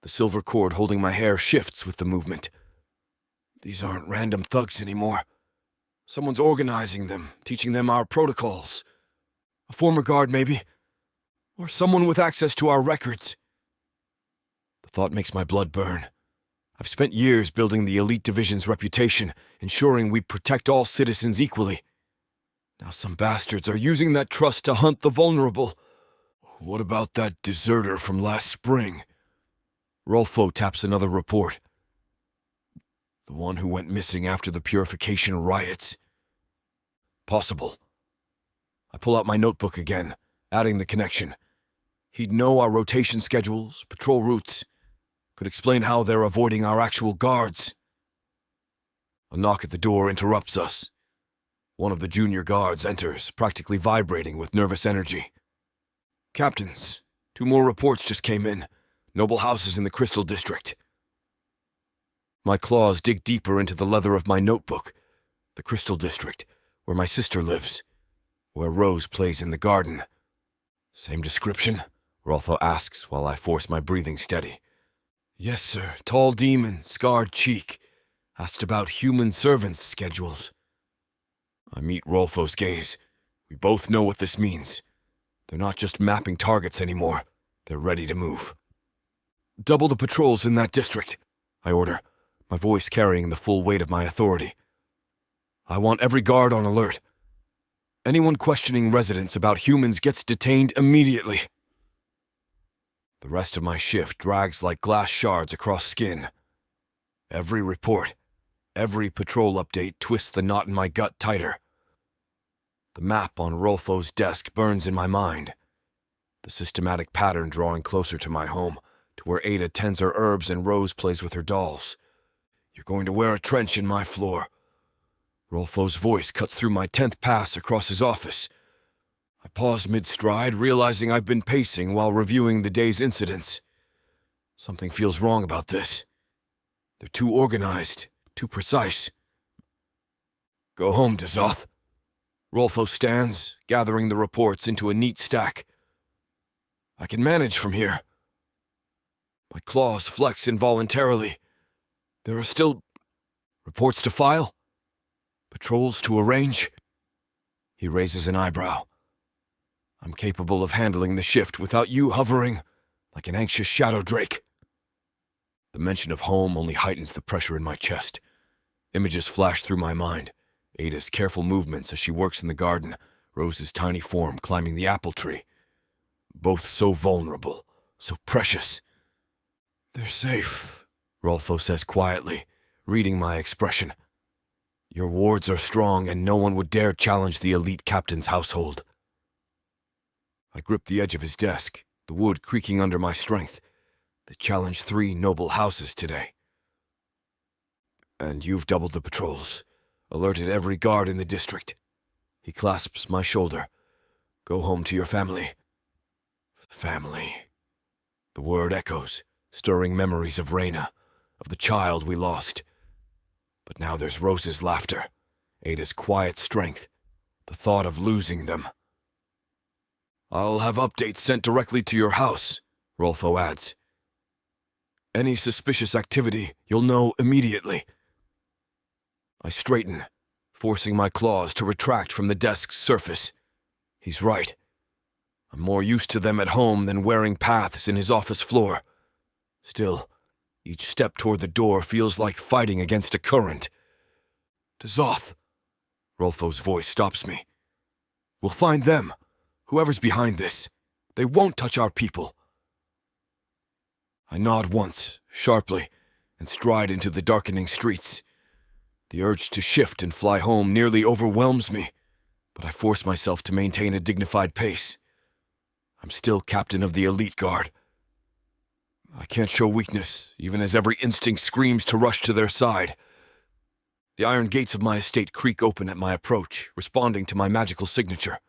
The silver cord holding my hair shifts with the movement. These aren't random thugs anymore. Someone's organizing them, teaching them our protocols. A former guard, maybe. Or someone with access to our records. The thought makes my blood burn. I've spent years building the elite division's reputation, ensuring we protect all citizens equally. Now some bastards are using that trust to hunt the vulnerable. What about that deserter from last spring? Rolfo taps another report. The one who went missing after the purification riots. Possible. I pull out my notebook again, adding the connection. He'd know our rotation schedules, patrol routes. Could explain how they're avoiding our actual guards. A knock at the door interrupts us. One of the junior guards enters, practically vibrating with nervous energy. Captains, 2 more reports just came in. Noble houses in the Crystal District. My claws dig deeper into the leather of my notebook. The Crystal District, where my sister lives. Where Rose plays in the garden. Same description? Rolfo asks while I force my breathing steady. Yes, sir. Tall demon, scarred cheek. Asked about human servants' schedules. I meet Rolfo's gaze. We both know what this means. They're not just mapping targets anymore. They're ready to move. Double the patrols in that district, I order, my voice carrying the full weight of my authority. I want every guard on alert. Anyone questioning residents about humans gets detained immediately. The rest of my shift drags like glass shards across skin. Every report, every patrol update twists the knot in my gut tighter. The map on Rolfo's desk burns in my mind. The systematic pattern drawing closer to my home, to where Adah tends her herbs and Rose plays with her dolls. You're going to wear a trench in my floor. Rolfo's voice cuts through my 10th pass across his office. I pause mid-stride, realizing I've been pacing while reviewing the day's incidents. Something feels wrong about this. They're too organized, too precise. Go home, Dezoth. Rolfo stands, gathering the reports into a neat stack. I can manage from here. My claws flex involuntarily. There are still reports to file? Patrols to arrange? He raises an eyebrow. I'm capable of handling the shift without you hovering like an anxious shadow drake. The mention of home only heightens the pressure in my chest. Images flash through my mind. Adah's careful movements as she works in the garden, Rose's tiny form climbing the apple tree. Both so vulnerable, so precious. They're safe, Rolfo says quietly, reading my expression. Your wards are strong and no one would dare challenge the elite captain's household. I grip the edge of his desk, the wood creaking under my strength. They challenged 3 noble houses today. And you've doubled the patrols, alerted every guard in the district. He clasps my shoulder. Go home to your family. Family. The word echoes, stirring memories of Reyna, of the child we lost. But now there's Rose's laughter, Adah's quiet strength, the thought of losing them. I'll have updates sent directly to your house, Rolfo adds. Any suspicious activity, you'll know immediately. I straighten, forcing my claws to retract from the desk's surface. He's right. I'm more used to them at home than wearing paths in his office floor. Still, each step toward the door feels like fighting against a current. Dezoth. Rolfo's voice stops me. We'll find them. Whoever's behind this. They won't touch our people. I nod once, sharply, and stride into the darkening streets. The urge to shift and fly home nearly overwhelms me, but I force myself to maintain a dignified pace. I'm still captain of the elite guard. I can't show weakness, even as every instinct screams to rush to their side. The iron gates of my estate creak open at my approach, responding to my magical signature.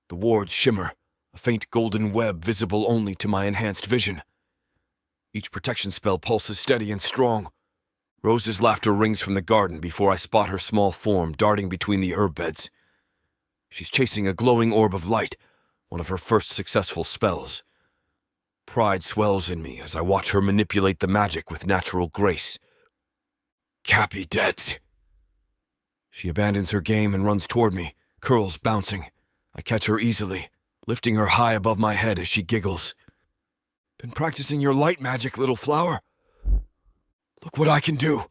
The wards shimmer, a faint golden web visible only to my enhanced vision. Each protection spell pulses steady and strong. Rose's laughter rings from the garden before I spot her small form darting between the herb beds. She's chasing a glowing orb of light, one of her first successful spells. Pride swells in me as I watch her manipulate the magic with natural grace. Cappy deads. She abandons her game and runs toward me, curls bouncing. I catch her easily, lifting her high above my head as she giggles. Been practicing your light magic, little flower? Look what I can do.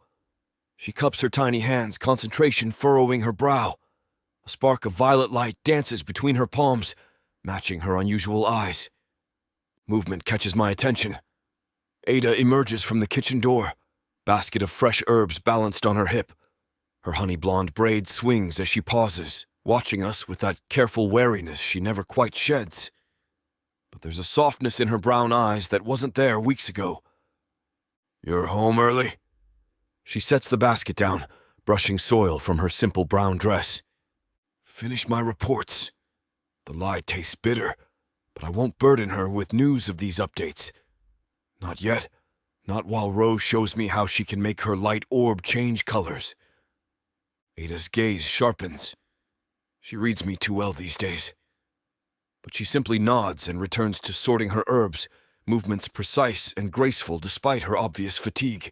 She cups her tiny hands, concentration furrowing her brow. A spark of violet light dances between her palms, matching her unusual eyes. Movement catches my attention. Adah emerges from the kitchen door, basket of fresh herbs balanced on her hip. Her honey blonde braid swings as she pauses, watching us with that careful wariness she never quite sheds. But there's a softness in her brown eyes that wasn't there weeks ago. You're home early? She sets the basket down, brushing soil from her simple brown dress. Finish my reports. The lie tastes bitter, but I won't burden her with news of these updates. Not yet. Not while Rose shows me how she can make her light orb change colors. Adah's gaze sharpens. She reads me too well these days. But she simply nods and returns to sorting her herbs, movements precise and graceful despite her obvious fatigue.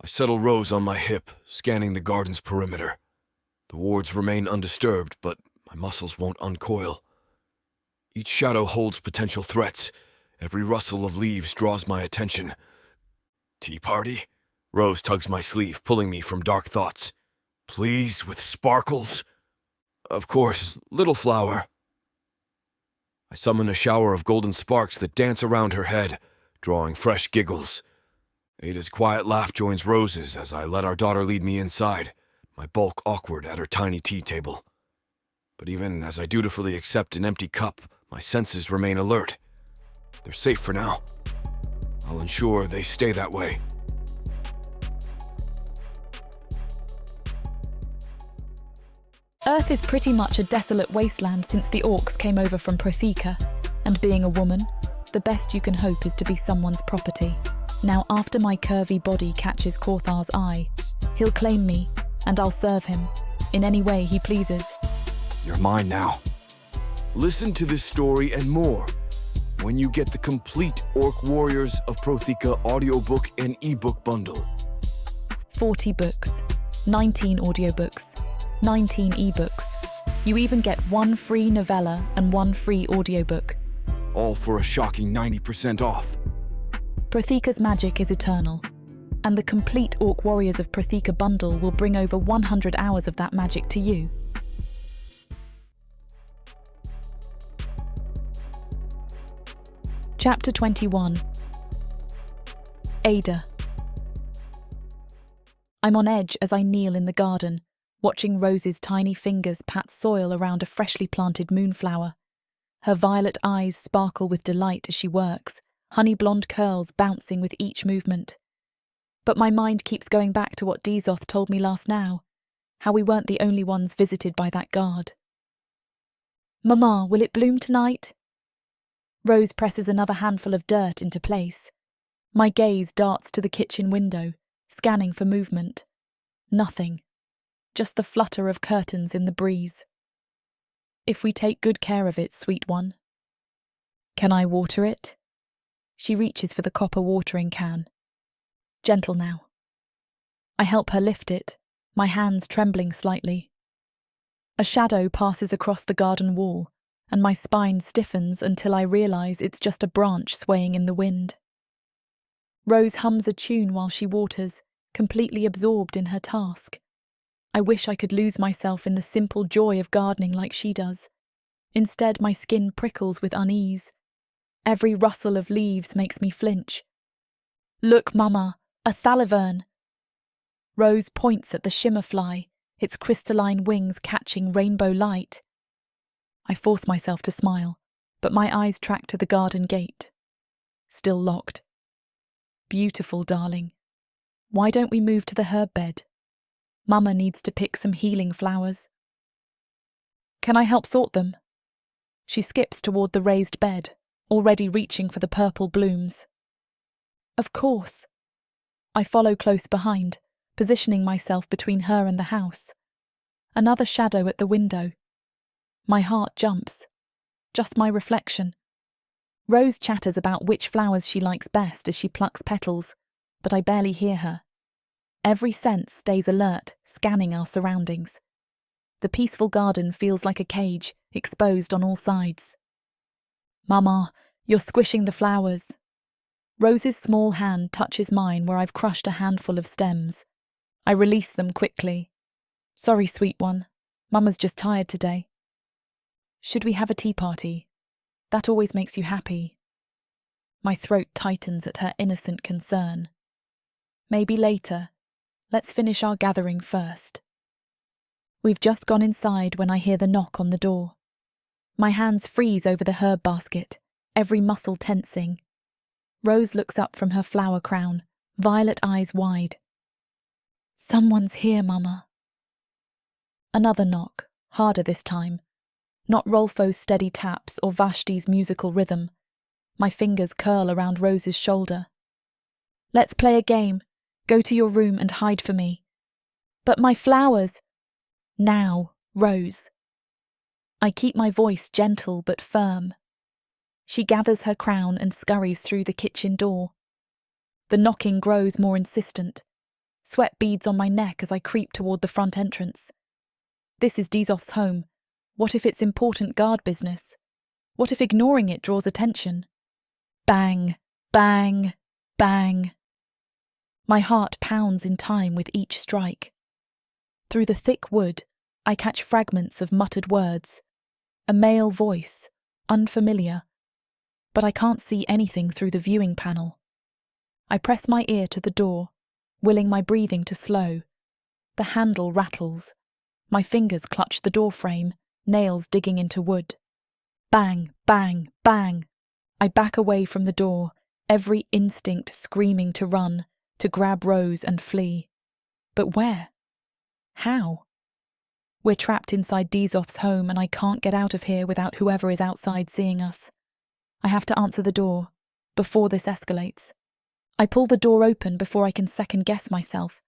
I settle Rose on my hip, scanning the garden's perimeter. The wards remain undisturbed, but my muscles won't uncoil. Each shadow holds potential threats. Every rustle of leaves draws my attention. Tea party? Rose tugs my sleeve, pulling me from dark thoughts. Please, with sparkles? Of course, little flower. I summon a shower of golden sparks that dance around her head, drawing fresh giggles. Adah's quiet laugh joins Rose's as I let our daughter lead me inside, my bulk awkward at her tiny tea table. But even as I dutifully accept an empty cup, my senses remain alert. They're safe for now. I'll ensure they stay that way. Earth is pretty much a desolate wasteland since the orcs came over from Proththea, and being a woman, the best you can hope is to be someone's property. Now after my curvy body catches Korthar's eye, he'll claim me, and I'll serve him, in any way he pleases. You're mine now. Listen to this story and more when you get the complete Orc Warriors of Proththea audiobook and ebook bundle. 40 books, 19 audiobooks, 19 ebooks. You even get 1 free novella and 1 free audiobook. All for a shocking 90% off. Prothea's magic is eternal, and the complete Orc Warriors of Proththea bundle will bring over 100 hours of that magic to you. Chapter 21. Adah. I'm on edge as I kneel in the garden, watching Rose's tiny fingers pat soil around a freshly planted moonflower. Her violet eyes sparkle with delight as she works, honey blonde curls bouncing with each movement. But my mind keeps going back to what Dezoth told me last now, how we weren't the only ones visited by that guard. Mama, will it bloom tonight? Rose presses another handful of dirt into place. My gaze darts to the kitchen window, scanning for movement. Nothing. Just the flutter of curtains in the breeze. If we take good care of it, sweet one. Can I water it? She reaches for the copper watering can. Gentle now. I help her lift it, my hands trembling slightly. A shadow passes across the garden wall, and my spine stiffens until I realise it's just a branch swaying in the wind. Rose hums a tune while she waters, completely absorbed in her task. I wish I could lose myself in the simple joy of gardening like she does. Instead, my skin prickles with unease. Every rustle of leaves makes me flinch. Look, Mama, a thalivern. Rose points at the shimmerfly, its crystalline wings catching rainbow light. I force myself to smile, but my eyes track to the garden gate. Still locked. Beautiful, darling. Why don't we move to the herb bed? Mama needs to pick some healing flowers. Can I help sort them? She skips toward the raised bed, already reaching for the purple blooms. Of course. I follow close behind, positioning myself between her and the house. Another shadow at the window. My heart jumps. Just my reflection. Rose chatters about which flowers she likes best as she plucks petals, but I barely hear her. Every sense stays alert, scanning our surroundings. The peaceful garden feels like a cage, exposed on all sides. Mama, you're squishing the flowers. Rose's small hand touches mine where I've crushed a handful of stems. I release them quickly. Sorry, sweet one. Mama's just tired today. Should we have a tea party? That always makes you happy. My throat tightens at her innocent concern. Maybe later. Let's finish our gathering first. We've just gone inside when I hear the knock on the door. My hands freeze over the herb basket, every muscle tensing. Rose looks up from her flower crown, violet eyes wide. Someone's here, Mama. Another knock, harder this time. Not Rolfo's steady taps or Vashti's musical rhythm. My fingers curl around Rose's shoulder. Let's play a game. Go to your room and hide for me. But my flowers. Now, Rose. I keep my voice gentle but firm. She gathers her crown and scurries through the kitchen door. The knocking grows more insistent. Sweat beads on my neck as I creep toward the front entrance. This is Dezoth's home. What if it's important guard business? What if ignoring it draws attention? Bang, bang, bang. My heart pounds in time with each strike. Through the thick wood, I catch fragments of muttered words. A male voice, unfamiliar. But I can't see anything through the viewing panel. I press my ear to the door, willing my breathing to slow. The handle rattles. My fingers clutch the door frame, nails digging into wood. Bang, bang, bang. I back away from the door, every instinct screaming to run, to grab Rose and flee. But where? How? We're trapped inside Dezoth's home and I can't get out of here without whoever is outside seeing us. I have to answer the door, before this escalates. I pull the door open before I can second-guess myself.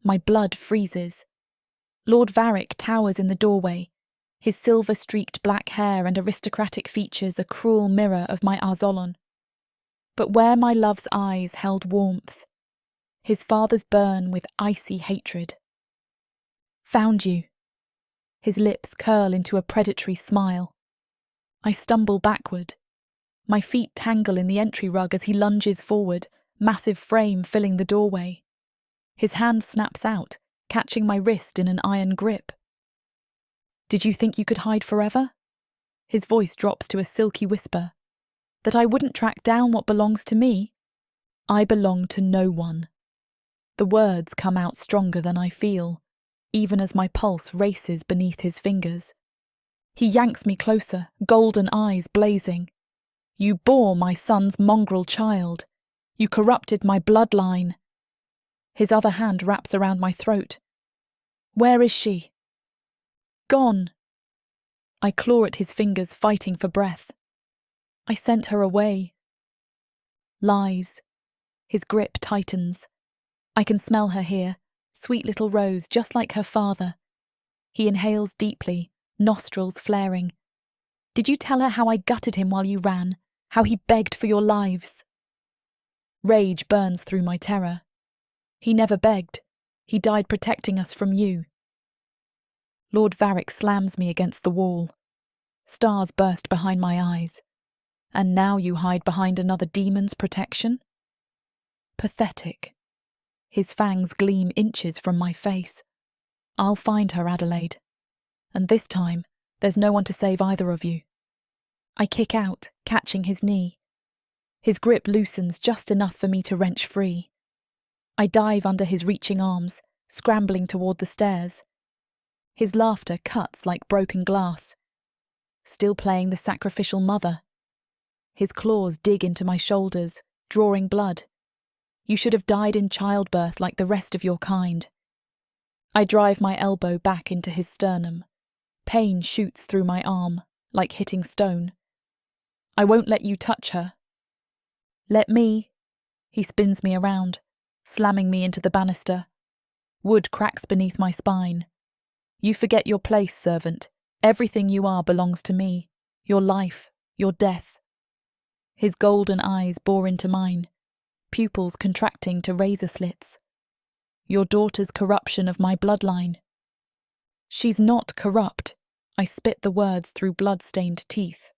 My blood freezes. Lord Varric towers in the doorway, his silver-streaked black hair and aristocratic features a cruel mirror of my Arzolon. But where my love's eyes held warmth, his father's burn with icy hatred. Found you. His lips curl into a predatory smile. I stumble backward. My feet tangle in the entry rug as he lunges forward, massive frame filling the doorway. His hand snaps out, catching my wrist in an iron grip. Did you think you could hide forever? His voice drops to a silky whisper. That I wouldn't track down what belongs to me? I belong to no one. The words come out stronger than I feel, even as my pulse races beneath his fingers. He yanks me closer, golden eyes blazing. You bore my son's mongrel child. You corrupted my bloodline. His other hand wraps around my throat. Where is she? Gone. I claw at his fingers, fighting for breath. I sent her away. Lies. His grip tightens. I can smell her here, sweet little Rose, just like her father. He inhales deeply, nostrils flaring. Did you tell her how I gutted him while you ran? How he begged for your lives? Rage burns through my terror. He never begged. He died protecting us from you. Lord Varric slams me against the wall. Stars burst behind my eyes. And now you hide behind another demon's protection? Pathetic. His fangs gleam inches from my face. I'll find her, Adelaide. And this time, there's no one to save either of you. I kick out, catching his knee. His grip loosens just enough for me to wrench free. I dive under his reaching arms, scrambling toward the stairs. His laughter cuts like broken glass. Still playing the sacrificial mother. His claws dig into my shoulders, drawing blood. You should have died in childbirth like the rest of your kind. I drive my elbow back into his sternum. Pain shoots through my arm, like hitting stone. I won't let you touch her. Let me. He spins me around, slamming me into the banister. Wood cracks beneath my spine. You forget your place, servant. Everything you are belongs to me. Your life, your death. His golden eyes bore into mine, pupils contracting to razor slits. Your daughter's corruption of my bloodline. She's not corrupt. I spit the words through blood-stained teeth.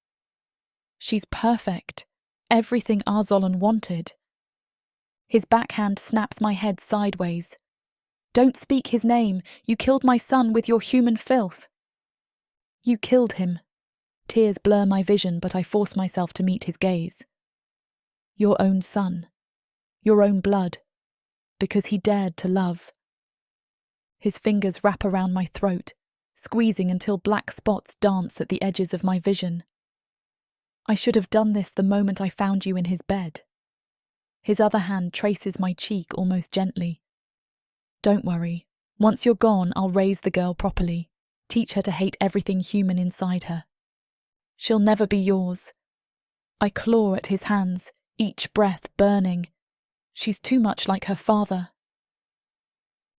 She's perfect. Everything Arzolan wanted. His backhand snaps my head sideways. Don't speak his name. You killed my son with your human filth. You killed him. Tears blur my vision, but I force myself to meet his gaze. Your own son. Your own blood. Because he dared to love. His fingers wrap around my throat, squeezing until black spots dance at the edges of my vision. I should have done this the moment I found you in his bed. His other hand traces my cheek almost gently. Don't worry. Once you're gone, I'll raise the girl properly, teach her to hate everything human inside her. She'll never be yours. I claw at his hands, each breath burning. She's too much like her father.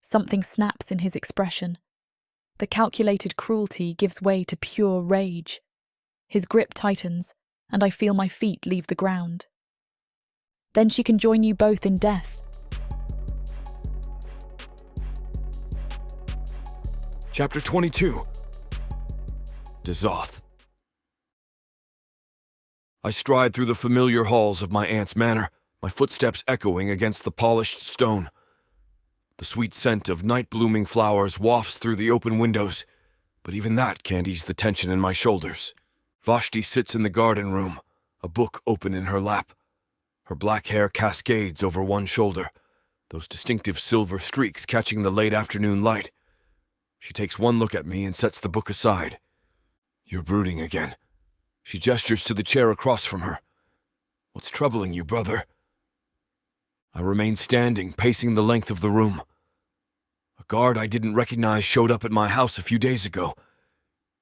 Something snaps in his expression. The calculated cruelty gives way to pure rage. His grip tightens, and I feel my feet leave the ground. Then she can join you both in death. Chapter 22. Dezoth. I stride through the familiar halls of my aunt's manor, my footsteps echoing against the polished stone. The sweet scent of night-blooming flowers wafts through the open windows, but even that can't ease the tension in my shoulders. Vashti sits in the garden room, a book open in her lap. Her black hair cascades over one shoulder, those distinctive silver streaks catching the late afternoon light. She takes one look at me and sets the book aside. You're brooding again. She gestures to the chair across from her. What's troubling you, brother? I remain standing, pacing the length of the room. A guard I didn't recognize showed up at my house a few days ago.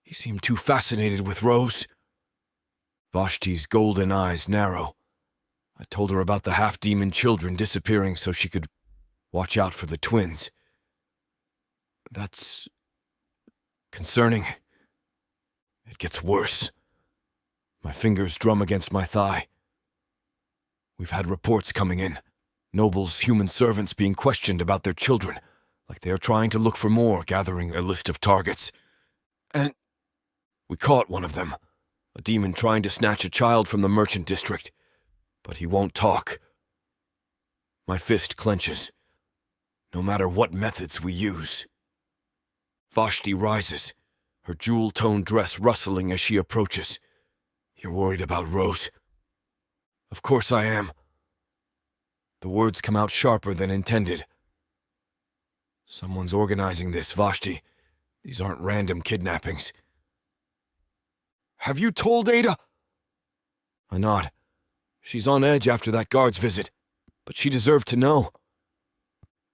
He seemed too fascinated with Rose. Vashti's golden eyes narrow. I told her about the half-demon children disappearing so she could watch out for the twins. That's concerning. It gets worse. My fingers drum against my thigh. We've had reports coming in. Nobles, human servants being questioned about their children, like they are trying to look for more, gathering a list of targets. And we caught one of them, a demon trying to snatch a child from the merchant district. But he won't talk. My fist clenches. No matter what methods we use. Vashti rises, her jewel-toned dress rustling as she approaches. You're worried about Rose? Of course I am. The words come out sharper than intended. Someone's organizing this, Vashti. These aren't random kidnappings. Have you told Adah? I nod. She's on edge after that guard's visit, but she deserved to know.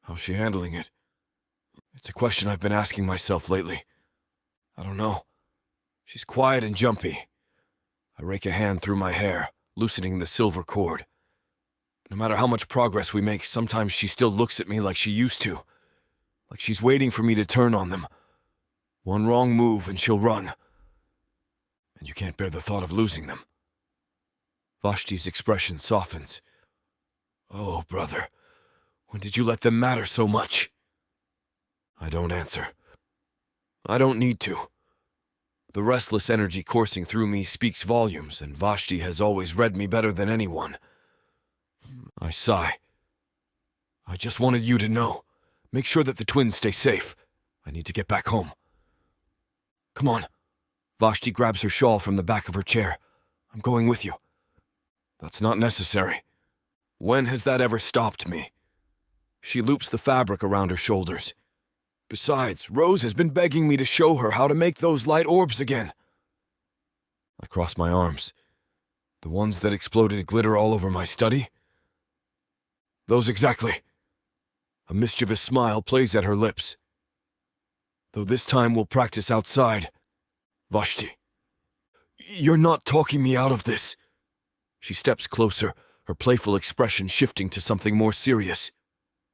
How's she handling it? It's a question I've been asking myself lately. I don't know. She's quiet and jumpy. I rake a hand through my hair, loosening the silver cord. No matter how much progress we make, sometimes she still looks at me like she used to. Like she's waiting for me to turn on them. One wrong move and she'll run. And you can't bear the thought of losing them. Vashti's expression softens. Oh, brother, when did you let them matter so much? I don't answer. I don't need to. The restless energy coursing through me speaks volumes, and Vashti has always read me better than anyone. I sigh. I just wanted you to know. Make sure that the twins stay safe. I need to get back home. Come on. Vashti grabs her shawl from the back of her chair. I'm going with you. That's not necessary. When has that ever stopped me? She loops the fabric around her shoulders. Besides, Rose has been begging me to show her how to make those light orbs again. I cross my arms. The ones that exploded glitter all over my study? Those exactly. A mischievous smile plays at her lips. Though this time we'll practice outside. Vashti, you're not talking me out of this. She steps closer, her playful expression shifting to something more serious.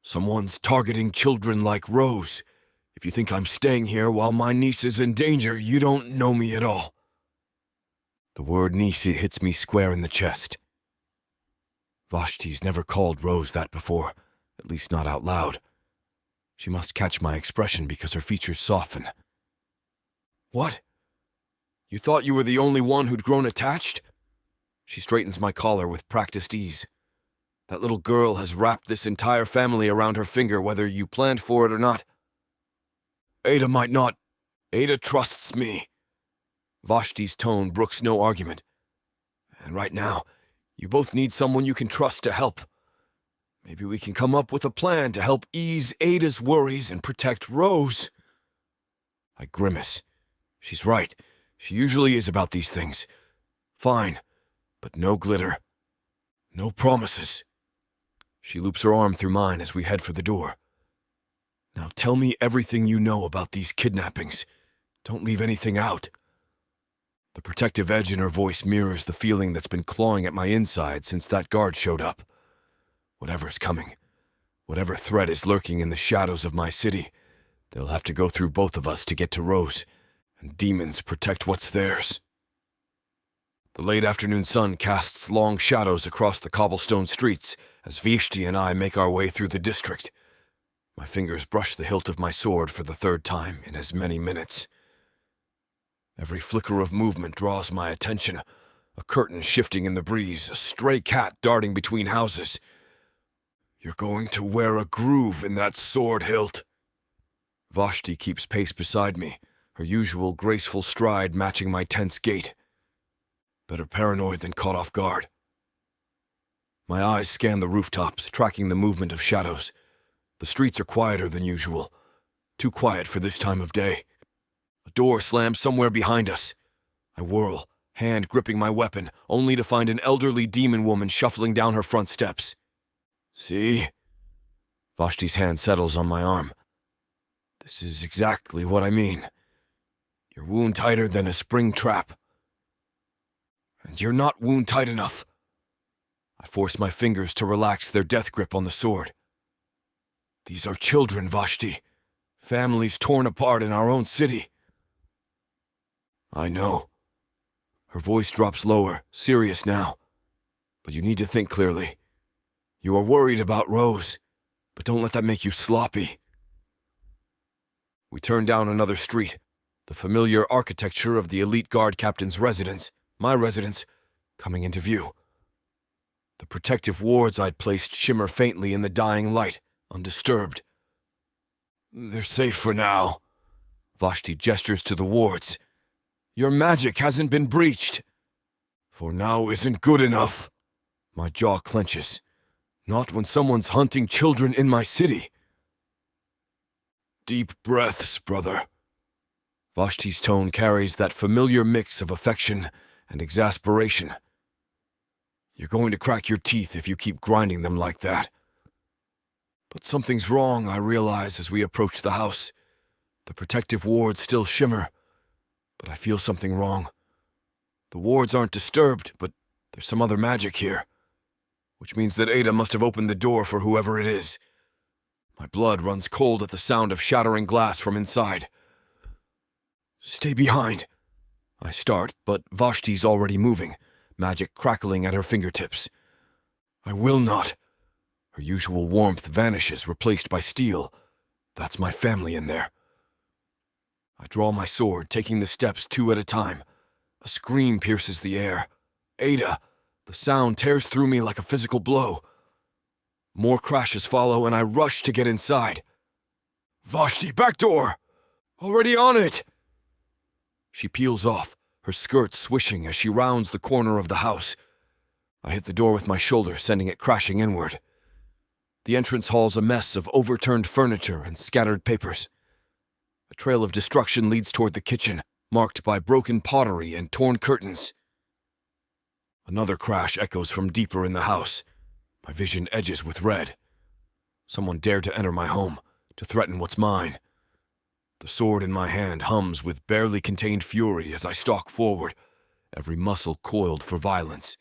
Someone's targeting children like Rose. If you think I'm staying here while my niece is in danger, you don't know me at all. The word niece hits me square in the chest. Vashti's never called Rose that before, at least not out loud. She must catch my expression because her features soften. What? You thought you were the only one who'd grown attached? She straightens my collar with practiced ease. That little girl has wrapped this entire family around her finger, whether you planned for it or not. Adah might not. Adah trusts me. Vashti's tone brooks no argument. And right now, you both need someone you can trust to help. Maybe we can come up with a plan to help ease Adah's worries and protect Rose. I grimace. She's right. She usually is about these things. Fine, but no glitter. No promises. She loops her arm through mine as we head for the door. Now tell me everything you know about these kidnappings. Don't leave anything out. The protective edge in her voice mirrors the feeling that's been clawing at my inside since that guard showed up. Whatever's coming, whatever threat is lurking in the shadows of my city, they'll have to go through both of us to get to Rose, and demons protect what's theirs. The late afternoon sun casts long shadows across the cobblestone streets as Vashti and I make our way through the district. My fingers brush the hilt of my sword for the third time in as many minutes. Every flicker of movement draws my attention, a curtain shifting in the breeze, a stray cat darting between houses. You're going to wear a groove in that sword hilt. Vashti keeps pace beside me, her usual graceful stride matching my tense gait. Better paranoid than caught off guard. My eyes scan the rooftops, tracking the movement of shadows. The streets are quieter than usual, too quiet for this time of day. A door slams somewhere behind us. I whirl, hand gripping my weapon, only to find an elderly demon woman shuffling down her front steps. See? Vashti's hand settles on my arm. This is exactly what I mean. You're wound tighter than a spring trap. And you're not wound tight enough. I force my fingers to relax their death grip on the sword. These are children, Vashti. Families torn apart in our own city. I know. Her voice drops lower, serious now. But you need to think clearly. You are worried about Rose, but don't let that make you sloppy. We turn down another street, the familiar architecture of the elite guard captain's residence, my residence, coming into view. The protective wards I'd placed shimmer faintly in the dying light, undisturbed. They're safe for now. Vashti gestures to the wards. Your magic hasn't been breached. For now isn't good enough. My jaw clenches. Not when someone's hunting children in my city. Deep breaths, brother. Vashti's tone carries that familiar mix of affection and exasperation. You're going to crack your teeth if you keep grinding them like that. But something's wrong, I realize as we approach the house. The protective wards still shimmer, but I feel something wrong. The wards aren't disturbed, but there's some other magic here. Which means that Adah must have opened the door for whoever it is. My blood runs cold at the sound of shattering glass from inside. Stay behind. I start, but Vashti's already moving, magic crackling at her fingertips. I will not. Her usual warmth vanishes, replaced by steel. That's my family in there. I draw my sword, taking the steps 2 at a time. A scream pierces the air. Adah! The sound tears through me like a physical blow. More crashes follow, and I rush to get inside. Vashti, back door! Already on it! She peels off, her skirt swishing as she rounds the corner of the house. I hit the door with my shoulder, sending it crashing inward. The entrance hall's a mess of overturned furniture and scattered papers. A trail of destruction leads toward the kitchen, marked by broken pottery and torn curtains. Another crash echoes from deeper in the house. My vision edges with red. Someone dared to enter my home, to threaten what's mine. The sword in my hand hums with barely contained fury as I stalk forward, every muscle coiled for violence.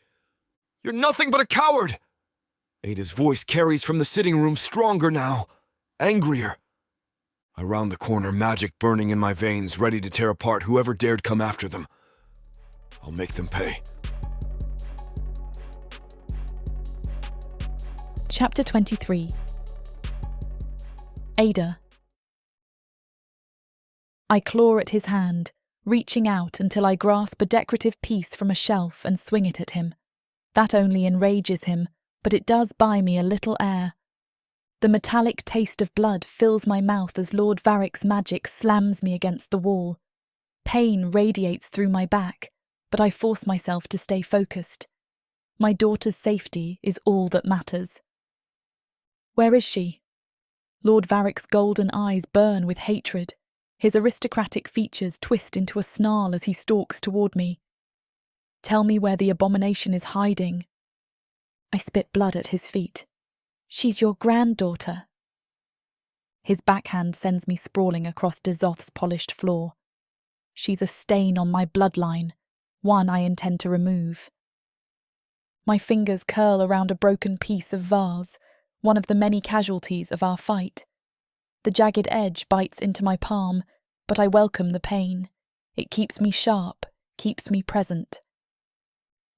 You're nothing but a coward! Adah's voice carries from the sitting room stronger now, angrier. I round the corner, magic burning in my veins, ready to tear apart whoever dared come after them. I'll make them pay. Chapter 23. Adah, I claw at his hand, reaching out until I grasp a decorative piece from a shelf and swing it at him. That only enrages him, but it does buy me a little air. The metallic taste of blood fills my mouth as Lord Varric's magic slams me against the wall. Pain radiates through my back, but I force myself to stay focused. My daughter's safety is all that matters. Where is she? Lord Varric's golden eyes burn with hatred. His aristocratic features twist into a snarl as he stalks toward me. Tell me where the abomination is hiding. I spit blood at his feet. She's your granddaughter. His backhand sends me sprawling across Dezoth's polished floor. She's a stain on my bloodline, one I intend to remove. My fingers curl around a broken piece of vase, one of the many casualties of our fight. The jagged edge bites into my palm, but I welcome the pain. It keeps me sharp, keeps me present.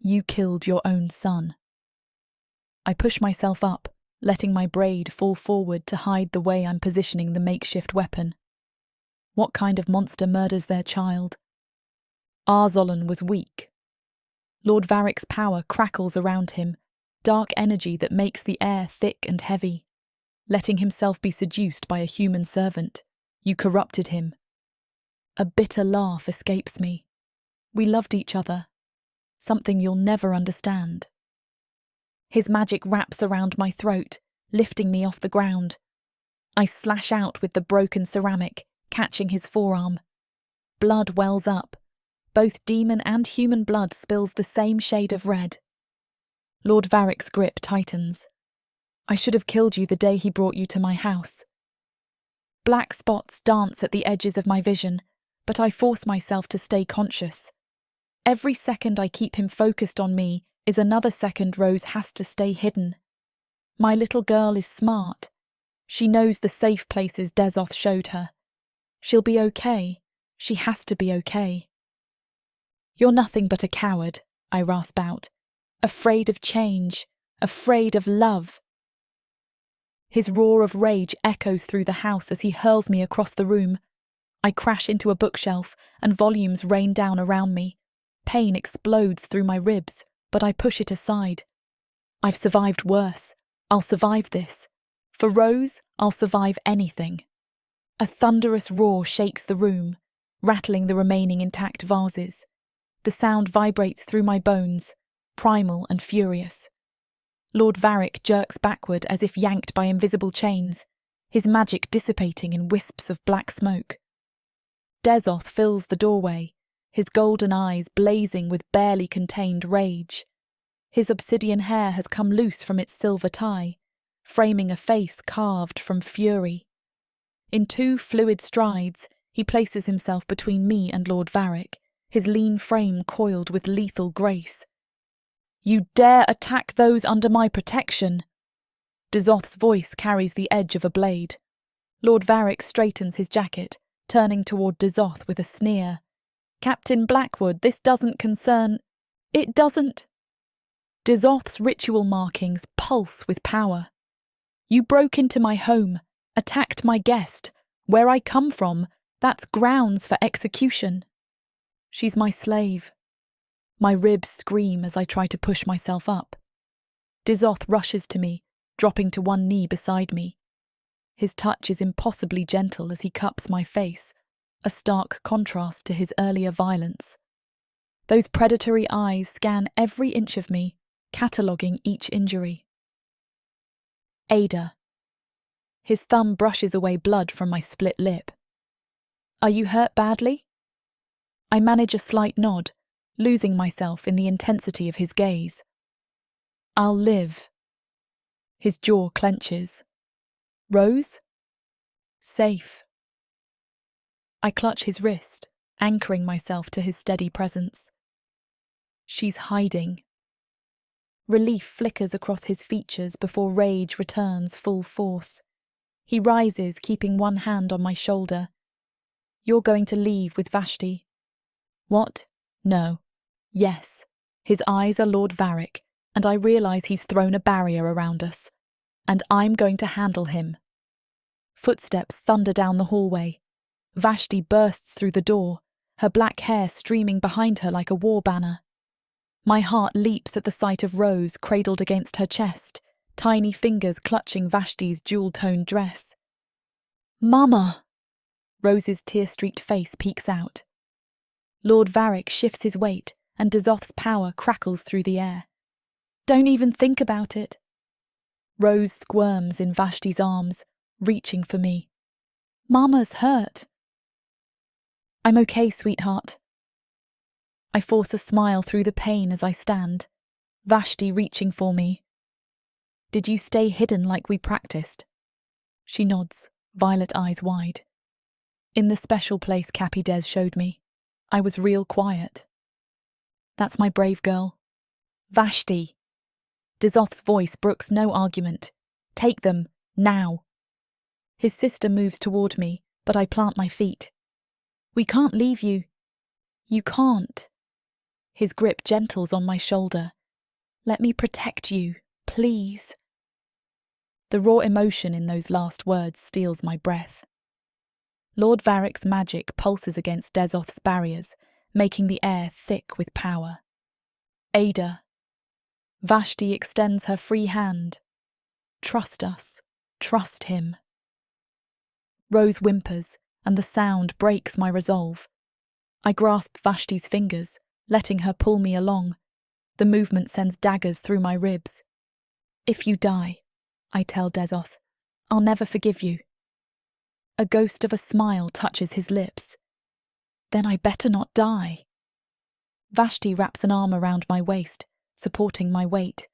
You killed your own son. I push myself up, letting my braid fall forward to hide the way I'm positioning the makeshift weapon. What kind of monster murders their child? Arzolan was weak. Lord Varric's power crackles around him, dark energy that makes the air thick and heavy. Letting himself be seduced by a human servant, you corrupted him. A bitter laugh escapes me. We loved each other. Something you'll never understand. His magic wraps around my throat, lifting me off the ground. I slash out with the broken ceramic, catching his forearm. Blood wells up. Both demon and human blood spills the same shade of red. Lord Varric's grip tightens. I should have killed you the day he brought you to my house. Black spots dance at the edges of my vision, but I force myself to stay conscious. Every second I keep him focused on me is another second Rose has to stay hidden. My little girl is smart. She knows the safe places Dezoth showed her. She'll be okay. She has to be okay. You're nothing but a coward, I rasp out. Afraid of change. Afraid of love. His roar of rage echoes through the house as he hurls me across the room. I crash into a bookshelf and volumes rain down around me. Pain explodes through my ribs, but I push it aside. I've survived worse. I'll survive this. For Rose, I'll survive anything. A thunderous roar shakes the room, rattling the remaining intact vases. The sound vibrates through my bones, primal and furious. Lord Varric jerks backward as if yanked by invisible chains, his magic dissipating in wisps of black smoke. Dezoth fills the doorway, his golden eyes blazing with barely contained rage. His obsidian hair has come loose from its silver tie, framing a face carved from fury. In 2 fluid strides, he places himself between me and Lord Varric, his lean frame coiled with lethal grace. You dare attack those under my protection! Dezoth's voice carries the edge of a blade. Lord Varric straightens his jacket, turning toward Dezoth with a sneer. Captain Blackwood, this doesn't concern... It doesn't... Dezoth's ritual markings pulse with power. You broke into my home, attacked my guest. Where I come from, that's grounds for execution. She's my slave. My ribs scream as I try to push myself up. Dezoth rushes to me, dropping to one knee beside me. His touch is impossibly gentle as he cups my face, a stark contrast to his earlier violence. Those predatory eyes scan every inch of me, cataloguing each injury. Adah. His thumb brushes away blood from my split lip. Are you hurt badly? I manage a slight nod, losing myself in the intensity of his gaze. I'll live. His jaw clenches. Rose? Safe. I clutch his wrist, anchoring myself to his steady presence. She's hiding. Relief flickers across his features before rage returns full force. He rises, keeping one hand on my shoulder. You're going to leave with Vashti. What? No. Yes. His eyes are Lord Varric, and I realise he's thrown a barrier around us. And I'm going to handle him. Footsteps thunder down the hallway. Vashti bursts through the door, her black hair streaming behind her like a war banner. My heart leaps at the sight of Rose cradled against her chest, tiny fingers clutching Vashti's jewel-toned dress. "Mama!" Rose's tear-streaked face peeks out. Lord Varric shifts his weight, and Dezoth's power crackles through the air. "Don't even think about it." Rose squirms in Vashti's arms, reaching for me. "Mama's hurt." "I'm okay, sweetheart." I force a smile through the pain as I stand, Vashti reaching for me. "Did you stay hidden like we practiced?" She nods, violet eyes wide. "In the special place Cappy Des showed me, I was real quiet." "That's my brave girl." "Vashti!" Dezoth's voice brooks no argument. "Take them, now." His sister moves toward me, but I plant my feet. "We can't leave you." "You can't." His grip gentles on my shoulder. "Let me protect you, please." The raw emotion in those last words steals my breath. Lord Varric's magic pulses against Dezoth's barriers, making the air thick with power. "Adah." Vashti extends her free hand. "Trust us. Trust him." Rose whimpers, and the sound breaks my resolve. I grasp Vashti's fingers, letting her pull me along. The movement sends daggers through my ribs. "If you die," I tell Dezoth, "I'll never forgive you." A ghost of a smile touches his lips. "Then I better not die." Vashti wraps an arm around my waist, supporting my weight.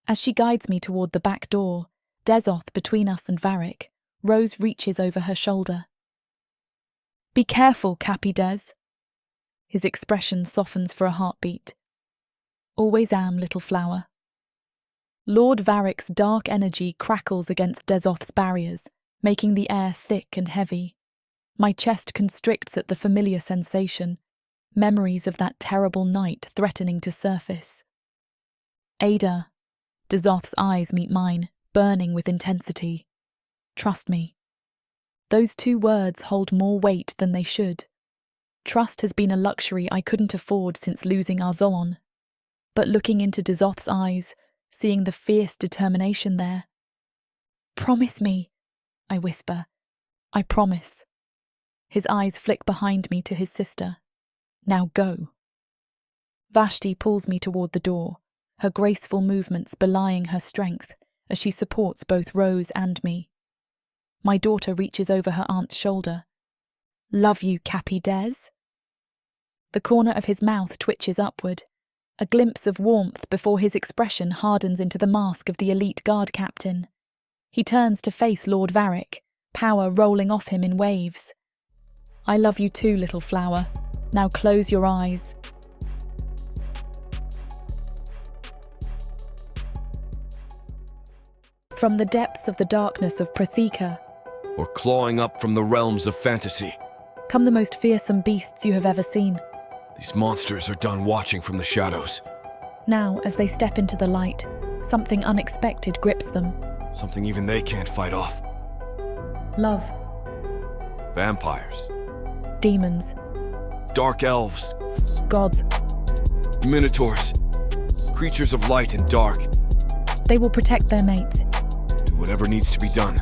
As she guides me toward the back door, Dezoth between us and Varric, Rose reaches over her shoulder. "Be careful, Cappy Des." His expression softens for a heartbeat. "Always am, little flower." Lord Varric's dark energy crackles against Dezoth's barriers, making the air thick and heavy. My chest constricts at the familiar sensation, memories of that terrible night threatening to surface. "Adah." Dezoth's eyes meet mine, burning with intensity. "Trust me." Those two words hold more weight than they should. Trust has been a luxury I couldn't afford since losing our Zoon. But looking into Dezoth's eyes, seeing the fierce determination there. "Promise me," I whisper. "I promise." His eyes flick behind me to his sister. "Now go." Vashti pulls me toward the door, her graceful movements belying her strength as she supports both Rose and me. My daughter reaches over her aunt's shoulder. "Love you, Cappy Des." The corner of his mouth twitches upward, a glimpse of warmth before his expression hardens into the mask of the elite guard captain. He turns to face Lord Varric, power rolling off him in waves. "I love you too, little flower. Now close your eyes." From the depths of the darkness of proththea, Or clawing up from the realms of fantasy. come the most fearsome beasts you have ever seen. These monsters are done watching from the shadows. Now, as they step into the light, something unexpected grips them. Something even they can't fight off. Love, Vampires. demons, Dark elves. gods. Minotaurs. Creatures of light and dark. They will protect their mates. Do whatever needs to be done.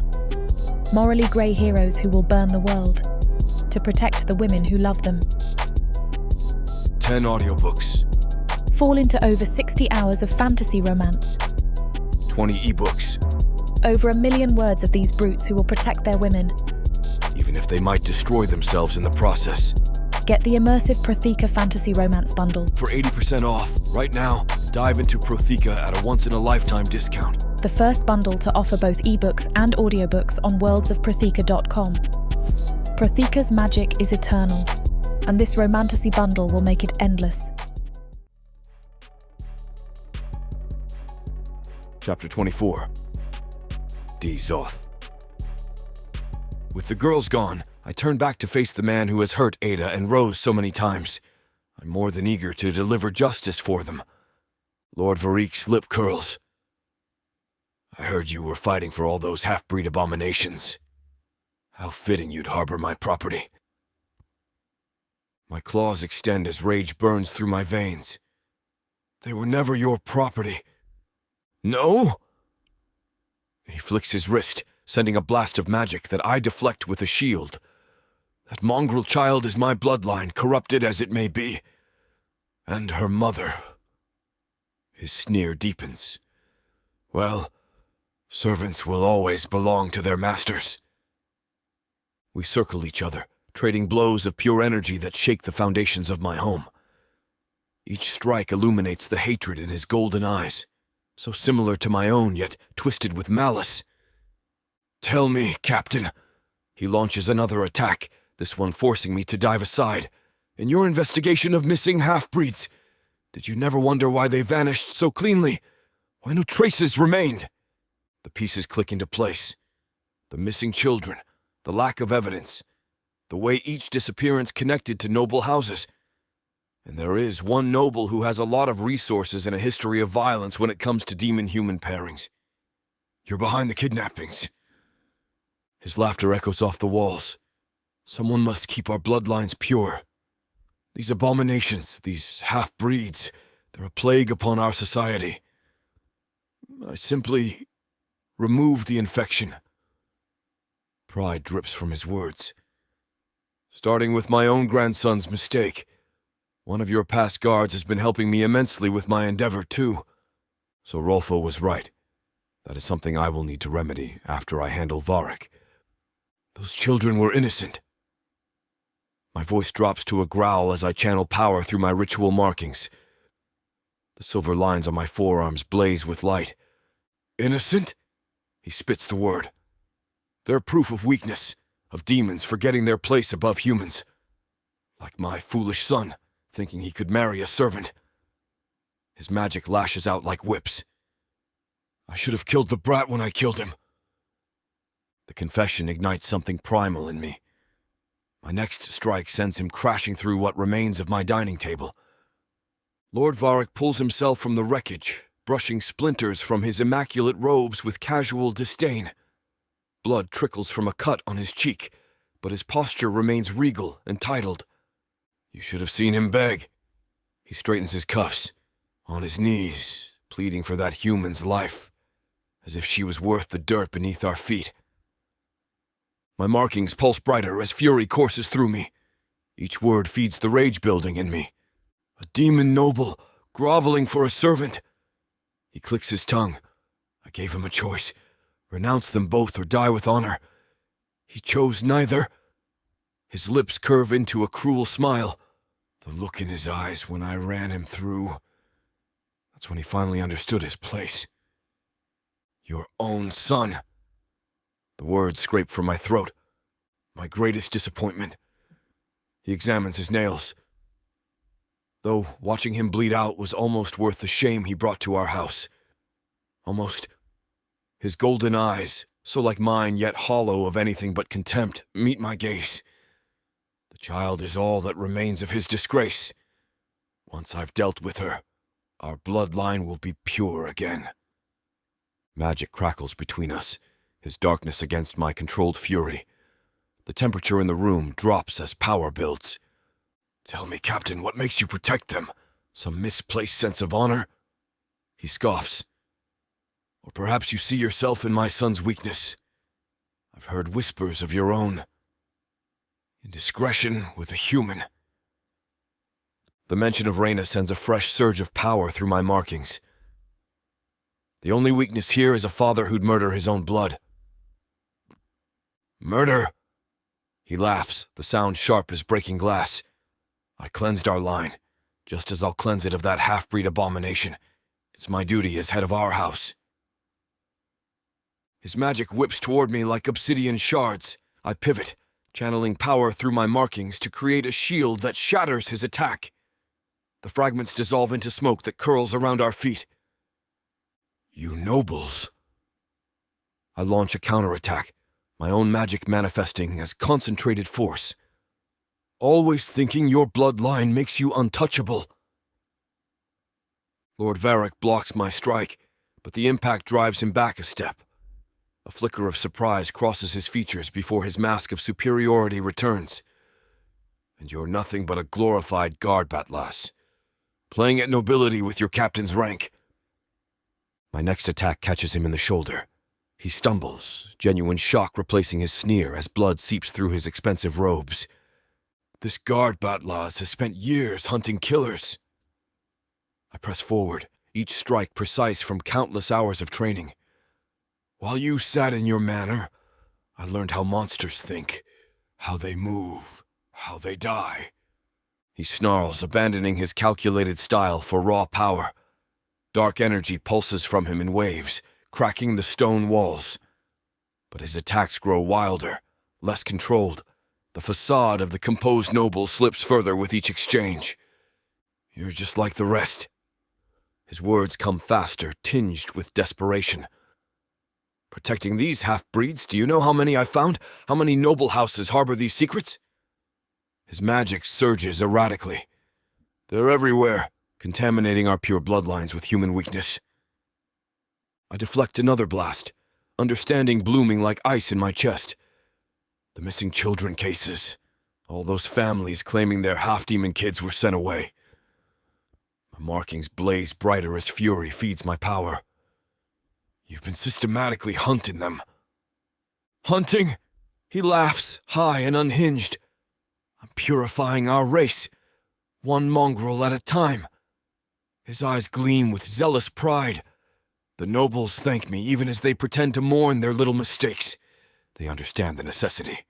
Morally grey heroes who will burn the world to protect the women who love them. 10 audiobooks. Fall into over 60 hours of fantasy romance. 20 ebooks. Over 1 million words of these brutes who will protect their women. Even if they might destroy themselves in the process. Get the immersive proththea fantasy romance bundle. For 80% off, right now, dive into proththea at a once-in-a-lifetime discount. The first bundle to offer both ebooks and audiobooks on worldsofproththea.com. Proththea's magic is eternal, and this romantasy bundle will make it endless. Chapter 24. Dezoth. With the girls gone, I turn back to face the man who has hurt Adah and Rose so many times. I'm more than eager to deliver justice for them. Lord Varric's lip curls. I heard you were fighting for all those half-breed abominations. How fitting you'd harbor my property. My claws extend as rage burns through my veins. They were never your property. No? He flicks his wrist, sending a blast of magic that I deflect with a shield. That mongrel child is my bloodline, corrupted as it may be. And her mother. His sneer deepens. Well, servants will always belong to their masters. We circle each other, trading blows of pure energy that shake the foundations of my home. Each strike illuminates the hatred in his golden eyes, so similar to my own, yet twisted with malice. Tell me, Captain. He launches another attack, this one forcing me to dive aside. In your investigation of missing half-breeds, did you never wonder why they vanished so cleanly? Why no traces remained? The pieces click into place. The missing children, the lack of evidence, the way each disappearance connected to noble houses. And there is one noble who has a lot of resources and a history of violence when it comes to demon-human pairings. You're behind the kidnappings. His laughter echoes off the walls. Someone must keep our bloodlines pure. These abominations, these half-breeds, they're a plague upon our society. I simply remove the infection. Pride drips from his words. Starting with my own grandson's mistake. One of your past guards has been helping me immensely with my endeavor, too. So Rolfo was right. That is something I will need to remedy after I handle Varric. Those children were innocent. My voice drops to a growl as I channel power through my ritual markings. The silver lines on my forearms blaze with light. Innocent? He spits the word. They're proof of weakness, of demons forgetting their place above humans. Like my foolish son, thinking he could marry a servant. His magic lashes out like whips. I should have killed the brat when I killed him. The confession ignites something primal in me. My next strike sends him crashing through what remains of my dining table. Lord Varric pulls himself from the wreckage, brushing splinters from his immaculate robes with casual disdain. Blood trickles from a cut on his cheek, but his posture remains regal and titled. You should have seen him beg. He straightens his cuffs, on his knees, pleading for that human's life, as if she was worth the dirt beneath our feet. My markings pulse brighter as fury courses through me. Each word feeds the rage building in me. A demon noble, groveling for a servant. He clicks his tongue. I gave him a choice. Renounce them both or die with honor. He chose neither. His lips curve into a cruel smile. The look in his eyes when I ran him through. That's when he finally understood his place. Your own son. The words scrape from my throat. My greatest disappointment. He examines his nails. Though watching him bleed out was almost worth the shame he brought to our house. Almost. His golden eyes, so like mine yet hollow of anything but contempt, meet my gaze. The child is all that remains of his disgrace. Once I've dealt with her, our bloodline will be pure again. Magic crackles between us, his darkness against my controlled fury. The temperature in the room drops as power builds. Tell me, Captain, what makes you protect them? Some misplaced sense of honor? He scoffs. Or perhaps you see yourself in my son's weakness. I've heard whispers of your own. Indiscretion with a human. The mention of Reyna sends a fresh surge of power through my markings. The only weakness here is a father who'd murder his own blood. Murder! He laughs, the sound sharp as breaking glass. I cleansed our line, just as I'll cleanse it of that half-breed abomination. It's my duty as head of our house. His magic whips toward me like obsidian shards. I pivot, channeling power through my markings to create a shield that shatters his attack. The fragments dissolve into smoke that curls around our feet. You nobles! I launch a counterattack, my own magic manifesting as concentrated force. Always thinking your bloodline makes you untouchable. Lord Varric blocks my strike, but the impact drives him back a step. A flicker of surprise crosses his features before his mask of superiority returns. And you're nothing but a glorified guard batlass, playing at nobility with your captain's rank. My next attack catches him in the shoulder. He stumbles, genuine shock replacing his sneer as blood seeps through his expensive robes. This guard batlass has spent years hunting killers. I press forward, each strike precise from countless hours of training. While you sat in your manor, I learned how monsters think, how they move, how they die. He snarls, abandoning his calculated style for raw power. Dark energy pulses from him in waves, cracking the stone walls. But his attacks grow wilder, less controlled. The facade of the composed noble slips further with each exchange. You're just like the rest. His words come faster, tinged with desperation. Protecting these half-breeds, do you know how many I've found? How many noble houses harbor these secrets? His magic surges erratically. They're everywhere, contaminating our pure bloodlines with human weakness. I deflect another blast, understanding blooming like ice in my chest. The missing children cases. All those families claiming their half-demon kids were sent away. My markings blaze brighter as fury feeds my power. You've been systematically hunting them. Hunting? He laughs, high and unhinged. I'm purifying our race, one mongrel at a time. His eyes gleam with zealous pride. The nobles thank me even as they pretend to mourn their little mistakes. They understand the necessity.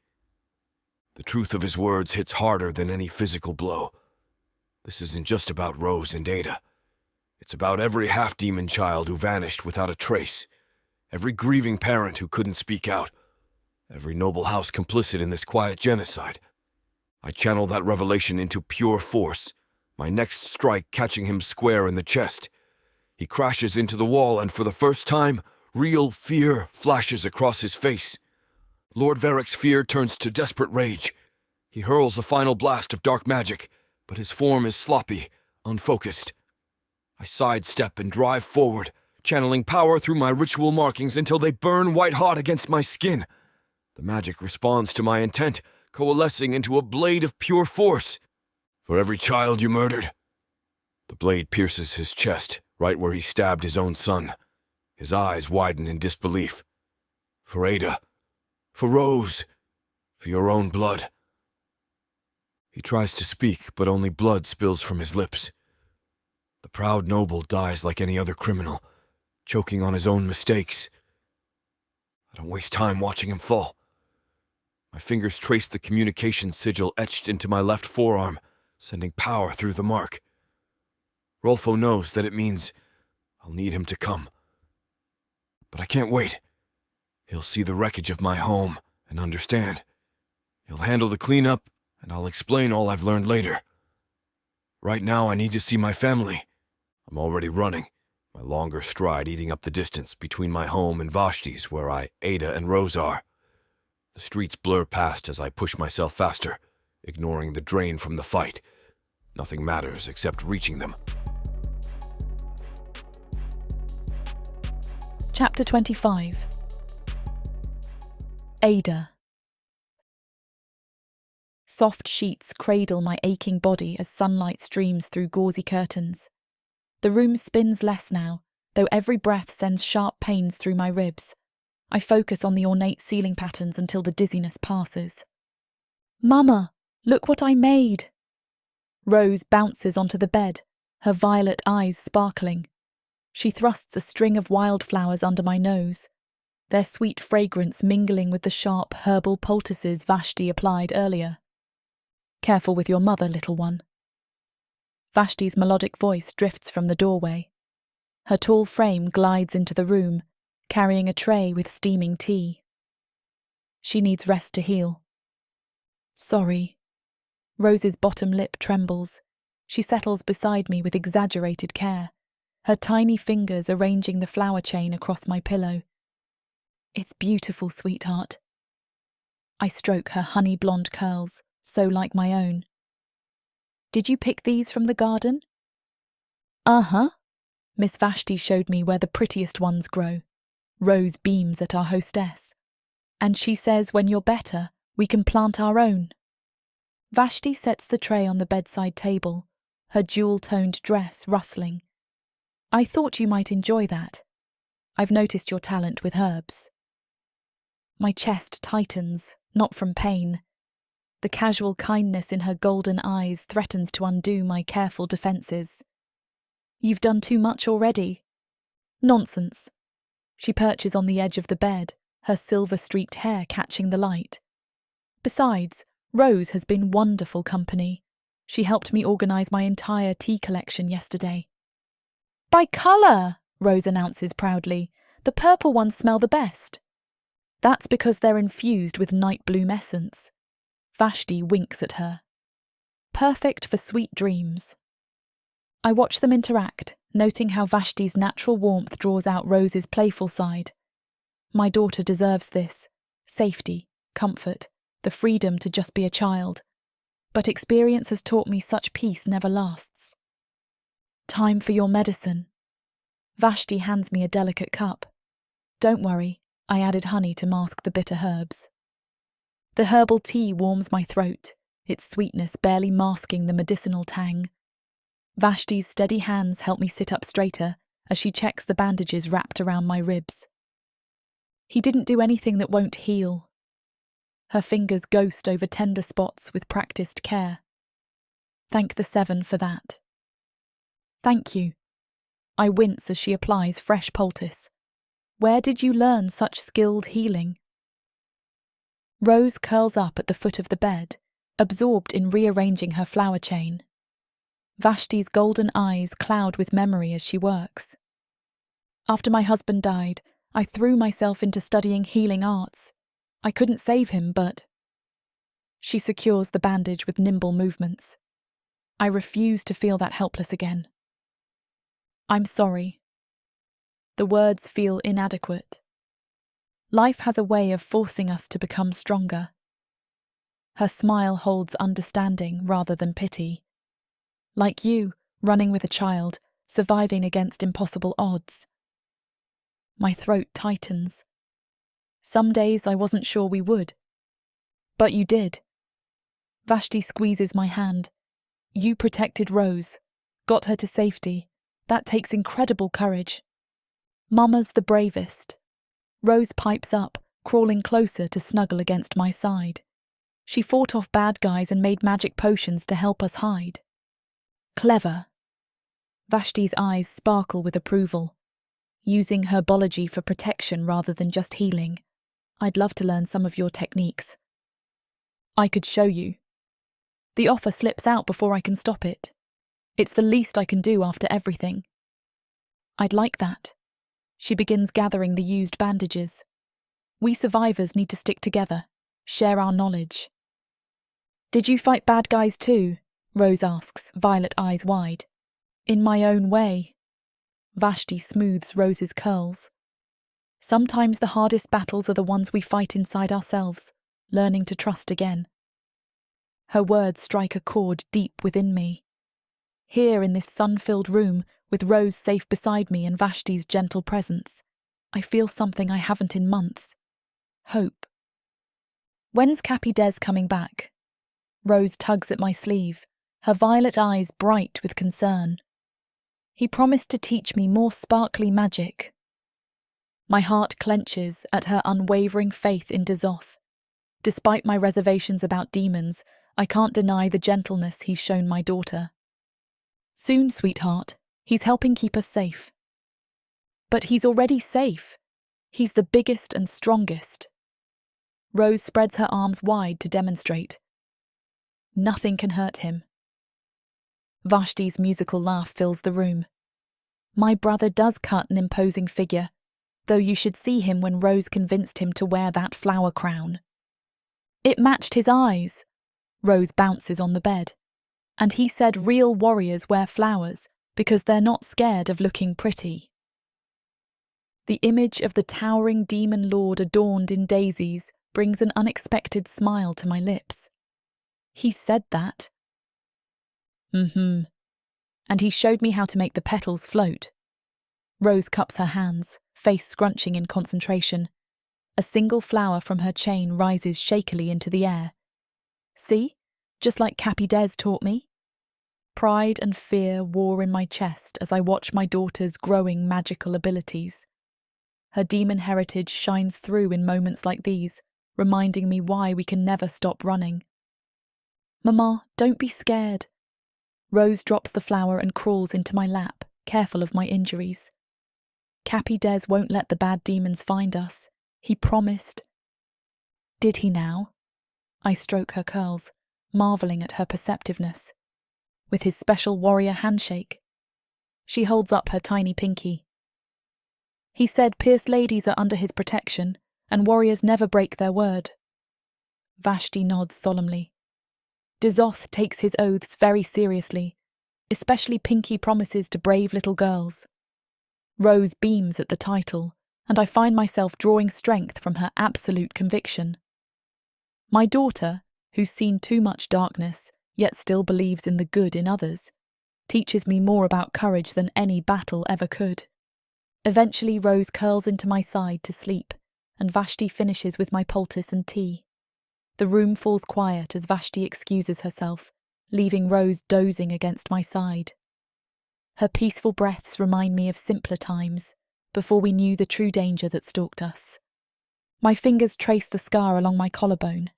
The truth of his words hits harder than any physical blow. This isn't just about Rose and Adah. It's about every half-demon child who vanished without a trace, every grieving parent who couldn't speak out, every noble house complicit in this quiet genocide. I channel that revelation into pure force, my next strike catching him square in the chest. He crashes into the wall, and for the first time, real fear flashes across his face. Lord Varric's fear turns to desperate rage. He hurls a final blast of dark magic, but his form is sloppy, unfocused. I sidestep and drive forward, channeling power through my ritual markings until they burn white-hot against my skin. The magic responds to my intent, coalescing into a blade of pure force. For every child you murdered. The blade pierces his chest, right where he stabbed his own son. His eyes widen in disbelief. For Adah. For Rose. For your own blood. He tries to speak, but only blood spills from his lips. The proud noble dies like any other criminal, choking on his own mistakes. I don't waste time watching him fall. My fingers trace the communication sigil etched into my left forearm, sending power through the mark. Rolfo knows that it means I'll need him to come. But I can't wait. He'll see the wreckage of my home and understand. He'll handle the cleanup, and I'll explain all I've learned later. Right now I need to see my family. I'm already running, my longer stride eating up the distance between my home and Vashti's, where Adah and Rose are. The streets blur past as I push myself faster, ignoring the drain from the fight. Nothing matters except reaching them. Chapter 25. Adah. Soft sheets cradle my aching body as sunlight streams through gauzy curtains. The room spins less now, though every breath sends sharp pains through my ribs. I focus on the ornate ceiling patterns until the dizziness passes. Mama, look what I made! Rose bounces onto the bed, her violet eyes sparkling. She thrusts a string of wildflowers under my nose, their sweet fragrance mingling with the sharp herbal poultices Vashti applied earlier. Careful with your mother, little one. Vashti's melodic voice drifts from the doorway. Her tall frame glides into the room, carrying a tray with steaming tea. She needs rest to heal. Sorry. Rose's bottom lip trembles. She settles beside me with exaggerated care, her tiny fingers arranging the flower chain across my pillow. It's beautiful, sweetheart. I stroke her honey blonde curls, so like my own. Did you pick these from the garden? Uh-huh. Miss Vashti showed me where the prettiest ones grow. Rose beams at our hostess. And she says when you're better, we can plant our own. Vashti sets the tray on the bedside table, her jewel-toned dress rustling. I thought you might enjoy that. I've noticed your talent with herbs. My chest tightens, not from pain. The casual kindness in her golden eyes threatens to undo my careful defences. You've done too much already. Nonsense. She perches on the edge of the bed, her silver-streaked hair catching the light. Besides, Rose has been wonderful company. She helped me organise my entire tea collection yesterday. By colour, Rose announces proudly. The purple ones smell the best. That's because they're infused with night bloom essence. Vashti winks at her. Perfect for sweet dreams. I watch them interact, noting how Vashti's natural warmth draws out Rose's playful side. My daughter deserves this. Safety, comfort, the freedom to just be a child. But experience has taught me such peace never lasts. Time for your medicine. Vashti hands me a delicate cup. Don't worry, I added honey to mask the bitter herbs. The herbal tea warms my throat, its sweetness barely masking the medicinal tang. Vashti's steady hands help me sit up straighter as she checks the bandages wrapped around my ribs. He didn't do anything that won't heal. Her fingers ghost over tender spots with practiced care. Thank the Seven for that. Thank you. I wince as she applies fresh poultice. Where did you learn such skilled healing? Rose curls up at the foot of the bed, absorbed in rearranging her flower chain. Vashti's golden eyes cloud with memory as she works. After my husband died, I threw myself into studying healing arts. I couldn't save him, but... She secures the bandage with nimble movements. I refuse to feel that helpless again. I'm sorry. The words feel inadequate. Life has a way of forcing us to become stronger. Her smile holds understanding rather than pity. Like you, running with a child, surviving against impossible odds. My throat tightens. Some days I wasn't sure we would. But you did. Vashti squeezes my hand. You protected Rose, got her to safety. That takes incredible courage. Mama's the bravest. Rose pipes up, crawling closer to snuggle against my side. She fought off bad guys and made magic potions to help us hide. Clever. Vashti's eyes sparkle with approval. Using herbology for protection rather than just healing. I'd love to learn some of your techniques. I could show you. The offer slips out before I can stop it. It's the least I can do after everything. I'd like that. She begins gathering the used bandages. We survivors need to stick together, share our knowledge. Did you fight bad guys too? Rose asks, violet eyes wide. In my own way. Vashti smooths Rose's curls. Sometimes the hardest battles are the ones we fight inside ourselves, learning to trust again. Her words strike a chord deep within me. Here in this sun-filled room, with Rose safe beside me and Vashti's gentle presence, I feel something I haven't in months. Hope. When's Cappy Des coming back? Rose tugs at my sleeve, her violet eyes bright with concern. He promised to teach me more sparkly magic. My heart clenches at her unwavering faith in Dezoth. Despite my reservations about demons, I can't deny the gentleness he's shown my daughter. Soon, sweetheart, he's helping keep us safe. But he's already safe. He's the biggest and strongest. Rose spreads her arms wide to demonstrate. Nothing can hurt him. Vashti's musical laugh fills the room. My brother does cut an imposing figure, though you should see him when Rose convinced him to wear that flower crown. It matched his eyes. Rose bounces on the bed. And he said real warriors wear flowers because they're not scared of looking pretty. The image of the towering demon lord adorned in daisies brings an unexpected smile to my lips. He said that. And he showed me how to make the petals float. Rose cups her hands, face scrunching in concentration. A single flower from her chain rises shakily into the air. See? Just like Cappy Des taught me. Pride and fear war in my chest as I watch my daughter's growing magical abilities. Her demon heritage shines through in moments like these, reminding me why we can never stop running. Mama, don't be scared. Rose drops the flower and crawls into my lap, careful of my injuries. Cappy Des won't let the bad demons find us. He promised. Did he now? I stroke her curls, marvelling at her perceptiveness. With his special warrior handshake. She holds up her tiny pinky. He said Pierce ladies are under his protection, and warriors never break their word. Vashti nods solemnly. Dezoth takes his oaths very seriously, especially pinky promises to brave little girls. Rose beams at the title, and I find myself drawing strength from her absolute conviction. My daughter, who's seen too much darkness, yet still believes in the good in others, teaches me more about courage than any battle ever could. Eventually Rose curls into my side to sleep, and Vashti finishes with my poultice and tea. The room falls quiet as Vashti excuses herself, leaving Rose dozing against my side. Her peaceful breaths remind me of simpler times, before we knew the true danger that stalked us. My fingers trace the scar along my collarbone,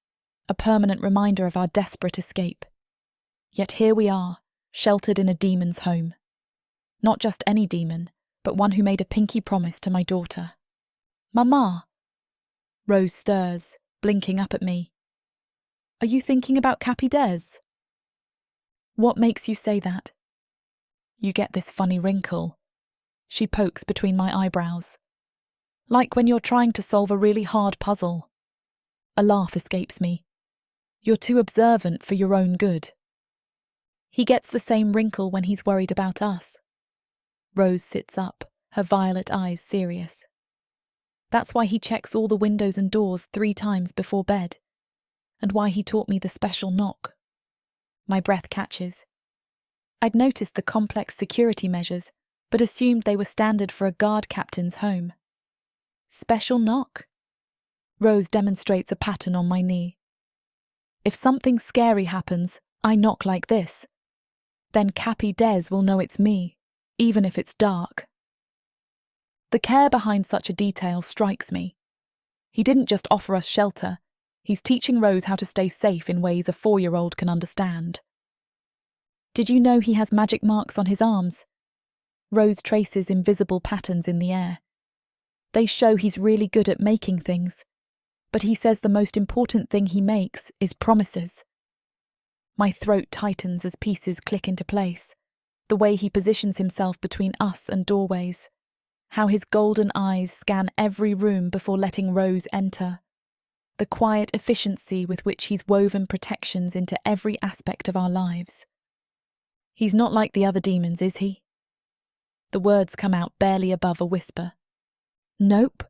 a permanent reminder of our desperate escape. Yet here we are, sheltered in a demon's home. Not just any demon, but one who made a pinky promise to my daughter. Mama! Rose stirs, blinking up at me. Are you thinking about Cappy Des? What makes you say that? You get this funny wrinkle. She pokes between my eyebrows. Like when you're trying to solve a really hard puzzle. A laugh escapes me. You're too observant for your own good. He gets the same wrinkle when he's worried about us. Rose sits up, her violet eyes serious. That's why he checks all the windows and doors 3 times before bed, and why he taught me the special knock. My breath catches. I'd noticed the complex security measures, but assumed they were standard for a guard captain's home. Special knock? Rose demonstrates a pattern on my knee. If something scary happens, I knock like this. Then Cappy Des will know it's me, even if it's dark. The care behind such a detail strikes me. He didn't just offer us shelter, he's teaching Rose how to stay safe in ways a 4-year-old can understand. Did you know he has magic marks on his arms? Rose traces invisible patterns in the air. They show he's really good at making things, but he says the most important thing he makes is promises. My throat tightens as pieces click into place, the way he positions himself between us and doorways, how his golden eyes scan every room before letting Rose enter, the quiet efficiency with which he's woven protections into every aspect of our lives. He's not like the other demons, is he? The words come out barely above a whisper. Nope,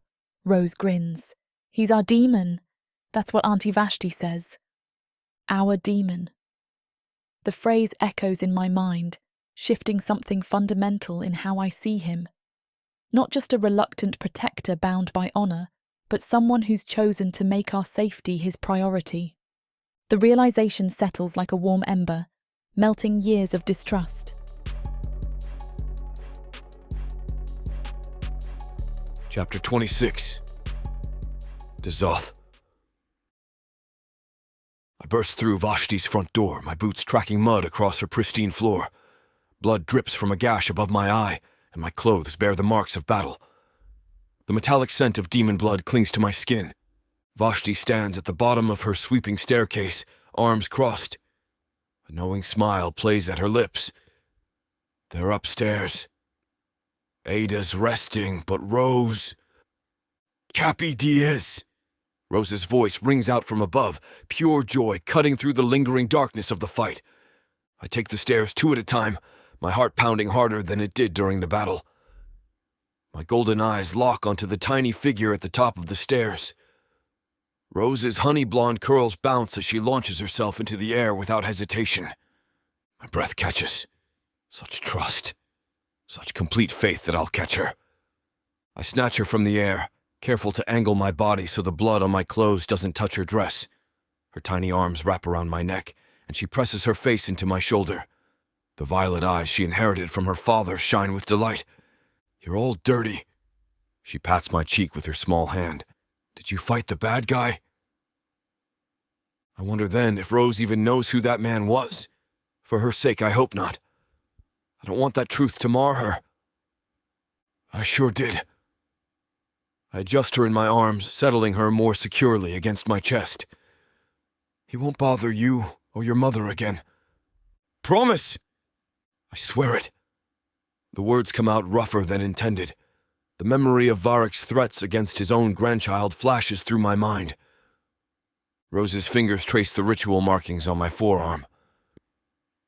Rose grins. He's our demon. That's what Auntie Vashti says. Our demon. The phrase echoes in my mind, shifting something fundamental in how I see him. Not just a reluctant protector bound by honour, but someone who's chosen to make our safety his priority. The realisation settles like a warm ember, melting years of distrust. Chapter 26. Dezoth. I burst through Vashti's front door, my boots tracking mud across her pristine floor. Blood drips from a gash above my eye, and my clothes bear the marks of battle. The metallic scent of demon blood clings to my skin. Vashti stands at the bottom of her sweeping staircase, arms crossed. A knowing smile plays at her lips. They're upstairs. Adah's resting, but Rose... Cappy Des! Rose's voice rings out from above, pure joy cutting through the lingering darkness of the fight. I take the stairs 2 at a time, my heart pounding harder than it did during the battle. My golden eyes lock onto the tiny figure at the top of the stairs. Rose's honey-blonde curls bounce as she launches herself into the air without hesitation. My breath catches. Such trust. Such complete faith that I'll catch her. I snatch her from the air, careful to angle my body so the blood on my clothes doesn't touch her dress. Her tiny arms wrap around my neck, and she presses her face into my shoulder. The violet eyes she inherited from her father shine with delight. "You're all dirty." She pats my cheek with her small hand. "Did you fight the bad guy?" I wonder then if Rose even knows who that man was. For her sake, I hope not. I don't want that truth to mar her. I sure did. I adjust her in my arms, settling her more securely against my chest. "He won't bother you or your mother again. Promise!" I swear it. The words come out rougher than intended. The memory of Varick's threats against his own grandchild flashes through my mind. Rose's fingers trace the ritual markings on my forearm.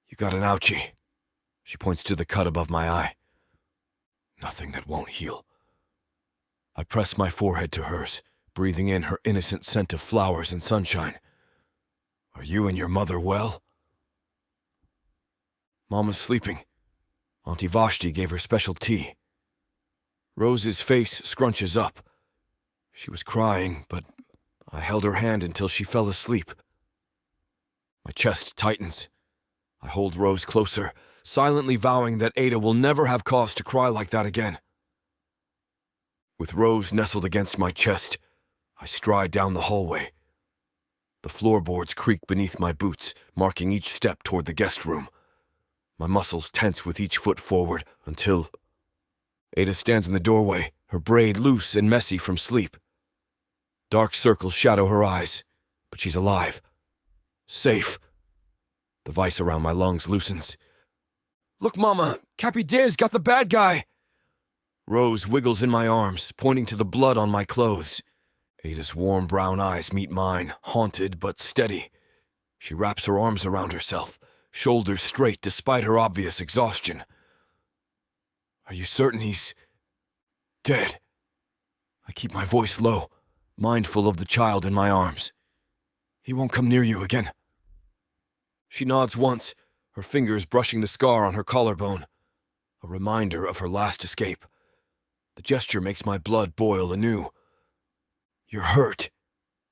"You got an ouchie." She points to the cut above my eye. "Nothing that won't heal." I press my forehead to hers, breathing in her innocent scent of flowers and sunshine. "Are you and your mother well?" "Mama's sleeping. Auntie Vashti gave her special tea." Rose's face scrunches up. She was crying, but I held her hand until she fell asleep. My chest tightens. I hold Rose closer, silently vowing that Adah will never have cause to cry like that again. With Rose nestled against my chest, I stride down the hallway. The floorboards creak beneath my boots, marking each step toward the guest room. My muscles tense with each foot forward until Adah stands in the doorway, her braid loose and messy from sleep. Dark circles shadow her eyes, but she's alive. Safe. The vice around my lungs loosens. "Look, Mama, Cappy Diz got the bad guy!" Rose wiggles in my arms, pointing to the blood on my clothes. Adah's warm brown eyes meet mine, haunted but steady. She wraps her arms around herself, shoulders straight despite her obvious exhaustion. "Are you certain he's dead?" I keep my voice low, mindful of the child in my arms. "He won't come near you again." She nods once, her fingers brushing the scar on her collarbone, a reminder of her last escape. The gesture makes my blood boil anew. "You're hurt."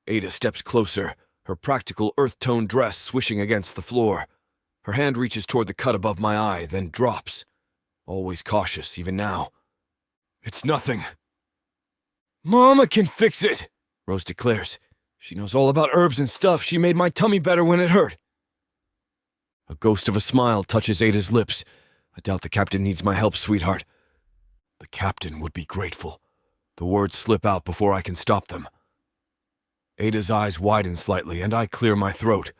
Adah steps closer, her practical earth-tone dress swishing against the floor. Her hand reaches toward the cut above my eye, then drops. Always cautious, even now. "It's nothing." "Mama can fix it," Rose declares. "She knows all about herbs and stuff. She made my tummy better when it hurt." A ghost of a smile touches Adah's lips. "I doubt the captain needs my help, sweetheart." "The captain would be grateful." The words slip out before I can stop them. Adah's eyes widen slightly, and I clear my throat.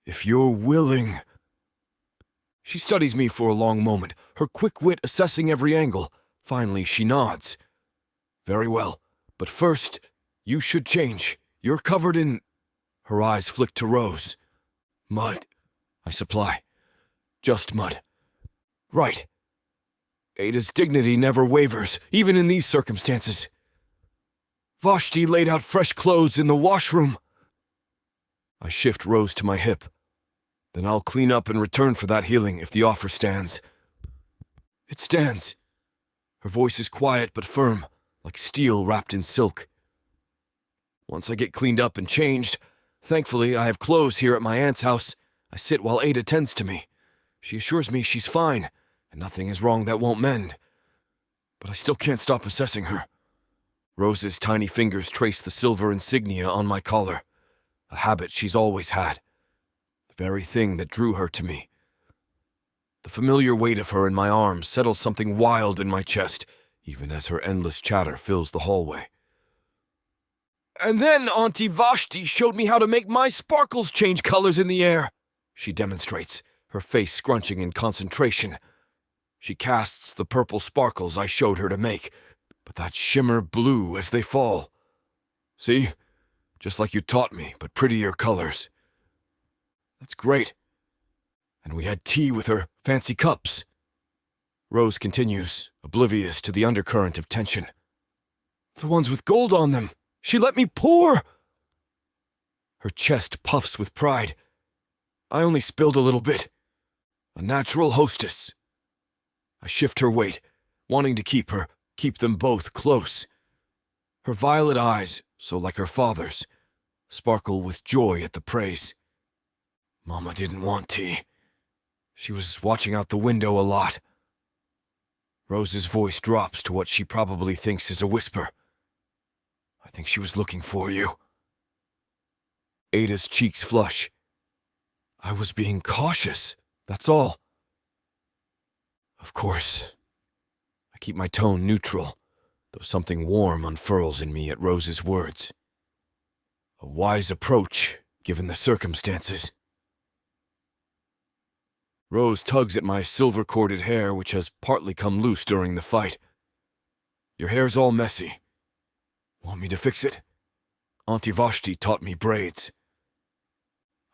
"If you're willing..." She studies me for a long moment, her quick wit assessing every angle. Finally, she nods. "Very well, but first, you should change. You're covered in..." Her eyes flick to Rose. "Mud," I supply. "Just mud." "Right." Adah's dignity never wavers, even in these circumstances. "Vashti laid out fresh clothes in the washroom." I shift Rose to my hip. "Then I'll clean up and return for that healing if the offer stands." It stands. Her voice is quiet but firm, like steel wrapped in silk. Once I get cleaned up and changed, thankfully I have clothes here at my aunt's house, I sit while Adah tends to me. She assures me she's fine, and nothing is wrong that won't mend. But I still can't stop assessing her. Rose's tiny fingers trace the silver insignia on my collar, a habit she's always had, the very thing that drew her to me. The familiar weight of her in my arms settles something wild in my chest, even as her endless chatter fills the hallway. "And then Auntie Vashti showed me how to make my sparkles change colors in the air," she demonstrates, her face scrunching in concentration. She casts the purple sparkles I showed her to make, but that shimmer blue as they fall. "See? Just like you taught me, but prettier colors." "That's great. And we had tea with her fancy cups." Rose continues, oblivious to the undercurrent of tension. "The ones with gold on them. She let me pour!" Her chest puffs with pride. "I only spilled a little bit. A natural hostess." I shift her weight, wanting to keep her, keep them both close. Her violet eyes, so like her father's, sparkle with joy at the praise. Mama didn't want tea. She was watching out the window a lot. Rose's voice drops to what she probably thinks is a whisper. I think she was looking for you. Adah's cheeks flush. I was being cautious, that's all. Of course. I keep my tone neutral, though something warm unfurls in me at Rose's words. A wise approach, given the circumstances. Rose tugs at my silver-corded hair, which has partly come loose during the fight. Your hair's all messy. Want me to fix it? Auntie Vashti taught me braids.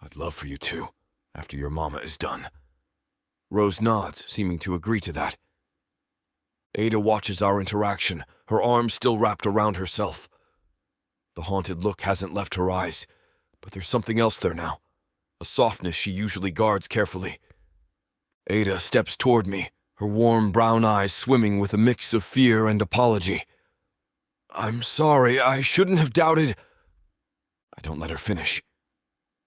I'd love for you to, after your mama is done. Rose nods, seeming to agree to that. Adah watches our interaction, her arms still wrapped around herself. The haunted look hasn't left her eyes, but there's something else there now, a softness she usually guards carefully. Adah steps toward me, her warm brown eyes swimming with a mix of fear and apology. I'm sorry, I shouldn't have doubted. I don't let her finish.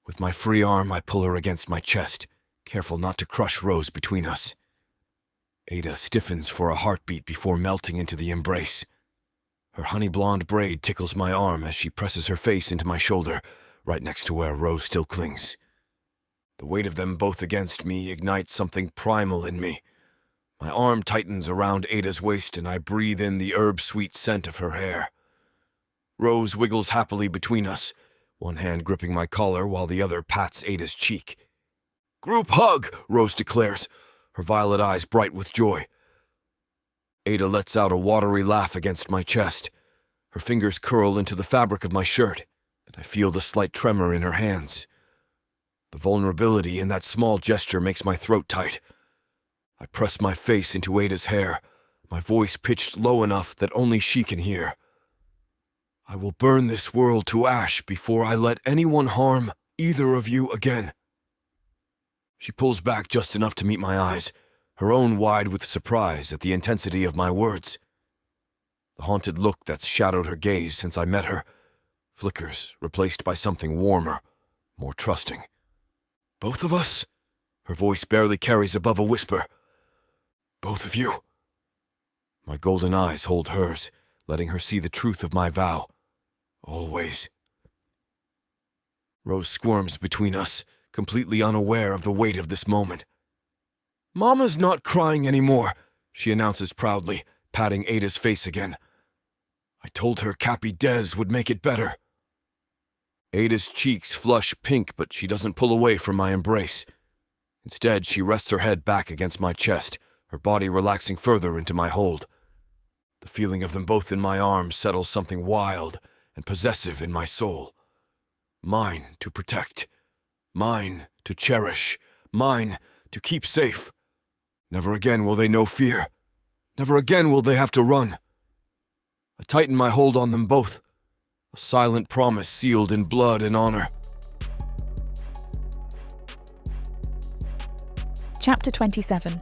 With my free arm, I pull her against my chest, careful not to crush Rose between us. Adah stiffens for a heartbeat before melting into the embrace. Her honey-blonde braid tickles my arm as she presses her face into my shoulder, right next to where Rose still clings. The weight of them both against me ignites something primal in me. My arm tightens around Adah's waist and I breathe in the herb-sweet scent of her hair. Rose wiggles happily between us, one hand gripping my collar while the other pats Adah's cheek. Group hug, Rose declares, her violet eyes bright with joy. Adah lets out a watery laugh against my chest. Her fingers curl into the fabric of my shirt, and I feel the slight tremor in her hands. The vulnerability in that small gesture makes my throat tight. I press my face into Adah's hair, my voice pitched low enough that only she can hear. I will burn this world to ash before I let anyone harm either of you again. She pulls back just enough to meet my eyes, her own wide with surprise at the intensity of my words. The haunted look that's shadowed her gaze since I met her flickers, replaced by something warmer, more trusting. Both of us? Her voice barely carries above a whisper. Both of you? My golden eyes hold hers, letting her see the truth of my vow. Always. Rose squirms between us, completely unaware of the weight of this moment. Mama's not crying anymore, she announces proudly, patting Adah's face again. I told her Cappy Des would make it better. Adah's cheeks flush pink, but she doesn't pull away from my embrace. Instead, she rests her head back against my chest, her body relaxing further into my hold. The feeling of them both in my arms settles something wild and possessive in my soul. Mine to protect. Mine to cherish. Mine to keep safe. Never again will they know fear. Never again will they have to run. I tighten my hold on them both, a silent promise sealed in blood and honor. Chapter 27.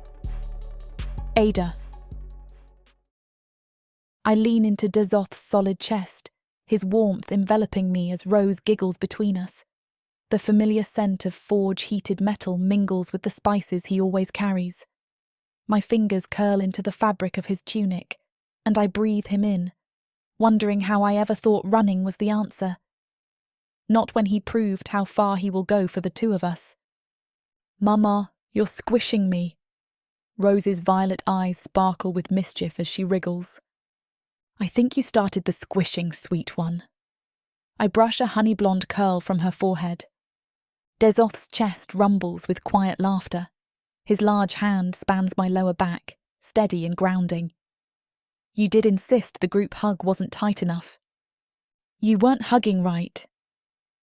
Adah. I lean into Dezoth's solid chest, his warmth enveloping me as Rose giggles between us. The familiar scent of forge-heated metal mingles with the spices he always carries. My fingers curl into the fabric of his tunic, and I breathe him in, wondering how I ever thought running was the answer. Not when he proved how far he will go for the two of us. Mama, you're squishing me. Rose's violet eyes sparkle with mischief as she wriggles. I think you started the squishing, sweet one. I brush a honey-blonde curl from her forehead. Dezoth's chest rumbles with quiet laughter. His large hand spans my lower back, steady and grounding. You did insist the group hug wasn't tight enough. You weren't hugging right.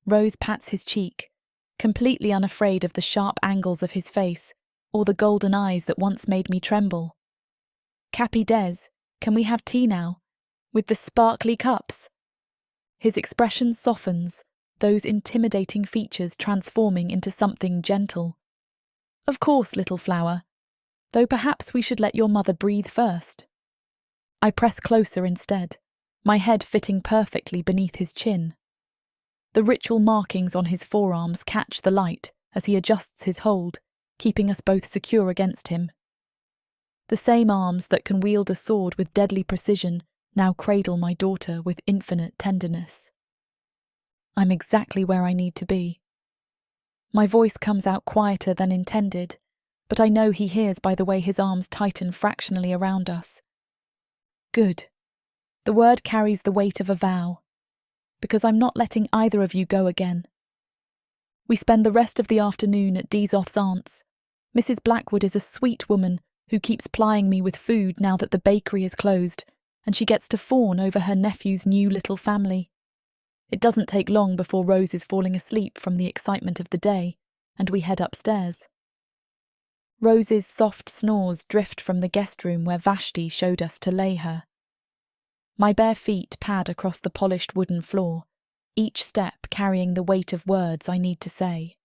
Rose pats his cheek, completely unafraid of the sharp angles of his face or the golden eyes that once made me tremble. Cappy Des, can we have tea now? With the sparkly cups? His expression softens, those intimidating features transforming into something gentle. Of course, little flower, though perhaps we should let your mother breathe first. I press closer instead, my head fitting perfectly beneath his chin. The ritual markings on his forearms catch the light as he adjusts his hold, keeping us both secure against him. The same arms that can wield a sword with deadly precision now cradle my daughter with infinite tenderness. I'm exactly where I need to be. My voice comes out quieter than intended, but I know he hears by the way his arms tighten fractionally around us. Good. The word carries the weight of a vow, because I'm not letting either of you go again. We spend the rest of the afternoon at Dezoth's aunt's. Mrs. Blackwood is a sweet woman who keeps plying me with food now that the bakery is closed, and she gets to fawn over her nephew's new little family. It doesn't take long before Rose is falling asleep from the excitement of the day, and we head upstairs. Rose's soft snores drift from the guest room where Vashti showed us to lay her. My bare feet pad across the polished wooden floor, each step carrying the weight of words I need to say.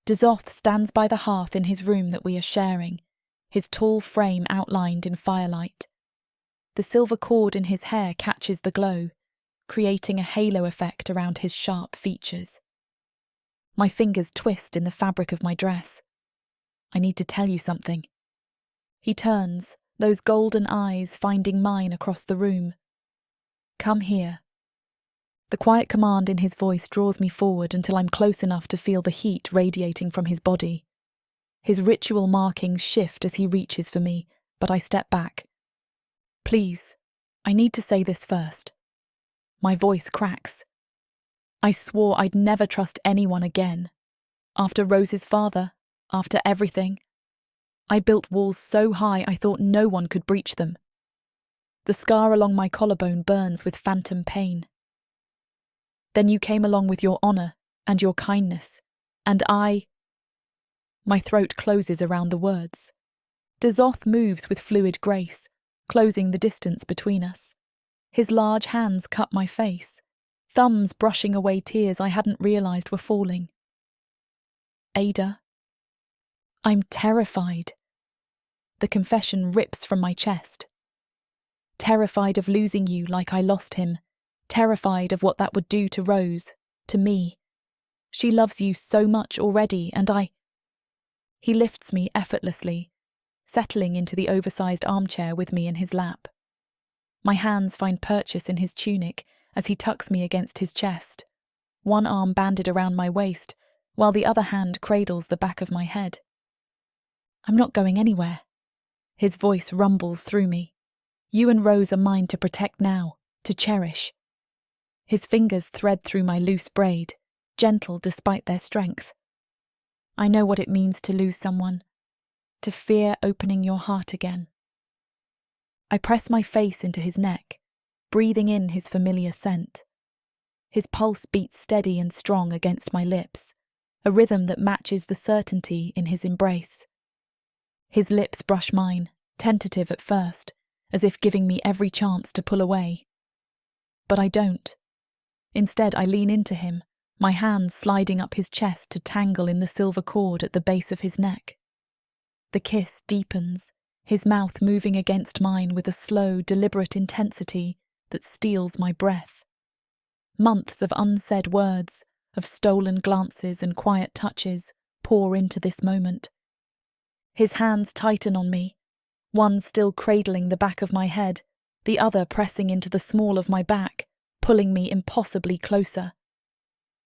Dezoth stands by the hearth in his room that we are sharing, his tall frame outlined in firelight. The silver cord in his hair catches the glow, creating a halo effect around his sharp features. My fingers twist in the fabric of my dress. I need to tell you something. He turns, those golden eyes finding mine across the room. Come here. The quiet command in his voice draws me forward until I'm close enough to feel the heat radiating from his body. His ritual markings shift as he reaches for me, but I step back. Please, I need to say this first. My voice cracks. I swore I'd never trust anyone again. After Rose's father, after everything. I built walls so high I thought no one could breach them. The scar along my collarbone burns with phantom pain. Then you came along with your honour and your kindness, and I... My throat closes around the words. Dezoth moves with fluid grace, closing the distance between us. His large hands cup my face, thumbs brushing away tears I hadn't realised were falling. Adah. I'm terrified. The confession rips from my chest. Terrified of losing you like I lost him. Terrified of what that would do to Rose, to me. She loves you so much already, and He lifts me effortlessly, settling into the oversized armchair with me in his lap. My hands find purchase in his tunic as he tucks me against his chest, one arm banded around my waist, while the other hand cradles the back of my head. I'm not going anywhere. His voice rumbles through me. You and Rose are mine to protect now, to cherish. His fingers thread through my loose braid, gentle despite their strength. I know what it means to lose someone, to fear opening your heart again. I press my face into his neck, breathing in his familiar scent. His pulse beats steady and strong against my lips, a rhythm that matches the certainty in his embrace. His lips brush mine, tentative at first, as if giving me every chance to pull away. But I don't. Instead, I lean into him, my hands sliding up his chest to tangle in the silver cord at the base of his neck. The kiss deepens, his mouth moving against mine with a slow, deliberate intensity that steals my breath. Months of unsaid words, of stolen glances and quiet touches pour into this moment. His hands tighten on me, one still cradling the back of my head, the other pressing into the small of my back, pulling me impossibly closer.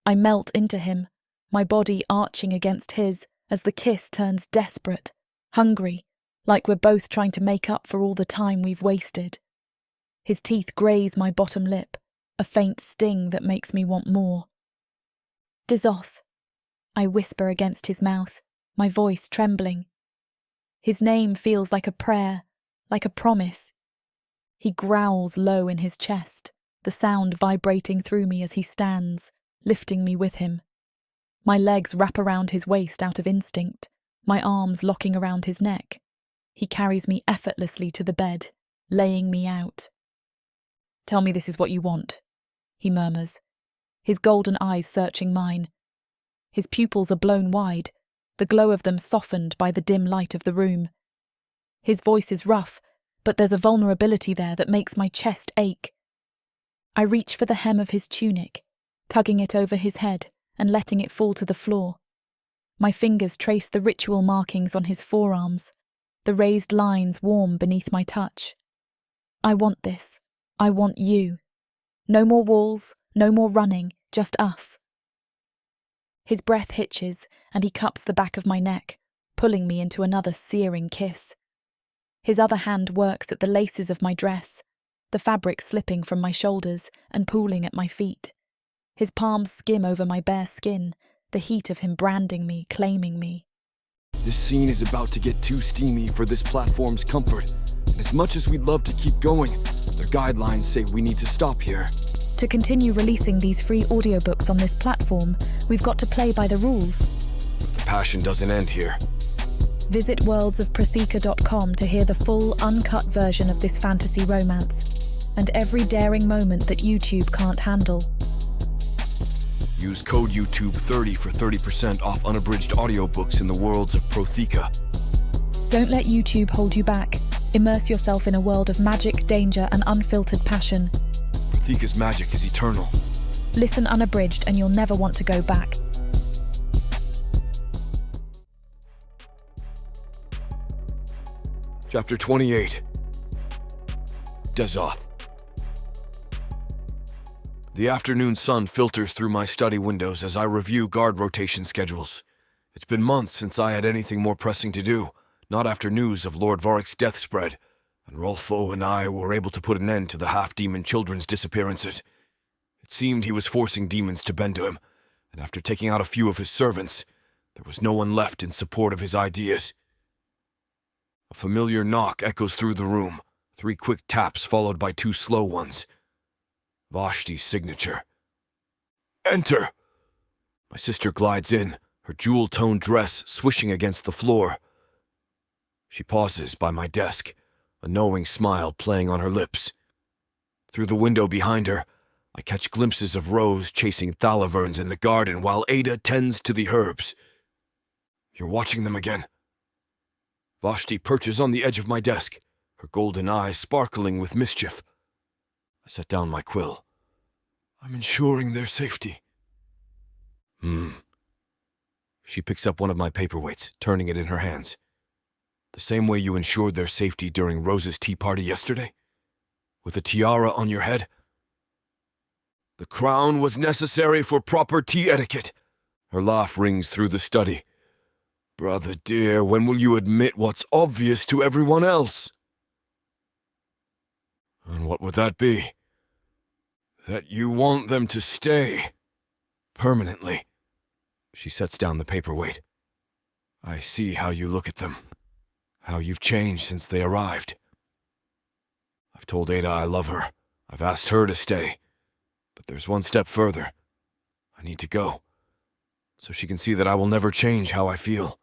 I melt into him, my body arching against his as the kiss turns desperate, hungry, like we're both trying to make up for all the time we've wasted. His teeth graze my bottom lip, a faint sting that makes me want more. Dezoth, I whisper against his mouth, my voice trembling. His name feels like a prayer, like a promise. He growls low in his chest, the sound vibrating through me as he stands, lifting me with him. My legs wrap around his waist out of instinct, my arms locking around his neck. He carries me effortlessly to the bed, laying me out. Tell me this is what you want, he murmurs, his golden eyes searching mine. His pupils are blown wide, the glow of them softened by the dim light of the room. His voice is rough, but there's a vulnerability there that makes my chest ache. I reach for the hem of his tunic, tugging it over his head and letting it fall to the floor. My fingers trace the ritual markings on his forearms, the raised lines warm beneath my touch. I want this. I want you. No more walls, no more running, just us. His breath hitches, and he cups the back of my neck, pulling me into another searing kiss. His other hand works at the laces of my dress, the fabric slipping from my shoulders and pooling at my feet. His palms skim over my bare skin, the heat of him branding me, claiming me. This scene is about to get too steamy for this platform's comfort. And as much as we'd love to keep going, their guidelines say we need to stop here. To continue releasing these free audiobooks on this platform, we've got to play by the rules. But the passion doesn't end here. Visit worldsofproththea.com to hear the full, uncut version of this fantasy romance, and every daring moment that YouTube can't handle. Use code YouTube30 for 30% off unabridged audiobooks in the worlds of proththea. Don't let YouTube hold you back. Immerse yourself in a world of magic, danger, and unfiltered passion. Prothea's magic is eternal. Listen unabridged and you'll never want to go back. Chapter 28. Dezoth. The afternoon sun filters through my study windows as I review guard rotation schedules. It's been months since I had anything more pressing to do, not after news of Lord Varric's death spread, and Rolfo and I were able to put an end to the half-demon children's disappearances. It seemed he was forcing demons to bend to him, and after taking out a few of his servants, there was no one left in support of his ideas. A familiar knock echoes through the room, 3 quick taps followed by 2 slow ones. Vashti's signature. Enter! My sister glides in, her jewel-toned dress swishing against the floor. She pauses by my desk, a knowing smile playing on her lips. Through the window behind her, I catch glimpses of Rose chasing thalaverns in the garden while Adah tends to the herbs. You're watching them again. Vashti perches on the edge of my desk, her golden eyes sparkling with mischief. I set down my quill. I'm ensuring their safety. She picks up one of my paperweights, turning it in her hands. The same way you ensured their safety during Rose's tea party yesterday? With a tiara on your head? The crown was necessary for proper tea etiquette. Her laugh rings through the study. Brother dear, when will you admit what's obvious to everyone else? And what would that be? That you want them to stay. Permanently. She sets down the paperweight. I see how you look at them. How you've changed since they arrived. I've told Adah I love her. I've asked her to stay. But there's one step further. I need to go. So she can see that I will never change how I feel.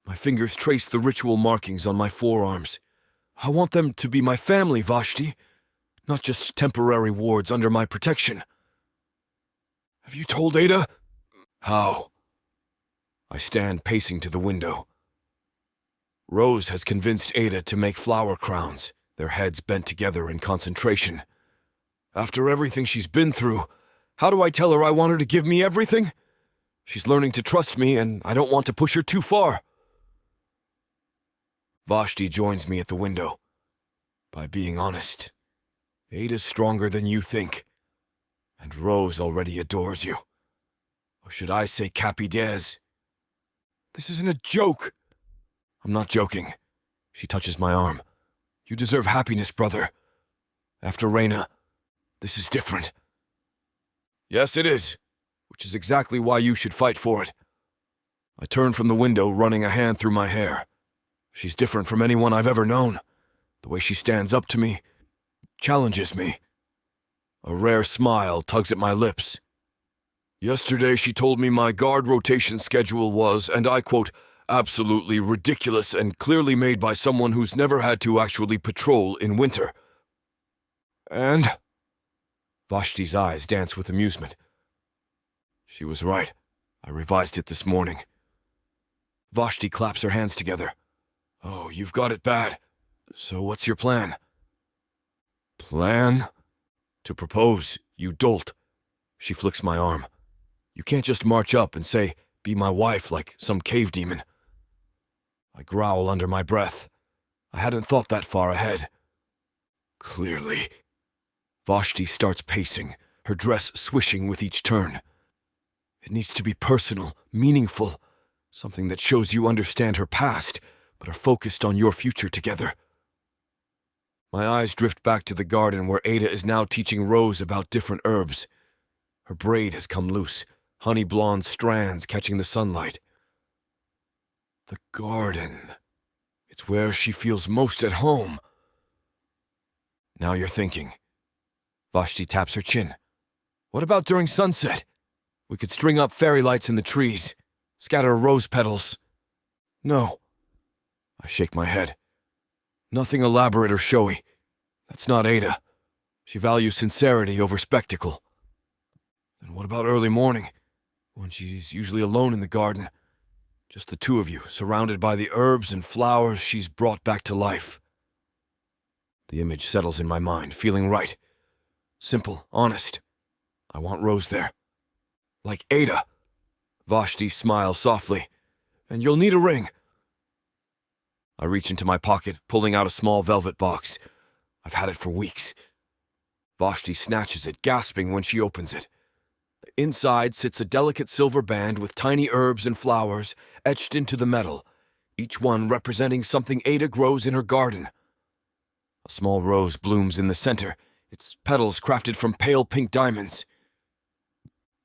My fingers trace the ritual markings on my forearms. I want them to be my family, Vashti. Not just temporary wards under my protection. Have you told Adah? How? I stand pacing to the window. Rose has convinced Adah to make flower crowns, their heads bent together in concentration. After everything she's been through, how do I tell her I want her to give me everything? She's learning to trust me, and I don't want to push her too far. Vashti joins me at the window. By being honest, Adah's stronger than you think, and Rose already adores you. Or should I say Capidez? This isn't a joke. I'm not joking. She touches my arm. You deserve happiness, brother. After Reyna, this is different. Yes, it is, which is exactly why you should fight for it. I turn from the window, running a hand through my hair. She's different from anyone I've ever known. The way she stands up to me, challenges me. A rare smile tugs at my lips. Yesterday she told me my guard rotation schedule was, and I quote, absolutely ridiculous and clearly made by someone who's never had to actually patrol in winter. And? Vashti's eyes dance with amusement. She was right. I revised it this morning. Vashti claps her hands together. Oh, you've got it bad. So what's your plan? Plan? To propose, you dolt. She flicks my arm. You can't just march up and say, "Be my wife," like some cave demon. I growl under my breath. I hadn't thought that far ahead. Clearly. Vashti starts pacing, her dress swishing with each turn. It needs to be personal, meaningful, something that shows you understand her past, but are focused on your future together. My eyes drift back to the garden where Adah is now teaching Rose about different herbs. Her braid has come loose, honey blonde strands catching the sunlight. The garden. It's where she feels most at home. Now you're thinking. Vashti taps her chin. What about during sunset? We could string up fairy lights in the trees, scatter rose petals. No. I shake my head. Nothing elaborate or showy. That's not Adah. She values sincerity over spectacle. Then what about early morning, when she's usually alone in the garden? Just the two of you, surrounded by the herbs and flowers she's brought back to life. The image settles in my mind, feeling right. Simple, honest. I want Rose there. Like Adah. Vashti smiles softly. And you'll need a ring. I reach into my pocket, pulling out a small velvet box. I've had it for weeks. Vashti snatches it, gasping when she opens it. Inside sits a delicate silver band with tiny herbs and flowers etched into the metal, each one representing something Adah grows in her garden. A small rose blooms in the center, its petals crafted from pale pink diamonds.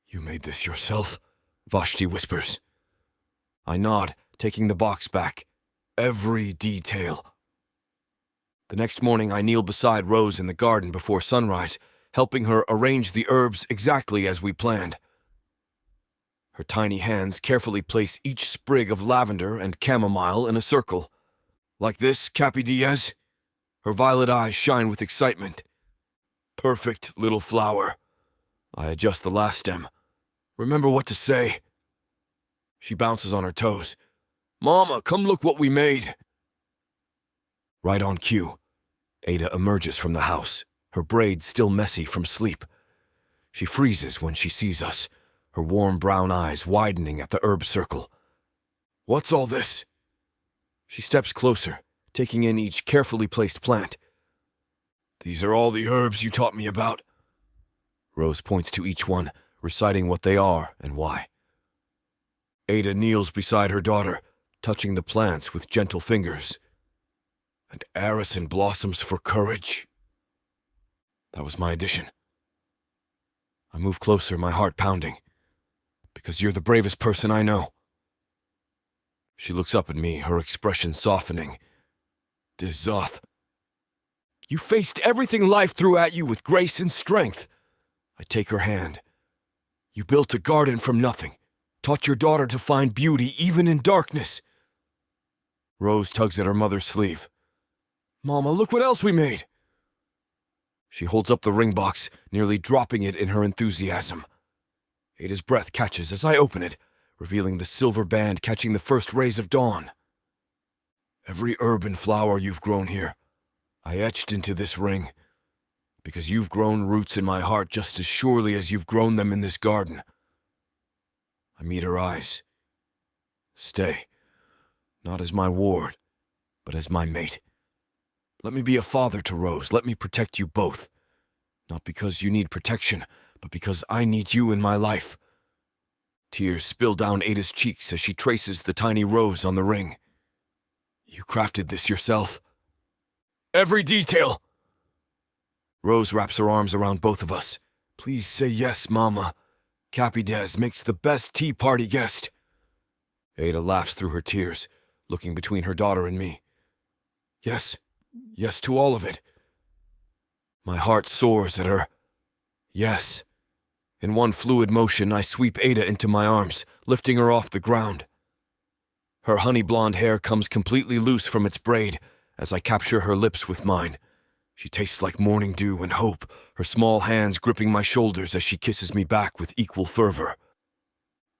You made this yourself? Vashti whispers. I nod, taking the box back. Every detail. The next morning I kneel beside Rose in the garden before sunrise, helping her arrange the herbs exactly as we planned. Her tiny hands carefully place each sprig of lavender and chamomile in a circle. Like this, Cappy Diaz? Her violet eyes shine with excitement. Perfect little flower. I adjust the last stem. Remember what to say. She bounces on her toes. Mama, come look what we made. Right on cue, Adah emerges from the house, her braids still messy from sleep. She freezes when she sees us, her warm brown eyes widening at the herb circle. What's all this? She steps closer, taking in each carefully placed plant. These are all the herbs you taught me about. Rose points to each one, reciting what they are and why. Adah kneels beside her daughter, touching the plants with gentle fingers. And Arison blossoms for courage. That was my addition. I move closer, my heart pounding. Because you're the bravest person I know. She looks up at me, her expression softening. Dezoth. You faced everything life threw at you with grace and strength. I take her hand. You built a garden from nothing, taught your daughter to find beauty even in darkness. Rose tugs at her mother's sleeve. Mama, look what else we made. She holds up the ring box, nearly dropping it in her enthusiasm. Adah's breath catches as I open it, revealing the silver band catching the first rays of dawn. Every herb and flower you've grown here, I etched into this ring, because you've grown roots in my heart just as surely as you've grown them in this garden. I meet her eyes. Stay, not as my ward, but as my mate. Let me be a father to Rose. Let me protect you both. Not because you need protection, but because I need you in my life. Tears spill down Adah's cheeks as she traces the tiny rose on the ring. You crafted this yourself? Every detail! Rose wraps her arms around both of us. Please say yes, Mama. Capidez makes the best tea party guest. Adah laughs through her tears, looking between her daughter and me. Yes. Yes to all of it. My heart soars at her. Yes. In one fluid motion, I sweep Adah into my arms, lifting her off the ground. Her honey blonde hair comes completely loose from its braid as I capture her lips with mine. She tastes like morning dew and hope, her small hands gripping my shoulders as she kisses me back with equal fervor.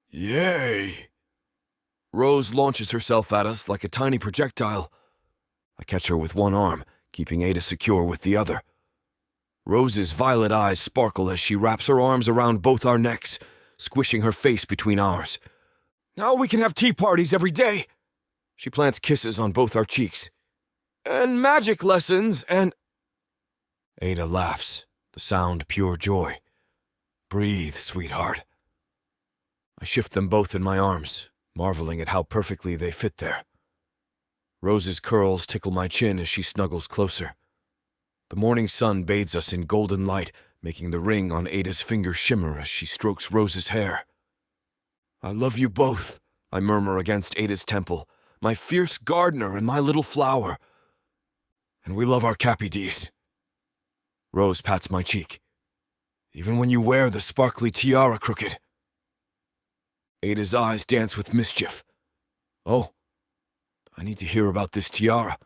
Yay! Rose launches herself at us like a tiny projectile. I catch her with one arm, keeping Adah secure with the other. Rose's violet eyes sparkle as she wraps her arms around both our necks, squishing her face between ours. Now we can have tea parties every day. She plants kisses on both our cheeks. And magic lessons and... Adah laughs, the sound pure joy. Breathe, sweetheart. I shift them both in my arms, marveling at how perfectly they fit there. Rose's curls tickle my chin as she snuggles closer. The morning sun bathes us in golden light, making the ring on Adah's finger shimmer as she strokes Rose's hair. I love you both, I murmur against Adah's temple, my fierce gardener and my little flower. And we love our Cappies. Rose pats my cheek. Even when you wear the sparkly tiara crooked. Adah's eyes dance with mischief. Oh, I need to hear about this tiara.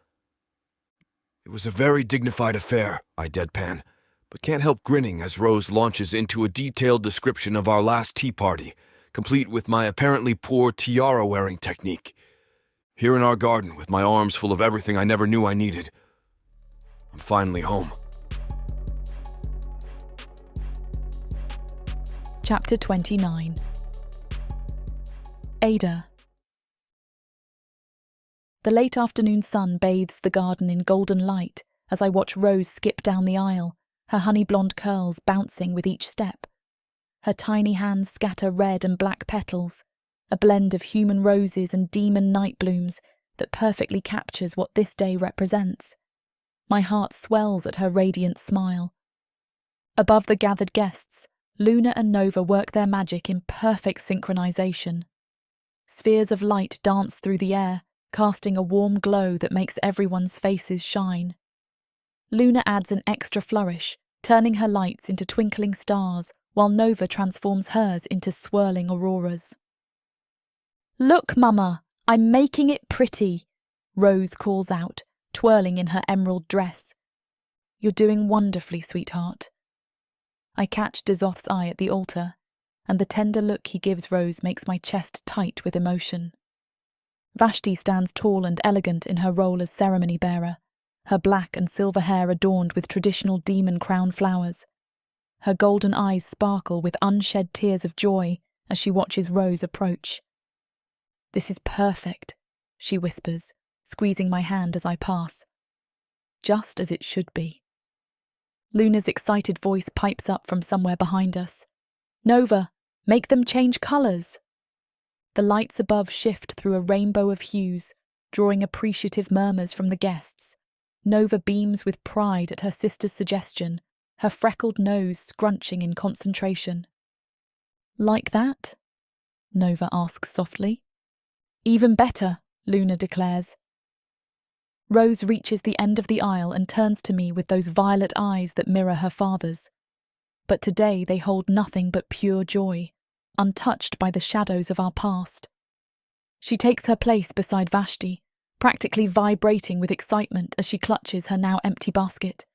It was a very dignified affair, I deadpan, but can't help grinning as Rose launches into a detailed description of our last tea party, complete with my apparently poor tiara-wearing technique. Here in our garden, with my arms full of everything I never knew I needed. I'm finally home. Chapter 29. Adah. The late afternoon sun bathes the garden in golden light as I watch Rose skip down the aisle, her honey-blonde curls bouncing with each step. Her tiny hands scatter red and black petals, a blend of human roses and demon night blooms that perfectly captures what this day represents. My heart swells at her radiant smile. Above the gathered guests, Luna and Nova work their magic in perfect synchronization. Spheres of light dance through the air, casting a warm glow that makes everyone's faces shine. Luna adds an extra flourish, turning her lights into twinkling stars, while Nova transforms hers into swirling auroras. "Look, Mama, I'm making it pretty," Rose calls out, twirling in her emerald dress. "You're doing wonderfully, sweetheart." I catch Dezoth's eye at the altar, and the tender look he gives Rose makes my chest tight with emotion. Vashti stands tall and elegant in her role as ceremony bearer, her black and silver hair adorned with traditional demon crown flowers. Her golden eyes sparkle with unshed tears of joy as she watches Rose approach. "This is perfect," she whispers, squeezing my hand as I pass. "Just as it should be." Luna's excited voice pipes up from somewhere behind us. "Nova, make them change colours." The lights above shift through a rainbow of hues, drawing appreciative murmurs from the guests. Nova beams with pride at her sister's suggestion, her freckled nose scrunching in concentration. "Like that?" Nova asks softly. "Even better," Luna declares. Rose reaches the end of the aisle and turns to me with those violet eyes that mirror her father's. But today they hold nothing but pure joy, untouched by the shadows of our past. She takes her place beside Vashti, practically vibrating with excitement as she clutches her now empty basket.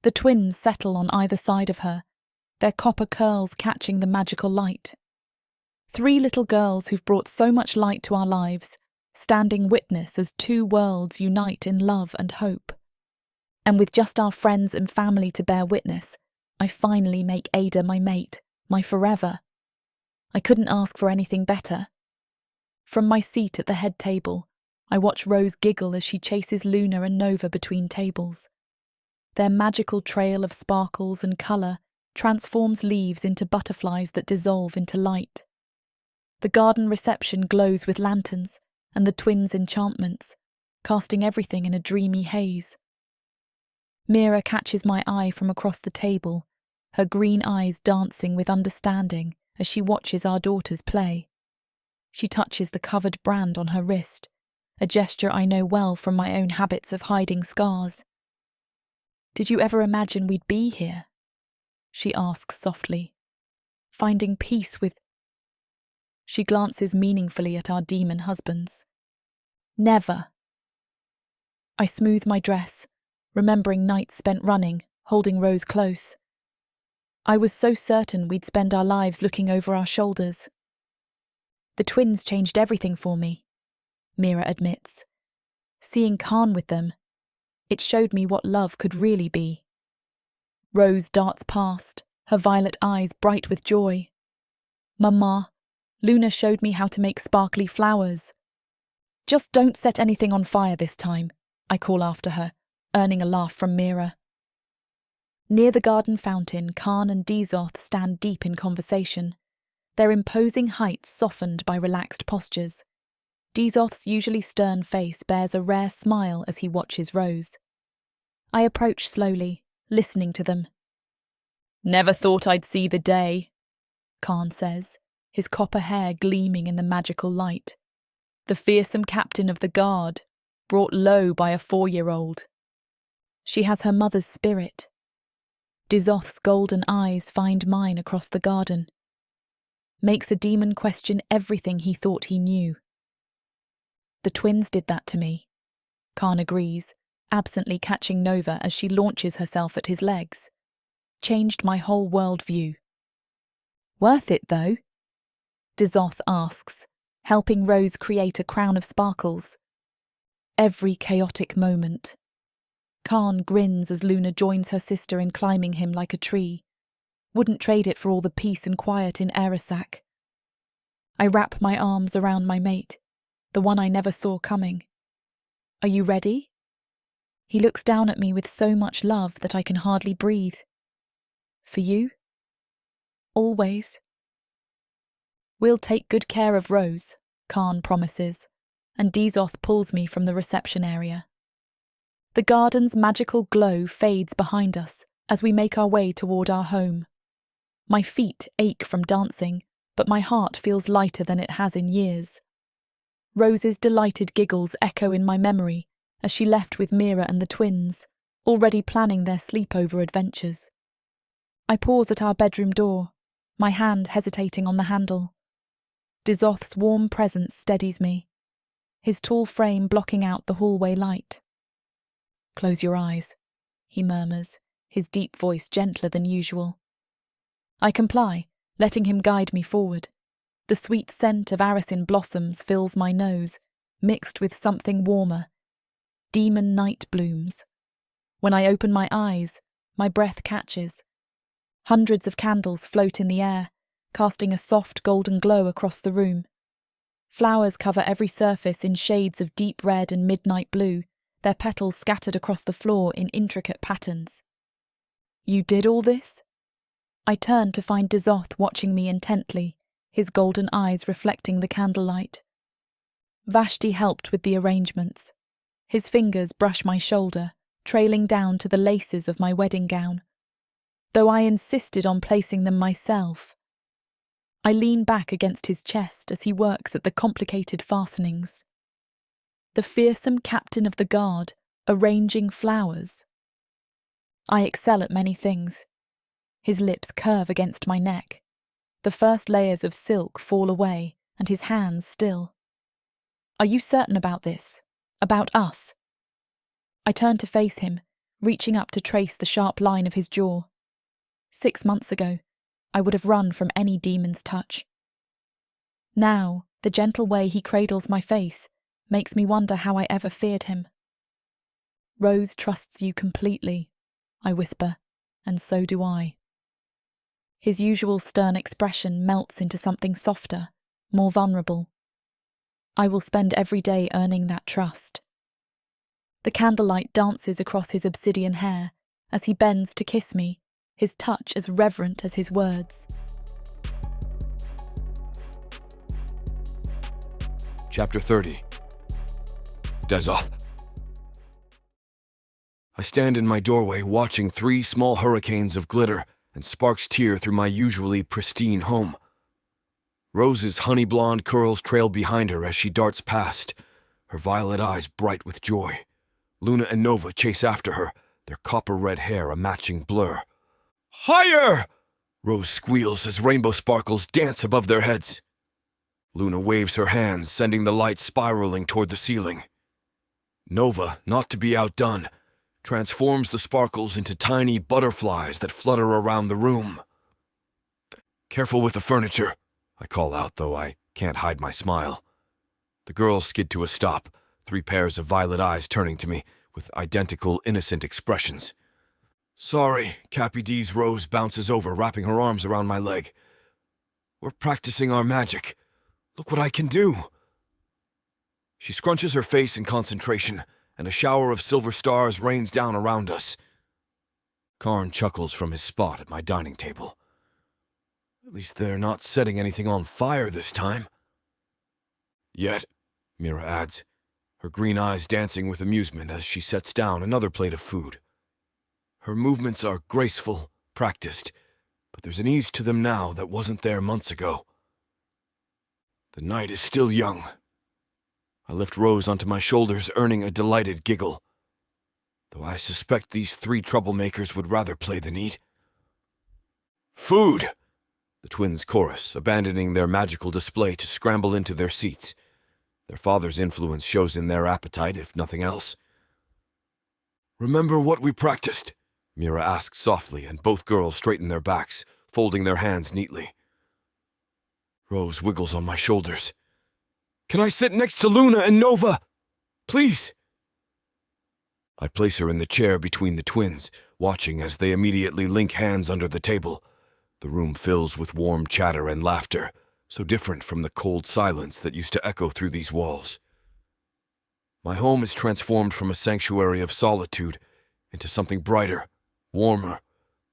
The twins settle on either side of her, their copper curls catching the magical light. 3 little girls who've brought so much light to our lives, standing witness as 2 worlds unite in love and hope. And with just our friends and family to bear witness, I finally make Adah my mate, my forever. I couldn't ask for anything better. From my seat at the head table, I watch Rose giggle as she chases Luna and Nova between tables. Their magical trail of sparkles and colour transforms leaves into butterflies that dissolve into light. The garden reception glows with lanterns and the twins' enchantments, casting everything in a dreamy haze. Mira catches my eye from across the table, her green eyes dancing with understanding as she watches our daughters play. She touches the covered brand on her wrist, a gesture I know well from my own habits of hiding scars. "Did you ever imagine we'd be here?" she asks softly. "Finding peace with—" She glances meaningfully at our demon husbands. "Never." I smooth my dress, remembering nights spent running, holding Rose close. I was so certain we'd spend our lives looking over our shoulders. "The twins changed everything for me," Mira admits. Seeing Khan with them, it showed me what love could really be. Rose darts past, her violet eyes bright with joy. Mama, Luna showed me how to make sparkly flowers. Just don't set anything on fire this time, I call after her, earning a laugh from Mira. Near the garden fountain, Khan and Dezoth stand deep in conversation, their imposing heights softened by relaxed postures. Dezoth's usually stern face bears a rare smile as he watches Rose. I approach slowly, listening to them. Never thought I'd see the day, Khan says, his copper hair gleaming in the magical light. The fearsome captain of the guard, brought low by a 4-year-old. She has her mother's spirit. Dezoth's golden eyes find mine across the garden. Makes a demon question everything he thought he knew. The twins did that to me, Khan agrees, absently catching Nova as she launches herself at his legs. Changed my whole worldview. Worth it, though? Dezoth asks, helping Rose create a crown of sparkles. Every chaotic moment. Khan grins as Luna joins her sister in climbing him like a tree. Wouldn't trade it for all the peace and quiet in Arasak. I wrap my arms around my mate, the one I never saw coming. Are you ready? He looks down at me with so much love that I can hardly breathe. For you? Always. We'll take good care of Rose, Khan promises, and Dezoth pulls me from the reception area. The garden's magical glow fades behind us as we make our way toward our home. My feet ache from dancing, but my heart feels lighter than it has in years. Rose's delighted giggles echo in my memory as she left with Mira and the twins, already planning their sleepover adventures. I pause at our bedroom door, my hand hesitating on the handle. Dezoth's warm presence steadies me, his tall frame blocking out the hallway light. Close your eyes, he murmurs, his deep voice gentler than usual. I comply, letting him guide me forward. The sweet scent of Aracin blossoms fills my nose, mixed with something warmer. Demon night blooms. When I open my eyes, my breath catches. Hundreds of candles float in the air, casting a soft golden glow across the room. Flowers cover every surface in shades of deep red and midnight blue, their petals scattered across the floor in intricate patterns. You did all this? I turn to find Dezoth watching me intently, his golden eyes reflecting the candlelight. Vashti helped with the arrangements. His fingers brush my shoulder, trailing down to the laces of my wedding gown. Though I insisted on placing them myself. I lean back against his chest as he works at the complicated fastenings. The fearsome captain of the guard, arranging flowers. I excel at many things. His lips curve against my neck. The first layers of silk fall away, and his hands still. Are you certain about this? About us? I turn to face him, reaching up to trace the sharp line of his jaw. 6 months ago, I would have run from any demon's touch. Now, the gentle way he cradles my face makes me wonder how I ever feared him. Rose trusts you completely, I whisper, and so do I. His usual stern expression melts into something softer, more vulnerable. I will spend every day earning that trust. The candlelight dances across his obsidian hair as he bends to kiss me, his touch as reverent as his words. Chapter 30. Dezoth. I stand in my doorway watching 3 small hurricanes of glitter and sparks tear through my usually pristine home. Rose's honey-blonde curls trail behind her as she darts past, her violet eyes bright with joy. Luna and Nova chase after her, their copper-red hair a matching blur. Higher! Rose squeals as rainbow sparkles dance above their heads. Luna waves her hands, sending the light spiraling toward the ceiling. Nova, not to be outdone, transforms the sparkles into tiny butterflies that flutter around the room. Careful with the furniture, I call out, though I can't hide my smile. The girls skid to a stop, 3 pairs of violet eyes turning to me with identical innocent expressions. "Sorry," Cappy D's Rose bounces over, wrapping her arms around my leg. "We're practicing our magic. Look what I can do." She scrunches her face in concentration, and a shower of silver stars rains down around us. Karn chuckles from his spot at my dining table. "At least they're not setting anything on fire this time." "Yet," Mira adds, her green eyes dancing with amusement as she sets down another plate of food. Her movements are graceful, practiced, but there's an ease to them now that wasn't there months ago. The night is still young. I lift Rose onto my shoulders, earning a delighted giggle, though I suspect these 3 troublemakers would rather play than eat. "Food!" the twins chorus, abandoning their magical display to scramble into their seats. Their father's influence shows in their appetite, if nothing else. "Remember what we practiced?" Mira asks softly, and both girls straighten their backs, folding their hands neatly. Rose wiggles on my shoulders. "Can I sit next to Luna and Nova? Please?" I place her in the chair between the twins, watching as they immediately link hands under the table. The room fills with warm chatter and laughter, so different from the cold silence that used to echo through these walls. My home is transformed from a sanctuary of solitude into something brighter, warmer,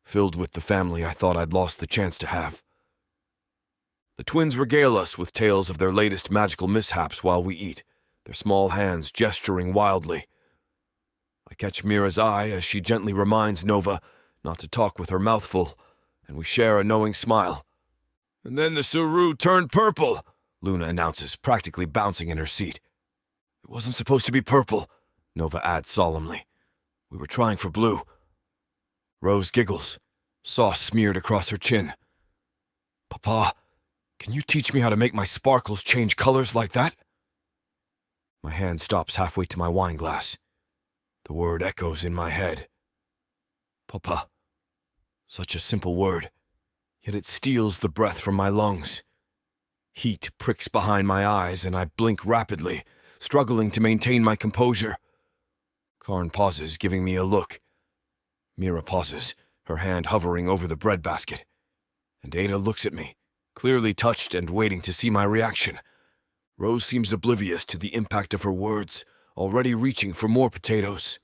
filled with the family I thought I'd lost the chance to have. The twins regale us with tales of their latest magical mishaps while we eat, their small hands gesturing wildly. I catch Mira's eye as she gently reminds Nova not to talk with her mouth full, and we share a knowing smile. "And then the Saru turned purple," Luna announces, practically bouncing in her seat. "It wasn't supposed to be purple," Nova adds solemnly. "We were trying for blue." Rose giggles, sauce smeared across her chin. "Papa, can you teach me how to make my sparkles change colors like that?" My hand stops halfway to my wine glass. The word echoes in my head. Papa. Such a simple word, yet it steals the breath from my lungs. Heat pricks behind my eyes, and I blink rapidly, struggling to maintain my composure. Karn pauses, giving me a look. Mira pauses, her hand hovering over the breadbasket. And Adah looks at me, clearly touched and waiting to see my reaction. Rose seems oblivious to the impact of her words, already reaching for more potatoes.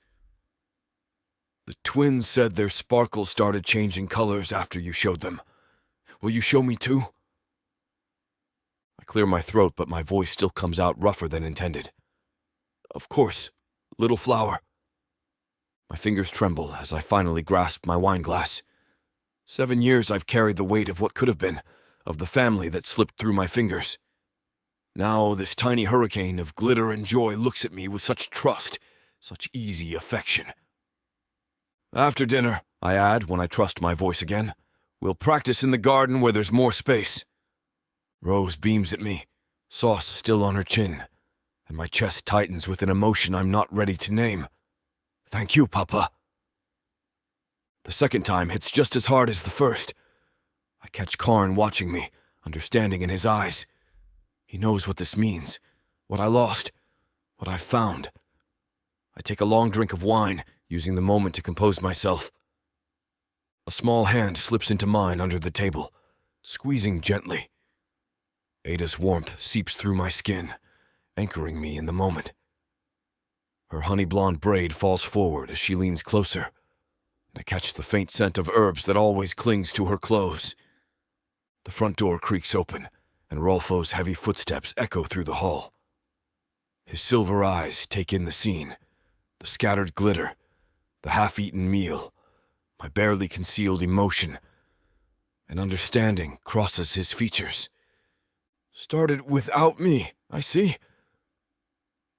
"The twins said their sparkles started changing colors after you showed them. Will you show me too?" I clear my throat, but my voice still comes out rougher than intended. "Of course, little flower." My fingers tremble as I finally grasp my wine glass. 7 years I've carried the weight of what could have been, of the family that slipped through my fingers. Now this tiny hurricane of glitter and joy looks at me with such trust, such easy affection. "After dinner," I add when I trust my voice again, "we'll practice in the garden where there's more space." Rose beams at me, sauce still on her chin, and my chest tightens with an emotion I'm not ready to name. "Thank you, Papa." The second time hits just as hard as the first. I catch Karn watching me, understanding in his eyes. He knows what this means, what I lost, what I found. I take a long drink of wine, using the moment to compose myself. A small hand slips into mine under the table, squeezing gently. Adah's warmth seeps through my skin, anchoring me in the moment. Her honey-blonde braid falls forward as she leans closer, and I catch the faint scent of herbs that always clings to her clothes. The front door creaks open, and Rolfo's heavy footsteps echo through the hall. His silver eyes take in the scene, the scattered glitter, the half-eaten meal, my barely concealed emotion. An understanding crosses his features. "Started without me, I see."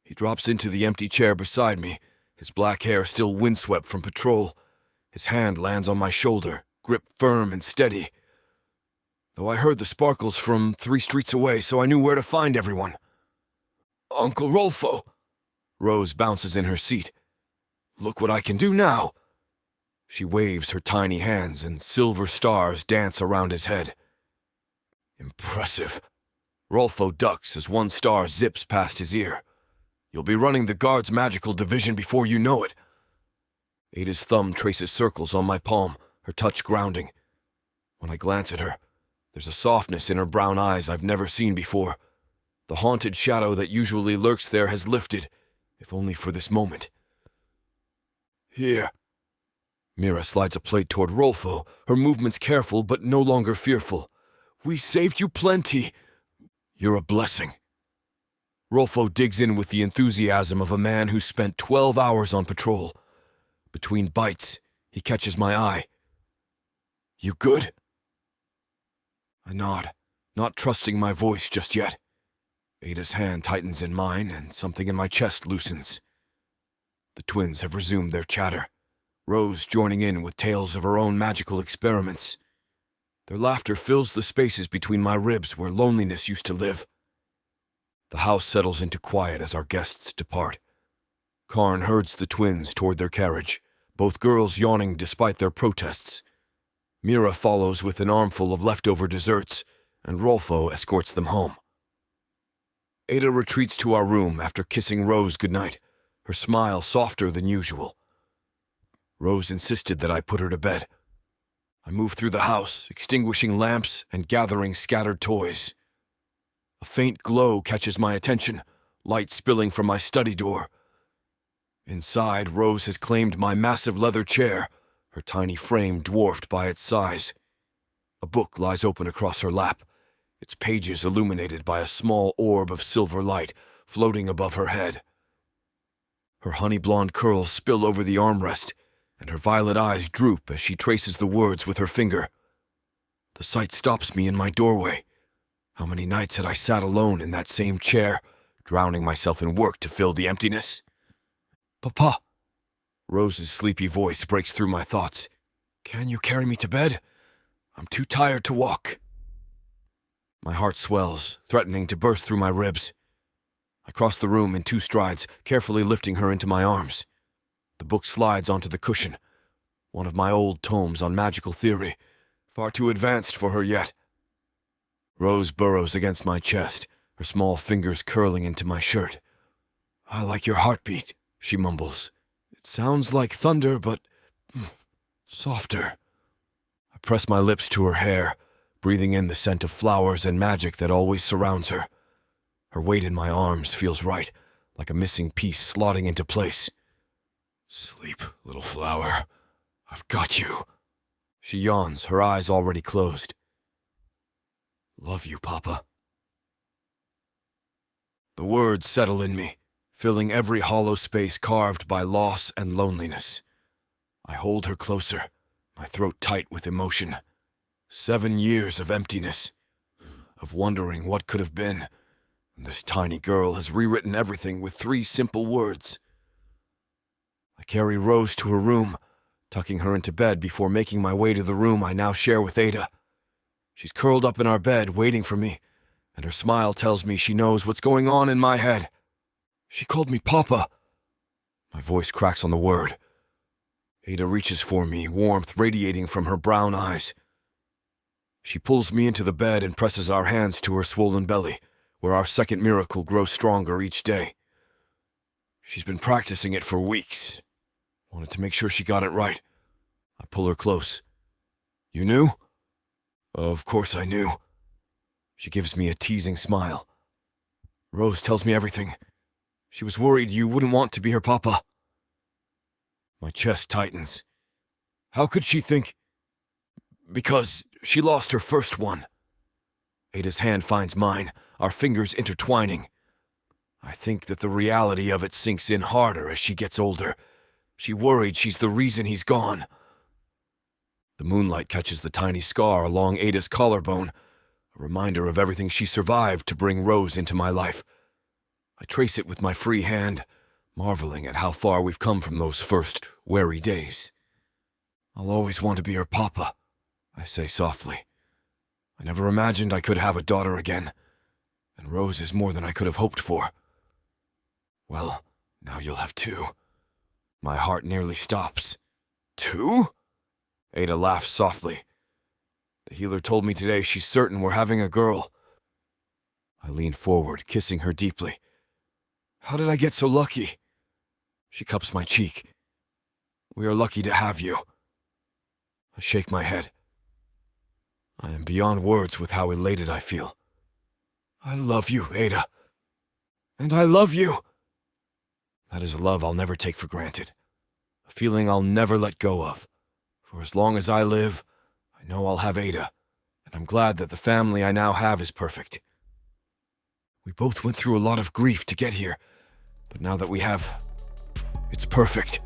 He drops into the empty chair beside me, his black hair still windswept from patrol. His hand lands on my shoulder, grip firm and steady. Though I heard the sparkles from 3 streets away, so I knew where to find everyone. "Uncle Rolfo!" Rose bounces in her seat. "Look what I can do now!" She waves her tiny hands, and silver stars dance around his head. Impressive. Rolfo ducks as one star zips past his ear. You'll be running the guard's magical division before you know it. Adah's thumb traces circles on my palm, her touch grounding. When I glance at her, there's a softness in her brown eyes I've never seen before. The haunted shadow that usually lurks there has lifted, if only for this moment. Here. Mira slides a plate toward Rolfo, her movements careful but no longer fearful. We saved you plenty. You're a blessing. Rolfo digs in with the enthusiasm of a man who spent 12 hours on patrol. Between bites, he catches my eye. You good? I nod, not trusting my voice just yet. Adah's hand tightens in mine, and something in my chest loosens. The twins have resumed their chatter, Rose joining in with tales of her own magical experiments. Their laughter fills the spaces between my ribs where loneliness used to live. The house settles into quiet as our guests depart. Karn herds the twins toward their carriage, both girls yawning despite their protests. Mira follows with an armful of leftover desserts, and Rolfo escorts them home. Adah retreats to our room after kissing Rose goodnight, her smile softer than usual. Rose insisted that I put her to bed. I move through the house, extinguishing lamps and gathering scattered toys. A faint glow catches my attention, light spilling from my study door. Inside, Rose has claimed my massive leather chair, her tiny frame dwarfed by its size. A book lies open across her lap, its pages illuminated by a small orb of silver light floating above her head. Her honey-blonde curls spill over the armrest, and her violet eyes droop as she traces the words with her finger. The sight stops me in my doorway. How many nights had I sat alone in that same chair, drowning myself in work to fill the emptiness? Papa! Rose's sleepy voice breaks through my thoughts. Can you carry me to bed? I'm too tired to walk. My heart swells, threatening to burst through my ribs. I cross the room in 2 strides, carefully lifting her into my arms. The book slides onto the cushion, one of my old tomes on magical theory, far too advanced for her yet. Rose burrows against my chest, her small fingers curling into my shirt. I like your heartbeat, she mumbles. It sounds like thunder, but softer. I press my lips to her hair, breathing in the scent of flowers and magic that always surrounds her. Her weight in my arms feels right, like a missing piece slotting into place. Sleep, little flower. I've got you. She yawns, her eyes already closed. Love you, Papa. The words settle in me, filling every hollow space carved by loss and loneliness. I hold her closer, my throat tight with emotion. 7 years of emptiness, of wondering what could have been, and this tiny girl has rewritten everything with 3 simple words. I carry Rose to her room, tucking her into bed before making my way to the room I now share with Adah. She's curled up in our bed, waiting for me, and her smile tells me she knows what's going on in my head. She called me Papa. My voice cracks on the word. Adah reaches for me, warmth radiating from her brown eyes. She pulls me into the bed and presses our hands to her swollen belly, where our second miracle grows stronger each day. She's been practicing it for weeks. Wanted to make sure she got it right. I pull her close. You knew? Of course I knew. She gives me a teasing smile. Rose tells me everything. She was worried you wouldn't want to be her papa. My chest tightens. How could she think? Because she lost her first one. Adah's hand finds mine, our fingers intertwining. I think that the reality of it sinks in harder as she gets older. She worried she's the reason he's gone. The moonlight catches the tiny scar along Adah's collarbone, a reminder of everything she survived to bring Rose into my life. I trace it with my free hand, marveling at how far we've come from those first wary days. I'll always want to be her papa, I say softly. I never imagined I could have a daughter again, and Rose is more than I could have hoped for. Well, now you'll have 2. My heart nearly stops. 2? Adah laughs softly. The healer told me today she's certain we're having a girl. I lean forward, kissing her deeply. How did I get so lucky? She cups my cheek. We are lucky to have you. I shake my head. I am beyond words with how elated I feel. I love you, Adah. And I love you. That is a love I'll never take for granted. A feeling I'll never let go of. For as long as I live, I know I'll have Adah, and I'm glad that the family I now have is perfect. We both went through a lot of grief to get here, but now that we have, it's perfect.